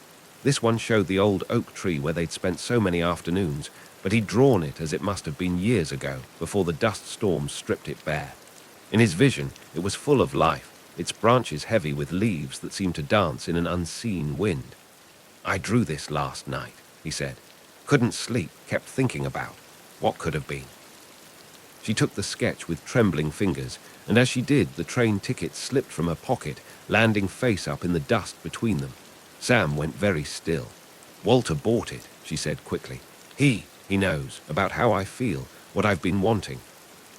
This one showed the old oak tree where they'd spent so many afternoons, but he'd drawn it as it must have been years ago, before the dust storms stripped it bare. In his vision, it was full of life, its branches heavy with leaves that seemed to dance in an unseen wind. "I drew this last night," he said. "Couldn't sleep, kept thinking about what could have been." She took the sketch with trembling fingers, and as she did, the train ticket slipped from her pocket, landing face up in the dust between them. Sam went very still. "Walter bought it," she said quickly. He knows about how I feel, what I've been wanting."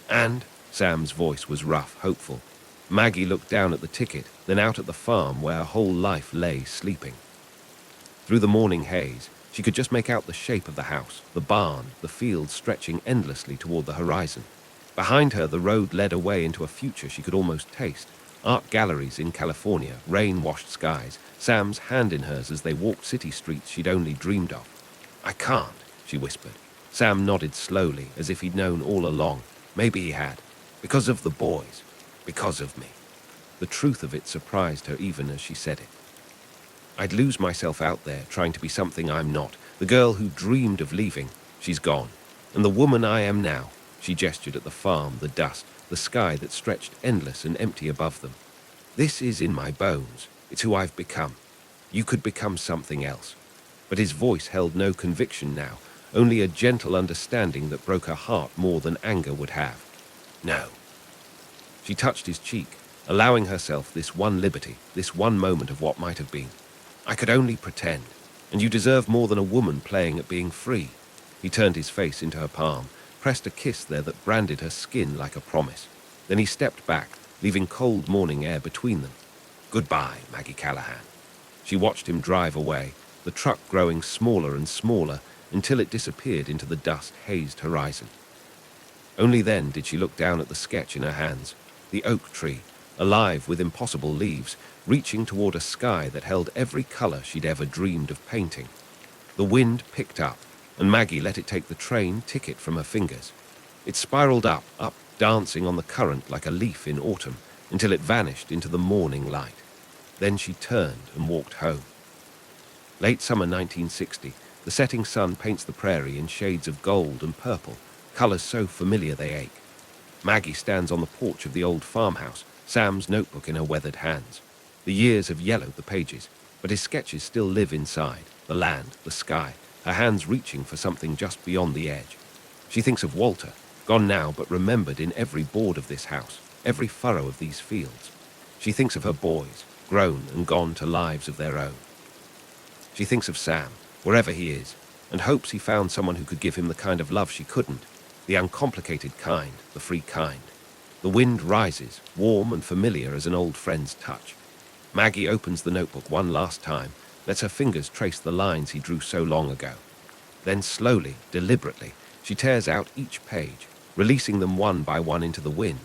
"And?" Sam's voice was rough, hopeful. Maggie looked down at the ticket, then out at the farm where her whole life lay sleeping. Through the morning haze, she could just make out the shape of the house, the barn, the fields stretching endlessly toward the horizon. Behind her, the road led away into a future she could almost taste. Art galleries in California, rain-washed skies, Sam's hand in hers as they walked city streets she'd only dreamed of. "I can't," she whispered. Sam nodded slowly, as if he'd known all along. Maybe he had. "Because of the boys. Because of me." The truth of it surprised her even as she said it. "I'd lose myself out there, trying to be something I'm not. The girl who dreamed of leaving, she's gone. And the woman I am now," she gestured at the farm, the dust, the sky that stretched endless and empty above them. "This is in my bones. It's who I've become. You could become something else." But his voice held no conviction now, only a gentle understanding that broke her heart more than anger would have. "No." She touched his cheek, allowing herself this one liberty, this one moment of what might have been. "I could only pretend, and you deserve more than a woman playing at being free." He turned his face into her palm, pressed a kiss there that branded her skin like a promise. Then he stepped back, leaving cold morning air between them. "Goodbye, Maggie Callahan." She watched him drive away, the truck growing smaller and smaller until it disappeared into the dust-hazed horizon. Only then did she look down at the sketch in her hands, the oak tree, alive with impossible leaves, reaching toward a sky that held every color she'd ever dreamed of painting. The wind picked up, and Maggie let it take the train ticket from her fingers. It spiraled up, dancing on the current like a leaf in autumn, until it vanished into the morning light. Then she turned and walked home. Late summer 1960, the setting sun paints the prairie in shades of gold and purple, colors so familiar they ache. Maggie stands on the porch of the old farmhouse, Sam's notebook in her weathered hands. The years have yellowed the pages, but his sketches still live inside, the land, the sky, her hands reaching for something just beyond the edge. She thinks of Walter, gone now but remembered in every board of this house, every furrow of these fields. She thinks of her boys, grown and gone to lives of their own. She thinks of Sam, wherever he is, and hopes he found someone who could give him the kind of love she couldn't, the uncomplicated kind, the free kind. The wind rises, warm and familiar as an old friend's touch. Maggie opens the notebook one last time, lets her fingers trace the lines he drew so long ago. Then slowly, deliberately, she tears out each page, releasing them one by one into the wind.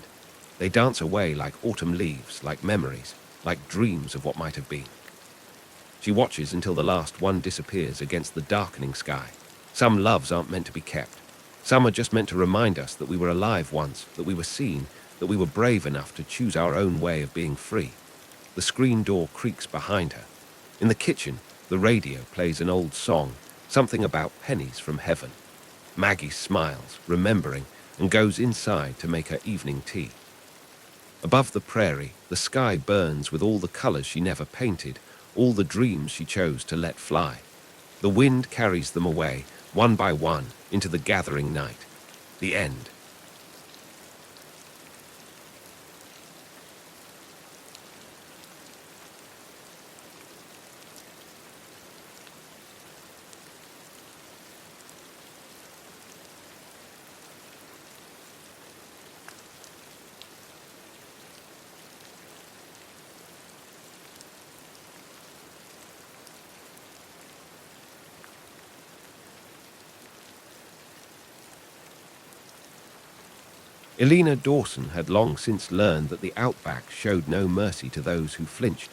They dance away like autumn leaves, like memories, like dreams of what might have been. She watches until the last one disappears against the darkening sky. Some loves aren't meant to be kept. Some are just meant to remind us that we were alive once, that we were seen, that we were brave enough to choose our own way of being free. The screen door creaks behind her. In the kitchen, the radio plays an old song, something about pennies from heaven. Maggie smiles, remembering, and goes inside to make her evening tea. Above the prairie, the sky burns with all the colors she never painted, all the dreams she chose to let fly. The wind carries them away, one by one, into the gathering night. The end. Elena Dawson had long since learned that the outback showed no mercy to those who flinched.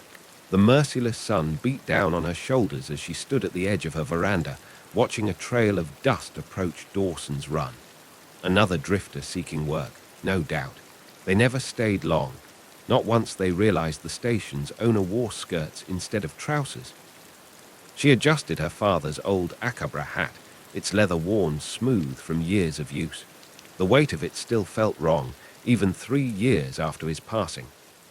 The merciless sun beat down on her shoulders as she stood at the edge of her veranda, watching a trail of dust approach Dawson's Run. Another drifter seeking work, no doubt. They never stayed long. Not once they realized the station's owner wore skirts instead of trousers. She adjusted her father's old Acabra hat, its leather worn smooth from years of use. The weight of it still felt wrong, even 3 years after his passing,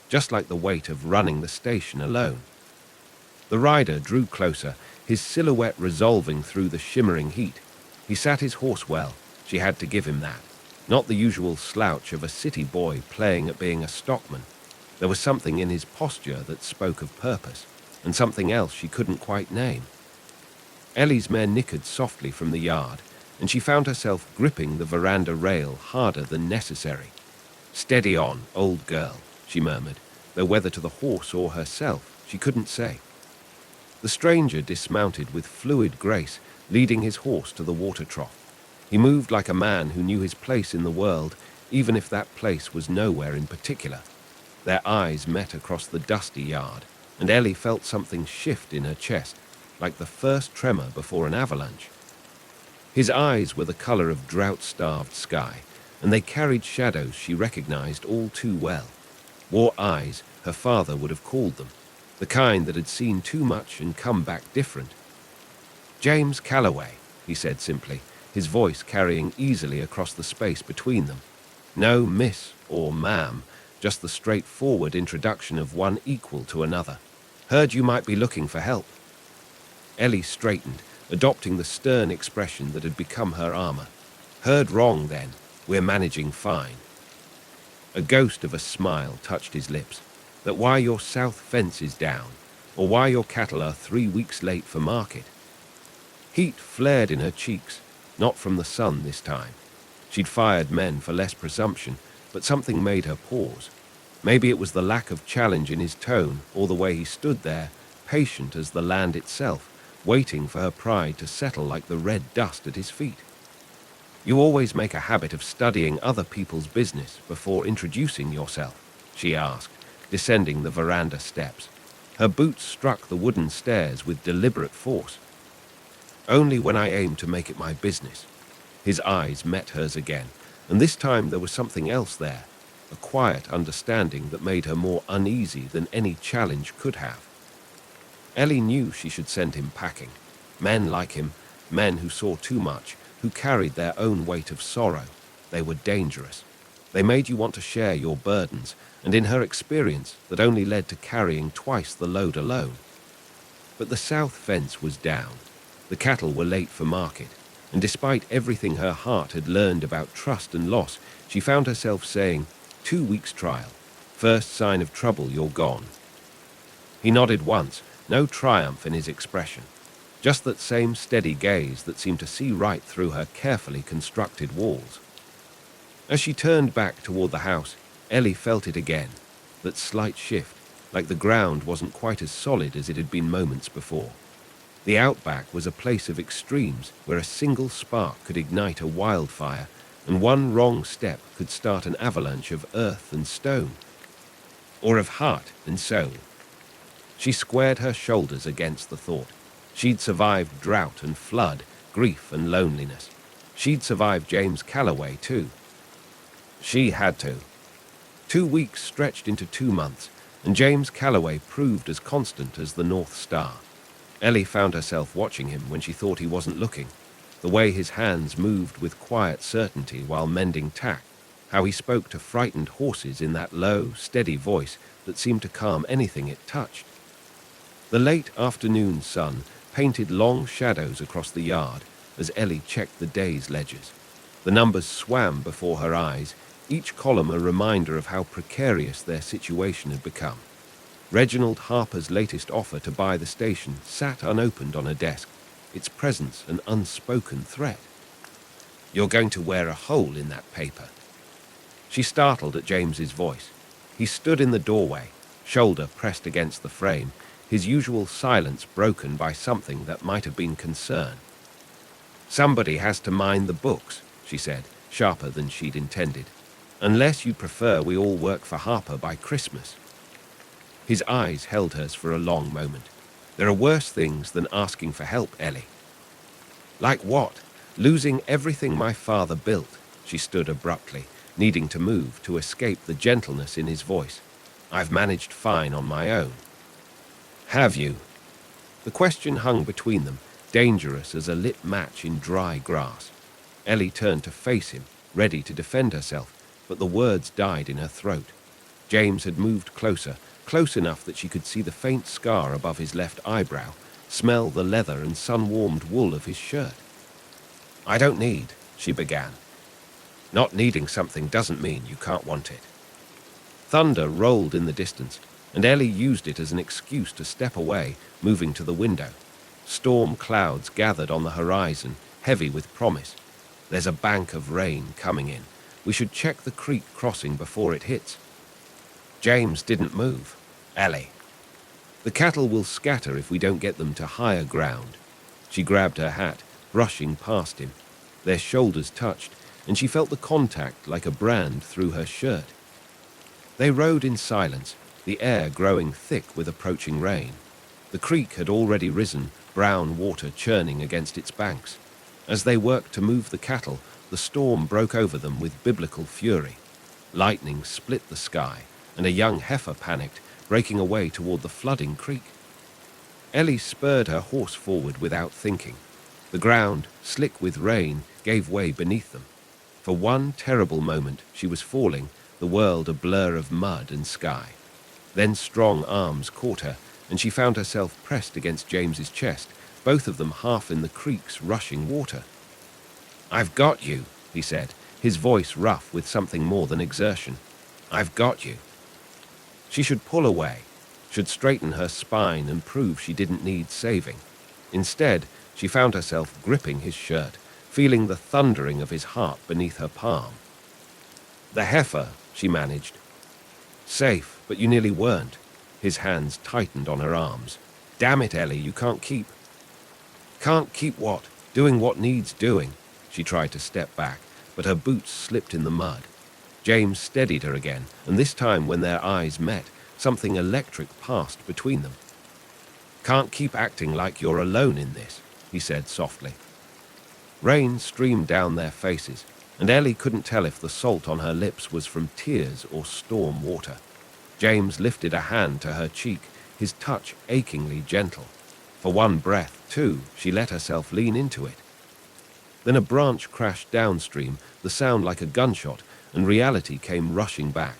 just like the weight of running the station alone. The rider drew closer, his silhouette resolving through the shimmering heat. He sat his horse well, she had to give him that. Not the usual slouch of a city boy playing at being a stockman. There was something in his posture that spoke of purpose, and something else she couldn't quite name. Ellie's mare nickered softly from the yard, and she found herself gripping the veranda rail harder than necessary. "Steady on, old girl," she murmured, though whether to the horse or herself, she couldn't say. The stranger dismounted with fluid grace, leading his horse to the water trough. He moved like a man who knew his place in the world, even if that place was nowhere in particular. Their eyes met across the dusty yard, and Ellie felt something shift in her chest, like the first tremor before an avalanche. His eyes were the color of drought-starved sky, and they carried shadows she recognized all too well. War eyes, her father would have called them, the kind that had seen too much and come back different. "James Calloway," he said simply, his voice carrying easily across the space between them. No miss or ma'am, just the straightforward introduction of one equal to another. "Heard you might be looking for help." Ellie straightened, adopting the stern expression that had become her armor. "Heard wrong, then. We're managing fine." A ghost of a smile touched his lips. "That why your south fence is down, or why your cattle are 3 weeks late for market." Heat flared in her cheeks, not from the sun this time. She'd fired men for less presumption, but something made her pause. Maybe it was the lack of challenge in his tone, or the way he stood there, patient as the land itself, waiting for her pride to settle like the red dust at his feet. "You always make a habit of studying other people's business before introducing yourself?" she asked, descending the veranda steps. Her boots struck the wooden stairs with deliberate force. "Only when I aim to make it my business." His eyes met hers again, and this time there was something else there, a quiet understanding that made her more uneasy than any challenge could have. Ellie knew she should send him packing. Men like him, men who saw too much, who carried their own weight of sorrow, they were dangerous. They made you want to share your burdens, and in her experience, that only led to carrying twice the load alone. But the south fence was down. The cattle were late for market, and despite everything her heart had learned about trust and loss, she found herself saying, 2 weeks trial. First sign of trouble, you're gone. He nodded once, no triumph in his expression. Just that same steady gaze that seemed to see right through her carefully constructed walls. As she turned back toward the house, Ellie felt it again, that slight shift, like the ground wasn't quite as solid as it had been moments before. The outback was a place of extremes where a single spark could ignite a wildfire, and one wrong step could start an avalanche of earth and stone, or of heart and soul. She squared her shoulders against the thought. She'd survived drought and flood, grief and loneliness. She'd survived James Calloway, too. She had to. 2 weeks stretched into 2 months, and James Calloway proved as constant as the North Star. Ellie found herself watching him when she thought he wasn't looking, the way his hands moved with quiet certainty while mending tack, how he spoke to frightened horses in that low, steady voice that seemed to calm anything it touched. The late afternoon sun painted long shadows across the yard as Ellie checked the day's ledgers. The numbers swam before her eyes, each column a reminder of how precarious their situation had become. Reginald Harper's latest offer to buy the station sat unopened on her desk, its presence an unspoken threat. You're going to wear a hole in that paper. She startled at James's voice. He stood in the doorway, shoulder pressed against the frame, his usual silence broken by something that might have been concern. Somebody has to mind the books, she said, sharper than she'd intended. Unless you prefer we all work for Harper by Christmas. His eyes held hers for a long moment. There are worse things than asking for help, Ellie. Like what? Losing everything my father built. She stood abruptly, needing to move to escape the gentleness in his voice. I've managed fine on my own. Have you? The question hung between them, dangerous as a lit match in dry grass. Ellie turned to face him, ready to defend herself, but the words died in her throat. James had moved closer, close enough that she could see the faint scar above his left eyebrow, smell the leather and sun-warmed wool of his shirt. I don't need, she began. Not needing something doesn't mean you can't want it. Thunder rolled in the distance, and Ellie used it as an excuse to step away, moving to the window. Storm clouds gathered on the horizon, heavy with promise. There's a bank of rain coming in. We should check the creek crossing before it hits. James didn't move. Ellie. The cattle will scatter if we don't get them to higher ground. She grabbed her hat, brushing past him. Their shoulders touched, and she felt the contact like a brand through her shirt. They rode in silence, the air growing thick with approaching rain. The creek had already risen, brown water churning against its banks. As they worked to move the cattle, the storm broke over them with biblical fury. Lightning split the sky, and a young heifer panicked, breaking away toward the flooding creek. Ellie spurred her horse forward without thinking. The ground, slick with rain, gave way beneath them. For one terrible moment, she was falling, the world a blur of mud and sky. Then strong arms caught her, and she found herself pressed against James's chest, both of them half in the creek's rushing water. I've got you, he said, his voice rough with something more than exertion. I've got you. She should pull away, should straighten her spine and prove she didn't need saving. Instead, she found herself gripping his shirt, feeling the thundering of his heart beneath her palm. The heifer, she managed. Safe, but you nearly weren't. His hands tightened on her arms. Damn it, Ellie, you can't keep. Can't keep what? Doing what needs doing. She tried to step back, but her boots slipped in the mud. James steadied her again, and this time when their eyes met, something electric passed between them. Can't keep acting like you're alone in this, he said softly. Rain streamed down their faces, and Ellie couldn't tell if the salt on her lips was from tears or storm water. James lifted a hand to her cheek, his touch achingly gentle. For one breath, too, she let herself lean into it. Then a branch crashed downstream, the sound like a gunshot, and reality came rushing back.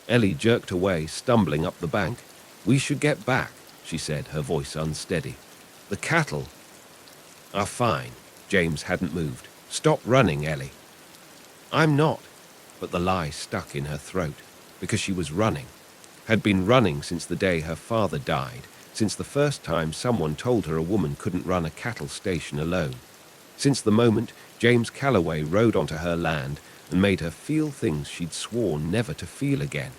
Ellie jerked away, stumbling up the bank. "We should get back," she said, her voice unsteady. "The cattle are fine." James hadn't moved. "Stop running, Ellie." "I'm not." But the lie stuck in her throat, because she was running. Had been running since the day her father died, since the first time someone told her a woman couldn't run a cattle station alone. Since the moment James Calloway rode onto her land and made her feel things she'd sworn never to feel again.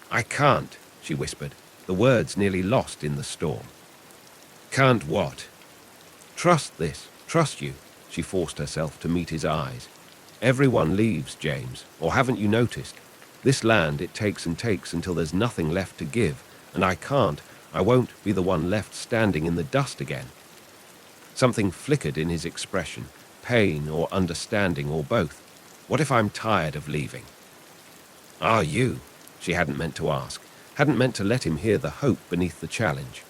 "I can't," she whispered, the words nearly lost in the storm. "Can't what?" "Trust this, trust you," she forced herself to meet his eyes. "Everyone leaves, James, or haven't you noticed? This land, it takes and takes until there's nothing left to give, and I won't be the one left standing in the dust again." Something flickered in his expression, pain or understanding or both. "What if I'm tired of leaving?" "Are you?" She hadn't meant to ask, hadn't meant to let him hear the hope beneath the challenge.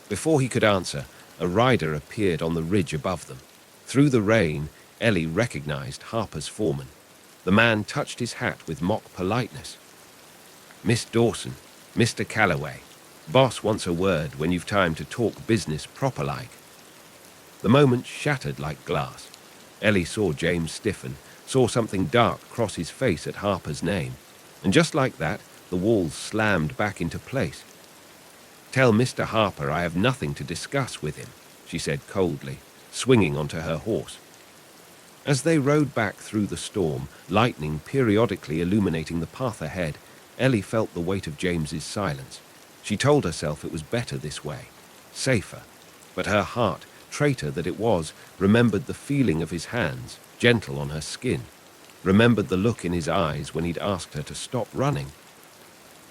Before he could answer, a rider appeared on the ridge above them. Through the rain, Ellie recognized Harper's foreman. The man touched his hat with mock politeness. "Miss Dawson, Mr. Calloway. Boss wants a word when you've time to talk business proper-like." The moment shattered like glass. Ellie saw James stiffen, saw something dark cross his face at Harper's name, and just like that, the walls slammed back into place. "Tell Mr. Harper I have nothing to discuss with him," she said coldly, swinging onto her horse. As they rode back through the storm, lightning periodically illuminating the path ahead, Ellie felt the weight of James's silence. She told herself it was better this way, safer, but her heart, traitor that it was, remembered the feeling of his hands, gentle on her skin, remembered the look in his eyes when he'd asked her to stop running.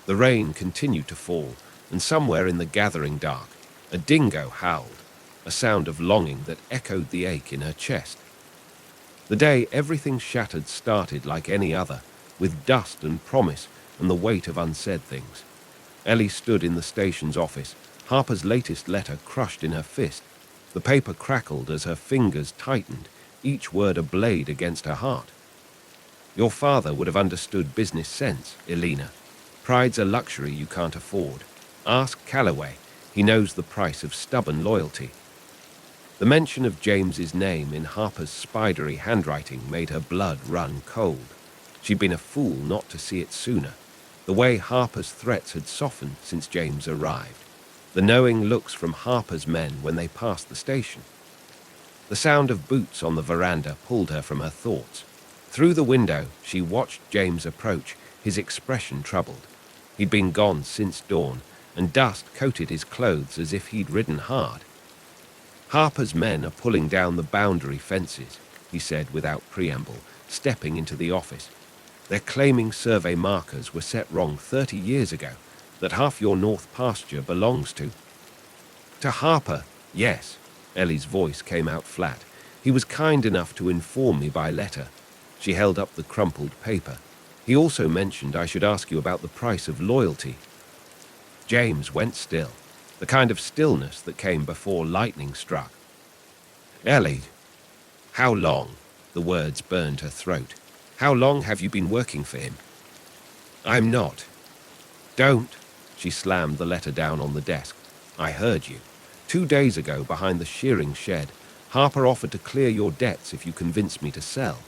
The rain continued to fall, and somewhere in the gathering dark, a dingo howled, a sound of longing that echoed the ache in her chest. The day everything shattered started like any other, with dust and promise and the weight of unsaid things. Ellie stood in the station's office, Harper's latest letter crushed in her fist. The paper crackled as her fingers tightened, each word a blade against her heart. "Your father would have understood business sense, Elena. Pride's a luxury you can't afford. Ask Calloway. He knows the price of stubborn loyalty." The mention of James's name in Harper's spidery handwriting made her blood run cold. She'd been a fool not to see it sooner. The way Harper's threats had softened since James arrived. The knowing looks from Harper's men when they passed the station. The sound of boots on the veranda pulled her from her thoughts. Through the window, she watched James approach, his expression troubled. He'd been gone since dawn, and dust coated his clothes as if he'd ridden hard. "Harper's men are pulling down the boundary fences," he said without preamble, stepping into the office. "They're claiming survey markers were set wrong 30 years ago, that half your north pasture belongs to." "To Harper, yes." Ellie's voice came out flat. "He was kind enough to inform me by letter." She held up the crumpled paper. "He also mentioned I should ask you about the price of loyalty." James went still, the kind of stillness that came before lightning struck. "Ellie, how long?" The words burned her throat. "How long have you been working for him?" "I'm not." "Don't." She slammed the letter down on the desk. "I heard you. 2 days ago, behind the shearing shed, Harper offered to clear your debts if you convince me to sell."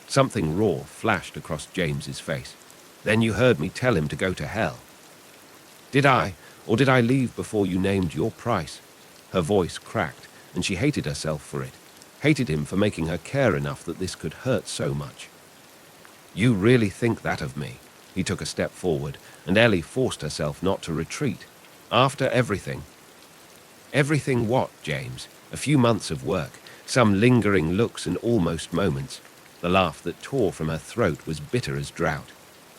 Something raw flashed across James's face. "Then you heard me tell him to go to hell." "Did I? Or did I leave before you named your price?" Her voice cracked, and she hated herself for it. Hated him for making her care enough that this could hurt so much. "You really think that of me?" He took a step forward, and Ellie forced herself not to retreat. "After everything?" "Everything what, James? A few months of work, some lingering looks and almost moments." The laugh that tore from her throat was bitter as drought.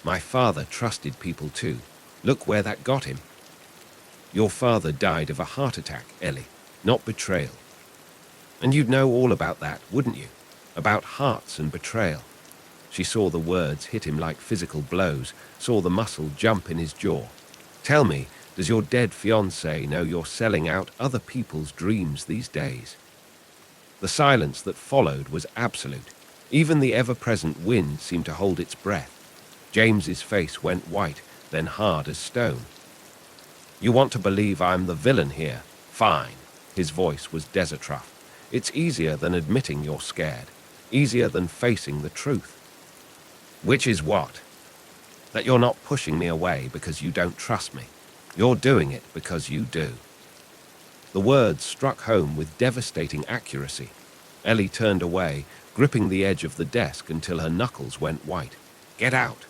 "My father trusted people too. Look where that got him." "Your father died of a heart attack, Ellie, not betrayal. And you'd know all about that, wouldn't you? About hearts and betrayal." She saw the words hit him like physical blows, saw the muscle jump in his jaw. "Tell me, does your dead fiancé know you're selling out other people's dreams these days?" The silence that followed was absolute. Even the ever-present wind seemed to hold its breath. James's face went white, then hard as stone. "You want to believe I'm the villain here? Fine." His voice was desert rough. "It's easier than admitting you're scared. Easier than facing the truth." "Which is what?" "That you're not pushing me away because you don't trust me. You're doing it because you do." The words struck home with devastating accuracy. Ellie turned away, gripping the edge of the desk until her knuckles went white. "Get out."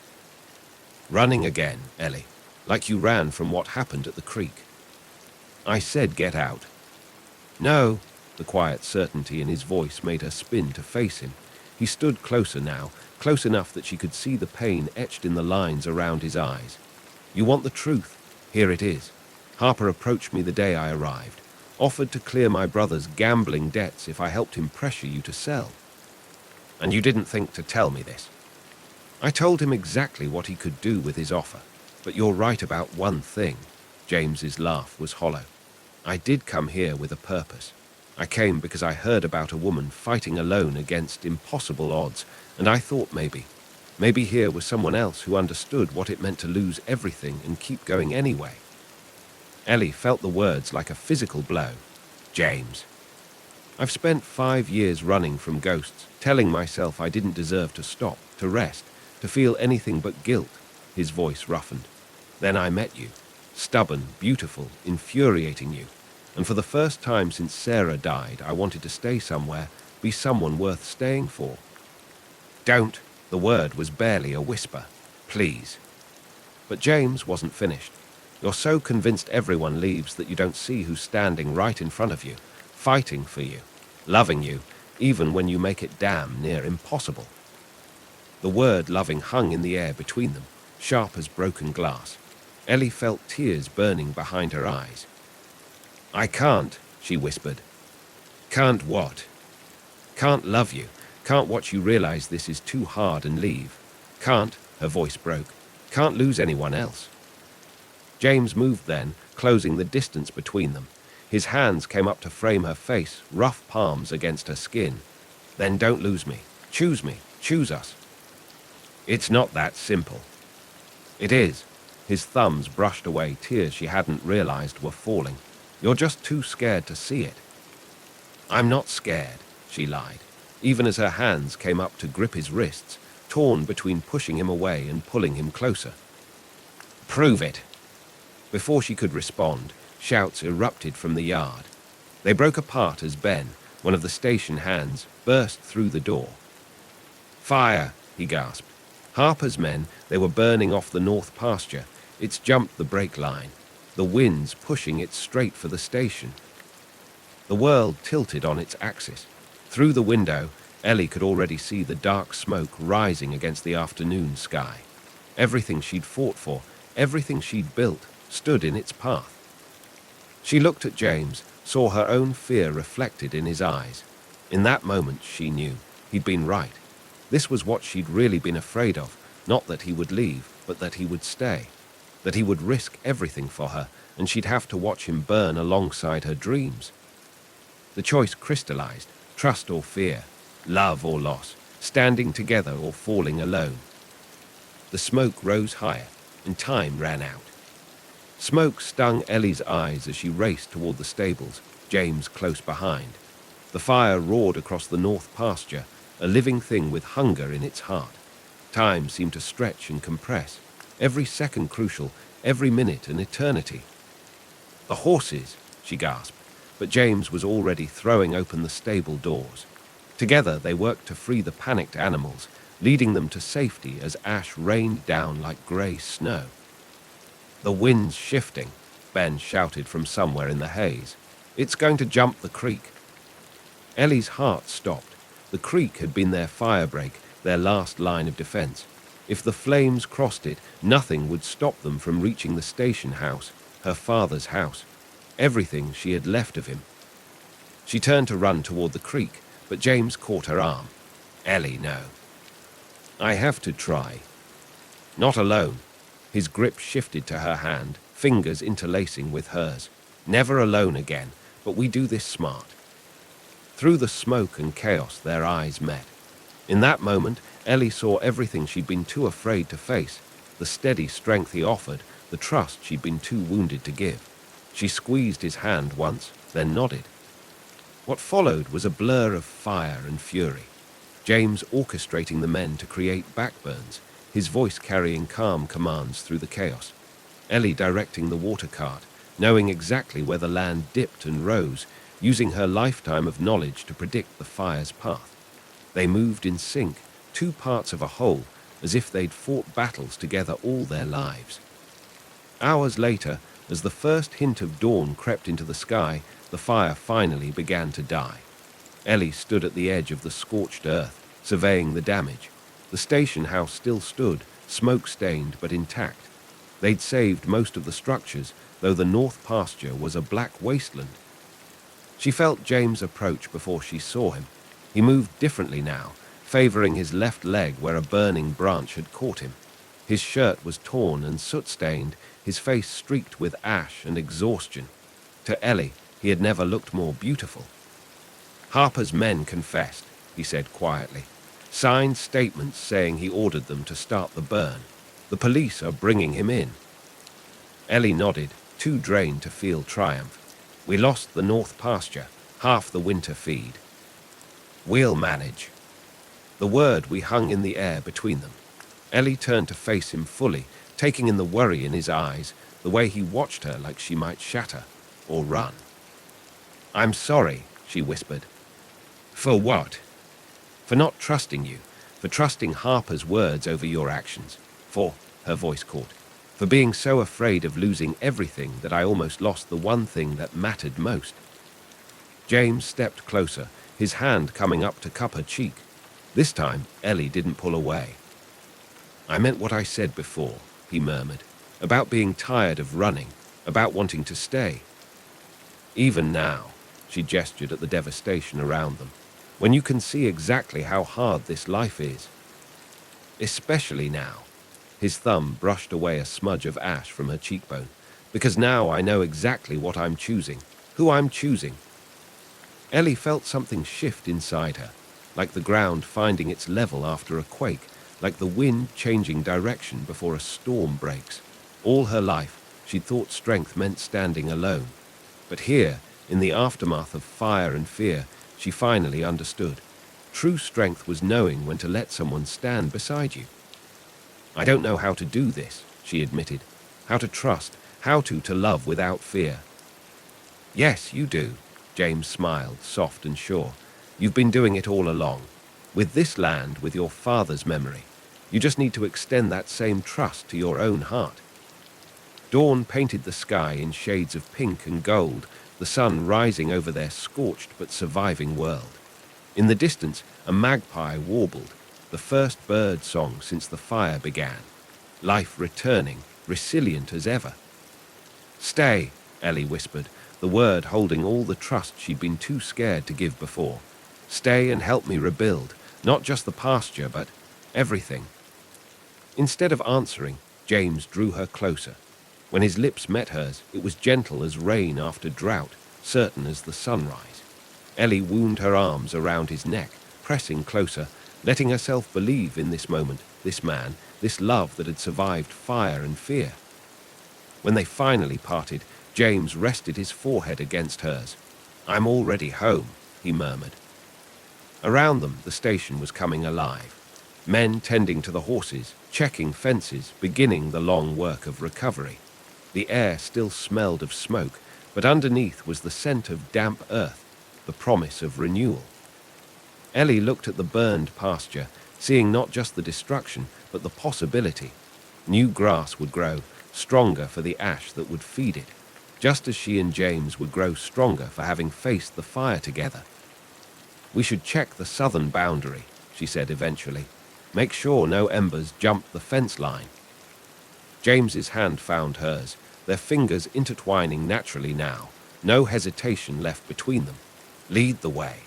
"Running again, Ellie, like you ran from what happened at the creek." "I said get out." "No." The quiet certainty in his voice made her spin to face him. He stood closer now, close enough that she could see the pain etched in the lines around his eyes. "You want the truth? Here it is. Harper approached me the day I arrived, offered to clear my brother's gambling debts if I helped him pressure you to sell. And you didn't think to tell me this." "I told him exactly what he could do with his offer. But you're right about one thing." James's laugh was hollow. "I did come here with a purpose. I came because I heard about a woman fighting alone against impossible odds, and I thought maybe here was someone else who understood what it meant to lose everything and keep going anyway." Ellie felt the words like a physical blow. "James." "I've spent 5 years running from ghosts, telling myself I didn't deserve to stop, to rest, to feel anything but guilt." His voice roughened. "Then I met you. Stubborn, beautiful, infuriating you. And for the first time since Sarah died, I wanted to stay somewhere, be someone worth staying for." "Don't." The word was barely a whisper. "Please." But James wasn't finished. "You're so convinced everyone leaves that you don't see who's standing right in front of you, fighting for you, loving you, even when you make it damn near impossible." The word loving hung in the air between them, sharp as broken glass. Ellie felt tears burning behind her eyes. "I can't," she whispered. "Can't what?" "Can't love you. Can't watch you realize this is too hard and leave. Can't," her voice broke, "can't lose anyone else." James moved then, closing the distance between them. His hands came up to frame her face, rough palms against her skin. "Then don't lose me. Choose me. Choose us." "It's not that simple." "It is." His thumbs brushed away tears she hadn't realized were falling. "You're just too scared to see it." "I'm not scared," she lied, even as her hands came up to grip his wrists, torn between pushing him away and pulling him closer. "Prove it." Before she could respond, shouts erupted from the yard. They broke apart as Ben, one of the station hands, burst through the door. "Fire!" he gasped. Harper's men, they were burning off the north pasture. It's jumped the brake line. The wind's pushing it straight for the station. The world tilted on its axis. Through the window, Ellie could already see the dark smoke rising against the afternoon sky. Everything she'd fought for, everything she'd built, stood in its path. She looked at James, saw her own fear reflected in his eyes. In that moment, she knew he'd been right. This was what she'd really been afraid of, not that he would leave, but that he would stay. That he would risk everything for her, and she'd have to watch him burn alongside her dreams. The choice crystallized, trust or fear, love or loss, standing together or falling alone. The smoke rose higher, and time ran out. Smoke stung Ellie's eyes as she raced toward the stables, James close behind. The fire roared across the north pasture, a living thing with hunger in its heart. Time seemed to stretch and compress, every second crucial, every minute an eternity. "The horses!" she gasped, but James was already throwing open the stable doors. Together they worked to free the panicked animals, leading them to safety as ash rained down like grey snow. "The wind's shifting," Ben shouted from somewhere in the haze. "It's going to jump the creek." Ellie's heart stopped. The creek had been their firebreak, their last line of defense. If the flames crossed it, nothing would stop them from reaching the station house, her father's house, everything she had left of him. She turned to run toward the creek, but James caught her arm. "Ellie, no. I have to try." "Not alone." His grip shifted to her hand, fingers interlacing with hers. "Never alone again, but we do this smart." Through the smoke and chaos, their eyes met. In that moment, Ellie saw everything she'd been too afraid to face, the steady strength he offered, the trust she'd been too wounded to give. She squeezed his hand once, then nodded. What followed was a blur of fire and fury. James orchestrating the men to create backburns, his voice carrying calm commands through the chaos. Ellie directing the water cart, knowing exactly where the land dipped and rose, using her lifetime of knowledge to predict the fire's path. They moved in sync, two parts of a whole, as if they'd fought battles together all their lives. Hours later, as the first hint of dawn crept into the sky, the fire finally began to die. Ellie stood at the edge of the scorched earth, surveying the damage. The station house still stood, smoke-stained but intact. They'd saved most of the structures, though the north pasture was a black wasteland. She felt James approach before she saw him. He moved differently now, favoring his left leg where a burning branch had caught him. His shirt was torn and soot-stained, his face streaked with ash and exhaustion. To Ellie, he had never looked more beautiful. Harper's men confessed, he said quietly. Signed statements saying he ordered them to start the burn. The police are bringing him in. Ellie nodded, too drained to feel triumph. We lost the north pasture, half the winter feed. We'll manage. The word we hung in the air between them. Ellie turned to face him fully, taking in the worry in his eyes, the way he watched her like she might shatter or run. I'm sorry, she whispered. For what? For not trusting you, for trusting Harper's words over your actions, for, her voice caught, for being so afraid of losing everything that I almost lost the one thing that mattered most. James stepped closer, his hand coming up to cup her cheek. This time, Ellie didn't pull away. I meant what I said before, he murmured, about being tired of running, about wanting to stay. Even now, she gestured at the devastation around them, when you can see exactly how hard this life is. Especially now. His thumb brushed away a smudge of ash from her cheekbone, because now I know exactly what I'm choosing, who I'm choosing. Ellie felt something shift inside her, like the ground finding its level after a quake, like the wind changing direction before a storm breaks. All her life, she'd thought strength meant standing alone. But here, in the aftermath of fire and fear, she finally understood. True strength was knowing when to let someone stand beside you. I don't know how to do this, she admitted. How to trust, how to love without fear. Yes, you do, James smiled, soft and sure. You've been doing it all along. With this land, with your father's memory. You just need to extend that same trust to your own heart. Dawn painted the sky in shades of pink and gold, the sun rising over their scorched but surviving world. In the distance, a magpie warbled, the first bird song since the fire began. Life returning, resilient as ever. Stay, Ellie whispered, the word holding all the trust she'd been too scared to give before. Stay and help me rebuild, not just the pasture, but everything. Instead of answering, James drew her closer. When his lips met hers, it was gentle as rain after drought, certain as the sunrise. Ellie wound her arms around his neck, pressing closer, letting herself believe in this moment, this man, this love that had survived fire and fear. When they finally parted, James rested his forehead against hers. I'm already home, he murmured. Around them, the station was coming alive. Men tending to the horses, checking fences, beginning the long work of recovery. The air still smelled of smoke, but underneath was the scent of damp earth, the promise of renewal. Ellie looked at the burned pasture, seeing not just the destruction, but the possibility. New grass would grow, stronger for the ash that would feed it, just as she and James would grow stronger for having faced the fire together. We should check the southern boundary, she said eventually. Make sure no embers jumped the fence line. James's hand found hers, their fingers intertwining naturally now, no hesitation left between them. Lead the way.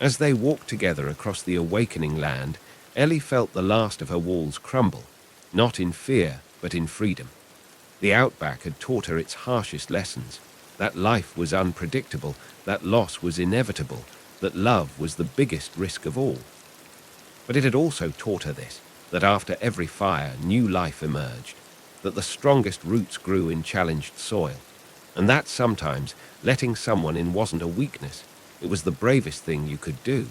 As they walked together across the awakening land, Ellie felt the last of her walls crumble, not in fear, but in freedom. The outback had taught her its harshest lessons, that life was unpredictable, that loss was inevitable, that love was the biggest risk of all. But it had also taught her this, that after every fire, new life emerged, that the strongest roots grew in challenged soil, and that sometimes letting someone in wasn't a weakness, it was the bravest thing you could do.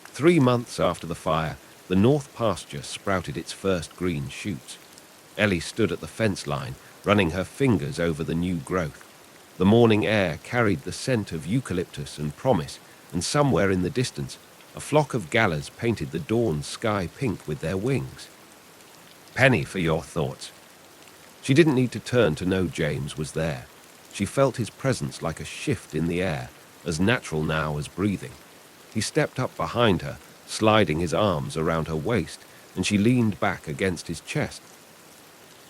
3 months after the fire, the north pasture sprouted its first green shoots. Ellie stood at the fence line, running her fingers over the new growth. The morning air carried the scent of eucalyptus and promise, and somewhere in the distance, a flock of galahs painted the dawn sky pink with their wings. Penny, for your thoughts. She didn't need to turn to know James was there. She felt his presence like a shift in the air, as natural now as breathing. He stepped up behind her, sliding his arms around her waist, and she leaned back against his chest.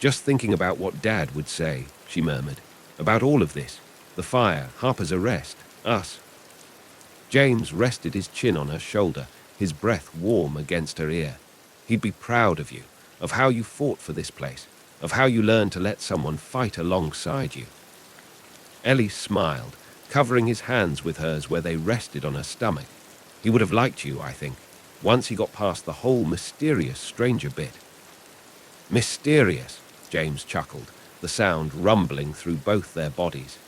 Just thinking about what Dad would say, she murmured. About all of this. The fire, Harper's arrest, us. James rested his chin on her shoulder, his breath warm against her ear. He'd be proud of you, of how you fought for this place, of how you learned to let someone fight alongside you. Ellie smiled, covering his hands with hers where they rested on her stomach. He would have liked you, I think, once he got past the whole mysterious stranger bit. Mysterious, James chuckled, the sound rumbling through both their bodies.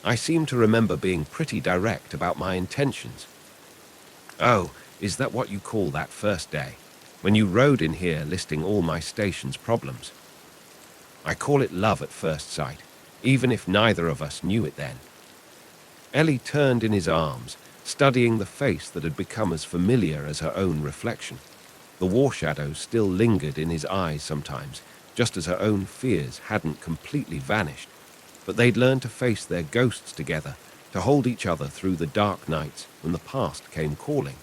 I seem to remember being pretty direct about my intentions. Oh, is that what you call that first day, when you rode in here listing all my station's problems? I call it love at first sight, even if neither of us knew it then. Ellie turned in his arms, studying the face that had become as familiar as her own reflection. The war shadows still lingered in his eyes sometimes, just as her own fears hadn't completely vanished. But they'd learned to face their ghosts together, to hold each other through the dark nights when the past came calling.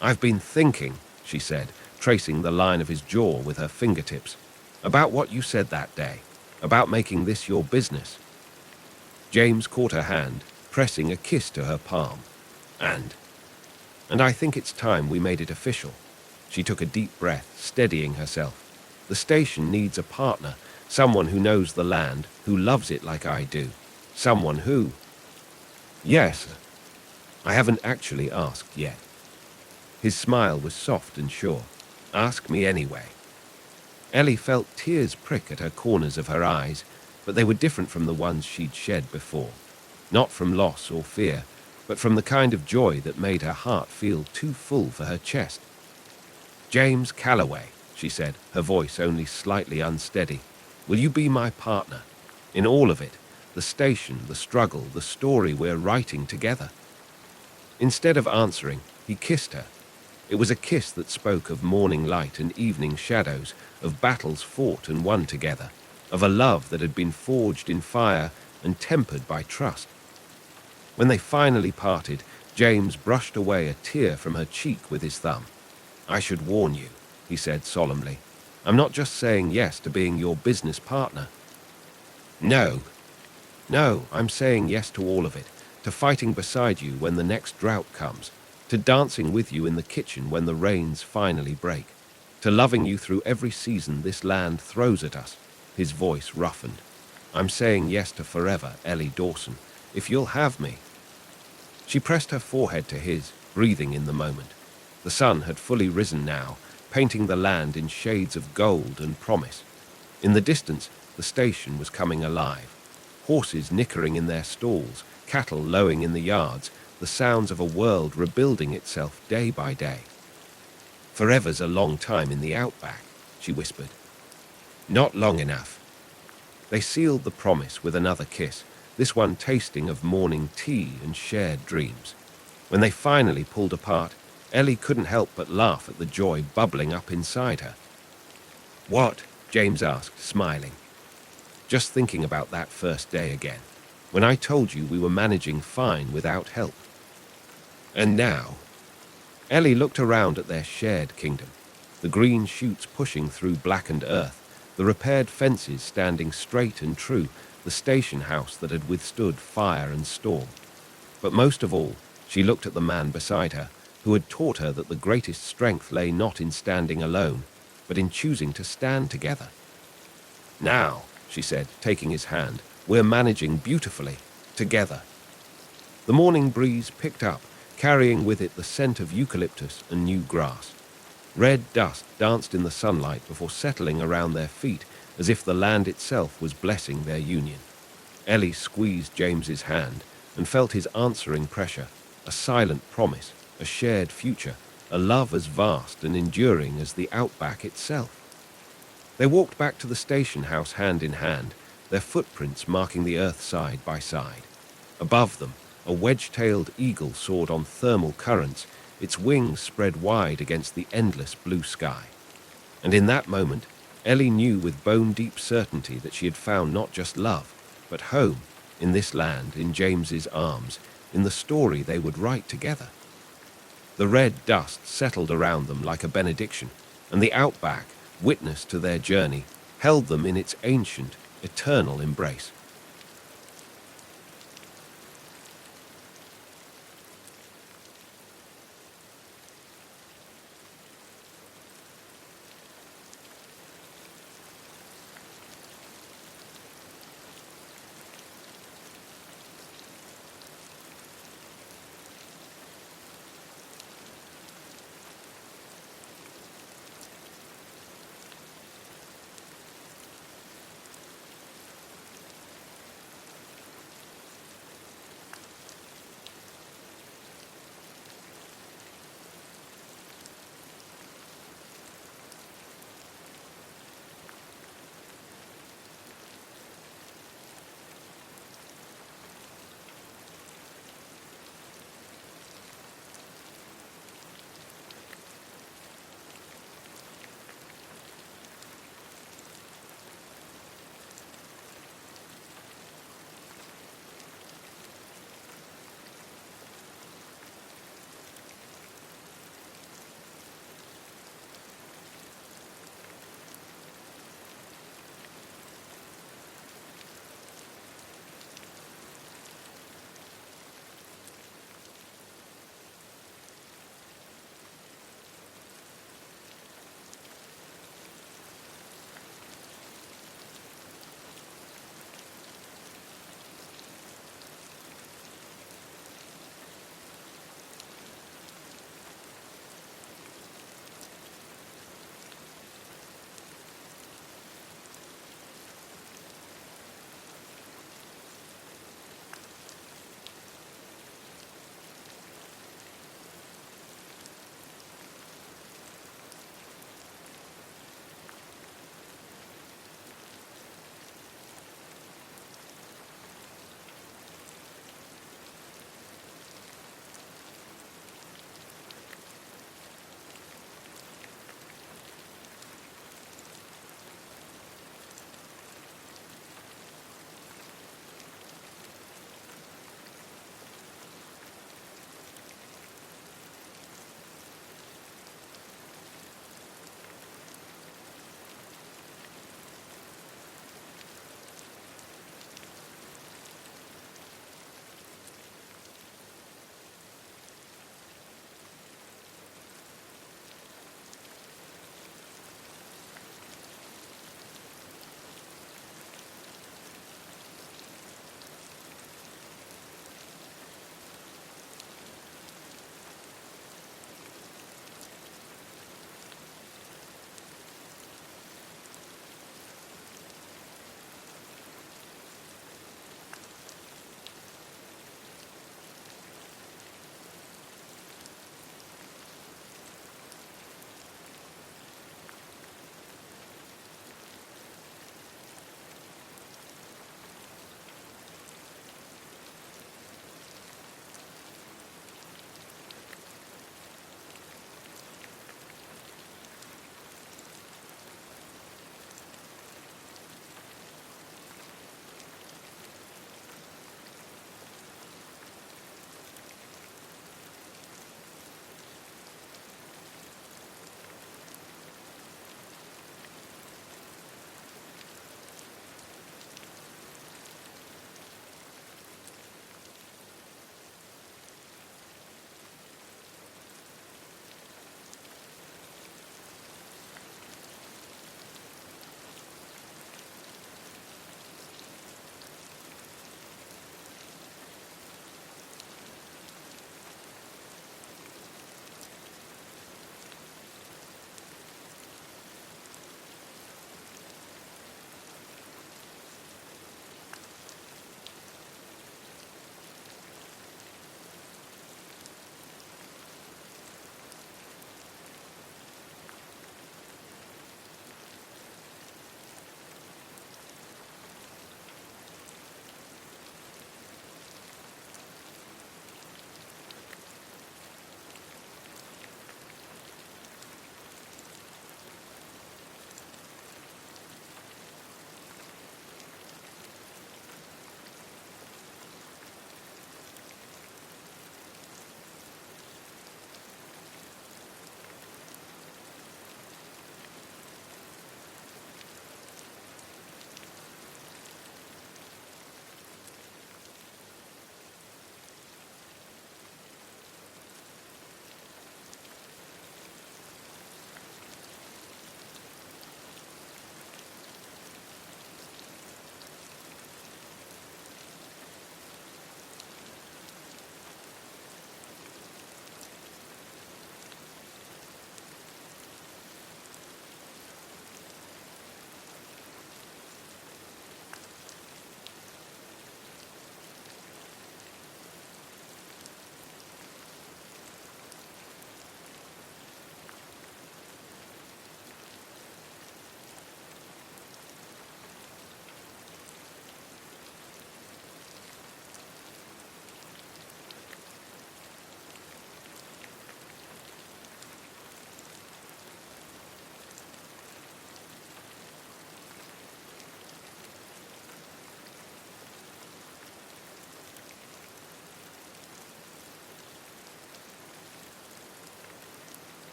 I've been thinking, she said, tracing the line of his jaw with her fingertips, about what you said that day, about making this your business. James caught her hand, pressing a kiss to her palm. And I think it's time we made it official. She took a deep breath, steadying herself. The station needs a partner, someone who knows the land, who loves it like I do. Someone who... Yes, I haven't actually asked yet. His smile was soft and sure. Ask me anyway. Ellie felt tears prick at her corners of her eyes, but they were different from the ones she'd shed before. Not from loss or fear, but from the kind of joy that made her heart feel too full for her chest. James Calloway, she said, her voice only slightly unsteady. Will you be my partner? In all of it, the station, the struggle, the story we're writing together. Instead of answering, he kissed her. It was a kiss that spoke of morning light and evening shadows, of battles fought and won together, of a love that had been forged in fire and tempered by trust. When they finally parted, James brushed away a tear from her cheek with his thumb. I should warn you, he said solemnly. I'm not just saying yes to being your business partner. No, I'm saying yes to all of it, to fighting beside you when the next drought comes, to dancing with you in the kitchen when the rains finally break, to loving you through every season this land throws at us. His voice roughened. I'm saying yes to forever, Ellie Dawson, if you'll have me. She pressed her forehead to his, breathing in the moment. The sun had fully risen now, painting the land in shades of gold and promise. In the distance, the station was coming alive. Horses nickering in their stalls, cattle lowing in the yards, the sounds of a world rebuilding itself day by day. Forever's a long time in the outback, she whispered. Not long enough. They sealed the promise with another kiss, this one tasting of morning tea and shared dreams. When they finally pulled apart, Ellie couldn't help but laugh at the joy bubbling up inside her. What? James asked, smiling. Just thinking about that first day again, when I told you we were managing fine without help. And now? Ellie looked around at their shared kingdom, the green shoots pushing through blackened earth, the repaired fences standing straight and true, the station house that had withstood fire and storm. But most of all, she looked at the man beside her, who had taught her that the greatest strength lay not in standing alone, but in choosing to stand together. Now, she said, taking his hand, we're managing beautifully, together. The morning breeze picked up, carrying with it the scent of eucalyptus and new grass. Red dust danced in the sunlight before settling around their feet as if the land itself was blessing their union. Ellie squeezed James's hand and felt his answering pressure, a silent promise, a shared future, a love as vast and enduring as the outback itself. They walked back to the station house hand in hand, their footprints marking the earth side by side. Above them, a wedge-tailed eagle soared on thermal currents, its wings spread wide against the endless blue sky. And in that moment, Ellie knew with bone-deep certainty that she had found not just love, but home, in this land, in James's arms, in the story they would write together. The red dust settled around them like a benediction, and the outback, witness to their journey, held them in its ancient, eternal embrace.